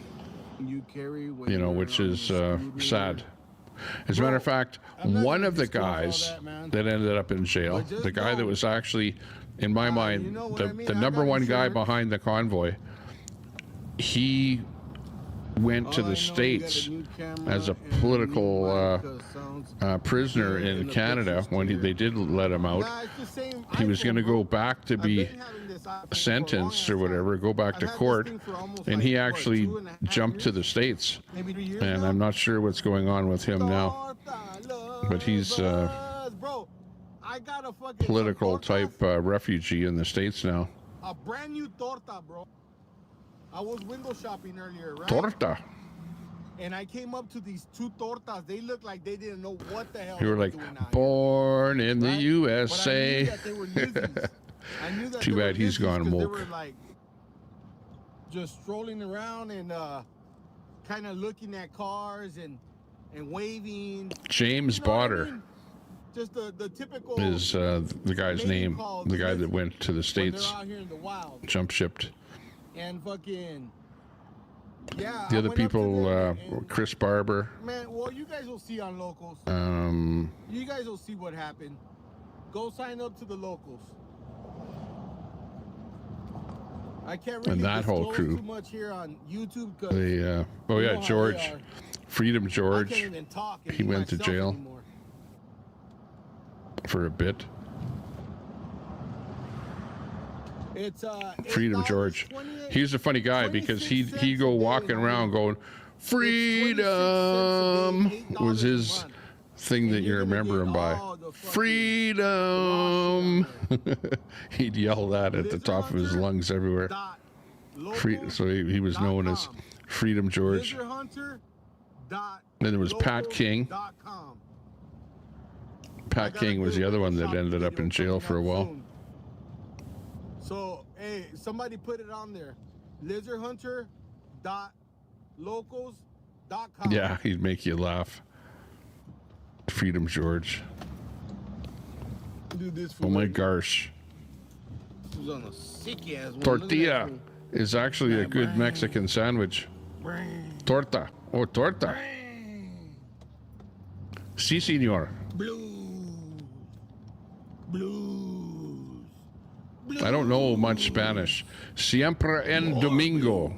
you carry when you know, you're which on is your scooter. sad. As a matter of fact, I'm not one gonna of the disclose all guys that, man. that ended up in jail, But just the guy that know, was actually, in my mind, you know what the, I mean? the I number got one guy insurance. behind the convoy, he went to All I the know, you got States a new camera as a and a new political mic, sounds prisoner good in the Canada pictures when they did let him out. Nah, it's the same He was iPhone, going to bro. go back to I've be been having this iPhone for a long sentenced ass or whatever, go back I've to had this court, thing for almost and like, he what, actually 2.5 jumped to years? the States. Maybe 3 years And now? I'm not sure what's going on with him now, but he's Bro, I got a fucking political type refugee in the States now. a brand new torta, bro. I was window shopping earlier, right? Torta. And I came up to these two tortas. They looked like they didn't know what the hell You were they like, doing out born in the Right? USA. But I knew that they were Lizzies. I knew that Too they were bad he's Lizzies gone 'cause They woke. were like just strolling around and kind of looking at cars and waving. James Botter Just the typical is the guy's lady name, called the guy that Lizzie went to the when States, they're out here in the wild. jump shipped. And fucking yeah. The I other went up to people, them and, Chris Barber. man, well, you guys will see on locals. You guys will see what happened. Go sign up to the locals. I can't really And that whole disclose crew. too much here on YouTube because They, oh you yeah, know how George, they are. Freedom I George. can't even talk and He be went to myself jail anymore. for a bit. It's Freedom George. He's a funny guy because he'd go walking around going, "Freedom" was his thing that you remember him by. Freedom. He'd yell that at the top of his lungs everywhere. So he was known as Freedom George. Then there was Pat King. Pat King was the other one that ended up in jail for a while. So, hey, somebody put it on there. lizardhunter.locals.com. Yeah, he'd make you laugh. Freedom George. Do this for Oh my gosh. This was on a sick ass one. Tortilla is actually a good Mexican sandwich. Torta. Oh, torta. Si, senor. I don't know much Spanish. Siempre en domingo.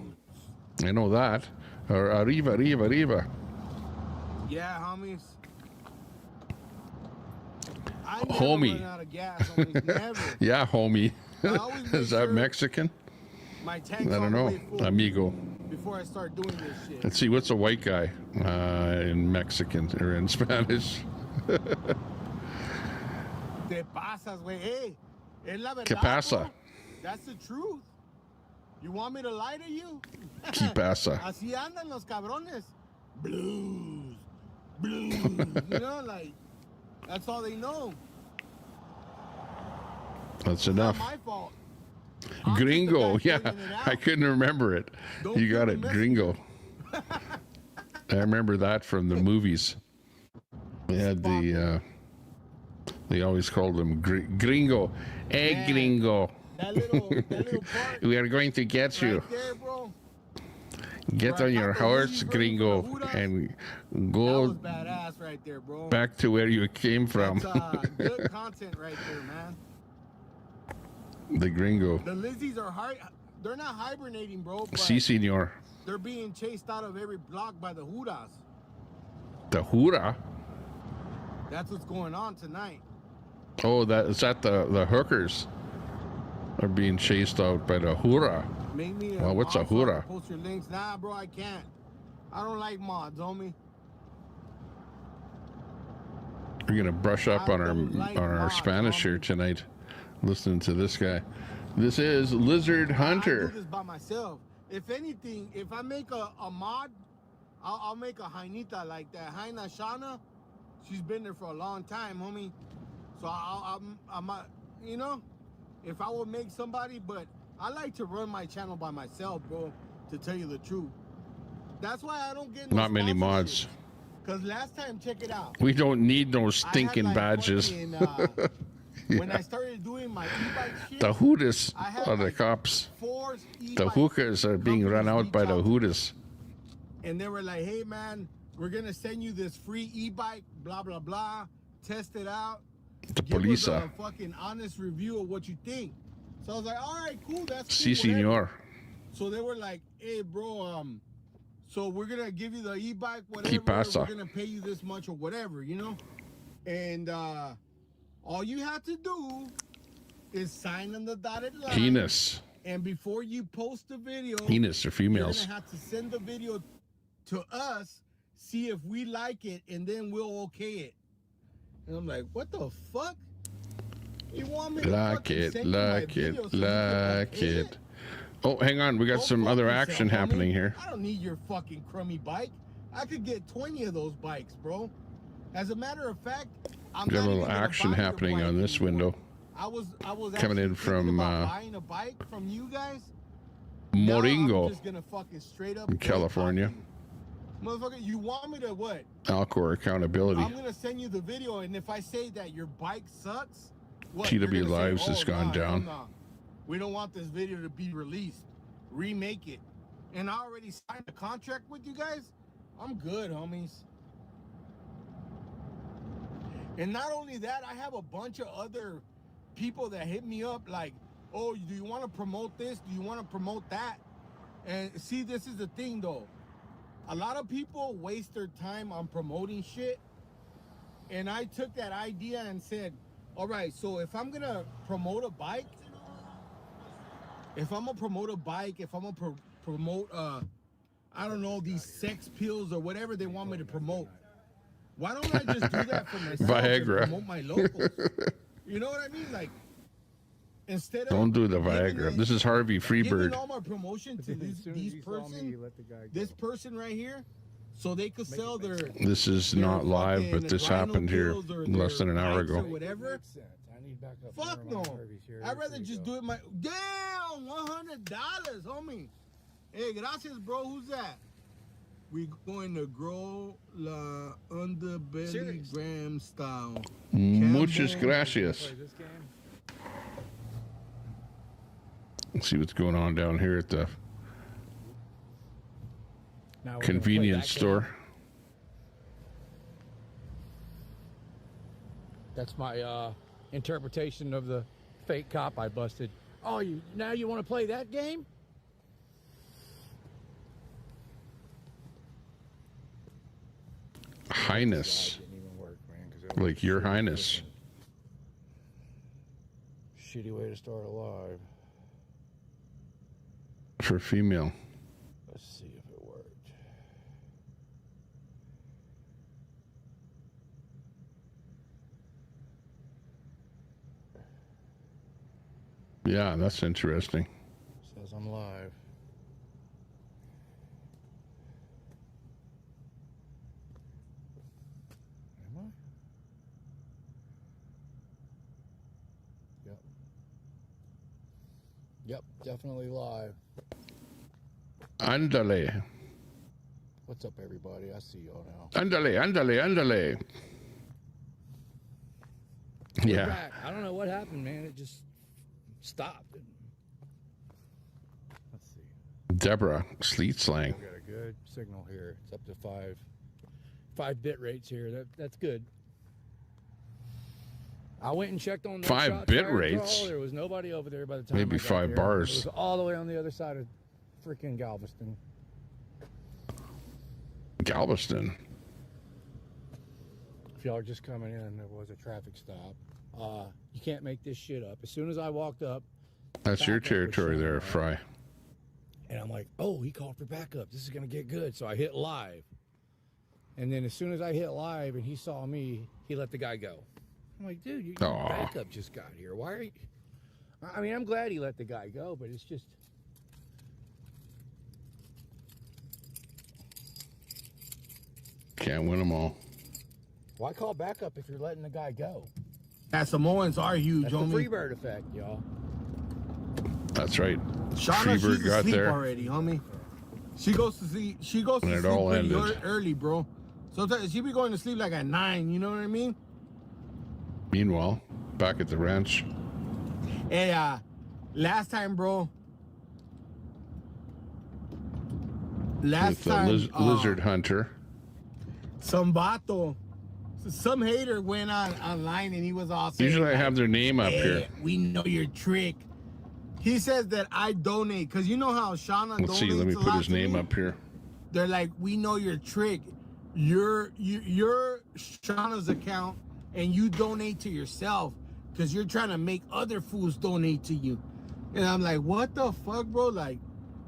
I know that. Or arriba, arriba, arriba. Yeah, homies. I never Homie. run out of gas, homies. Never. Yeah, homie. I always make Is that sure Mexican? My I tank's don't all the know. way full Amigo. before I start doing this shit. Let's see, what's a white guy in Mexican or in Spanish? Te pasas, güey. Hey, es la verdad. ¿Qué pasa? bro. That's the truth. You want me to lie to you? ¿Qué pasa? Así andan los cabrones. Blues. Blues. You know, like, that's all they know. That's enough. Not my fault. Gringo. Yeah, I couldn't remember it. You got it. Gringo. I remember that from the movies. They had the, they always called him Gringo. Hey, Gringo. That little part We are going to get you. right there, bro. Get on your horse, Gringo, and That go was badass right there, bro. back to where you came from. That's good content right there, man. The Gringo. The Lizzies are they're not hibernating, bro. But Si, senor. they're being chased out of every block by the Judas. The Hura? That's what's going on tonight. Oh, is that the hookers are being chased out by the Hura. Make me Well, what's a also Hura? Post your links. Nah, bro, I can't. I don't like mods, homie. We're gonna brush up on our Spanish here tonight, listening to this guy. This is Lizard I Hunter. do this by myself. If anything, if I make a mod, I'll make a Jainita like that. Jaina Shana, she's been there for a long time, homie. So I'm you know, if I would make somebody, but I like to run my channel by myself, bro, to tell you the truth. That's why I don't get no Not many mods. Because last time, check it out. We don't need no stinking like badges. fucking, when I started doing my e-bike shit, The Hoodas I had are the like cops. 4 The hookers are being run out by the Hoodas. and they were like, hey man, we're gonna send you this free e-bike, blah blah blah, test it out, give us a fucking honest review of what you think. So I was like, all right, cool, that's cool, Si, senor. So they were like, hey bro, so we're gonna give you the e-bike, whatever, we're gonna pay you this much or whatever, you know. And all you have to do is sign on the dotted line. Penis. And before you post the video, Penis or females. you're gonna have to send the video to us, see if we like it, and then we'll okay it. And I'm like, what the fuck? You want me to like it, like it, like it. Oh, hang on, we got some other action happening here. I don't need your fucking crummy bike. I could get 20 of those bikes, bro. As a matter of fact, I'm We got a not little even gonna action buy your happening bike on this anymore. window. I was Coming in from buying a bike from you guys. Moringo, Now I'm just gonna fucking straight up in California. Motherfucker, you want me to what? Alcor accountability. I'm gonna send you the video, and if I say that your bike sucks, what? TW You're gonna say, Lives has gone nah, down. nah. We don't want this video to be released. Remake it. And I already signed a contract with you guys. I'm good, homies. And not only that, I have a bunch of other people that hit me up like, oh, do you want to promote this? Do you want to promote that? And see, this is the thing though. A lot of people waste their time on promoting shit. And I took that idea and said, all right, so if I'm going to promote a bike, if I'm going to promote, I don't know, these sex pills or whatever they want me to promote, why don't I just do that for myself Viagra. and promote my locals? You know what I mean? Like, instead of Don't do the Viagra. This is Harvey Freebird. giving all my promotion to this person right here, so they could sell their. This is not live, but this happened here less than an hour ago. Whatever. Fuck no. I'd rather just do it my. Damn, $100, homie. Hey, gracias, bro. Who's that? We going to grow la underbelly gram style. Muchas gracias. Let's see what's going on down here at the convenience store. That's my interpretation of the fake cop I busted. Oh, now you want to play that game? Highness. Like your highness. Shitty way to start a live. For female. Let's see if it worked. Yeah, that's interesting. Says I'm live. Am I? Yep. Yep, definitely live. Andale. What's up, everybody? I see y'all now. Andale, andale, andale. We're Yeah. back. I don't know what happened, man. It just stopped. Let's see. Deborah, sleet slang. We got a good signal here. It's up to five bit rates here. That's good. I went and checked on the 5 shots bit fired rates? call. There was nobody over there by the time Maybe I got 5 there. bars. It was all the way on the other side of freaking Galveston. Galveston. If y'all are just coming in, there was a traffic stop. You can't make this shit up. As soon as I walked up, That's your backup was territory showing there, up. Fry. And I'm like, oh, he called for backup. This is going to get good. So I hit live. And then as soon as I hit live and he saw me, he let the guy go. I'm like, dude, your Aw. backup just got here. Why are you... I mean, I'm glad he let the guy go, but it's just... Can't win them all. Why call backup if you're letting the guy go? Yeah, Samoans are huge, That's the homie. Freebird effect, y'all. That's right. Shauna, Freebird she's got asleep there. already, homie. She goes to sleep. She goes When to it sleep all pretty ended. early, bro. Sometimes she be going to sleep like at 9. You know what I mean? Meanwhile, back at the ranch. Hey, last time, bro. last with time Lizard Hunter. some vato, some hater went online and he was all saying, Usually I have their name up here. We know your trick. He says that I donate because you know how Shauna donates. Let's see. Let me put his name up here. They're like, we know your trick. You're Shauna's account and you donate to yourself because you're trying to make other fools donate to you. And I'm like, what the fuck, bro? Like,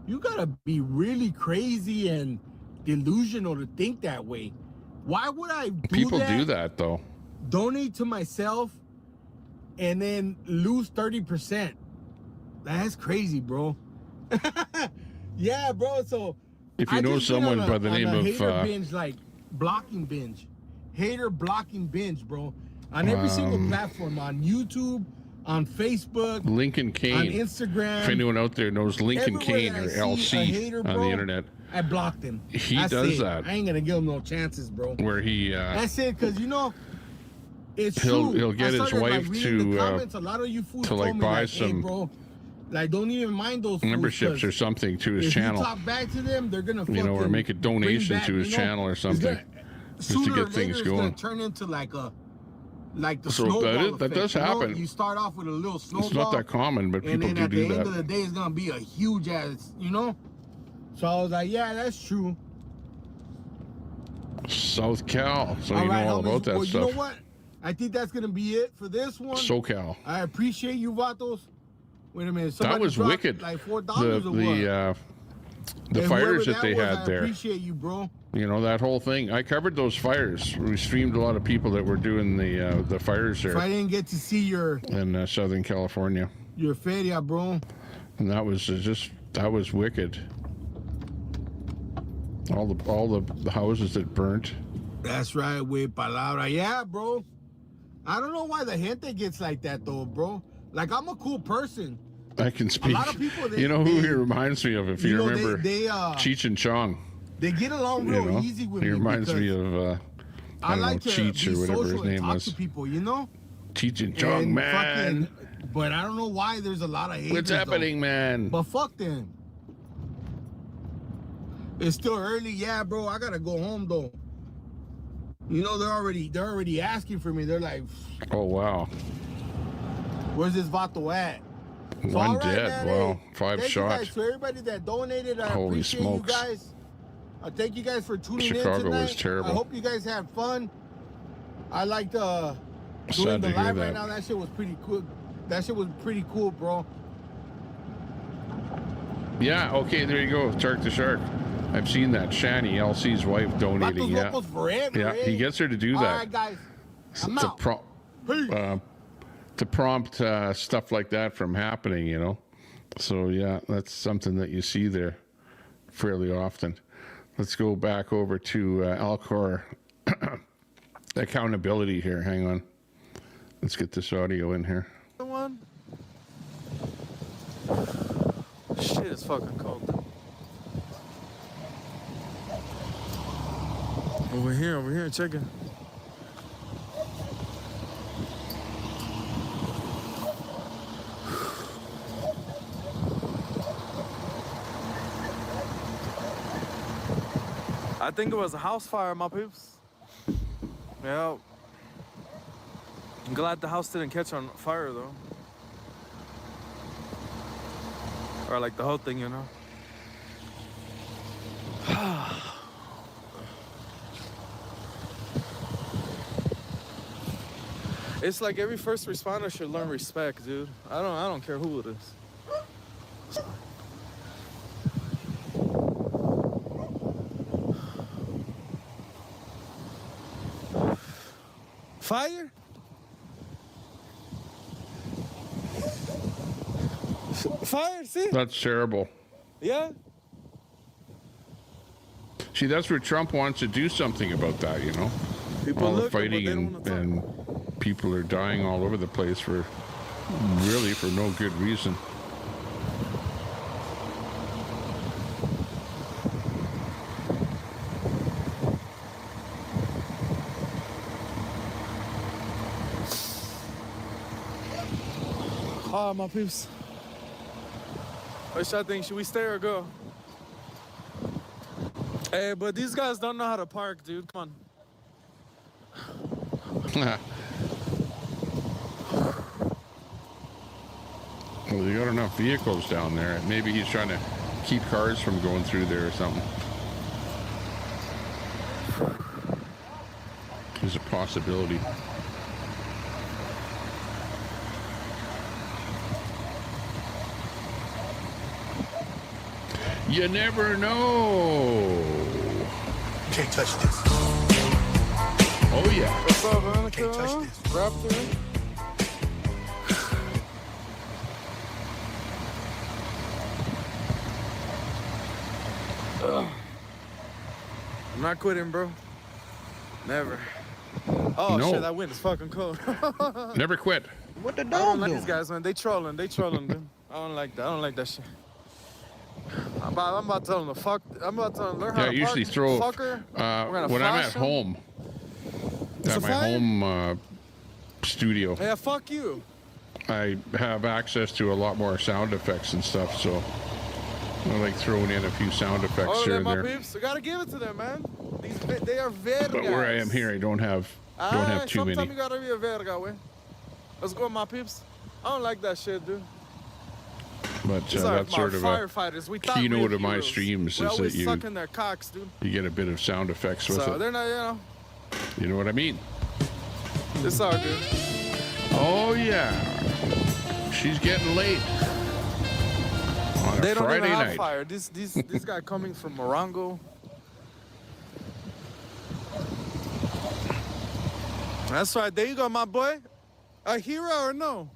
you gotta be really crazy and delusional to think that way. Why would I do People that? do that though. Donate to myself and then lose 30%. That's crazy, bro. Yeah, bro. So If you know someone by the name of hater binge, like blocking binge, hater blocking binge, bro, on every single platform, on YouTube, on Facebook, Lincoln Kane, on Instagram. If anyone out there knows Lincoln Kane or LC hater, on bro, the internet, I blocked him. He That's does it. that. I ain't gonna give him no chances, bro. Where he that's it, because you know it's he'll true. get I his started, wife like, reading the to comments. A lot of you fools to like told me, buy like, some hey, bro, like, don't even mind those fools, memberships or something to his if channel. you talk back to them, they're gonna fucking or make a donation back, to his channel or something, just to sooner or get later, things it's gonna going. turn into like the So snowball that effect, does you know? happen. You start off with a little snowball. It's not that common, but and people then do at the end that. of the day, it's gonna be a huge ass, you know. So I was like, yeah, that's true. South Cal, so All you right, know all homies. about that Well, stuff. you know what? I think that's gonna be it for this one. SoCal. I appreciate you, Vatos. Wait a minute. That Somebody was dropped wicked. Like $4 The or what? the And fires whoever that they was, had I there. appreciate you, bro. You know, that whole thing. I covered those fires. We streamed a lot of people that were doing the fires If I there didn't get to see your in Southern California, feria, bro. and that was that was wicked. All the houses that burnt. That's right, with palabra. Yeah, bro. I don't know why the gente gets like that, though, bro. Like, I'm a cool person. I can speak. A lot of people, you know who he reminds me of, if you know, remember, Cheech and Chong. They get along real easy with he me. reminds me of I don't like know, to Cheech be or whatever social his name and talk was. to people, you know? Cheech and Chong, man. But I don't know why there's a lot of haters. What's happening, man? But fuck them. It's still early, yeah, bro. I gotta go home though. You know, they're already asking for me. They're like, oh wow, where's this vato at? So, one all right, dead. man, Wow, hey, 5 thank shots. you guys to everybody that donated. I Holy appreciate smokes. you guys. I thank you guys for tuning in Chicago tonight. was terrible. I hope you guys had fun. I liked doing Sad the to hear live right that. now. That shit was pretty cool. That shit was pretty cool, bro. Yeah, okay, there you go. Shark to Shark. I've seen that. Shani, LC's wife, donating. Vatos Yeah, locos forever, yeah, eh? he gets her to do All that. right, guys. I'm to out. prompt stuff like that from happening, you know. So yeah, that's something that you see there fairly often. Let's go back over to Alcor accountability here. Hang on. Let's get this audio in here. One. Shit, it's fucking cold. Over here, check it. I think it was a house fire, my peeps. Yeah. I'm glad the house didn't catch on fire, though. Or like the whole thing, you know? It's like every first responder should learn respect, dude. I don't care who it is. Fire? Fire, see? That's terrible. Yeah? See, that's where Trump wants to do something about that, you know? People all the looking, but fighting they don't wanna and people are dying all over the place for no good reason. Ah, my peeps. What y'all think? Should we stay or go? Hey, but these guys don't know how to park, dude. Come on. Well, they got enough vehicles down there. Maybe he's trying to keep cars from going through there or something. There's a possibility. You never know. Can't touch this. Oh yeah. What's up, man? Can't touch this. Raptor. I'm not quitting, bro. Never. Oh No. shit, that wind is fucking cold. Never quit. What the I dog don't like doing? these guys, man. They trolling, dude. I don't like that. I don't like that shit. I'm about to tell them to fuck. I'm about to learn how Yeah, I to usually park, throw fucker. when I'm at home. It's At a my fire? home studio, Yeah, fuck you. I have access to a lot more sound effects and stuff, so I like throwing in a few sound effects Oh, here they're and my there. peeps. I gotta give it to them, man. They are vergas. But where I am here, I don't have too Sometimes many. you gotta be a verga, way. Let's go, my peeps. I don't like that shit, dude. But These are that's sort of a firefighters. We thought we keynote were of my heroes. streams We're is that always you sucking their cocks, dude. get a bit of sound effects with So it. they're not, you know. You know what I mean? It's all good. Oh yeah, she's getting late on a They don't Friday even have night. fire. This guy coming from Morongo. That's right. There you go, my boy. A hero or no?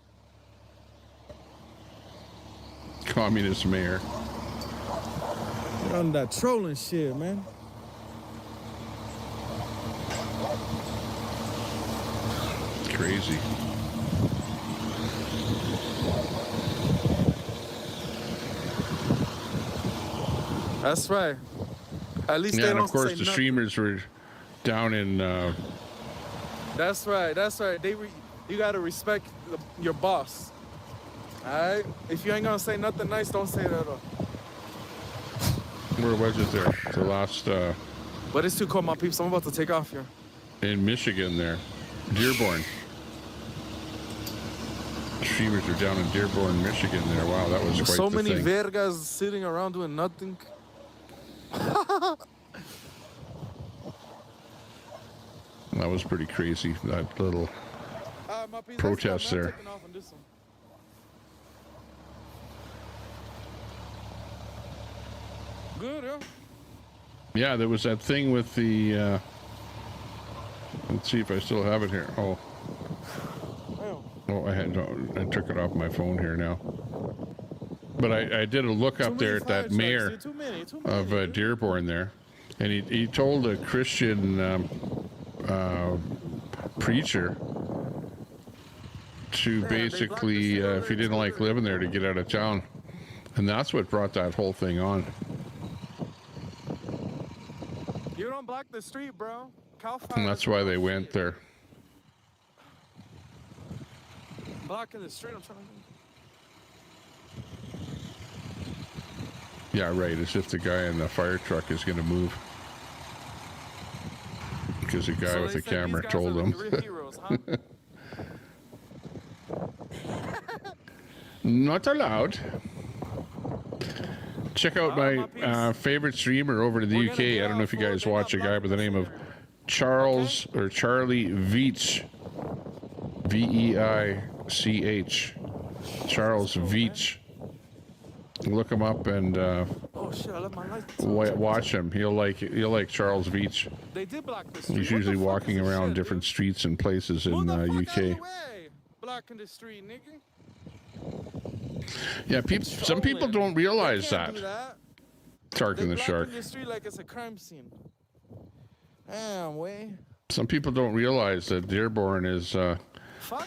Communist mayor. You're on that trolling shit, man. Crazy. That's right. At least Yeah, they and don't of course say the nothing. streamers were down in. That's right. That's right. You gotta respect your boss. All right. If you ain't gonna say nothing nice, don't say it at all. Where was it there? The last But it's too cold, my peeps. I'm about to take off here. in Michigan there, Dearborn. Streamers are down in Dearborn, Michigan there. Wow, that was quite So the many thing. vergas sitting around doing nothing. That was pretty crazy. That little My peeps, protest I'm there. taking off on this one. Good, yeah. Yeah, there was that thing with the. Let's see if I still have it here. Oh, I took it off my phone here now. But I did a look up there at that mayor of Dearborn there, and he told a Christian preacher to basically, if he didn't like living there, to get out of town, and that's what brought that whole thing on. You don't block the street, bro. Cal fire And that's why they went there. blocking the street. I'm trying to. Yeah, right. As if the guy in the fire truck is going to move. Because the guy So with they the say these camera guys told are him. the real heroes, huh? Not allowed. Check out my favorite streamer over to the UK. I don't know if you guys watch a guy by the name of Charles or Charlie Veitch. V-E-I-C-H. Charles Veitch. Look him up and Oh shit! I left my lights. watch him. You'll like Charles Veitch. They did block the street. He's usually walking around different streets and places in UK. Blocking the street, nigga. Yeah, some people don't realize that. Do that. Tarkin the Shark. Blocking the street like it's a crime scene. Damn, way. Some people don't realize that Dearborn is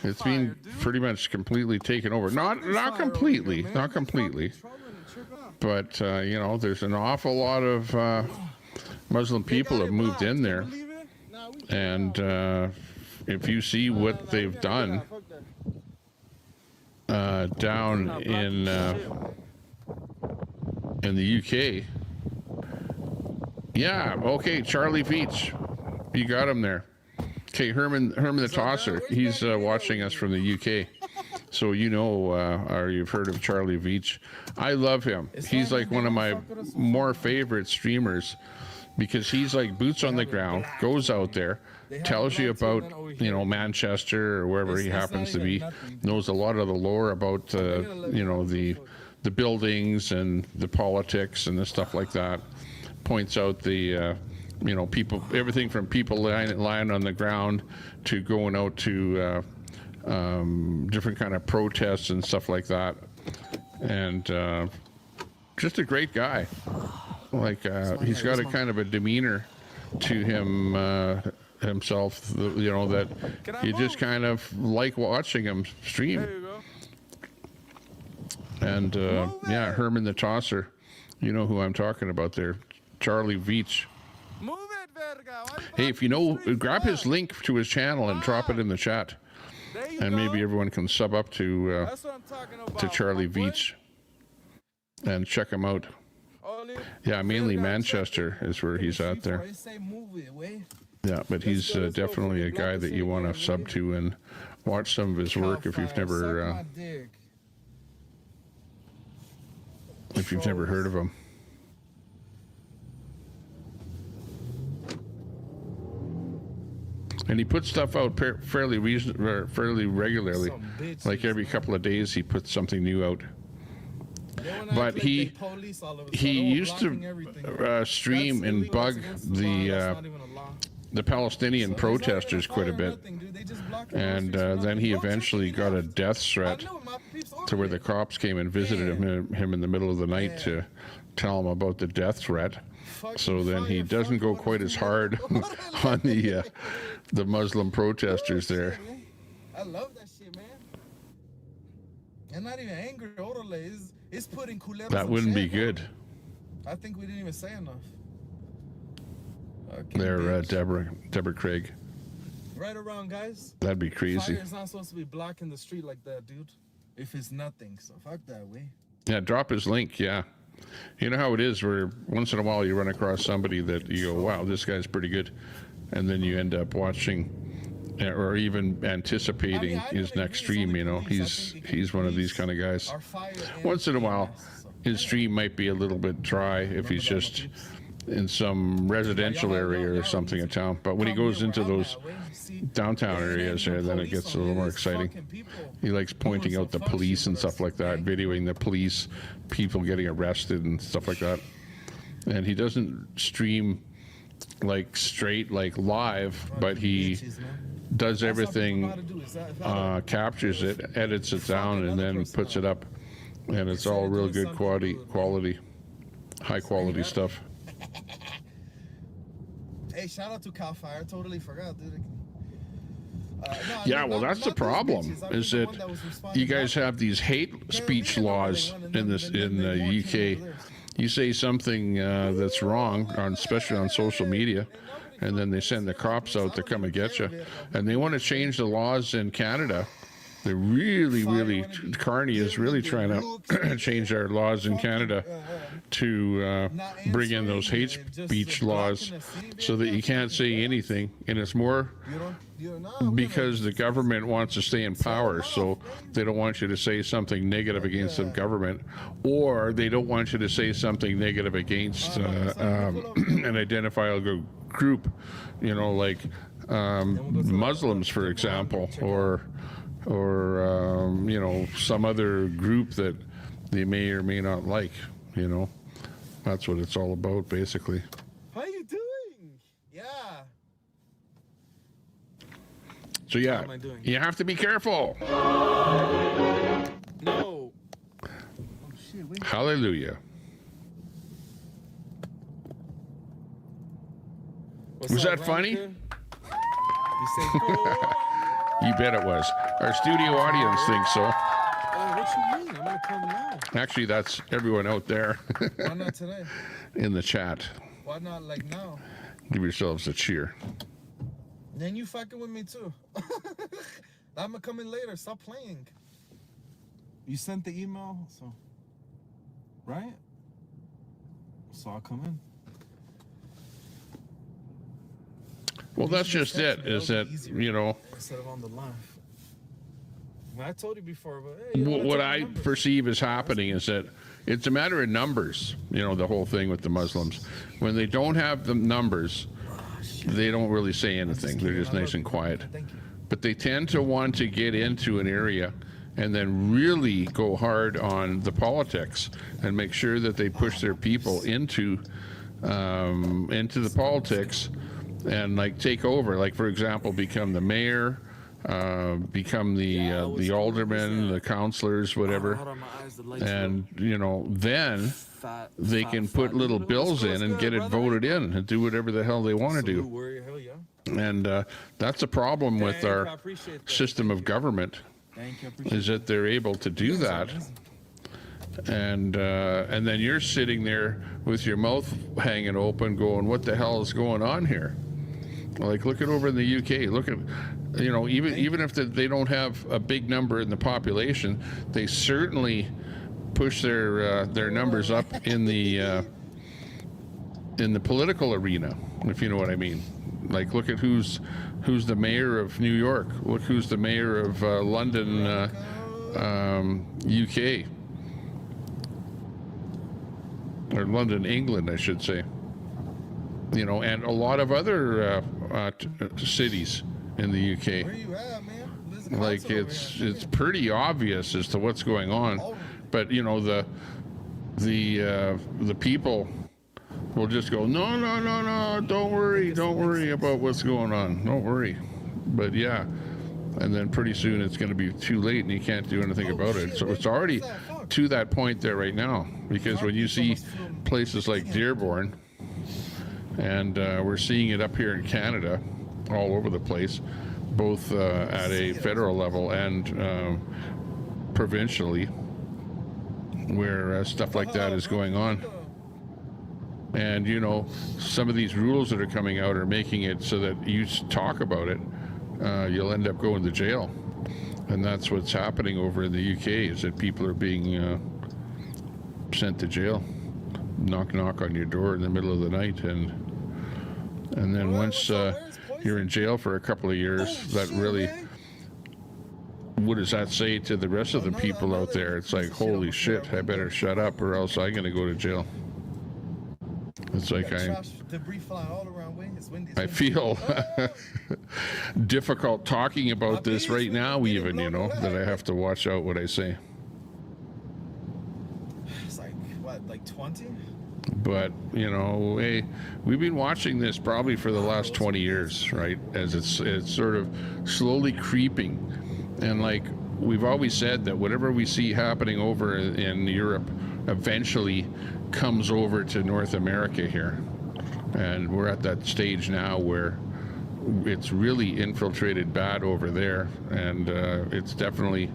it's been pretty much completely taken over. Not completely, but you know, there's an awful lot of Muslim people have moved in there, and if you see what they've done down in the UK, Yeah. Okay, Charlie Veach. You got him there. Okay, Herman the Tosser. He's watching us from the UK. So you know, or you've heard of Charlie Veach. I love him. He's like one of my more favorite streamers because he's like boots on the ground, goes out there, tells you about, you know, Manchester or wherever he happens to be, knows a lot of the lore about, you know, the buildings and the politics and the stuff like that. Points out the, you know, people, everything from people lying on the ground to going out to different kind of protests and stuff like that. And just a great guy. Like he's got a kind of a demeanor to him himself, you know, that you just kind of like watching him stream. There you go. And yeah, Herman the Tosser, you know who I'm talking about there, Charlie Veach. Move it, verga. Hey, if you know, grab his link to his channel and drop it in the chat, and maybe everyone can sub up to Charlie Veach and check him out. Yeah, mainly Manchester is where he's at there. Yeah, but he's definitely a guy that you want to sub to and watch some of his work if you've never heard of him. And he puts stuff out fairly regularly. Like every couple of days, he puts something new out. But he used to stream and bug the Palestinian protesters quite a bit, and then he eventually got a death threat to where the cops came and visited him in the middle of the night to tell him about the death threat. So then he doesn't go quite as hard on the Muslim protesters there. I love that shit, man. And not even angry, orale. It's putting culeros. That wouldn't be good. I think we didn't even say enough. There, Deborah Craig. Right around, guys. That'd be crazy. Fire's not supposed to be blocking the street like that, dude. If it's nothing, so fuck that way. Yeah, drop his link. Yeah, you know how it is. Where once in a while you run across somebody that you go, "Wow, this guy's pretty good," and then you end up watching or even anticipating his next stream. You know, he's one of these kind of guys. Once in a while, his stream might be a little bit dry if he's just in some residential area or something in town. But when he goes into those downtown areas there, then it gets a little more exciting. He likes pointing out the police and stuff like that, videoing the police, people getting arrested and stuff like that. And he doesn't stream like straight, like live, but he does everything, captures it, edits it down, and then puts it up. And it's all real good quality, high quality stuff. Hey, shout out to Cal Fire. Totally forgot, dude. Yeah, well, that's the problem. Is that you guys have these hate speech laws in the UK. You say something that's wrong, especially on social media, and then they send the cops out to come and get you. And they want to change the laws in Canada. They're really, Carney is really trying to change our laws in Canada to bring in those hate speech laws so that you can't say anything. And it's more because the government wants to stay in power, so they don't want you to say something negative against the government, or they don't want you to say something negative against an identifiable group, you know, like Muslims, for example, or you know, some other group that they may or may not like. You know, that's what it's all about, basically. How you doing? Yeah. So yeah, you have to be careful. No. Hallelujah. Was that funny? You bet it was. Our studio audience thinks so. What you mean? I'm gonna come now. Actually, that's everyone out there. Why not today? In the chat. Why not like now? Give yourselves a cheer. Then you fucking with me too. I'm gonna come in later. Stop playing. You sent the email, so right? So I'll come in. Well, that's just it. Is that, you know, instead of on the left. I told you before, but hey, what I perceive is happening is that it's a matter of numbers. You know, the whole thing with the Muslims. When they don't have the numbers, they don't really say anything. They're just nice and quiet. But they tend to want to get into an area and then really go hard on the politics and make sure that they push their people into the politics and like take over. Like, for example, become the mayor, become the aldermen, the councillors, whatever. And, you know, then they can put little bills in and get it voted in and do whatever the hell they want to do. And that's a problem with our system of government, is that they're able to do that. And then you're sitting there with your mouth hanging open going, what the hell is going on here? Like, look at over in the UK. Look at, you know, even if they don't have a big number in the population, they certainly push their numbers up in the political arena, if you know what I mean. Like, look at who's the mayor of New York. Look who's the mayor of London, UK, or London, England, I should say. You know, and a lot of other cities in the UK. Where you at, man? Like, it's pretty obvious as to what's going on, but you know, the people will just go, no, don't worry about what's going on, don't worry. But yeah, and then pretty soon it's going to be too late and you can't do anything about it. So it's already to that point there right now, because when you see places like Dearborn, and we're seeing it up here in Canada all over the place, both at a federal level and provincially, where stuff like that is going on. And, you know, some of these rules that are coming out are making it so that you talk about it, you'll end up going to jail. And that's what's happening over in the UK, is that people are being sent to jail. Knock, knock on your door in the middle of the night. And then once you're in jail for a couple of years, that really, what does that say to the rest of the people out there? It's like, holy shit, I better shut up or else I'm going to go to jail. It's like I feel difficult talking about this right now, even, you know, that I have to watch out what I say. It's like, what, like 20? But, you know, hey, we've been watching this probably for the last 20 years, right? As it's sort of slowly creeping. And like we've always said, that whatever we see happening over in Europe eventually comes over to North America here. And we're at that stage now where it's really infiltrated bad over there. And it's definitely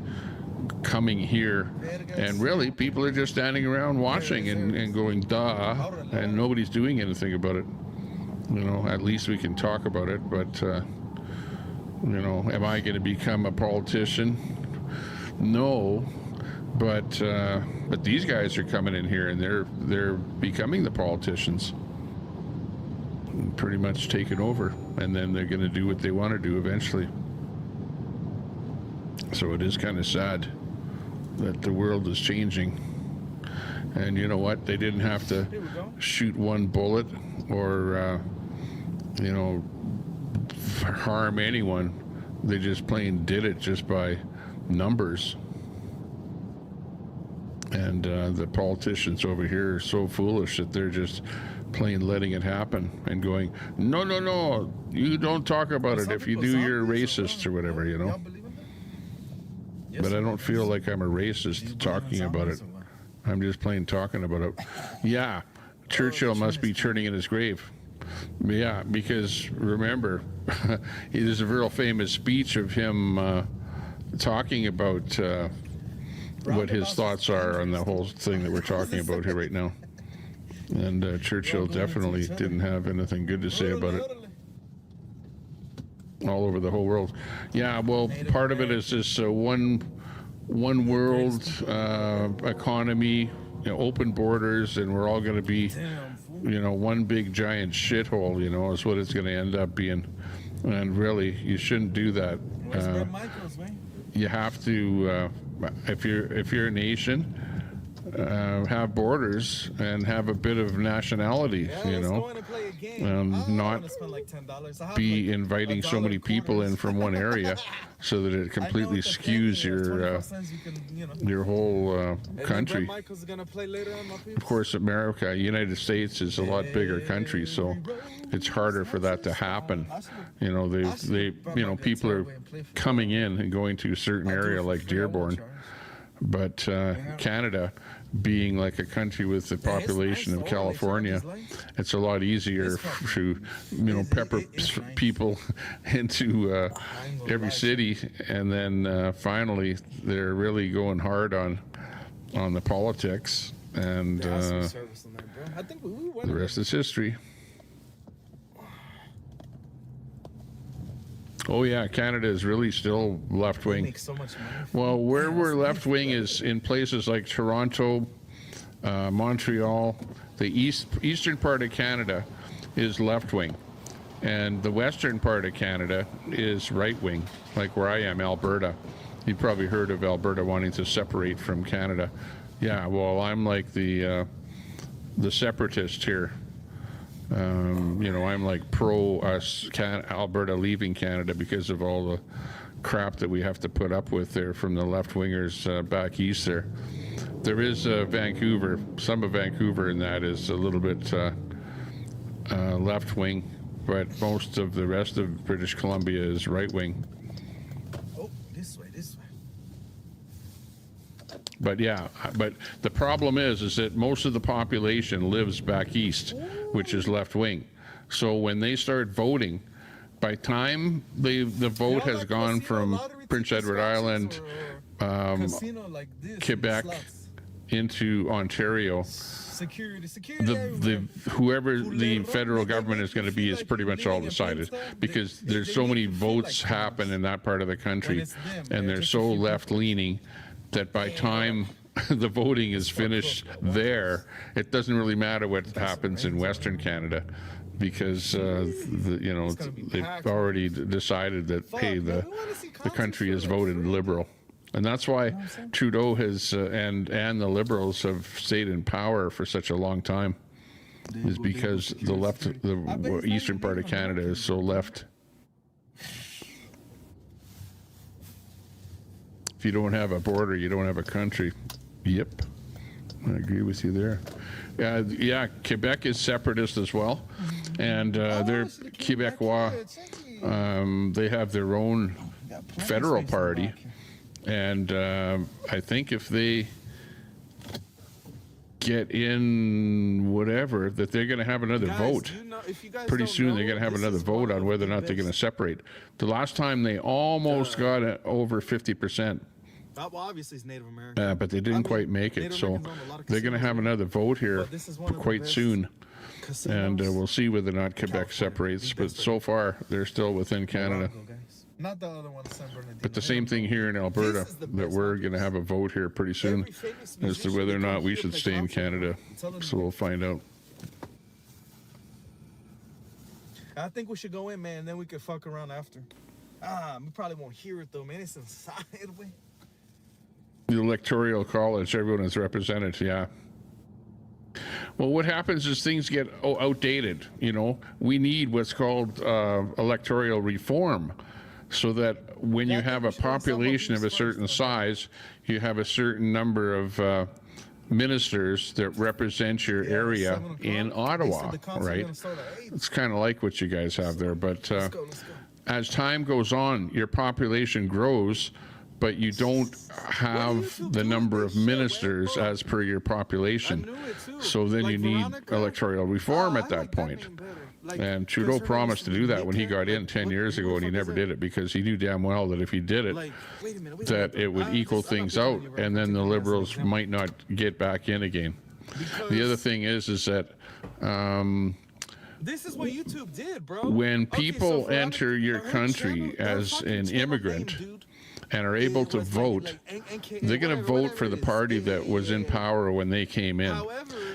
coming here, and really people are just standing around watching and going duh, and nobody's doing anything about it. You know, at least we can talk about it, but you know, am I going to become a politician? No, but these guys are coming in here and they're becoming the politicians, pretty much taking over, and then they're going to do what they want to do eventually. So it is kind of sad that the world is changing. And you know what? They didn't have to shoot one bullet or, you know, harm anyone. They just plain did it just by numbers. And the politicians over here are so foolish that they're just plain letting it happen and going, no, you don't talk about it. If you do, you're a racist or whatever, you know. But I don't feel like I'm a racist talking about it. I'm just plain talking about it. Yeah, Churchill must be turning in his grave. Yeah, because remember, there's a real famous speech of him talking about what his thoughts are on the whole thing that we're talking about here right now. And Churchill definitely didn't have anything good to say about it. All over the whole world. Yeah, well, part of it is this one world economy, you know, open borders, and we're all going to be you know, one big giant shithole, you know, is what it's going to end up being. And really, you shouldn't do that. Where's Brett Michaels, man? You have to, if you're a nation, have borders and have a bit of nationality, you know, and not be inviting so many people in from one area so that it completely skews your whole country. Of course, America, United States is a lot bigger country, so it's harder for that to happen. You know, you know, people are coming in and going to a certain area like Dearborn, but Canada, being like a country with the population of California, it's a lot easier to, you know, pepper people into every city, and then finally they're really going hard on the politics, and the rest is history. Oh yeah, Canada is really still left-wing. Well, where we're left-wing is in places like Toronto, Montreal. The eastern part of Canada is left-wing, and the western part of Canada is right-wing, like where I am, Alberta. You've probably heard of Alberta wanting to separate from Canada. Yeah, well, I'm like the separatist here. You know, I'm like pro us Alberta leaving Canada because of all the crap that we have to put up with there from the left-wingers back east there. There is Vancouver. Some of Vancouver in that is a little bit left-wing, but most of the rest of British Columbia is right-wing. Oh, this way, this way. But yeah, but the problem is that most of the population lives back east, which is left-wing. So when they start voting, by time the vote has gone from Prince Edward Island, Quebec into Ontario, whoever the federal government is going to be is pretty much all decided, because there's so many votes happen in that part of the country, and they're so left-leaning that by time the voting is finished there, it doesn't really matter what happens in Western Canada, because you know, they've already decided that, hey, the country is voted liberal. And that's why Trudeau has and the Liberals have stayed in power for such a long time, is because the eastern part of Canada is so left. If you don't have a border, you don't have a country. Yep, I agree with you there. Yeah, Quebec is separatist as well, and they're Quebecois. They have their own federal party, and I think if they get in whatever, that they're going to have another vote. Pretty soon they're going to have another vote on whether or not they're going to separate. The last time they almost got over 50%. Well, obviously it's Native American. But they didn't quite make it, so they're going to have another vote here quite soon. And we'll see whether or not Quebec separates, but so far they're still within Canada. Not the other one, San Bernardino. But the same thing here in Alberta, that we're going to have a vote here pretty soon as to whether or not we should stay in Canada. So we'll find out. I think we should go in, man, and then we could fuck around after. We probably won't hear it, though, man. It's inside, way. The Electoral College, everyone is represented, yeah. Well, what happens is things get outdated, you know. We need what's called electoral reform, so that when you have a population of a certain size, you have a certain number of ministers that represent your area in Ottawa, right? It's kind of like what you guys have there, but as time goes on, your population grows, but you don't have the number of ministers as per your population. So then you need electoral reform at that point. And Trudeau promised to do that when he got in 10 years ago, and he never did it, because he knew damn well that if he did it, that it would equal things out, and then the Liberals might not get back in again. The other thing is that this is what YouTube did, bro. When people enter your country as an immigrant, and are able to vote, they're going to vote for the party that was in power when they came in.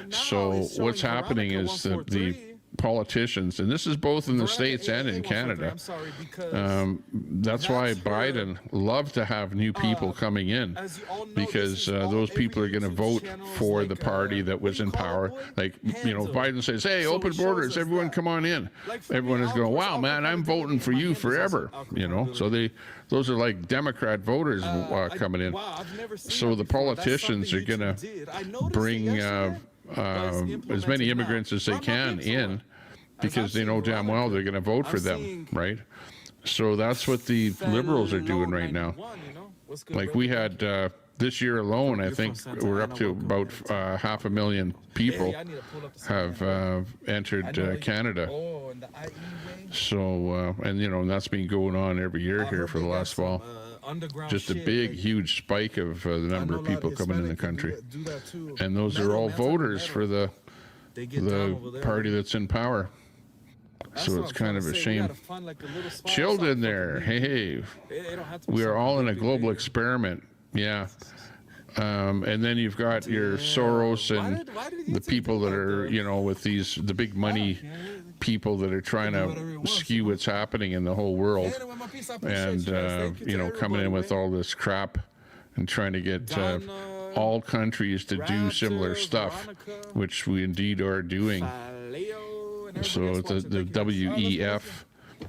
So what's happening is the politicians, and this is both in the States and in Canada, that's why Biden loved to have new people coming in, because those people are going to vote for the party that was in power. Like, you know, Biden says, hey, open borders, everyone come on in. Everyone is going, wow, man, I'm voting for you forever, you know. So those are like Democrat voters coming in. So the politicians are going to bring as many immigrants as they can in, because they know damn well they're going to vote for them, right? So that's what the liberals are doing right now. Like we had this year alone, I think we're up to about 500,000 people have entered Canada. So, and you know, that's been going on every year here for the last fall. Just a big, huge spike of the number of people coming in the country. And those are all voters for the party that's in power. So it's kind of a shame. Chilled in there. Hey, we are all in a global experiment. Yeah. And then you've got your Soros and the people that are, you know, with the big money people that are trying to skew what's happening in the whole world, and you know, coming in with all this crap and trying to get all countries to do similar stuff, which we indeed are doing. So the WEF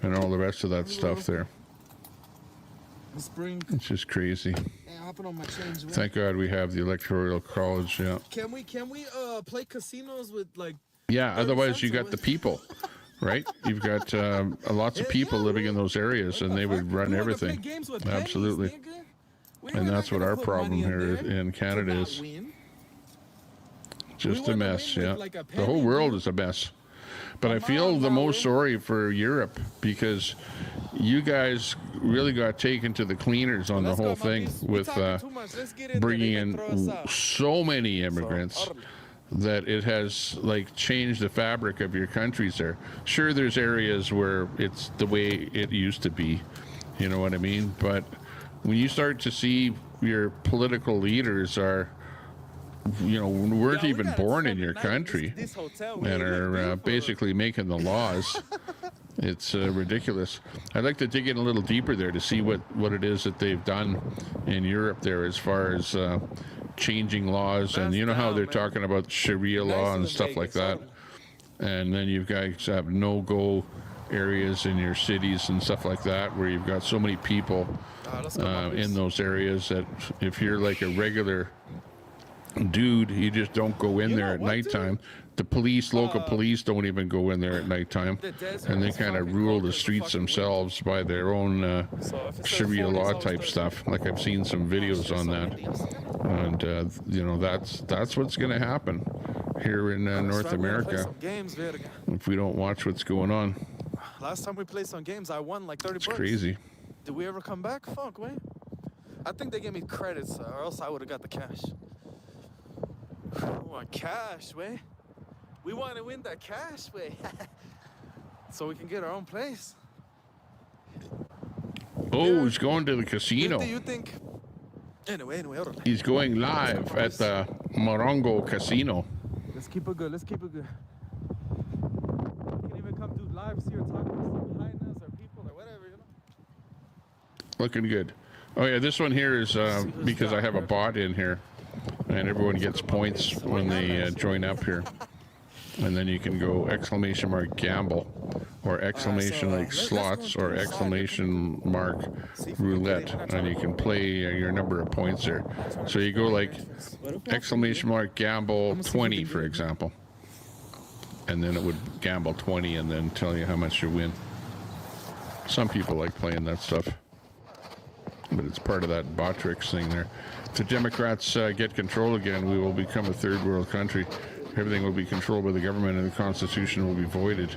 and all the rest of that stuff there. It's just crazy. Thank God we have the Electoral College. Yeah. Can we play casinos with like? Yeah. Otherwise, you got the people, right? You've got lots of people living in those areas, and they would run everything. Absolutely. And that's what our problem here in Canada is. Just a mess. Yeah. The whole world is a mess. But I feel the most sorry for Europe, because you guys really got taken to the cleaners on the whole thing with bringing in so many immigrants that it has like changed the fabric of your countries there. Sure, there's areas where it's the way it used to be, you know what I mean? But when you start to see your political leaders are, you know, weren't even born in your country and are basically making the laws, it's ridiculous. I'd like to dig in a little deeper there to see what it is that they've done in Europe there as far as changing laws. And you know how they're talking about Sharia law and stuff like that, and then you guys have no-go areas in your cities and stuff like that where you've got so many people in those areas that if you're like a regular dude, you just don't go in there at nighttime. The police, local police, don't even go in there at nighttime, and they kind of rule the streets themselves by their own Sharia law type stuff. Like I've seen some videos on that, and you know, that's what's going to happen here in North America if we don't watch what's going on. Last time we played some games, I won like 30 bucks. It's crazy. Did we ever come back? Fuck, wait. I think they gave me credits, or else I would have got the cash. We want cash, way. We want to win that cash, way. So we can get our own place. Oh, he's going to the casino. You think? Anyway, hold on. He's going live at the Morongo Casino. Let's keep it good. Let's keep it good. You can even come do lives here, talk to some highness or people or whatever, you know. Looking good. Oh yeah, this one here is because I have a bot in here, and everyone gets points when they join up here. And then you can go !gamble, or ! slots, or ! roulette, and you can play your number of points there. So you go like !gamble 20, for example, and then it would gamble 20 and then tell you how much you win. Some people like playing that stuff, but it's part of that Botrix thing there. If the Democrats get control again, we will become a third world country. Everything will be controlled by the government, and the Constitution will be voided.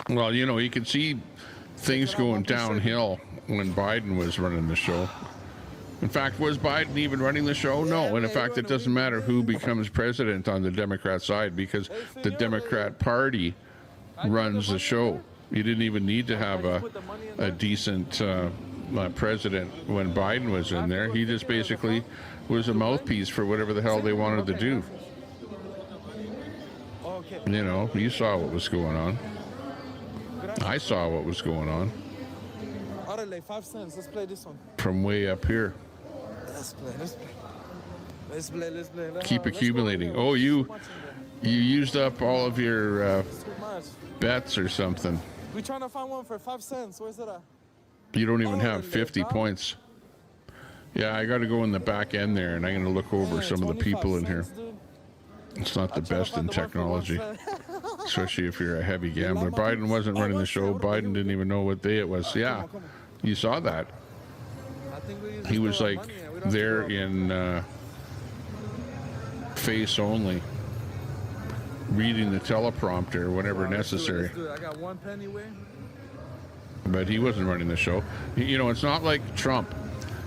Well, you know, you could see things going downhill when Biden was running the show. In fact, was Biden even running the show? No. And in fact, it doesn't matter who becomes president on the Democrat side, because the Democrat Party runs the show. You didn't even need to have a decent president when Biden was in there. He just basically was a mouthpiece for whatever the hell they wanted to do. You know, you saw what was going on. I saw what was going on Orale, 5 cents. Let's play this one. from way up here. Let's play. Let's play. Keep accumulating. Oh, you used up all of your bets or something. We're trying to find one for 5 cents. Where's it at? You don't even have 50 points. Yeah, I got to go in the back end there, and I'm going to look over some of the people in here. It's not the best in technology, especially if you're a heavy gambler. Biden wasn't running the show. Biden didn't even know what day it was. Yeah, you saw that. He was like there in face only, reading the teleprompter whenever necessary. I got 1 penny way. But he wasn't running the show. You know, it's not like Trump.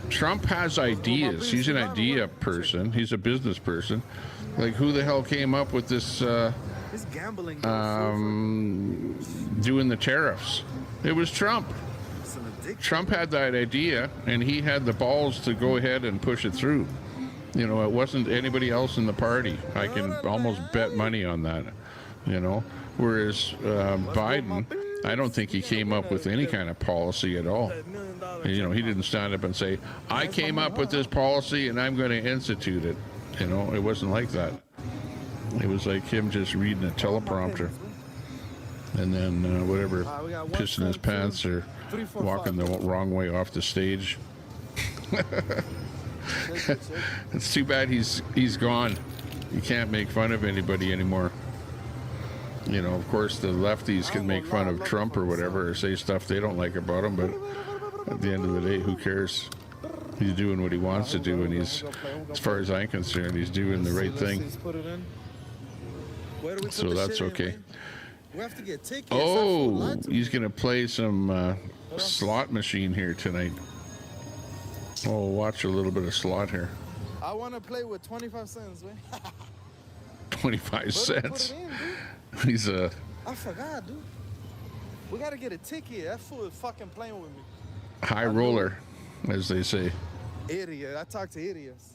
Trump has ideas. He's an idea person. He's a business person. Like, who the hell came up with this gambling doing the tariffs? It was Trump. Trump had that idea, and he had the balls to go ahead and push it through. You know, it wasn't anybody else in the party. I can almost bet money on that, you know. Whereas Biden, I don't think he came up with any kind of policy at all. You know, he didn't stand up and say, I came up with this policy and I'm going to institute it. You know, it wasn't like that. It was like him just reading a teleprompter. And then whatever, pissing his pants or walking the wrong way off the stage. It's too bad he's gone. You can't make fun of anybody anymore. You know, of course, the lefties can make fun of Trump or whatever, or say stuff they don't like about him, but at the end of the day, who cares? He's doing what he wants to do, and he's, as far as I'm concerned, he's doing the right thing. So that's okay. We have to get tickets. Oh, he's going to play some slot machine here tonight. Oh, watch a little bit of slot here. I want to play with 25 cents, man. 25 cents. Put it in, dude. He's a... I forgot, dude. We got to get a ticket. That fool is fucking playing with me. High roller, as they say. Idiot. I talk to idiots.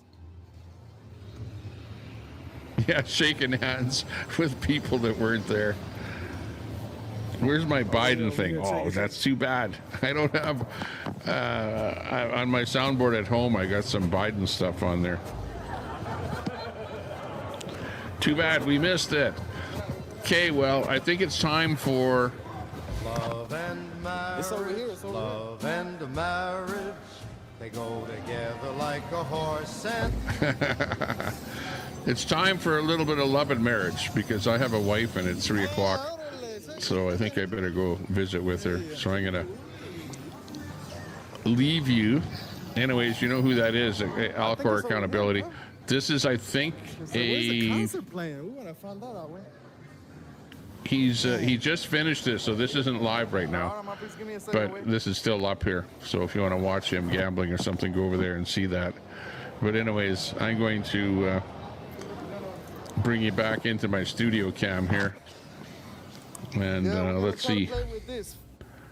Yeah, shaking hands with people that weren't there. Where's my Biden thing? Oh, that's too bad. I don't have... on my soundboard at home, I got some Biden stuff on there. Too bad we missed it. Okay, well, I think it's time for... Love and marriage. It's over here. It's over Love and marriage. They go together like a horse and... It's time for a little bit of love and marriage, because I have a wife and it's 3 o'clock. So I think I better go visit with her. So I'm going to leave you. Anyways, you know who that is, Alcor Accountability. This is, I think, a concert playing. We want to find that out, man. He just finished this, so this isn't live right now. But this is still up here. So if you want to watch him gambling or something, go over there and see that. But anyways, I'm going to bring you back into my studio cam here. And let's see.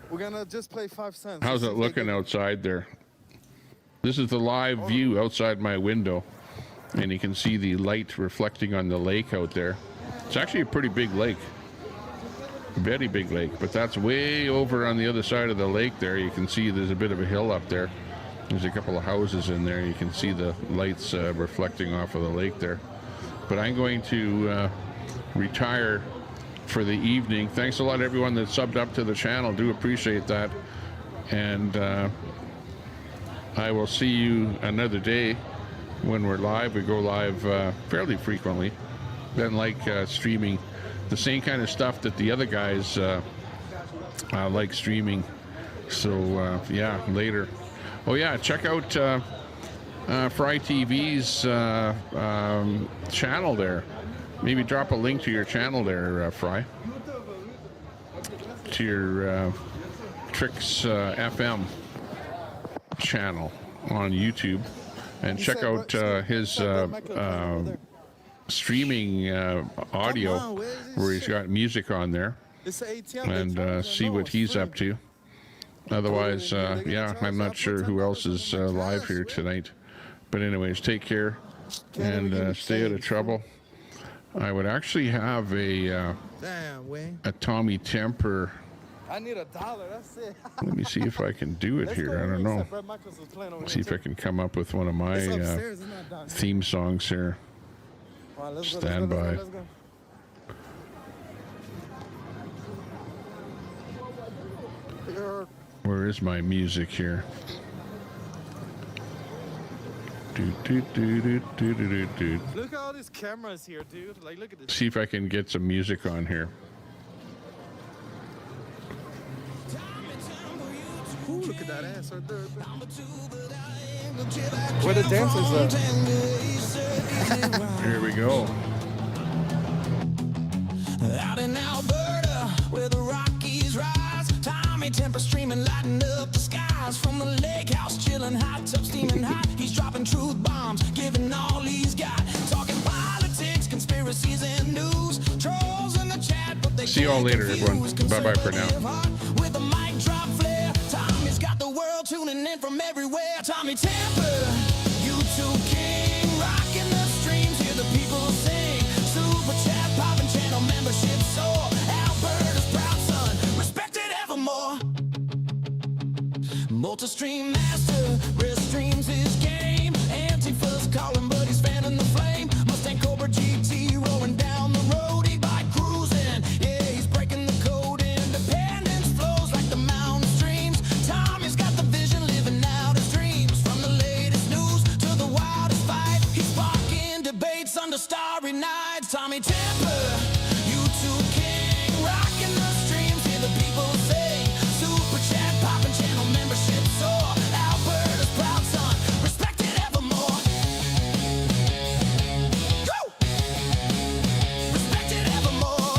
We're gonna just play 5 cents. How's it looking outside there? This is the live view outside my window, and you can see the light reflecting on the lake out there. It's actually a pretty big lake, very big lake, but that's way over on the other side of the lake there. You can see there's a bit of a hill up there. There's a couple of houses in there. You can see the lights reflecting off of the lake there. But I'm going to retire for the evening. Thanks a lot, everyone that subbed up to the channel. Do appreciate that. And I will see you another day when we're live. We go live fairly frequently. Then like streaming the same kind of stuff that the other guys like streaming. So yeah, later. Oh yeah, check out Fry TV's channel there. Maybe drop a link to your channel there, Fry. To your Tricks FM channel on YouTube. And check out his streaming audio where he's got music on there. It's an ATM. and see what he's up to. Otherwise, yeah, I'm not sure who else is live here tonight. But anyways, take care and stay out of trouble. I would actually have a Tommy Temper. I need $1. That's it. Let me see if I can do it here. I don't know. See if I can come up with one of my theme songs here. Stand by. Where is my music here? Look at all these cameras here, dude. Like, look at this. See if I can get some music on here. Ooh, look at that ass right there. Where the dancers at? Here we go. Out in Alberta, where the Rockies rise, Tommy Temper streaming, lighting up the skies. From the lake house, chilling, hot tub steaming hot. He's dropping truth bombs, giving all he's got. Talking politics, conspiracies, and news. Trolls in the chat, but they see you all later, everyone. Bye-bye for now. with a mic drop flare. Tommy's got the world tuning in from everywhere. Tommy Temper, YouTube king, rocking the streams, hear the people sing. Super chat, popping channel membership soar. Alberta's proud son, respected evermore. Multi-stream master, restreams his game. Antifa's calling, but he's fanning the flame. Mustang Cobra GT roaring down the road. E-bike cruising, yeah, he's breaking the code. Independence flows like the mountain streams. Tommy's got the vision, living out his dreams. From the latest news to the wildest fight, he's sparking debates under starry nights. Tommy Temper, YouTube king, rocking the streams, hear the people say. Super chat, popping channel membership soar. Alberta's proud son, respected evermore. Go! Respected evermore.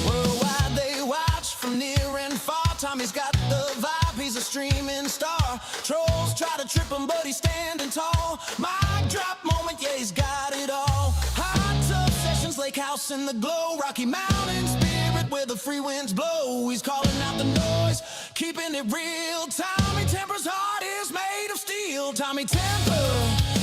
Worldwide they watch from near and far. Tommy's got the vibe, he's a streaming star. Trolls try to trip him, but he's standing tall. Mic drop moment, yeah, he's got it all. Hot tub sessions, lake house in the glow. Rocky Mountain spirit where the free winds blow. He's calling out the noise, keeping it real. Tommy Temper's heart is made of steel. Tommy Temper,